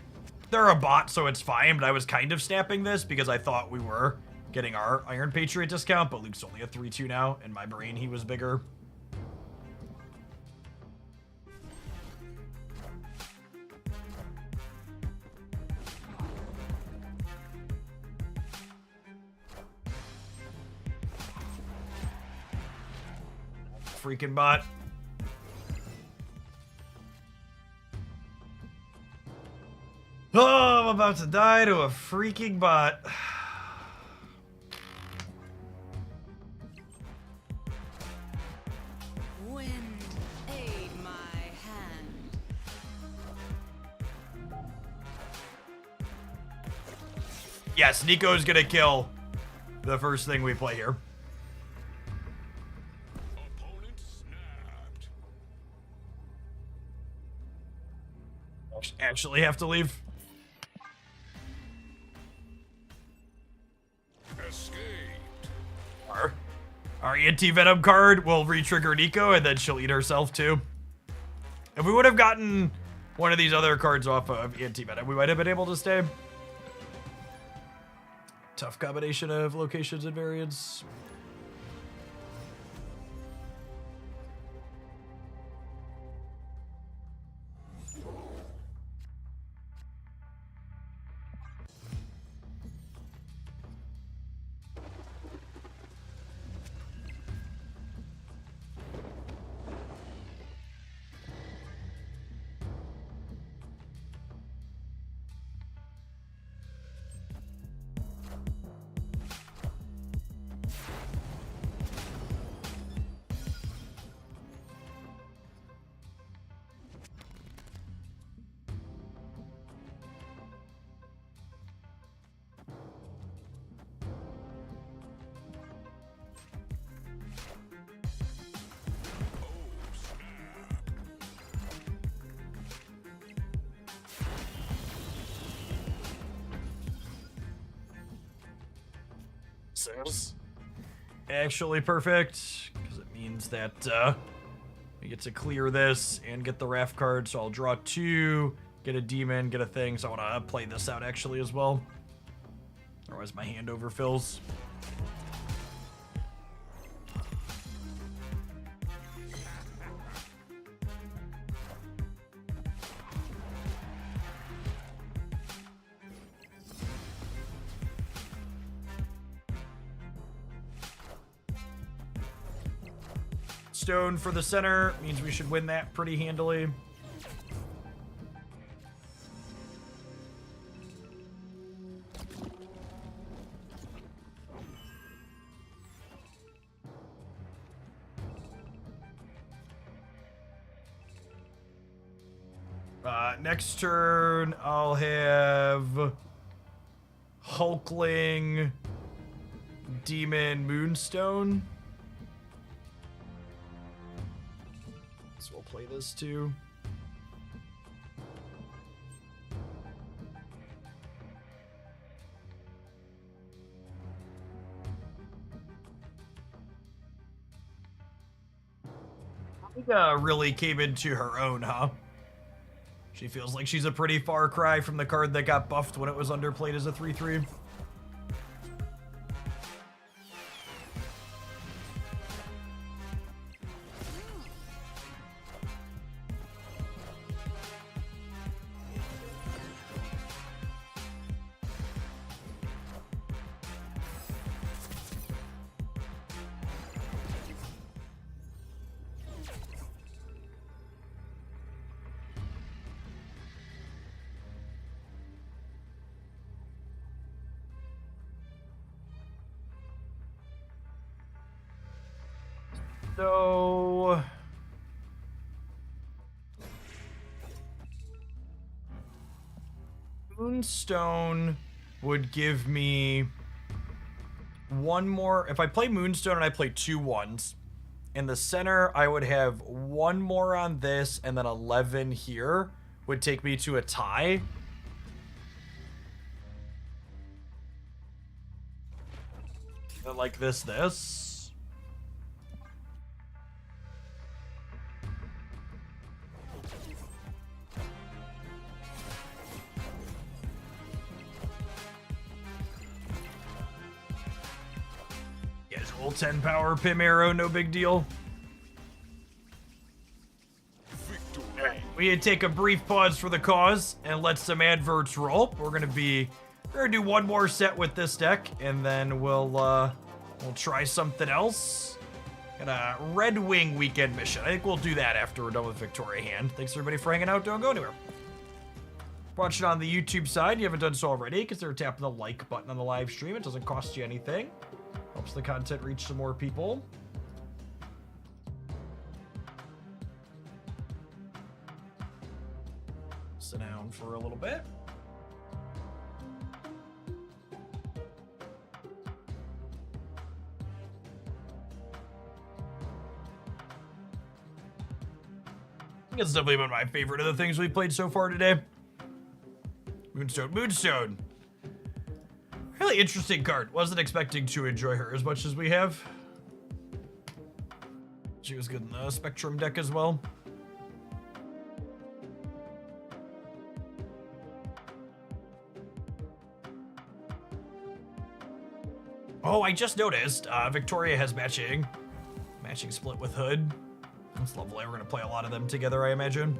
They're a bot, so it's fine, but I was kind of snapping this because I thought we were getting our Iron Patriot discount, but Luke's only a 3-2 now. In my brain, he was bigger. Freaking bot. Oh, I'm about to die to a freaking bot. Wind, aid my hand. Yes, Nico's gonna kill the first thing we play here. Opponent snapped. Actually have to leave. Escaped. Our anti-venom card will re-trigger Nico, and then she'll eat herself too. If we would have gotten one of these other cards off of anti-venom, we might have been able to stay. Tough combination of locations and variants. Sales. Actually perfect, because it means that we get to clear this and get the Raft card, so I'll draw 2, get a demon, get a thing. So I want to play this out actually as well. Otherwise my hand overfills. Stone for the center means we should win that pretty handily. Next turn, I'll have Hulkling, Demon, Moonstone. So we'll play this too. Amiga really came into her own, huh? She feels like she's a pretty far cry from the card that got buffed when it was underplayed as a 3/3. So Moonstone would give me one more. If I play Moonstone and I play 2 1s, in the center I would have 1 more on this, and then 11 here would take me to a tie. And like this. Casual 10 power Pim Arrow, no big deal. Alright, we need to take a brief pause for the cause and let some adverts roll. We're gonna do one more set with this deck, and then we'll try something else. Got a Red Wing weekend mission. I think we'll do that after we're done with Victoria Hand. Thanks everybody for hanging out. Don't go anywhere. Watching on the YouTube side, you haven't done so already, consider tapping the like button on the live stream. It doesn't cost you anything. Helps the content reach some more people. Sit down for a little bit. It's definitely been my favorite of the things we've played so far today. Moonstone. Really interesting card. Wasn't expecting to enjoy her as much as we have. She was good in the Spectrum deck as well. Oh, I just noticed Victoria has matching split with Hood. That's lovely. We're gonna play a lot of them together, I imagine.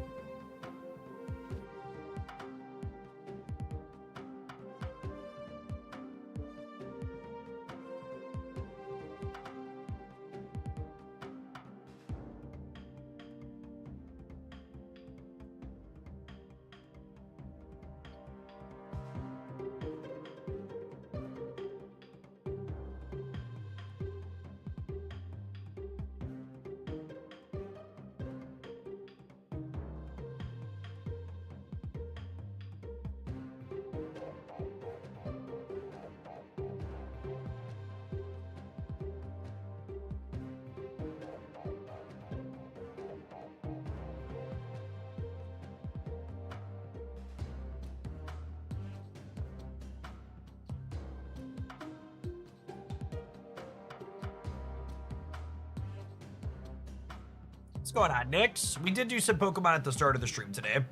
What's going on, Nix? We did do some Pokemon at the start of the stream today.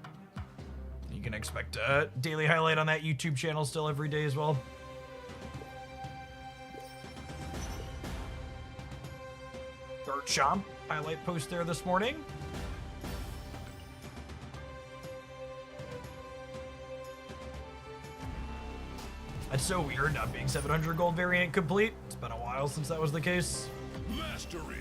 You you can expect a daily highlight on that YouTube channel still every day as well. Third Chomp highlight post there this morning. That's so weird not being 700 gold variant complete. It's been a while since that was the case. Mastery.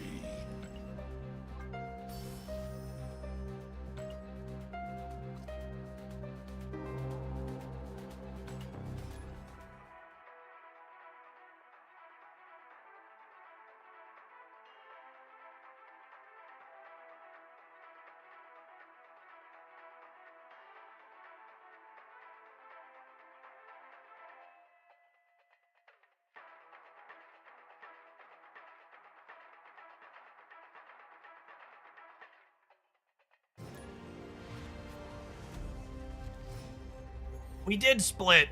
We did split.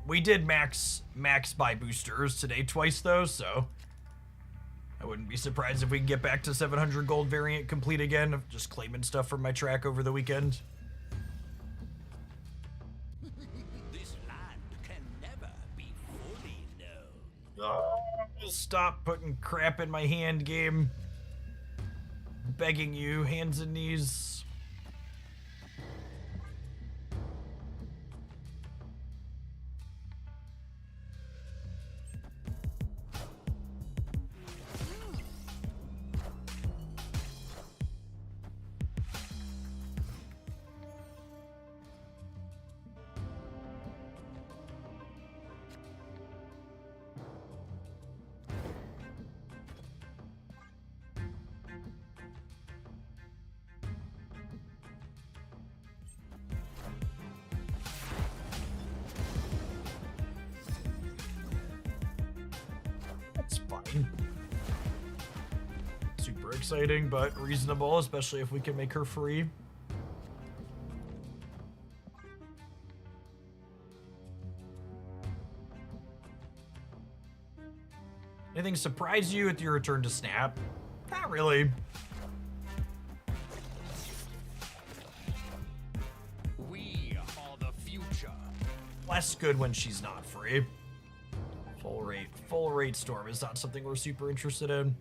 We did max buy boosters today twice though, so I wouldn't be surprised if we can get back to 700 gold variant complete again. Just claiming stuff from my track over the weekend. This land can never be fully known. Oh, stop putting crap in my hand, game. Begging you, hands and knees. That's fine. Super exciting, but reasonable, especially if we can make her free. Anything surprise you with your return to Snap? Not really. We are the future. Less good when she's not free. Full rate Storm is not something we're super interested in.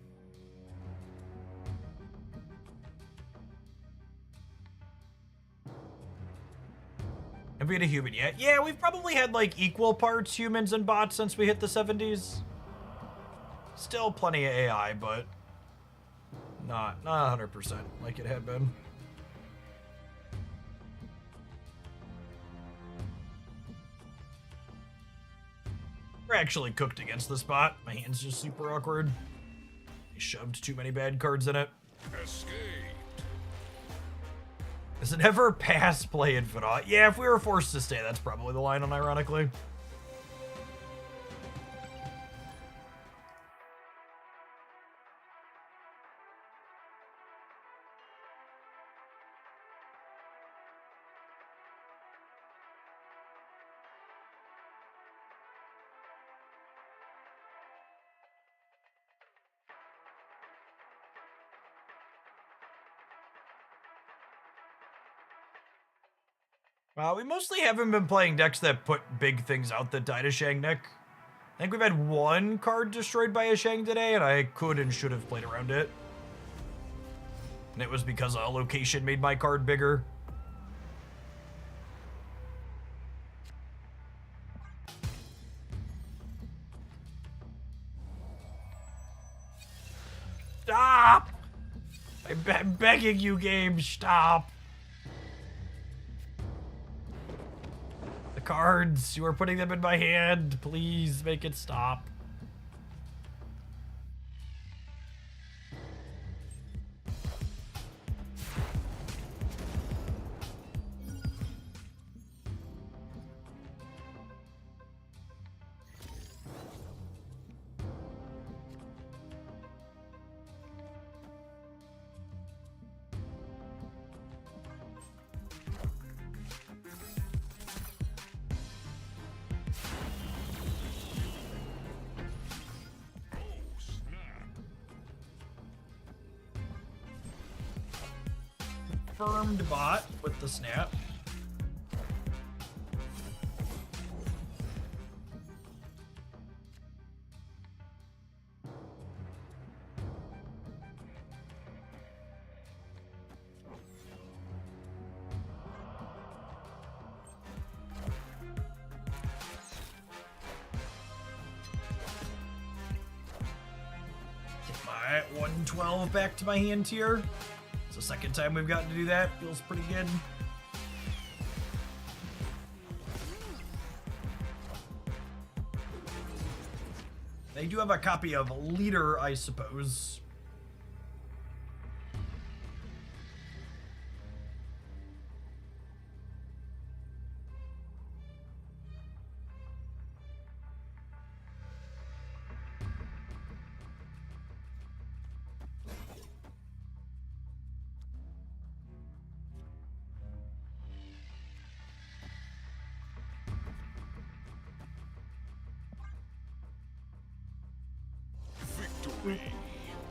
Have we had a human yet? Yeah, we've probably had like equal parts humans and bots since we hit the 70s. Still plenty of AI, but not 100% like it had been. We're actually cooked against this bot. My hand's just super awkward. I shoved too many bad cards in it. Escape. Is it ever pass play infinite? Yeah, if we were forced to stay, that's probably the line, unironically. We mostly haven't been playing decks that put big things out that die to Shang Nick. I think we've had one card destroyed by a Shang today, and I could and should have played around it. And it was because a location made my card bigger. Stop! I'm begging you, game, stop. The cards, you are putting them in my hand. Please make it stop. Confirmed bot with the snap. Alright, 112 back to my hand tier. It's the second time we've gotten to do that. Feels pretty good. They do have a copy of Leader, I suppose.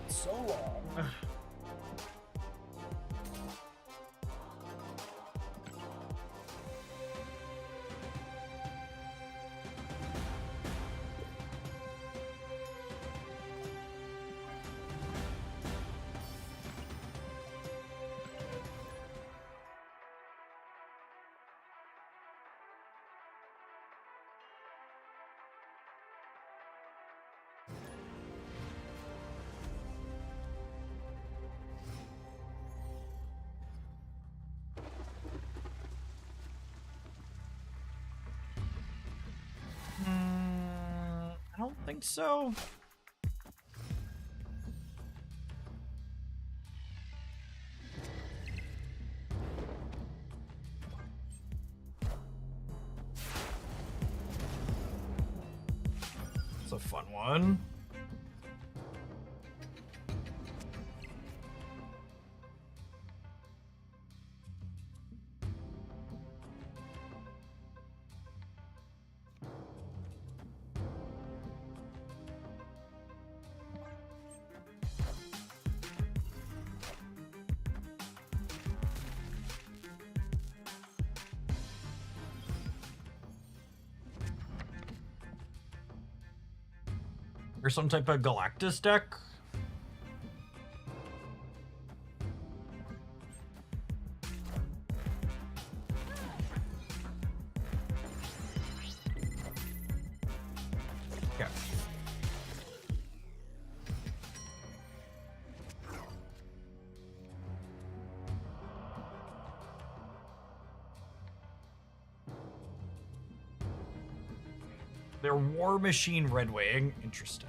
So long. I don't think so. It's a fun one. Or some type of Galactus deck. Okay. They're War Machine Red Wing. Interesting.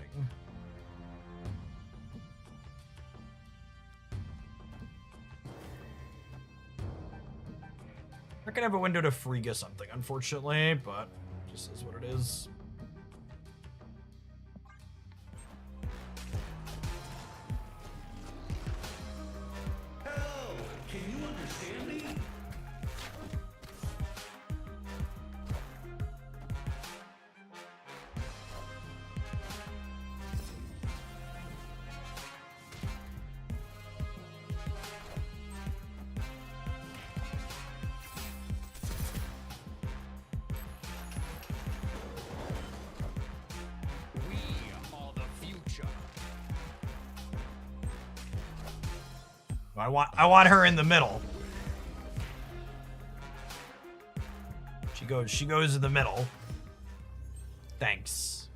Not gonna have a window to Frigga something, unfortunately, but just is what it is. Hell, can you understand me? We are the future. I want her in the middle. She goes in the middle. Thanks.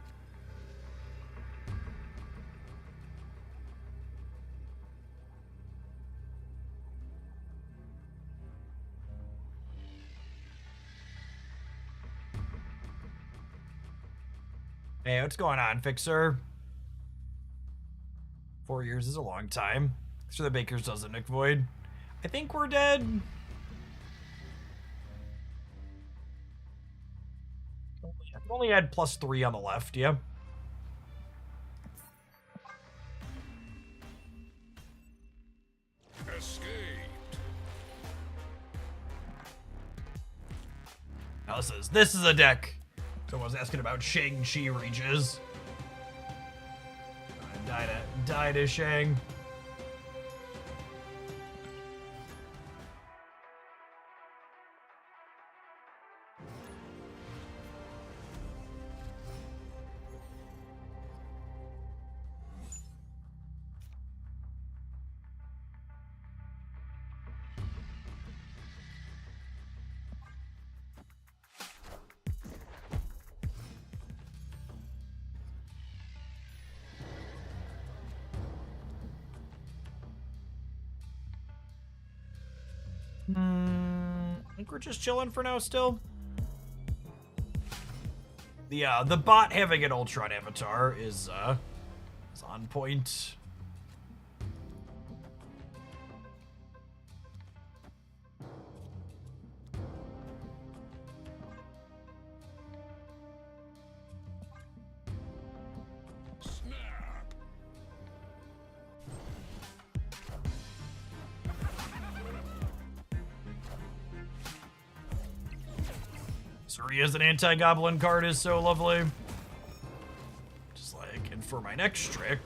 Hey, what's going on, Fixer? 4 years is a long time. Thanks for the Baker's dozen, Nick Void. I think we're dead. I can only add +3 on the left, yeah. Escaped. Now this is a deck. Someone was asking about Shang-Chi reaches. Die to Shang. I think we're just chilling for now still. The bot having an Ultron avatar is on point. Suri as an anti-goblin card is so lovely. Just like, and for my next trick.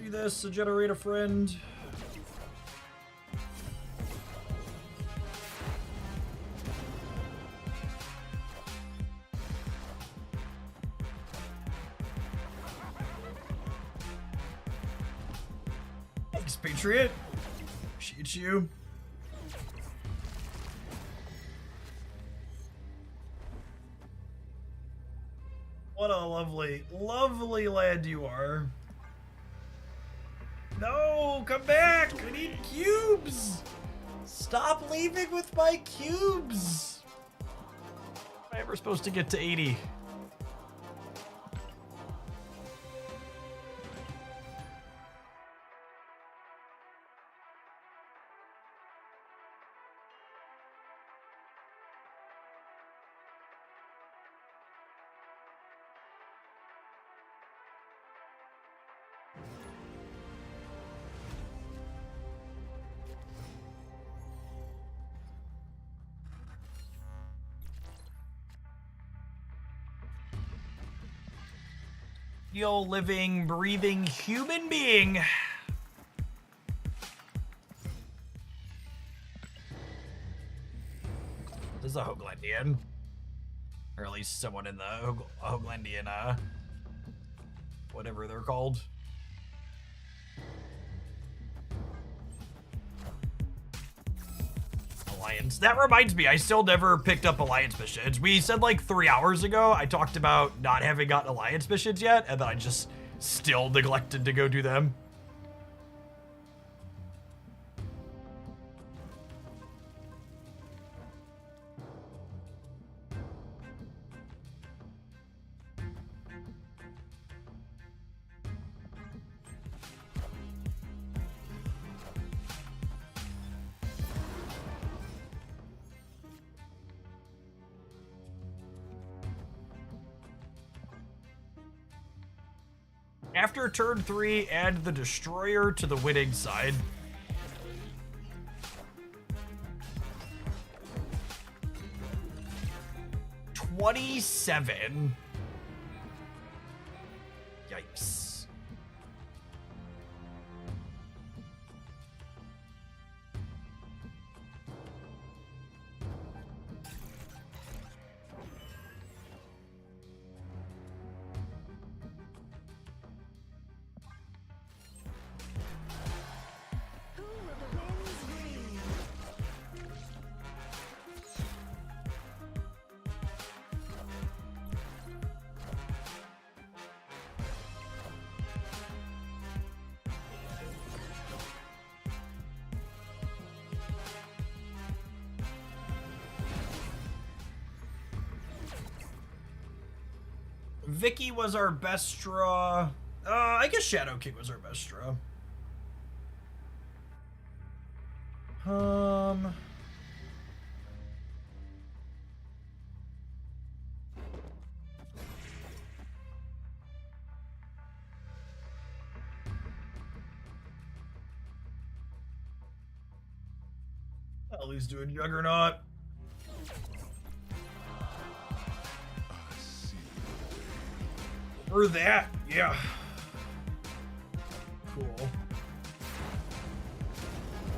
Do this to generate a friend. Thanks, Patriot. Appreciate you. What a lovely, lovely lad you are. No, come back! I need cubes! Stop leaving with my cubes! Am I ever supposed to get to 80? Real, living, breathing human being. This is a Hoaglandian. Or at least someone in the Hoaglandian, whatever they're called. Alliance. That reminds me, I still never picked up Alliance missions. We said like 3 hours ago, I talked about not having gotten Alliance missions yet, and then I just still neglected to go do them. After turn 3, add the Destroyer to the winning side. $27. Yikes. Who will the winds bring? Vicky was our best draw. I guess Shadow King was our best draw. Ellie's doing Juggernaut. Or that, yeah. Cool.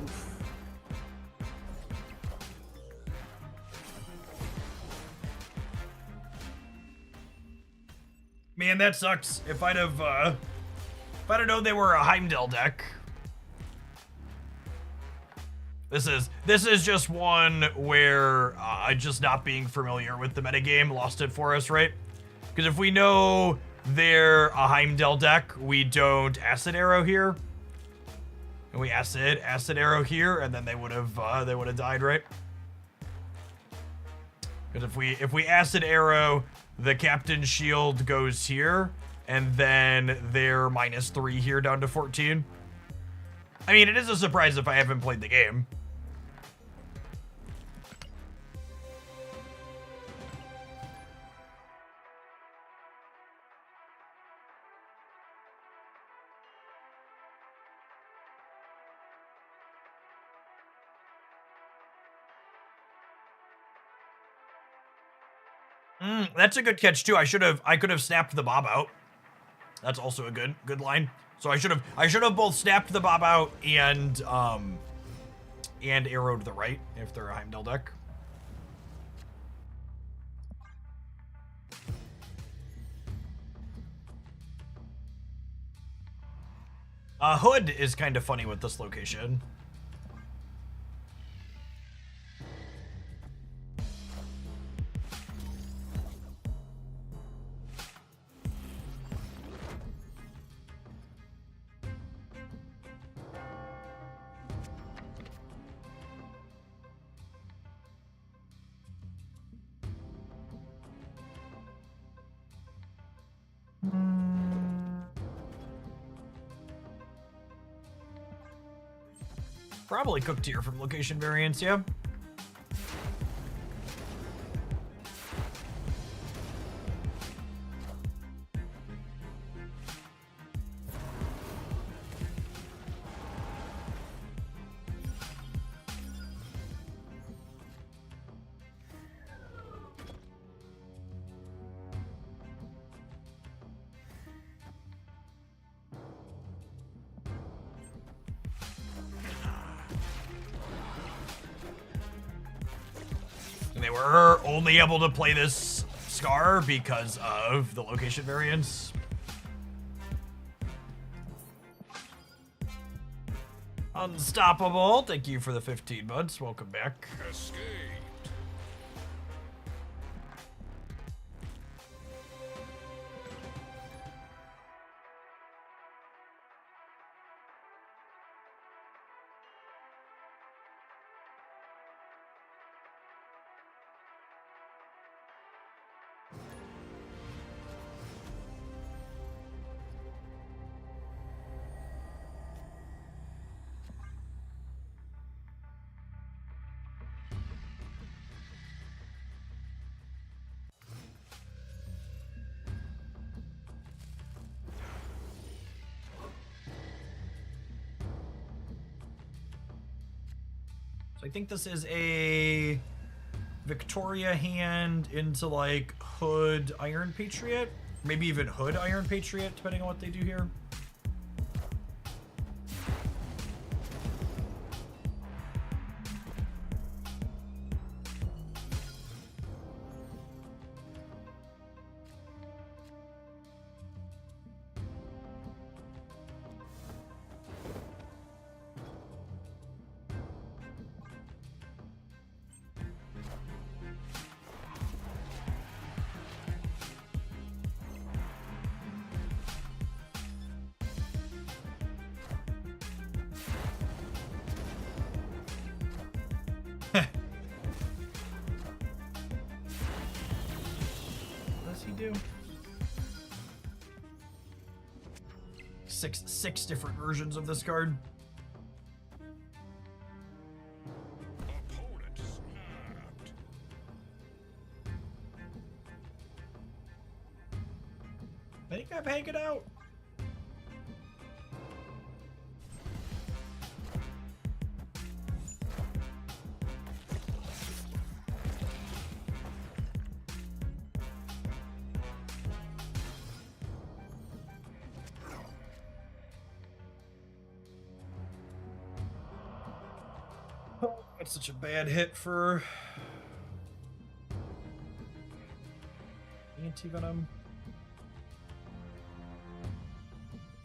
Oof. Man, that sucks. If I'd have known they were a Heimdall deck. This is just one where just not being familiar with the metagame lost it for us, right? Because if we know they're a Heimdall deck, we don't Acid Arrow here, and we Acid Arrow here, and then they would have died, right? Because if we Acid Arrow, the Captain's Shield goes here, and then they're -3 here down to 14. I mean, it is a surprise if I haven't played the game. That's a good catch too. I could have snapped the Bob out. That's also a good line. So I should have both snapped the Bob out and arrowed the right if they're a Heimdall deck. Hood is kind of funny with this location. Probably cooked here from location variance, yeah. They were only able to play this Scar because of the location variance. Unstoppable, thank you for the 15 months. Welcome back. Escape. I think this is a Victoria hand into like Hood Iron Patriot, maybe even Hood Iron Patriot, depending on what they do here. Six different versions of this card. Opponent snapped. I think I'm hanging out. That's such a bad hit for anti-venom.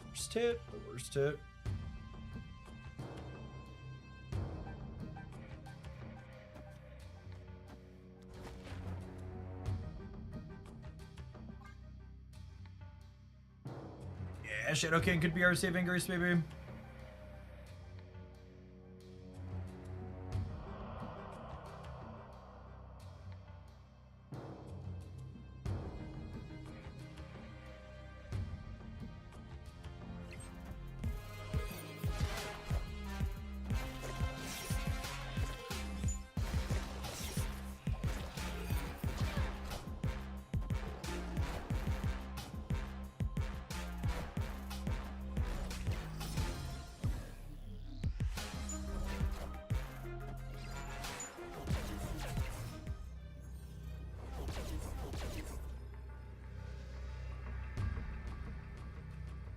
Worst hit, the worst hit. Yeah, Shadow King could be our saving grace, baby.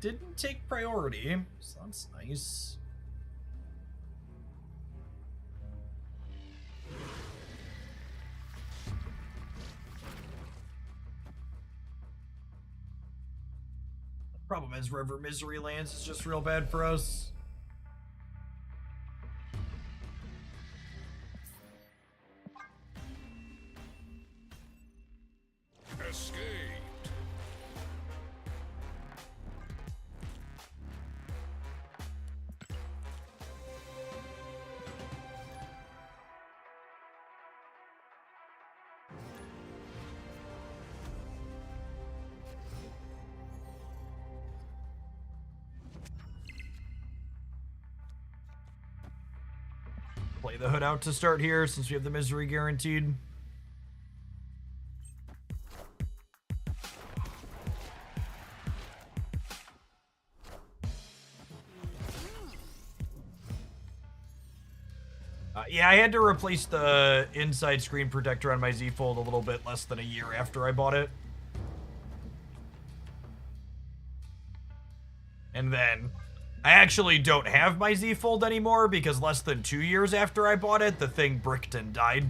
Didn't take priority, so that's nice. The problem is wherever misery lands is just real bad for us. Escaped. Play the hood out to start here since we have the misery guaranteed. Yeah, I had to replace the inside screen protector on my Z Fold a little bit less than a year after I bought it. And then I actually don't have my Z Fold anymore because less than 2 years after I bought it, the thing bricked and died.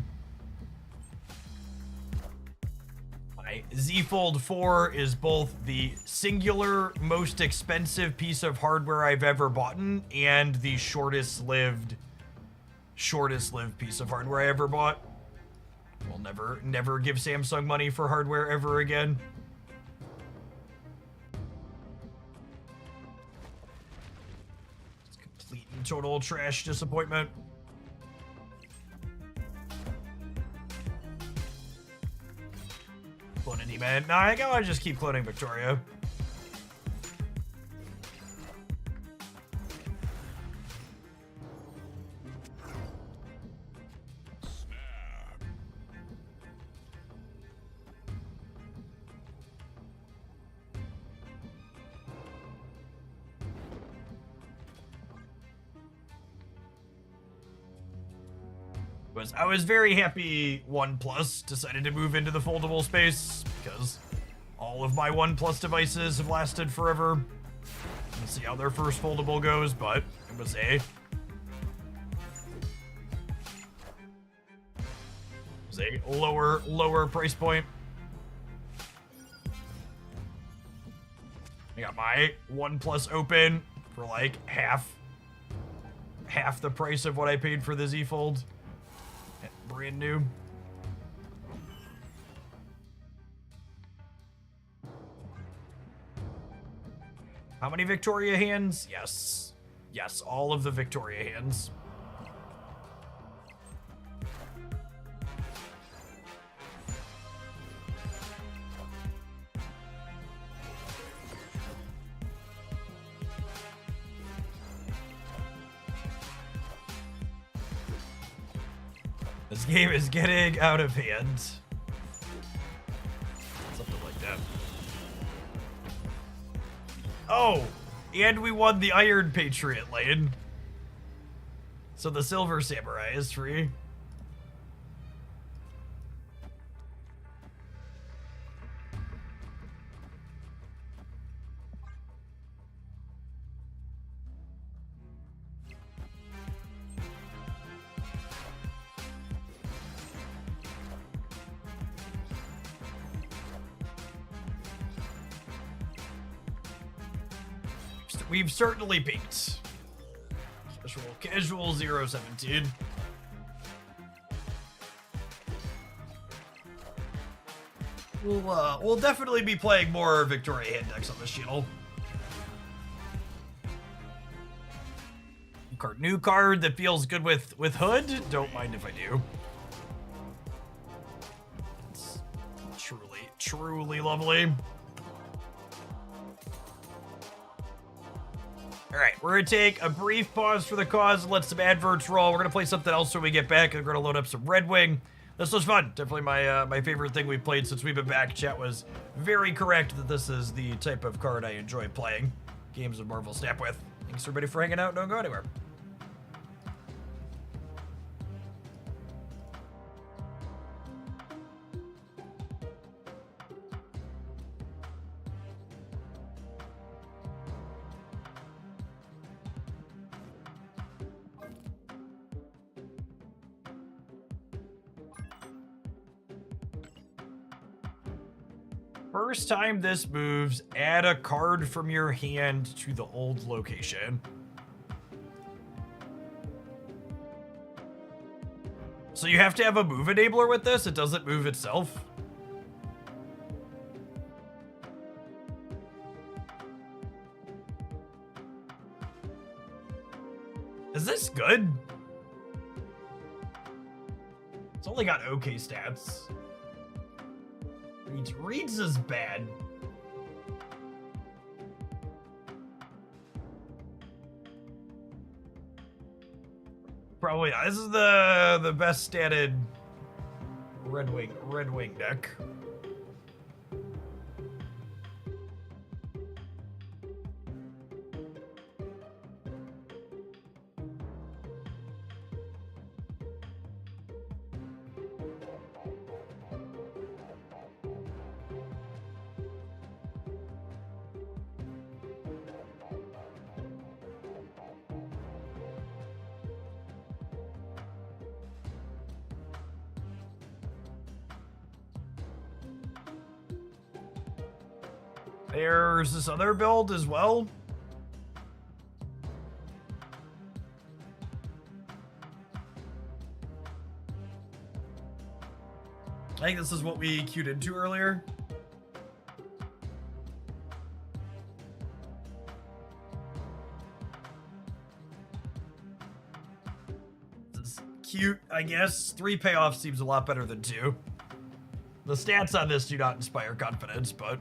My Z Fold 4 is both the singular most expensive piece of hardware I've ever bought and the shortest lived piece of hardware I ever bought. We'll never give Samsung money for hardware ever again. It's complete and total trash disappointment. Clonity, man. Nah, I gotta just keep cloning Victoria. I was very happy OnePlus decided to move into the foldable space because all of my OnePlus devices have lasted forever. We'll see how their first foldable goes, but it was a lower price point. I got my OnePlus open for like half the price of what I paid for the Z Fold. Brand new. How many Victoria hands? Yes. Yes, all of the Victoria hands. This game is getting out of hand. Something like that. Oh, and we won the Iron Patriot lane. So the Silver Samurai is free. we've certainly peaked. Casual 017. We'll definitely be playing more Victoria hand decks on this channel. New card that feels good with Hood. Don't mind if I do. It's truly lovely. All right, we're gonna take a brief pause for the cause and let some adverts roll. We're gonna play something else when we get back. I'm gonna load up some Red Wing. This was fun. Definitely my favorite thing we've played since we've been back. Chat was very correct that this is the type of card I enjoy playing games of Marvel Snap with. Thanks everybody for hanging out. Don't go anywhere. First time this moves, add a card from your hand to the old location. So you have to have a move enabler with this? It doesn't move itself? Is this good? It's only got okay stats. Reads is bad. Probably, this is the best statted Red Wing deck. There's this other build as well. I think this is what we queued into earlier. This is cute, I guess. 3 payoffs seems a lot better than 2. The stats on this do not inspire confidence, but...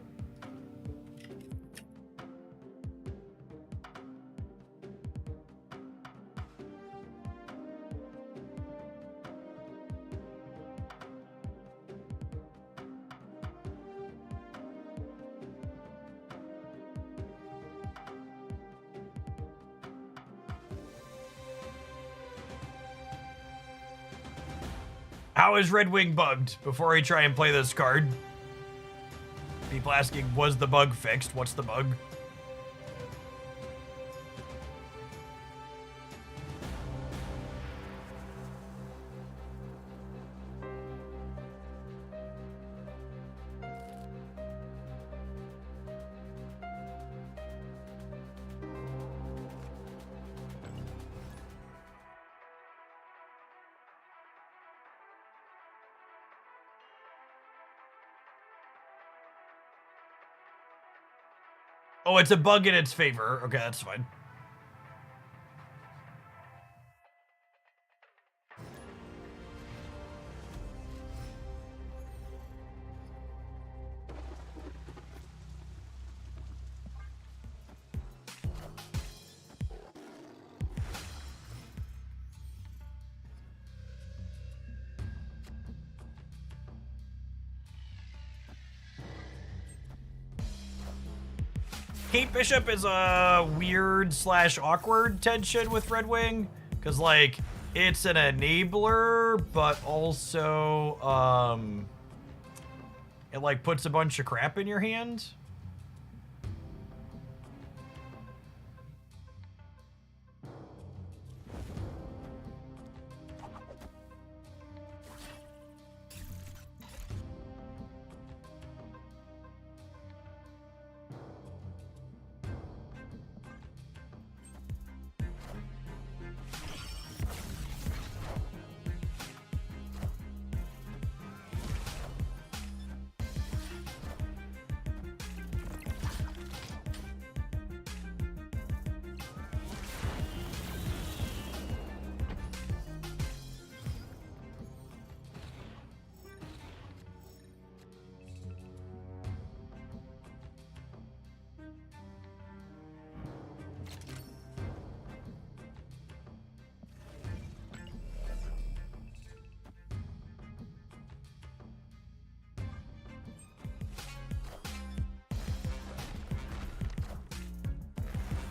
How is Red Wing bugged? Before I try and play this card. People asking, was the bug fixed? What's the bug? Oh, it's a bug in its favor. Okay, that's fine. Kate Bishop is a weird / awkward tension with Red Wing, because like it's an enabler, but also it like puts a bunch of crap in your hand.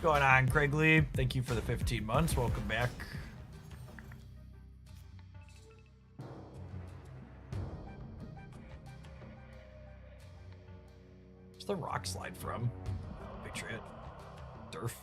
Going on, Craig Lee? Thank you for the 15 months. Welcome back. Where's the rock slide from? Patriot. Durf.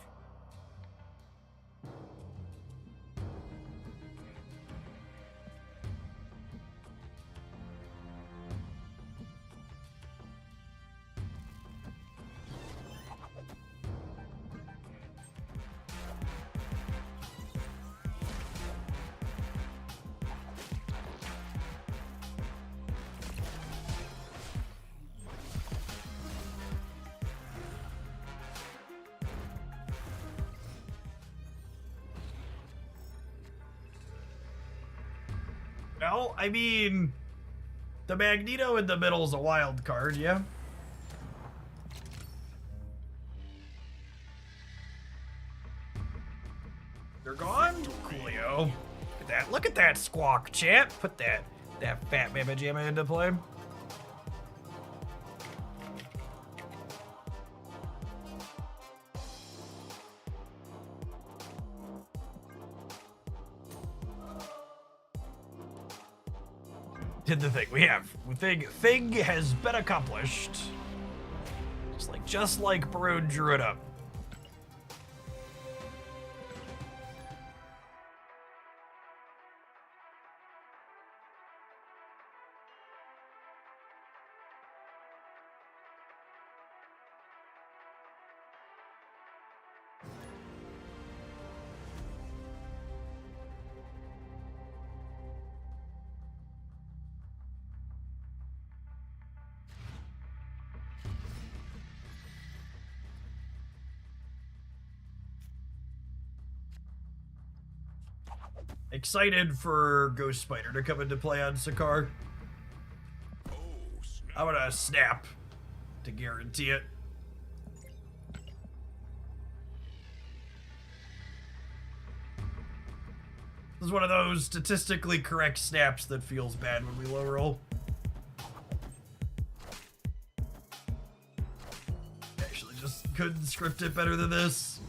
No, I mean, the Magneto in the middle is a wild card, yeah? They're gone? Coolio. Look at that. Look at that squawk, champ. Put that fat mamma jamma into play. Did the thing. We have. Thing has been accomplished. Just like Barone drew it up. Excited for Ghost Spider to come into play on Sakaar. I'm gonna snap to guarantee it. This is one of those statistically correct snaps that feels bad when we low roll. Actually, just couldn't script it better than this.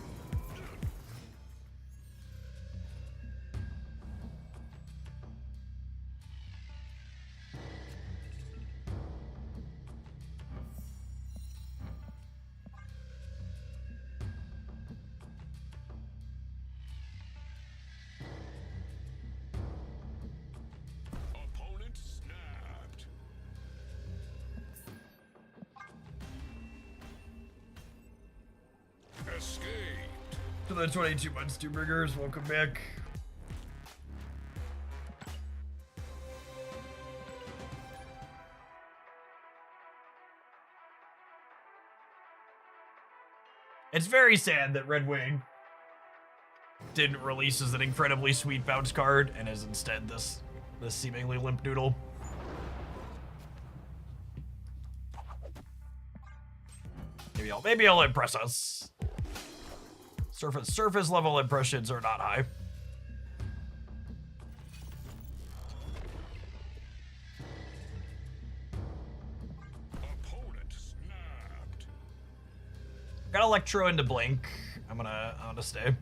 To the 22 months, Two Burgers, welcome back. It's very sad that Red Wing didn't release as an incredibly sweet bounce card and is instead this seemingly limp noodle. Maybe I'll impress us. Surface level impressions are not high. Opponent snapped. Got Electro into Blink. I'm gonna stay.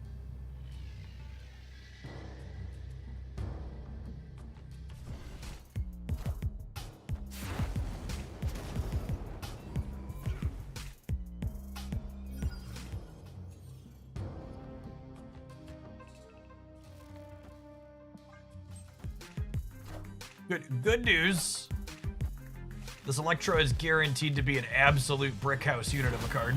Good news. This Electro is guaranteed to be an absolute brick house unit of a card.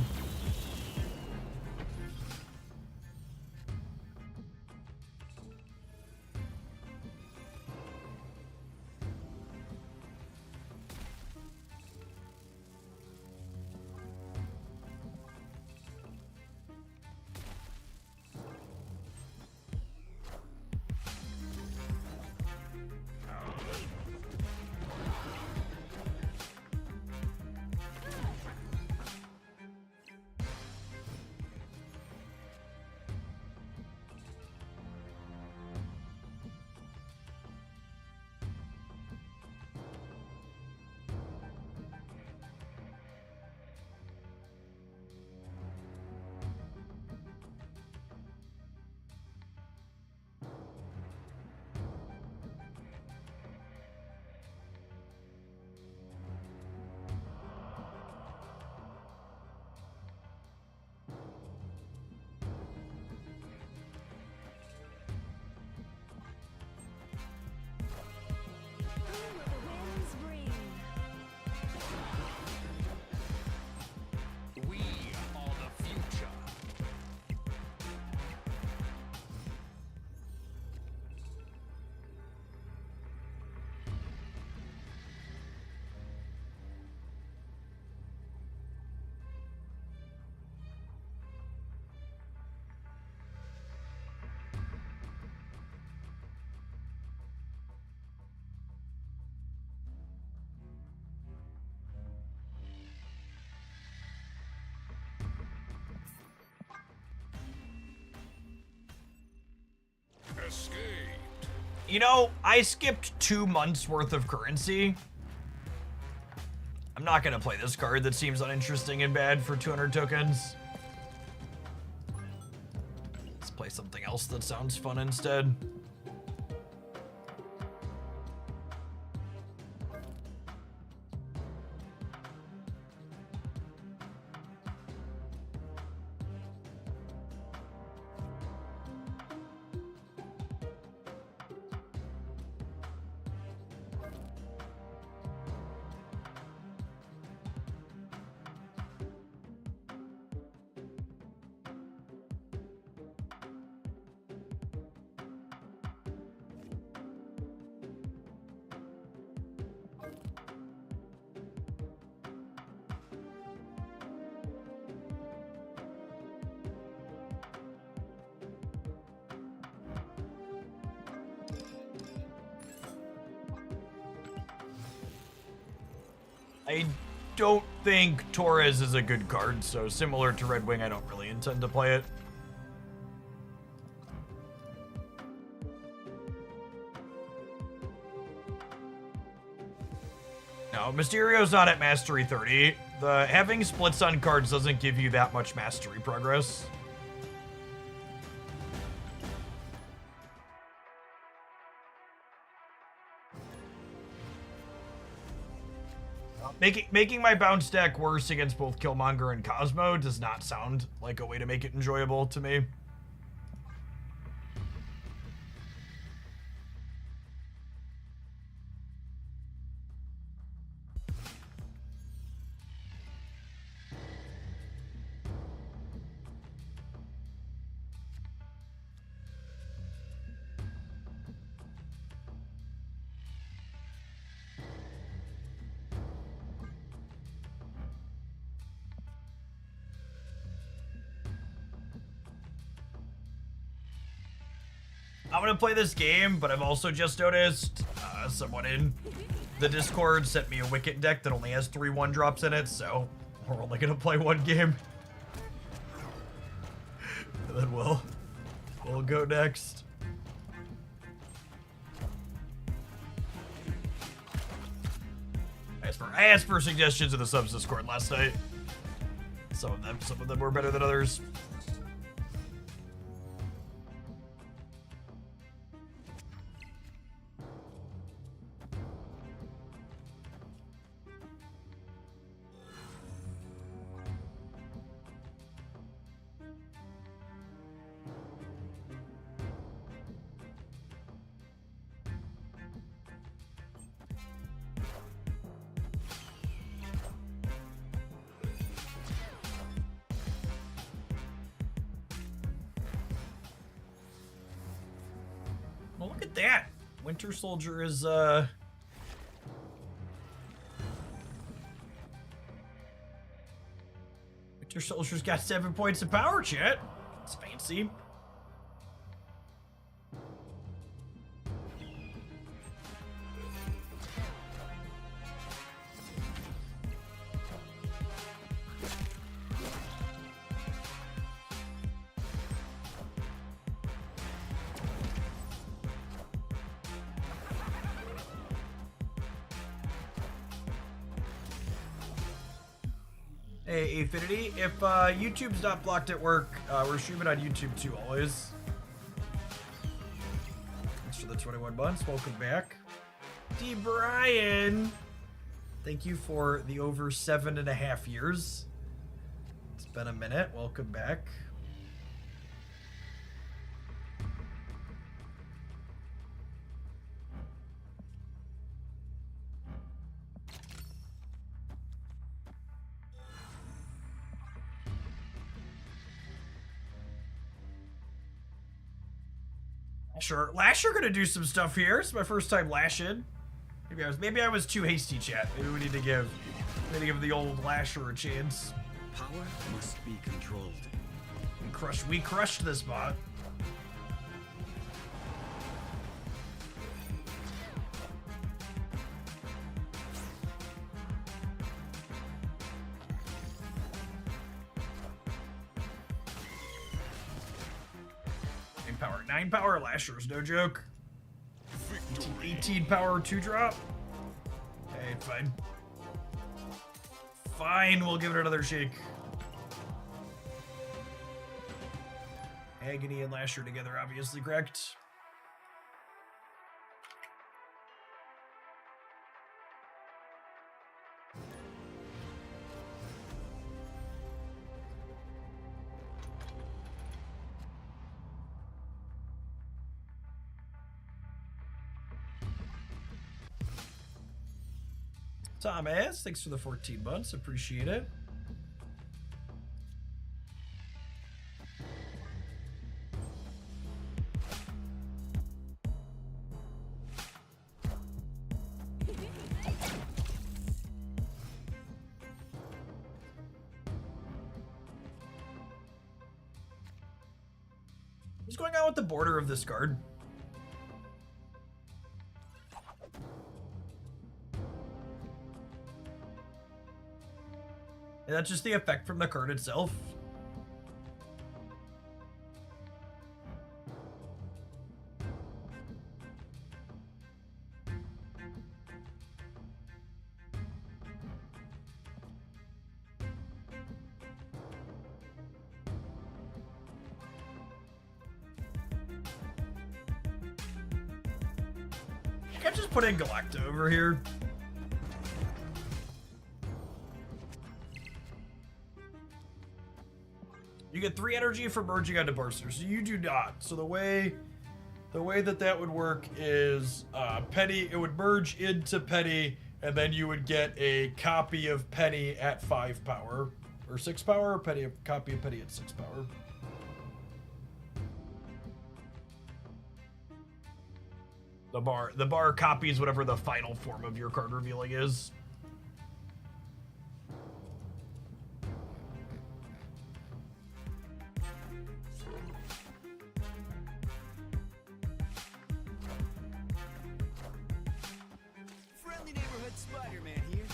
You know, I skipped 2 months worth of currency. I'm not gonna play this card that seems uninteresting and bad for 200 tokens. Let's play something else that sounds fun instead. I don't think Torres is a good card, so similar to Red Wing, I don't really intend to play it. No, Mysterio's not at Mastery 30. Having splits on cards doesn't give you that much Mastery progress. Making my bounce deck worse against both Killmonger and Cosmo does not sound like a way to make it enjoyable to me. I'm gonna play this game, but I've also just noticed someone in the Discord sent me a Wicket deck that only has 3 1-drops in it, so we're only gonna play 1 game. And then we'll go next. I asked for suggestions in the subs Discord last night. Some of them were better than others. Well, look at that. Winter Soldier is, Winter Soldier's got 7 points of power, chat. It's fancy. Hey, Affinity, if YouTube's not blocked at work, we're streaming on YouTube too, always. Thanks for the 21 months. Welcome back. D. Brian, thank you for the over 7.5 years. It's been a minute. Welcome back. Sure, Lasher gonna do some stuff here. It's my first time lashing. Maybe I was too hasty, chat. Maybe we need to give the old Lasher a chance. Power must be controlled. We crushed this bot. Nine power Lashers, no joke. 18 power 2-drop. Hey, fine. Fine, we'll give it another shake. Agony and Lasher together, obviously, correct? Thomas, thanks for the 14 months. Appreciate it. What's going on with the border of this card? And that's just the effect from the card itself. I can't just put in Galactus over here. You get 3 energy for merging onto Barster, so you do not. So the way that would work is Penny, it would merge into Penny, and then you would get a copy of Penny at 5 power. Or 6 power, or Penny, a copy of Penny at 6 power. The bar copies whatever the final form of your card revealing is. Friendly neighborhood Spider-Man here.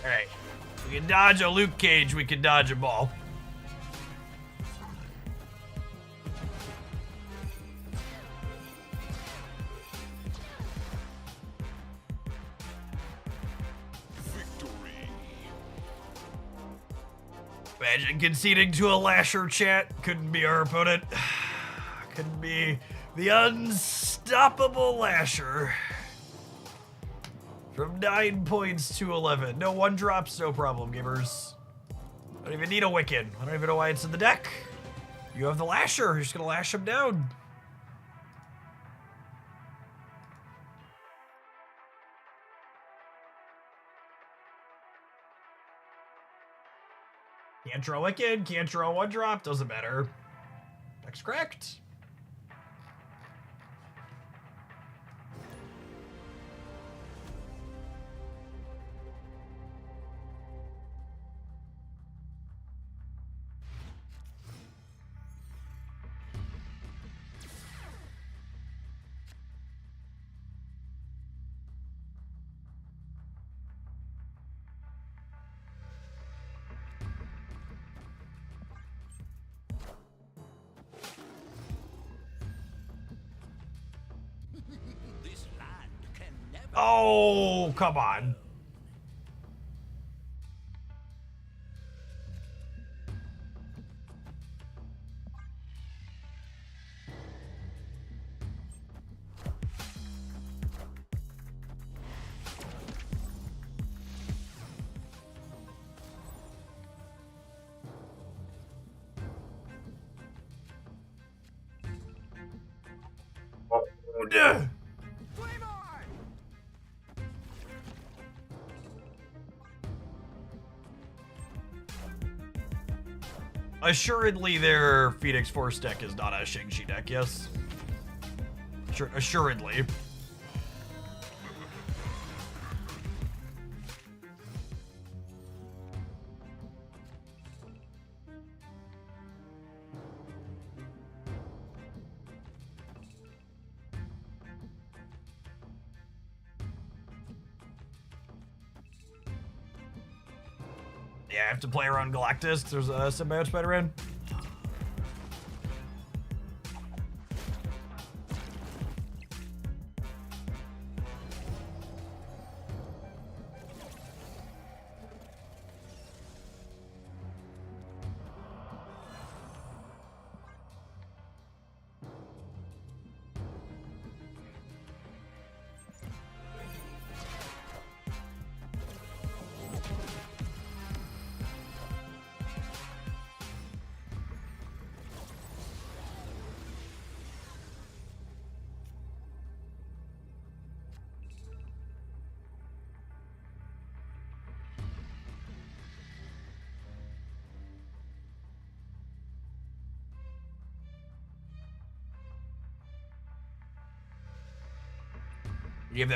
Alright. We can dodge a Luke Cage, we can dodge a ball. Victory. Imagine conceding to a Lasher chat. Couldn't be our opponent. Couldn't be the unstoppable Lasher. From 9 points to 11. No 1-drops, no problem, gamers. I don't even need a Wicked. I don't even know why it's in the deck. You have the Lasher. You're just gonna lash him down. Can't draw Wicked, can't draw 1-drop, doesn't matter. Deck's correct. This land can never. Oh, come on. Duh. Assuredly, their Phoenix Force deck is not a Shang-Chi deck, yes? Sure, assuredly. Yeah, I have to play around Galactus. There's a symbiote Spider-Man.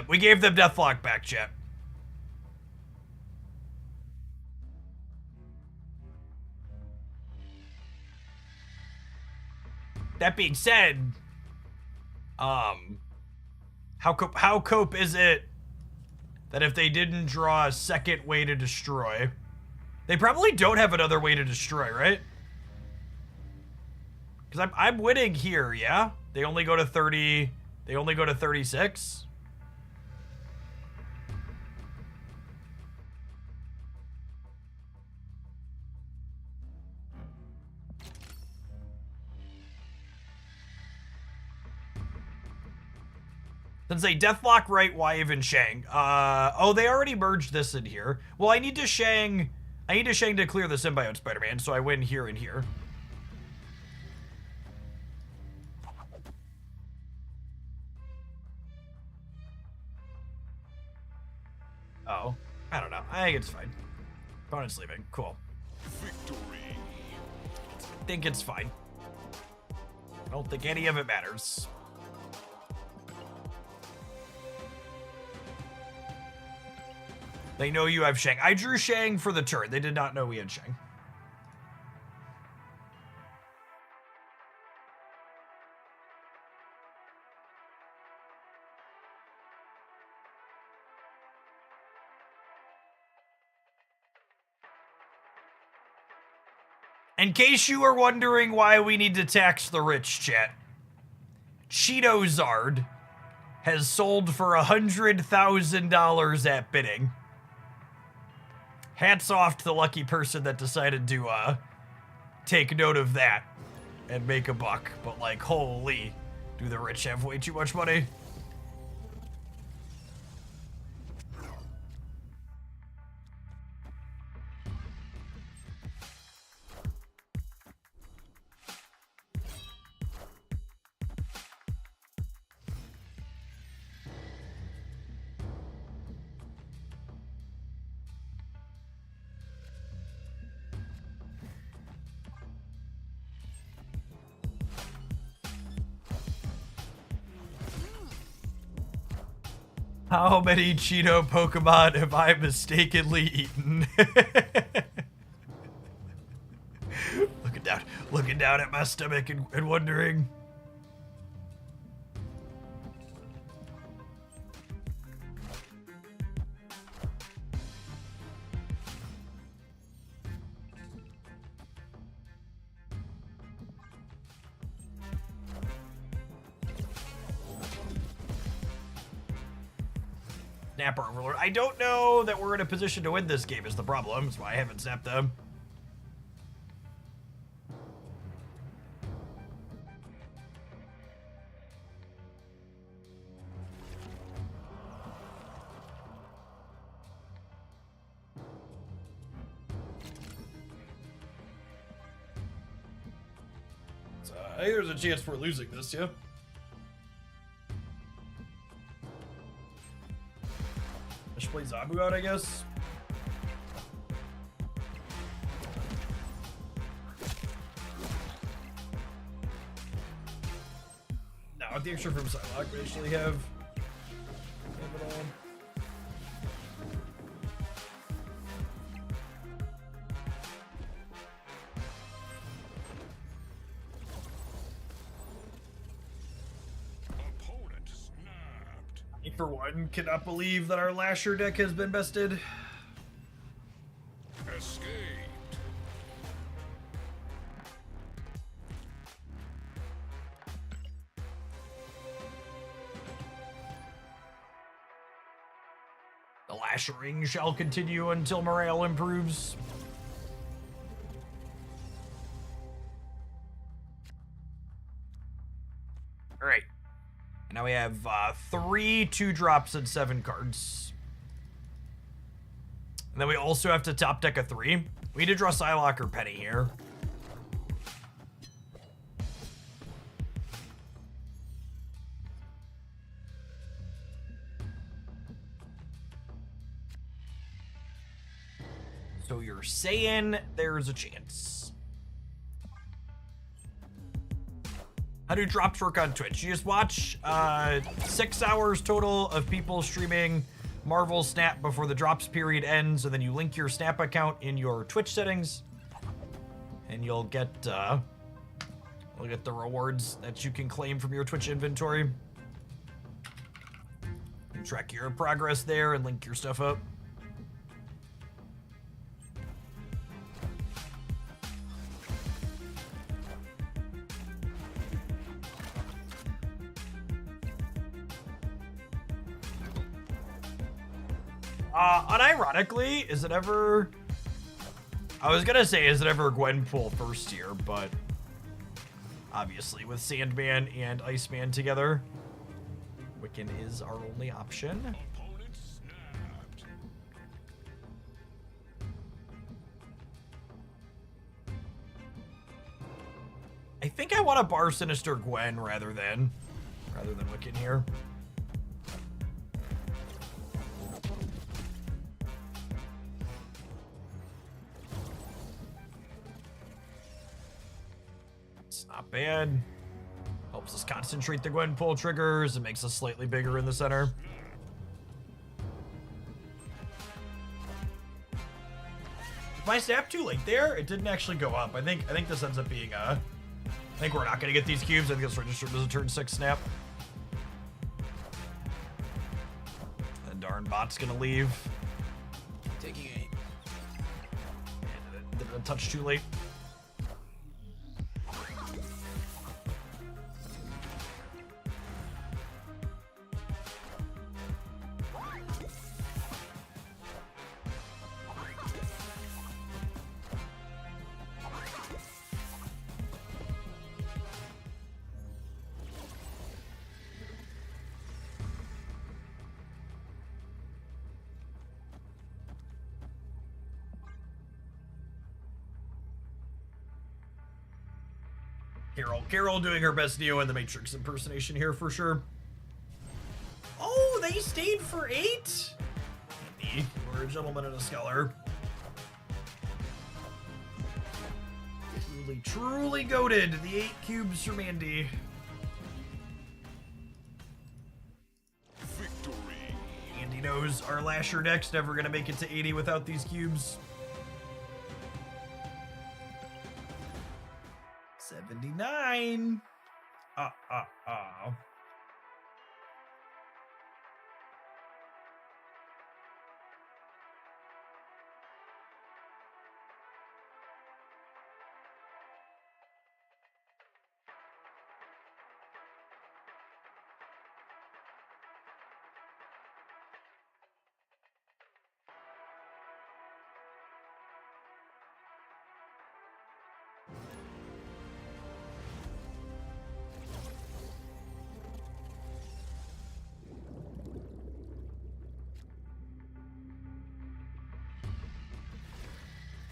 We gave them Deathlock back, chat. That being said, how cope is it that if they didn't draw a second way to destroy, they probably don't have another way to destroy, right? Because I'm winning here, yeah? They only go to 30. They only go to 36. Then say Deathlock, right, why even Shang? Oh, they already merged this in here. Well, I need to Shang to clear the symbiote Spider-Man, so I win here and here. Oh, I don't know. I think it's fine. Opponent's leaving. Cool. Victory. I think it's fine. I don't think any of it matters. They know you have Shang. I drew Shang for the turn. They did not know we had Shang. In case you are wondering why we need to tax the rich, chat, Cheeto Zard has sold for $100,000 at bidding. Hats off to the lucky person that decided to take note of that and make a buck. But like, holy, do the rich have way too much money? How many Cheeto Pokemon have I mistakenly eaten? looking down at my stomach and wondering. Snapper Overlord. I don't know that we're in a position to win this game is the problem. That's why I haven't snapped them. So, I think there's a chance we're losing this, yeah? I should play Zabu out, I guess. Now, with the extra from Psylocke, we actually have it all. Opponent snapped. I, for one, cannot believe that our Lasher deck has been bested. Escape. lashering shall continue until morale improves. All right. And now we have 3 2-drops and 7 cards. And then we also have to top deck a 3. We need to draw Psylocke or Penny here. So you're saying there's a chance. How do drops work on Twitch? You just watch 6 hours total of people streaming Marvel Snap before the drops period ends, and then you link your Snap account in your Twitch settings, and you'll get the rewards that you can claim from your Twitch inventory. You track your progress there and link your stuff up. Unironically, is it ever... I was gonna say, is it ever Gwenpool first tier, but... obviously, with Sandman and Iceman together, Wiccan is our only option. Opponent snapped. I think I want to bar Sinister Gwen rather than Wiccan here. Not bad. Helps us concentrate the Gwenpool triggers. It makes us slightly bigger in the center. If I snap too late there, it didn't actually go up. I think this ends up being a... I think we're not going to get these cubes. I think it's registered as a turn 6 snap. The darn bot's going to leave. Taking aim. Did it a touch too late. Carol doing her best Neo in the Matrix impersonation here for sure. Oh, they stayed for 8? Andy, we're a gentleman and a scholar. Truly goated. The 8 cubes from Andy. Victory. Andy knows our Lasher deck's never gonna make it to 80 without these cubes. 79.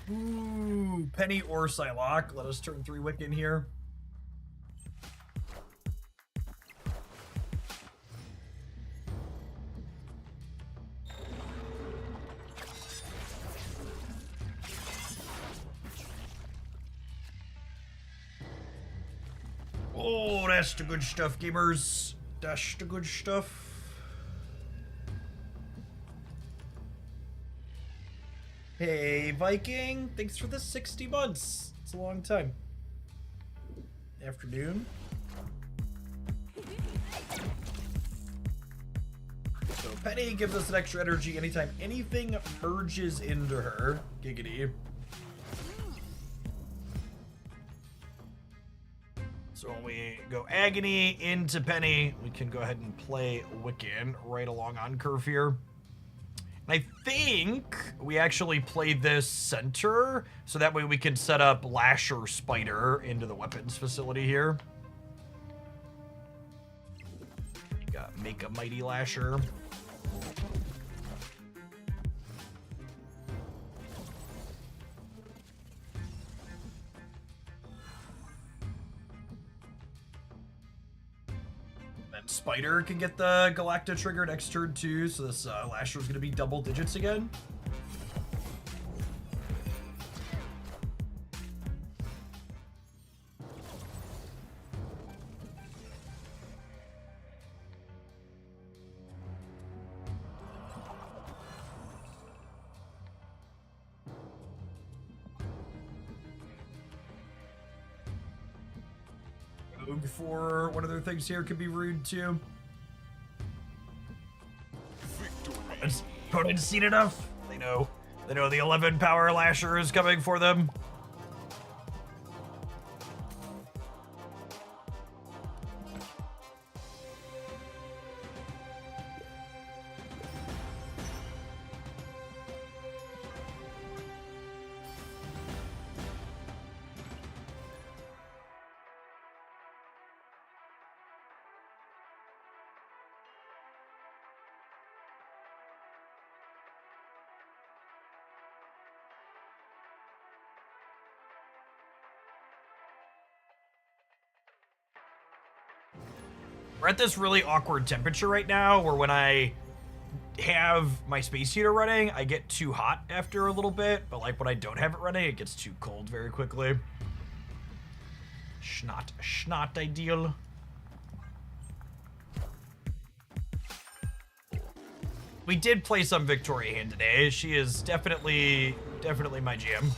Ooh, Penny or Psylocke. Let us turn 3 Wiccan here. Oh, that's the good stuff, gamers. That's the good stuff. Hey, Viking. Thanks for the 60 months. It's a long time. Afternoon. So Penny gives us an extra energy anytime anything merges into her. Giggity. So when we go Agony into Penny, we can go ahead and play Wiccan right along on curve here. I think we actually play this center, so that way we can set up Lasher Spider into the weapons facility here. Got Make a Mighty Lasher. Spider can get the Galactus trigger next turn too, so this Lasher is going to be double digits again. For one of their things here could be rude too. Opponent's seen enough. They know the 11 power Lasher is coming for them. We're at this really awkward temperature right now where when I have my space heater running, I get too hot after a little bit, but like when I don't have it running, it gets too cold very quickly. Not ideal. We did play some Victoria hand today. She is definitely my jam.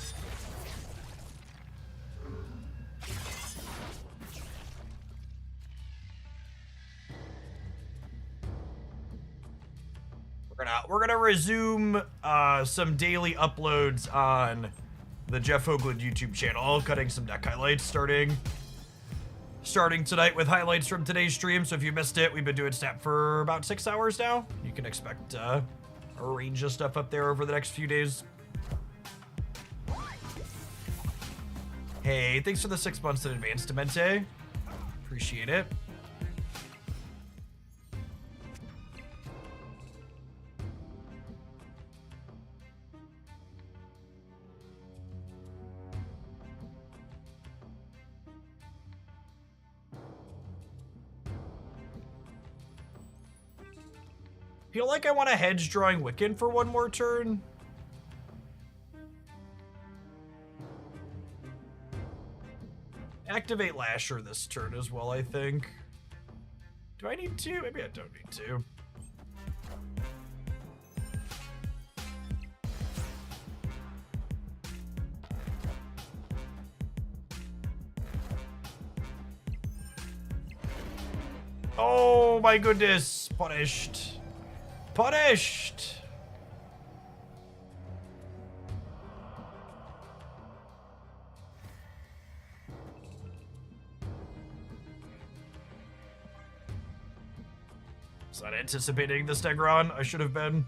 We're gonna resume some daily uploads on the Jeff Hoagland YouTube channel, cutting some deck highlights starting tonight with highlights from today's stream. So if you missed it, we've been doing Snap for about 6 hours now. You can expect a range of stuff up there over the next few days. Hey, thanks for the 6 months in advance, Demente. Appreciate it. Feel like I want to hedge drawing Wiccan for one more turn. Activate Lasher this turn as well, I think. Do I need to? Maybe I don't need to. Oh my goodness, punished. Punished! Was not anticipating the Stegron. I should have been.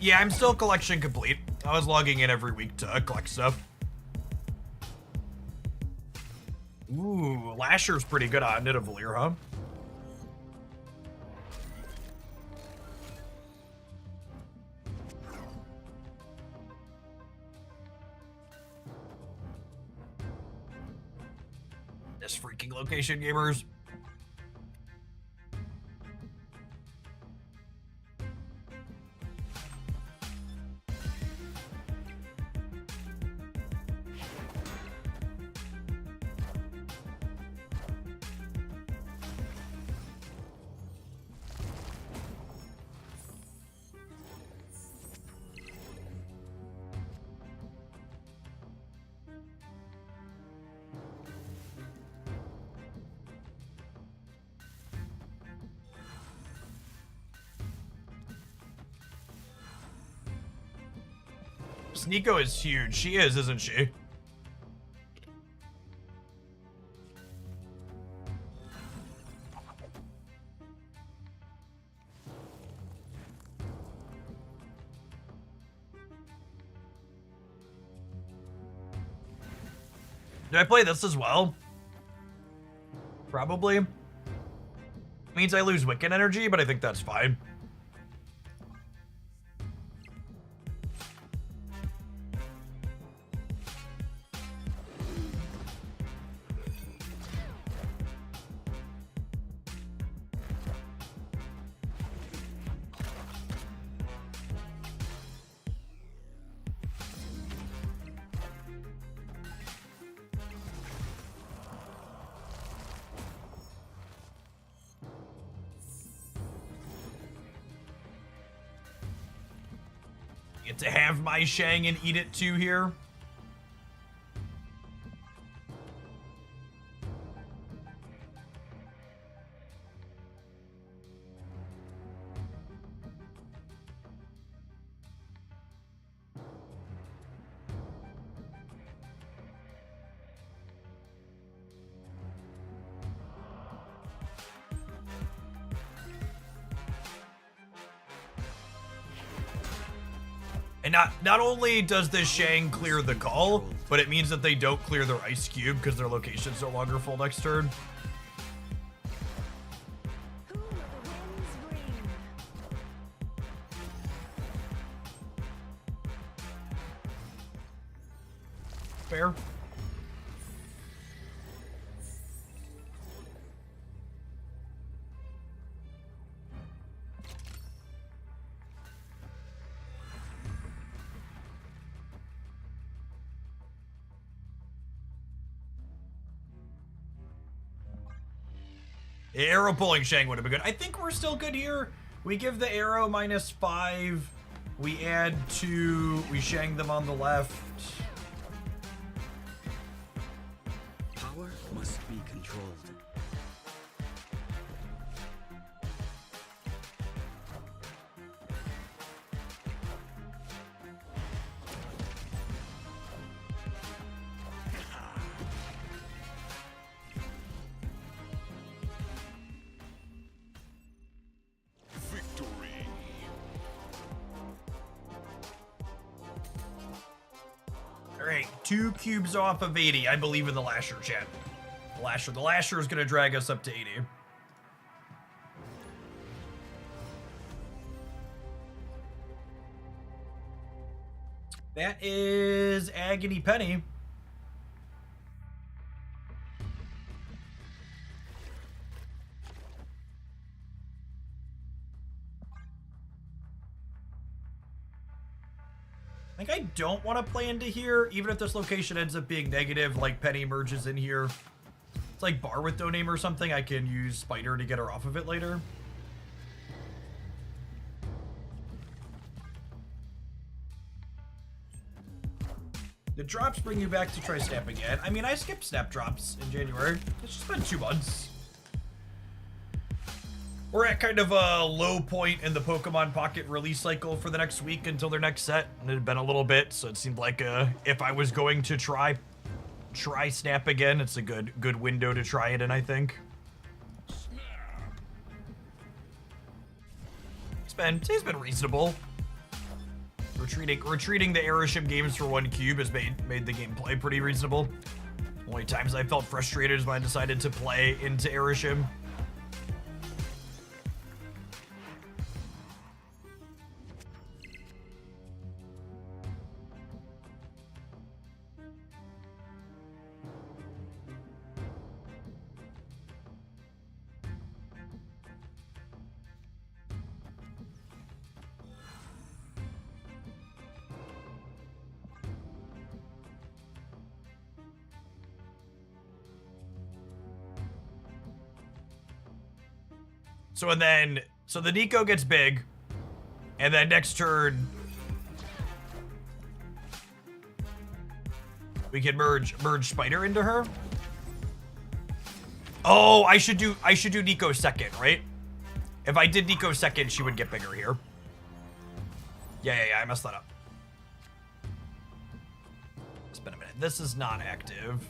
Yeah, I'm still collection complete. I was logging in every week to collect stuff. Ooh, Lasher's pretty good on Nidavellir, huh? This freaking location, gamers. Sneeko is huge. She is, isn't she? Do I play this as well? Probably. Means I lose Wiccan energy, but I think that's fine. Get to have my Shang and eat it too here. And not only does this Shang clear the call, but it means that they don't clear their ice cube because their location's no longer full next turn. Who will the winds bring? Fair. Arrow pulling Shang would have been good. I think we're still good here. We give the arrow -5. We add 2. We Shang them on the left. Power must be controlled. Victory. All right, 2 cubes off of 80. I believe in the Lasher, chat. The Lasher is going to drag us up to 80. That is Agony Penny. I think I don't want to play into here, even if this location ends up being negative, like Penny merges in here. It's like Bar with no name or something. I can use Spider to get her off of it later. The drops bring you back to try Snap again. I mean, I skipped Snap drops in January. It's just been 2 months. We're at kind of a low point in the Pokemon Pocket release cycle for the next week until their next set. And it had been a little bit, so it seemed like if I was going to try Snap again, it's a good window to try it in, I think. It's been reasonable. Retreating the Airship games for 1 cube has made the gameplay pretty reasonable. Only times I felt frustrated is when I decided to play into Airship. So the Nico gets big, and then next turn we can merge Spider into her. Oh, I should do Nico second, right? If I did Nico second, she would get bigger here. Yeah, I messed that up. It's been a minute. This is not active.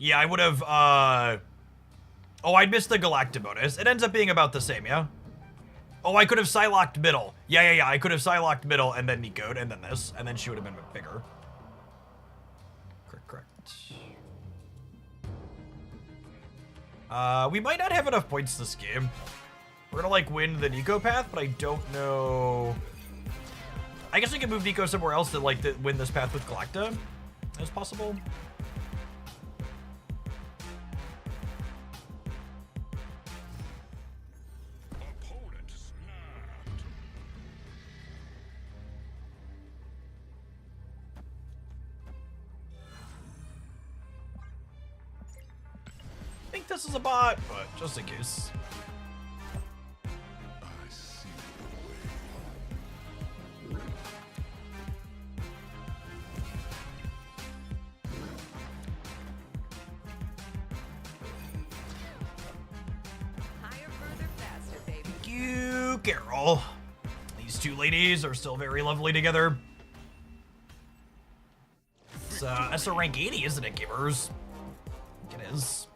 Yeah, I would have, oh, I'd missed the Galactus bonus. It ends up being about the same, yeah? Oh, I could have Psylocked middle. Yeah, I could have Psylocked middle and then Nico'd and then this, and then she would have been bigger. Correct. We might not have enough points this game. We're gonna, like, win the Nico path, but I don't know. I guess we can move Nico somewhere else to, like, win this path with Galactus. Is possible. I think this is a bot, but just in case. I see Higher, further, faster, baby. Thank you, Carol. These two ladies are still very lovely together. That's a rank 80, isn't it, gamers? I think it is.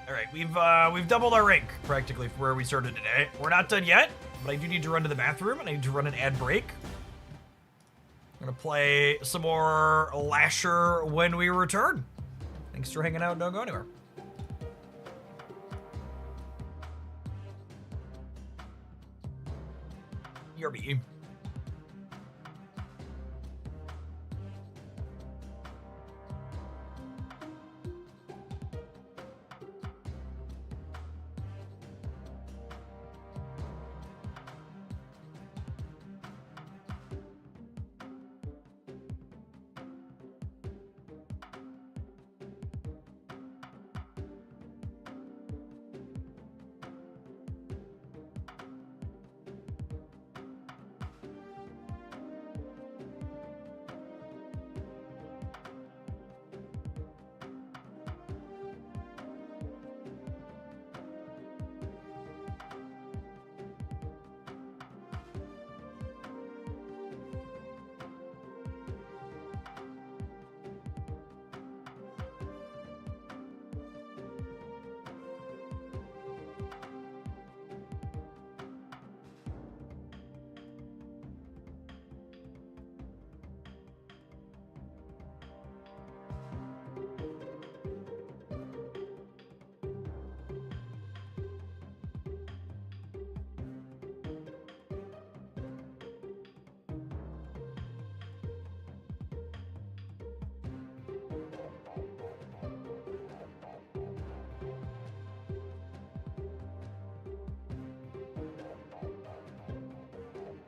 Alright, we've doubled our rank, practically, from where we started today. We're not done yet, but I do need to run to the bathroom, and I need to run an ad break. I'm gonna play some more Lasher when we return. Thanks for hanging out, don't go anywhere. Yerby.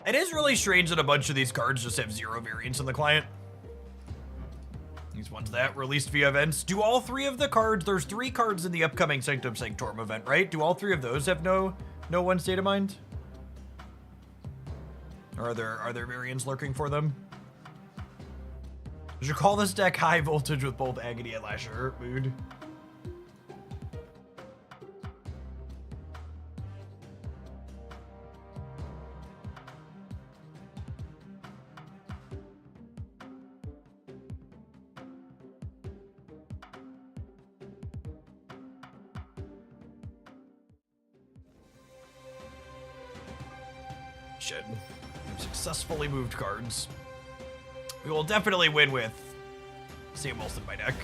It is really strange that a bunch of these cards just have 0 variants in the client. These ones that released via events. Do all 3 of the cards, there's 3 cards in the upcoming Sanctum Sanctorum event, right? Do all 3 of those have no one state of mind? Or are there variants lurking for them? You should call this deck high voltage with both Agony and Lasher mood. experimentation. We've successfully moved cards. We will definitely win with Sam Wilson by deck.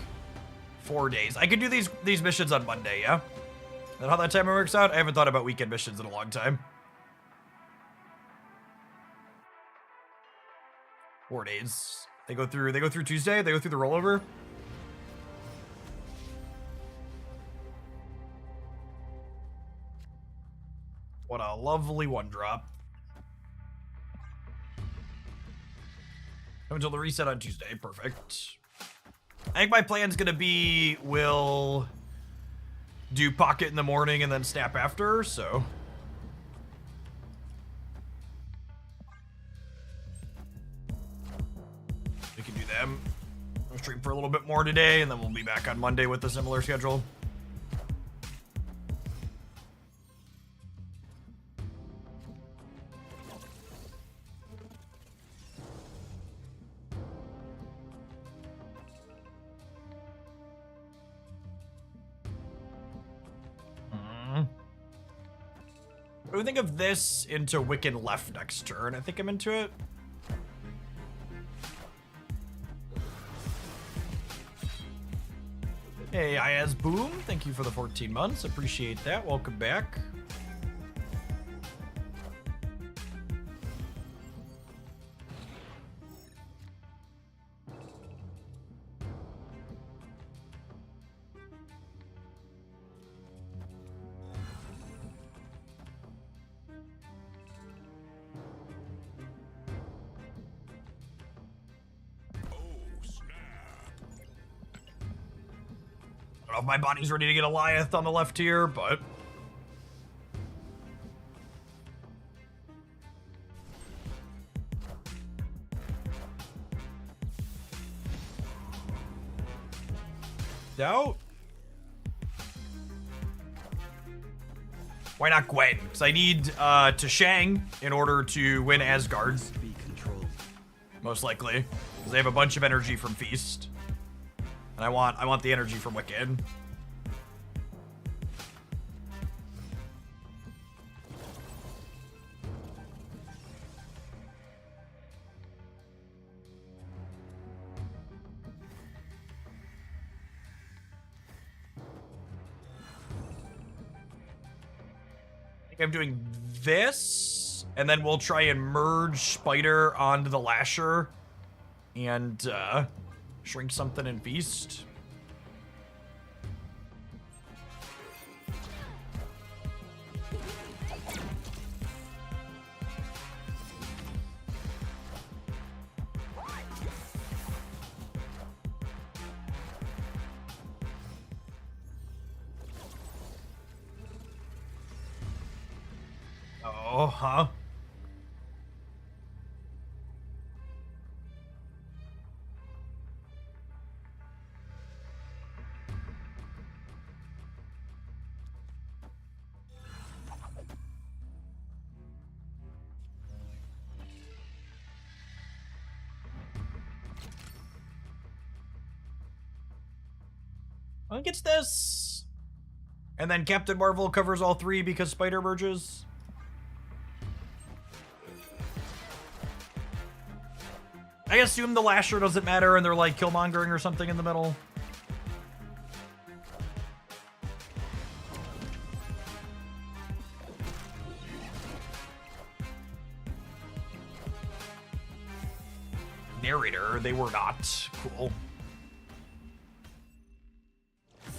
4 days. I could do these missions on Monday, yeah? Is that how that timer works out? I haven't thought about weekend missions in a long time. 4 days. They go through Tuesday, they go through the rollover. What a lovely one drop. Until the reset on Tuesday. Perfect. I think my plan's gonna be we'll do pocket in the morning and then snap after, so. We can do them. We'll stream for a little bit more today, and then we'll be back on Monday with a similar schedule. What do we think of this into Wiccan left next turn? I think I'm into it. Hey, Ayaz Boom, thank you for the 14 months. Appreciate that. Welcome back. I don't know if my body's ready to get a Goliath on the left here, but... Doubt? Why not Gwen? Because I need to Shang in order to win Asgard. Most likely. Because they have a bunch of energy from Feast. And I want the energy from Wicked. I think I'm doing this, and then we'll try and merge Spider onto the Lasher and shrink something in Feast. Oh, huh? I think it's this. And then Captain Marvel covers all three because Spider merges. I assume the Lasher doesn't matter and they're like Killmongering or something in the middle. Narrator, they were not. Cool.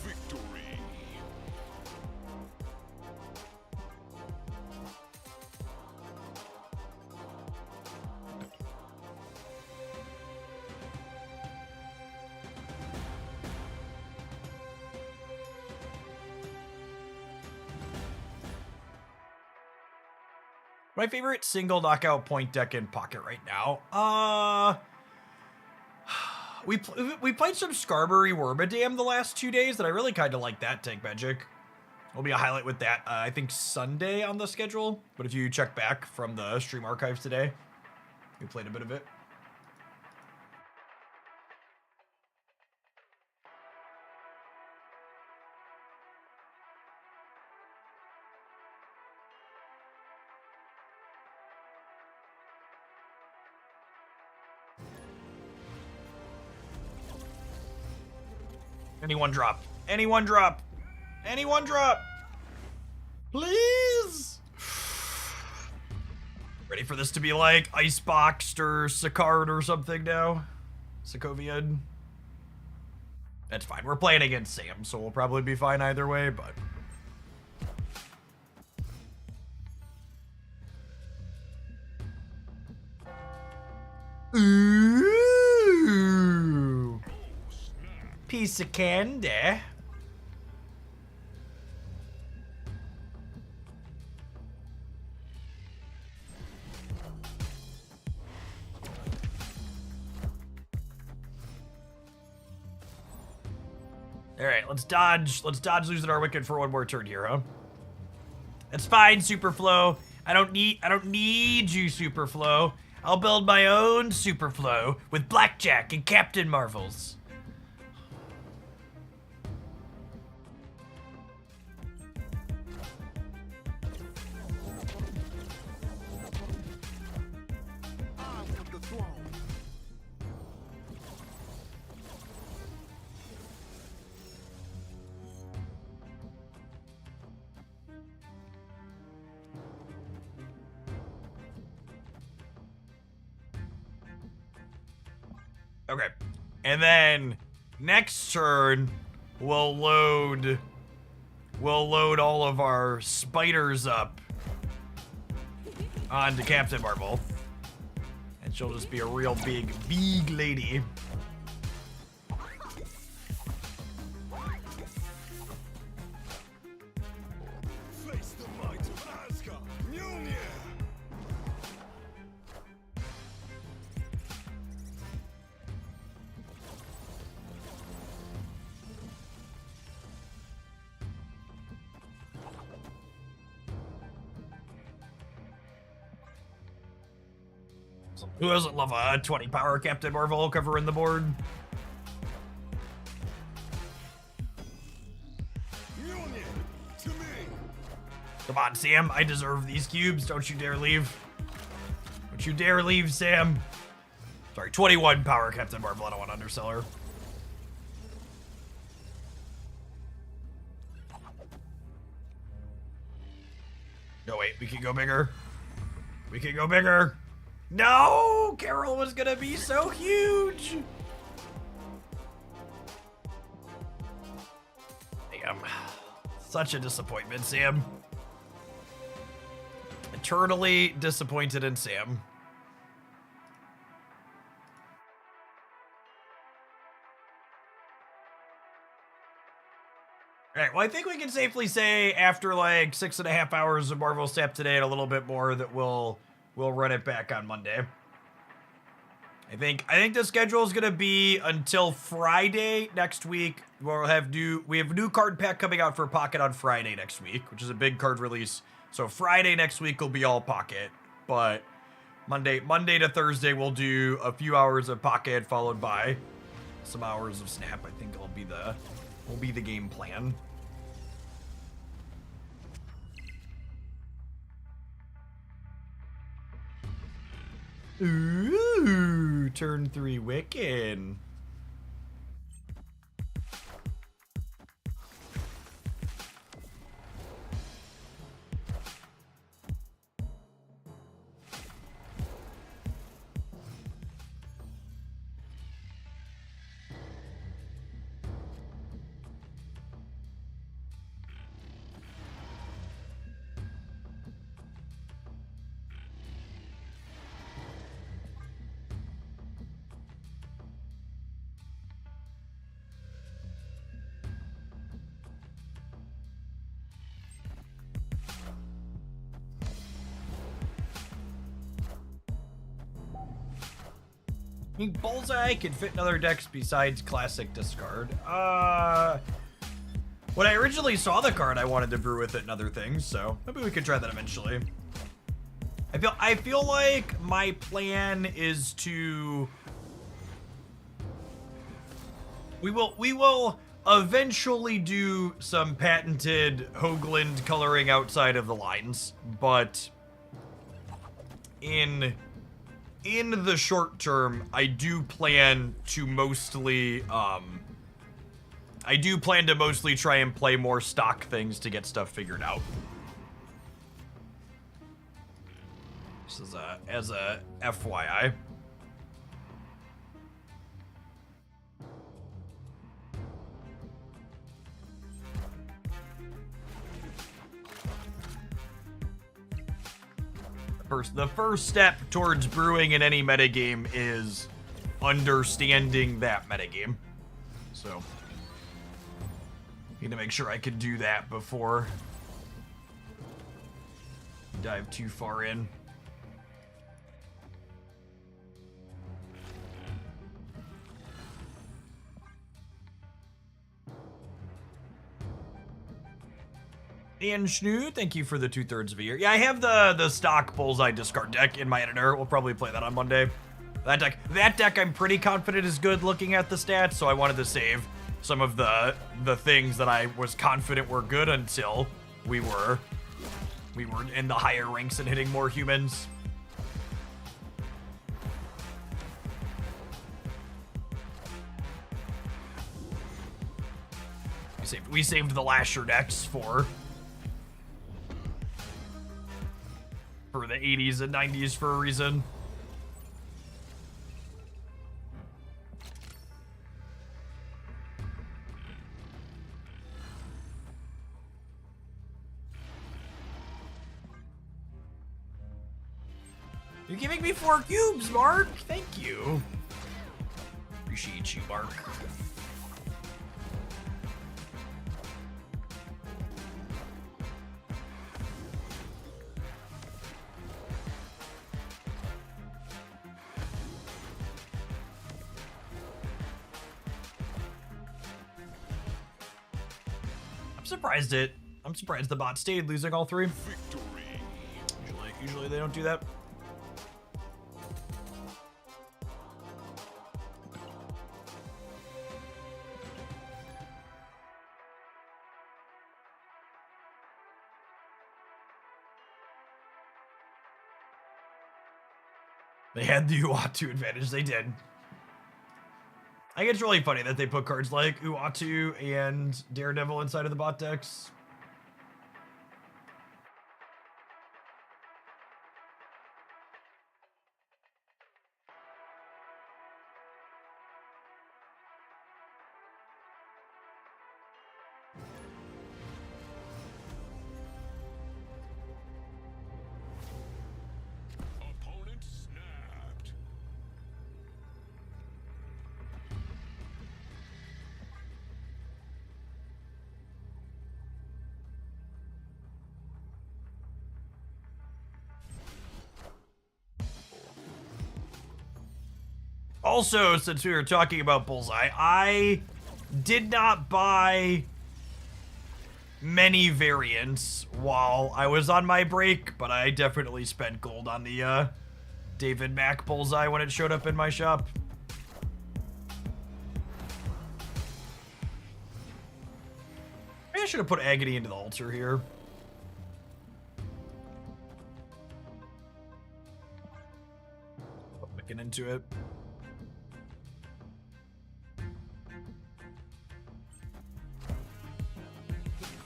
Victory. My favorite single knockout point deck in Pocket right now. We played some Skarmory Wormadam the last 2 days that I really kind of like that tank magic. Will be a highlight with that, I think Sunday on the schedule. But if you check back from the stream archives today, we played a bit of it. Anyone drop. Anyone drop. Anyone drop. Please. Ready for this to be like Iceboxed or Sicard or something now? Sokovian. That's fine. We're playing against Sam, so we'll probably be fine either way, but... Ooh. Piece of candy. Alright, let's dodge losing our wicket for one more turn here, huh? That's fine, Superflow. I don't need you, Superflow. I'll build my own Superflow with Blackjack and Captain Marvels. I want the throne. Okay. And then next turn we'll load all of our spiders up onto Captain Marvel. And she'll just be a real big lady. Face the might of Asgard. Mjolnir. Who doesn't love a 20 power Captain Marvel covering the board? Mjolnir. To me. Come on, Sam. I deserve these cubes. Don't you dare leave. Don't you dare leave, Sam. Sorry, 21 power Captain Marvel. I don't want to undersell her. No, wait. We can go bigger. We can go bigger. No! Carol was gonna be so huge! Damn. Such a disappointment, Sam. Eternally disappointed in Sam. Alright, well I think we can safely say after like 6.5 hours of Marvel Snap today and a little bit more that we'll run it back on Monday. I think the schedule is gonna be until Friday next week. We have new card pack coming out for Pocket on Friday next week, which is a big card release. So Friday next week will be all Pocket, but Monday to Thursday we'll do a few hours of Pocket followed by some hours of Snap. I think will be the game plan. Ooh, turn 3 Wiccan. I mean, Bullseye can fit in other decks besides Classic Discard. When I originally saw the card, I wanted to brew with it and other things, so maybe we could try that eventually. I feel like my plan is to... We will eventually do some patented Hoagland coloring outside of the lines, but in the short term, I do plan to mostly I do plan to mostly try and play more stock things to get stuff figured out. This is as a FYI. The first step towards brewing in any metagame is understanding that metagame. So, need to make sure I can do that before I dive too far in. And Schnoo, thank you for the 2/3 of a year. Yeah, I have the stock Bullseye discard deck in my editor. We'll probably play that on Monday. That deck I'm pretty confident is good looking at the stats, so I wanted to save some of the things that I was confident were good until we were in the higher ranks and hitting more humans. We saved the Lasher decks for the 80s and 90s for a reason. You're giving me 4 cubes, Mark! Thank you. Appreciate you, Mark. I'm surprised the bot stayed losing all 3. Usually they don't do that. They had the Uatu advantage, they did. I think it's really funny that they put cards like Uatu and Daredevil inside of the bot decks. Opponent snapped. Also, since we were talking about Bullseye, I did not buy many variants while I was on my break, but I definitely spent gold on the David Mack Bullseye when it showed up in my shop. Maybe I should have put Agony into the altar here. Looking into it.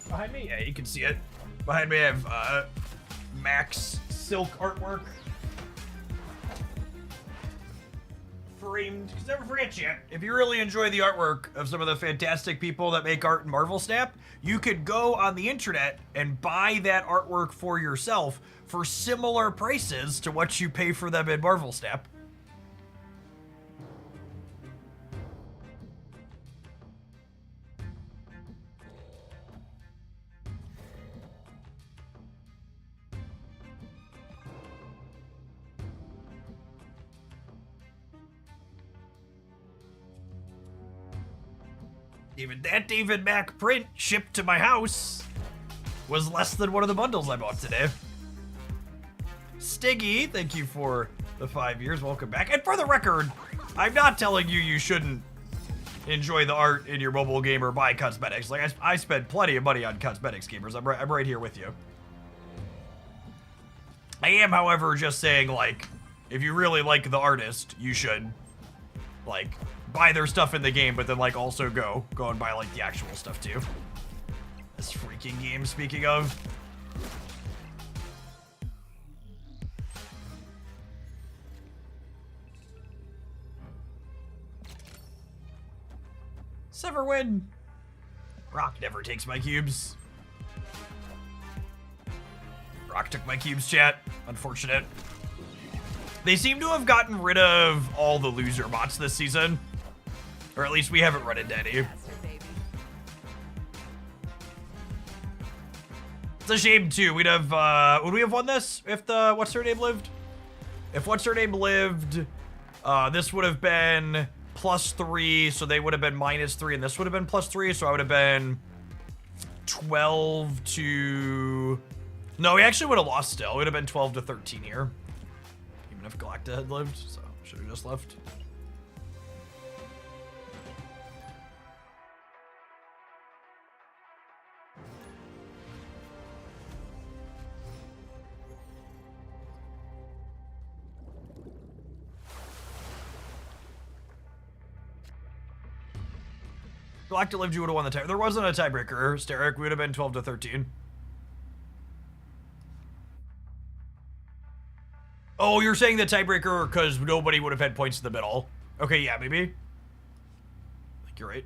Behind me? Yeah, you can see it. Behind me I have Max Silk artwork. Framed. Because never forget you, if you really enjoy the artwork of some of the fantastic people that make art in Marvel Snap, you could go on the internet and buy that artwork for yourself for similar prices to what you pay for them in Marvel Snap. That David Mack print shipped to my house was less than one of the bundles I bought today. Stiggy, thank you for the 5 years. Welcome back. And for the record, I'm not telling you you shouldn't enjoy the art in your mobile game or buy cosmetics. Like, I spend plenty of money on cosmetics, gamers. I'm right here with you. I am, however, just saying, like, if you really like the artist, you should, like, buy their stuff in the game, but then like also go and buy like the actual stuff too. This freaking game, speaking of. Severwin. Rock never takes my cubes. Rock took my cubes, chat. Unfortunate. They seem to have gotten rid of all the loser bots this season. Or at least we haven't run into any. Faster, baby. It's a shame too. We'd have would we have won this if the what's her name lived? If what's her name lived, this would have been +3, so they would have been -3, and this would have been +3, so I would have been 12 to... No, we actually would have lost still. It would have been 12 to 13 here. Even if Galactus had lived, so should have just left. Galactus lived, you would have won the tie. There wasn't a tiebreaker, Steric. We would have been 12 to 13. Oh, you're saying the tiebreaker because nobody would have had points in the middle. Okay, yeah, maybe. I think you're right.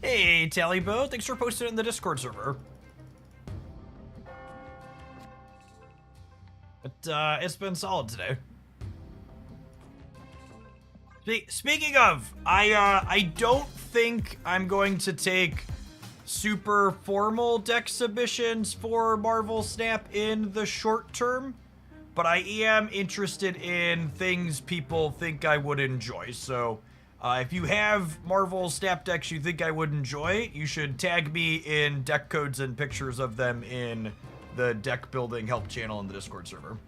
Hey, Tallybo, thanks for posting it in the Discord server. But, it's been solid today. Speaking of, I don't think I'm going to take super formal deck submissions for Marvel Snap in the short term, but I am interested in things people think I would enjoy, so... if you have Marvel Snap decks you think I would enjoy, you should tag me in deck codes and pictures of them in the deck building help channel in the Discord server.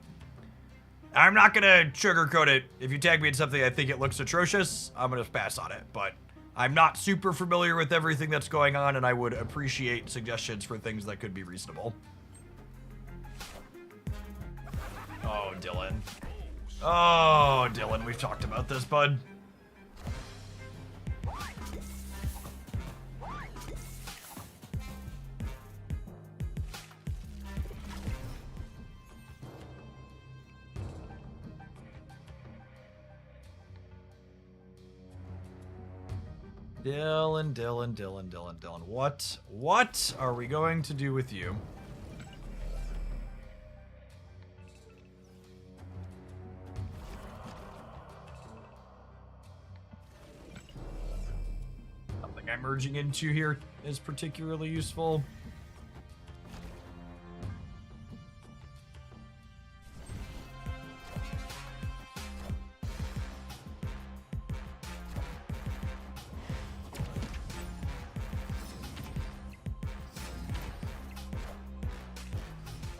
I'm not gonna sugarcoat it. If you tag me in something I think it looks atrocious, I'm gonna pass on it. But I'm not super familiar with everything that's going on, and I would appreciate suggestions for things that could be reasonable. Oh, Dylan. Oh, Dylan, we've talked about this, bud. Dylan. What are we going to do with you? Something I'm merging into here is particularly useful.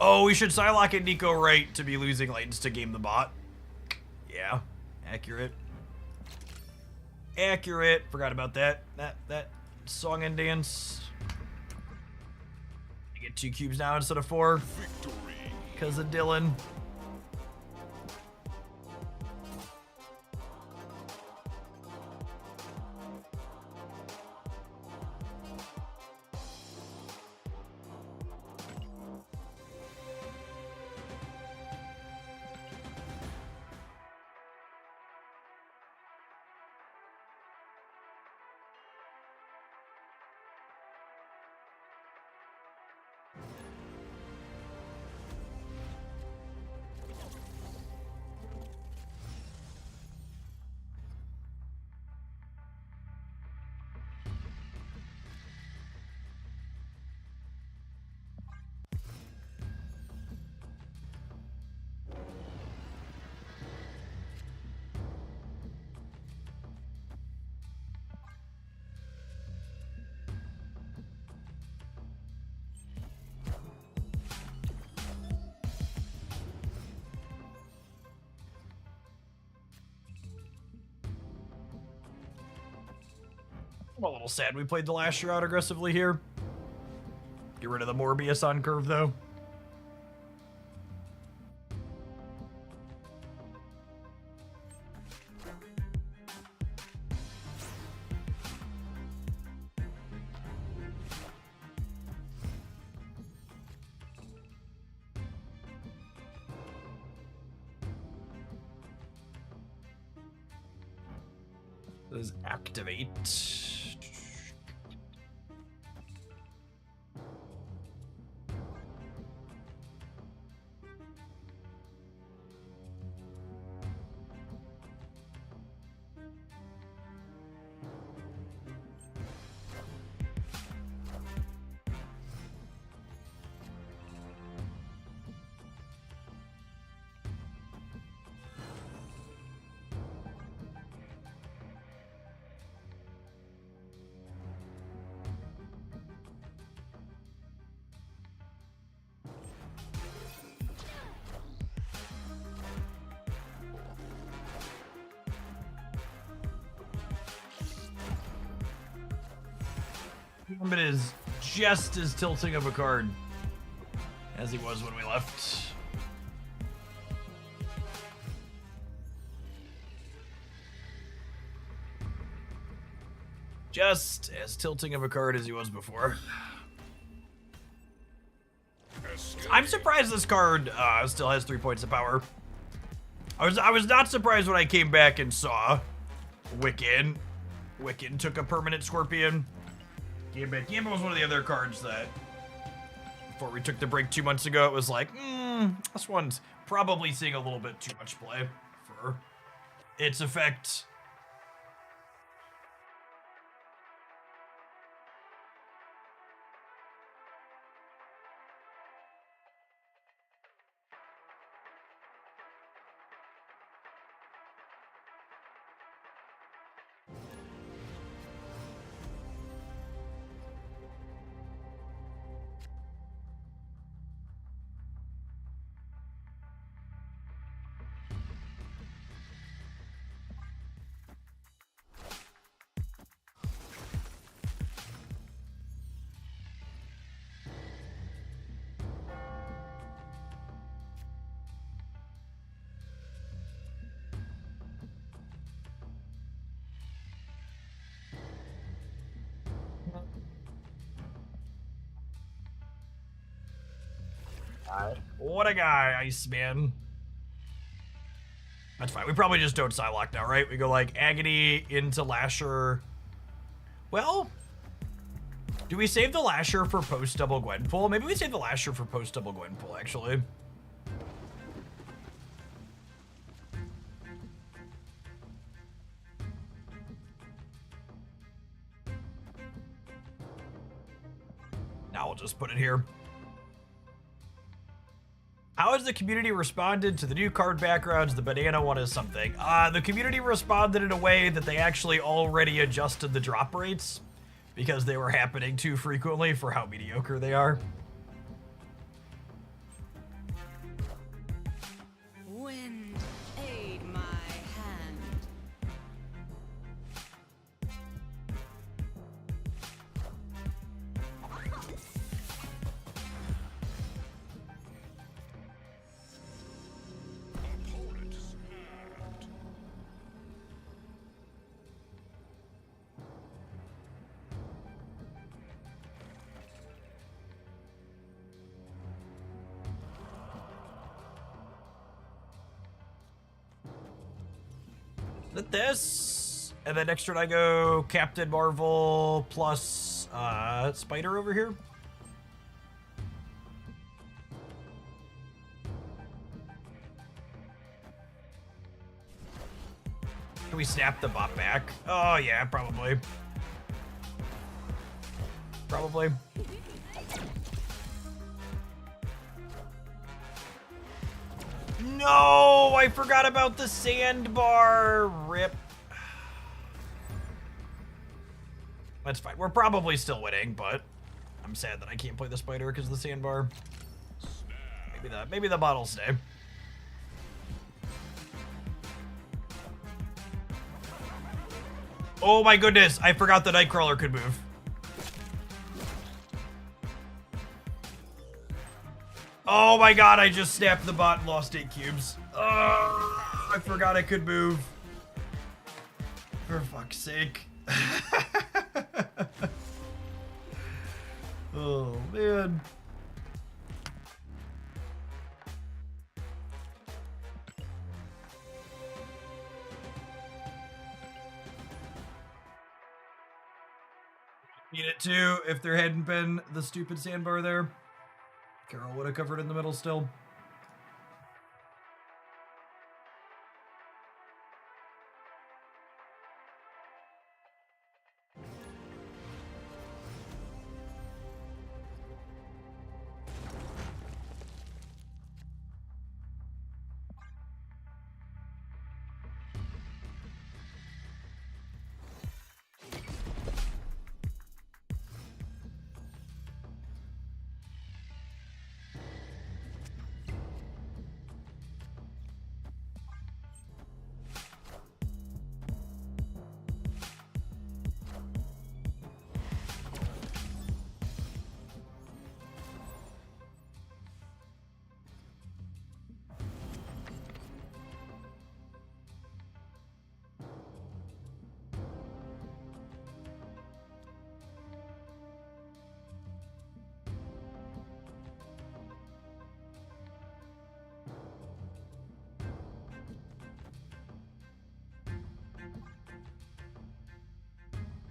Oh, we should Psylocke and Nico right to be losing lanes to game the bot. Yeah, accurate. Accurate. Forgot about that. That song and dance. I get 2 cubes now instead of 4. Victory. Because of Dylan. I'm a little sad we played the Lasher out aggressively here. Get rid of the Morbius on curve, though. This is activate. It is just as tilting of a card as he was when we left. Just as tilting of a card as he was before. I'm surprised this card still has 3 points of power. I was not surprised when I came back and saw Wiccan. Wiccan took a permanent Scorpion. Gambit. Gambit was one of the other cards that, before we took the break 2 months ago, it was like, this one's probably seeing a little bit too much play for its effect. What a guy, Iceman. That's fine. We probably just don't Psylocke now, right? We go like Agony into Lasher. Well, do we save the Lasher for post-double Gwenpool? Maybe we save the Lasher for post-double Gwenpool, actually. Now we'll just put it here. How has the community responded to the new card backgrounds? The banana one is something. The community responded in a way that they actually already adjusted the drop rates because they were happening too frequently for how mediocre they are. Wind, aid my hand. Opponent smacked. This, and then next turn I go Captain Marvel plus Spider over here. Can we snap the bot back? Oh yeah, probably. Probably. No, I forgot about the sandbar. Rip. That's fine. We're probably still winning, but I'm sad that I can't play the spider because of the sandbar. Maybe the bottle stay. Oh my goodness, I forgot the Nightcrawler could move. Oh my god, I just snapped the bot and lost 8 cubes. Oh, I forgot I could move. For fuck's sake. Oh, man. Need it too. If there hadn't been the stupid sandbar there, Carol would have covered in the middle still.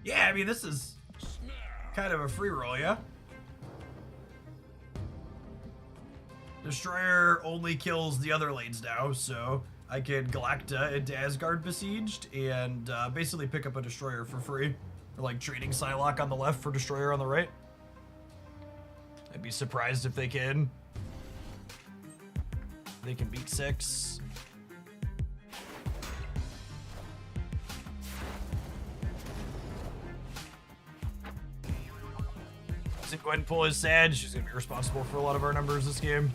Yeah, I mean, this is kind of a free roll, yeah? Destroyer only kills the other lanes now, so I can Galacta into Asgard Besieged and basically pick up a Destroyer for free. Or like trading Psylocke on the left for Destroyer on the right. I'd be surprised if they can. They can beat 6. Go ahead and pull his Sag. She's going to be responsible for a lot of our numbers this game.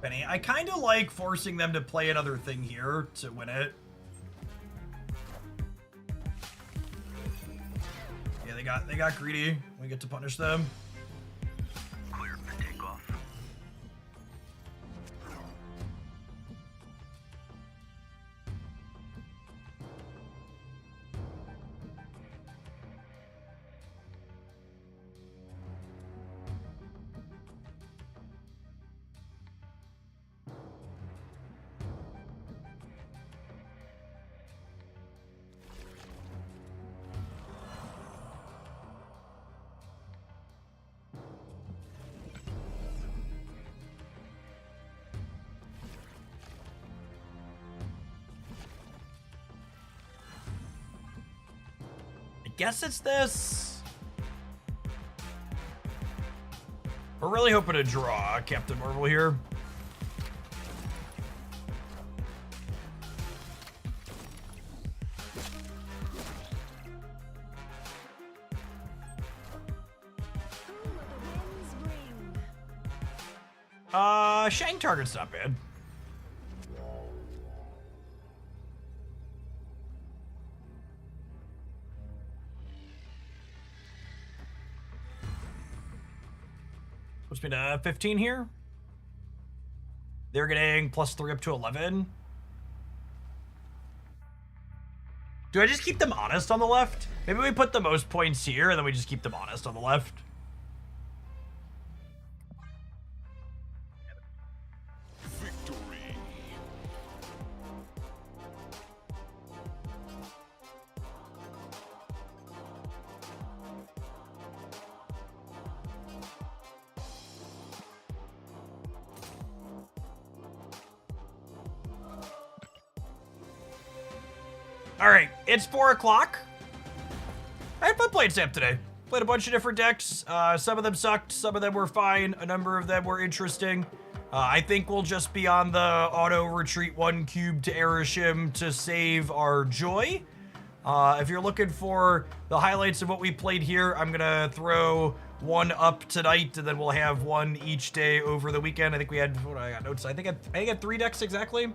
Penny. I kind of like forcing them to play another thing here to win it. Yeah, they got greedy. We get to punish them. Clear for takeoff. Guess it's this. We're really hoping to draw Captain Marvel here. Who will the winds bring? Shang target's not bad. Puts me to 15 here. They're getting +3 up to 11. Do I just keep them honest on the left? Maybe we put the most points here and then we just keep them honest on the left. Victory. All right, it's 4 o'clock. I had fun playing Snap today. Played a bunch of different decks. Some of them sucked, some of them were fine, a number of them were interesting. I think we'll just be on the auto retreat 1 cube to Erishim to save our joy. If you're looking for the highlights of what we played here, I'm gonna throw one up tonight, and then we'll have one each day over the weekend. I think we had, what I got notes, I think I had 3 decks exactly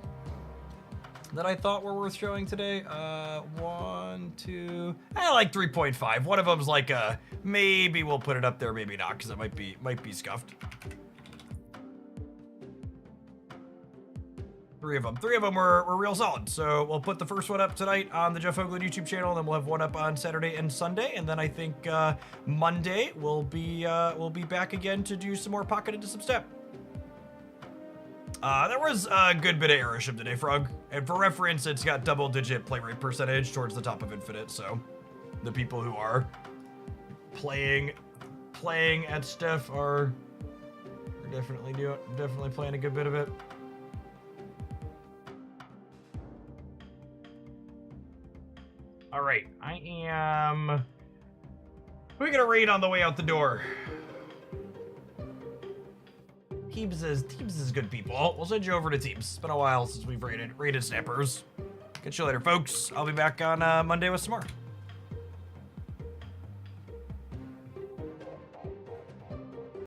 that I thought were worth showing today. 1, 2, I like 3.5. One of them's like maybe we'll put it up there, maybe not, because it might be scuffed. 3 of them were real solid. So we'll put the first one up tonight on the Jeff Hoagland YouTube channel, and then we'll have one up on Saturday and Sunday, and then I think Monday we'll be back again to do some more Pocket into some Step. There was a good bit of Erishim today, Frog. And for reference, it's got double-digit play rate percentage towards the top of Infinite, so the people who are playing at stuff are definitely playing a good bit of it. All right, we're gonna raid on the way out the door. Teams is good people. We'll send you over to Teams. It's been a while since we've raided snappers. Catch you later, folks. I'll be back on Monday with some more.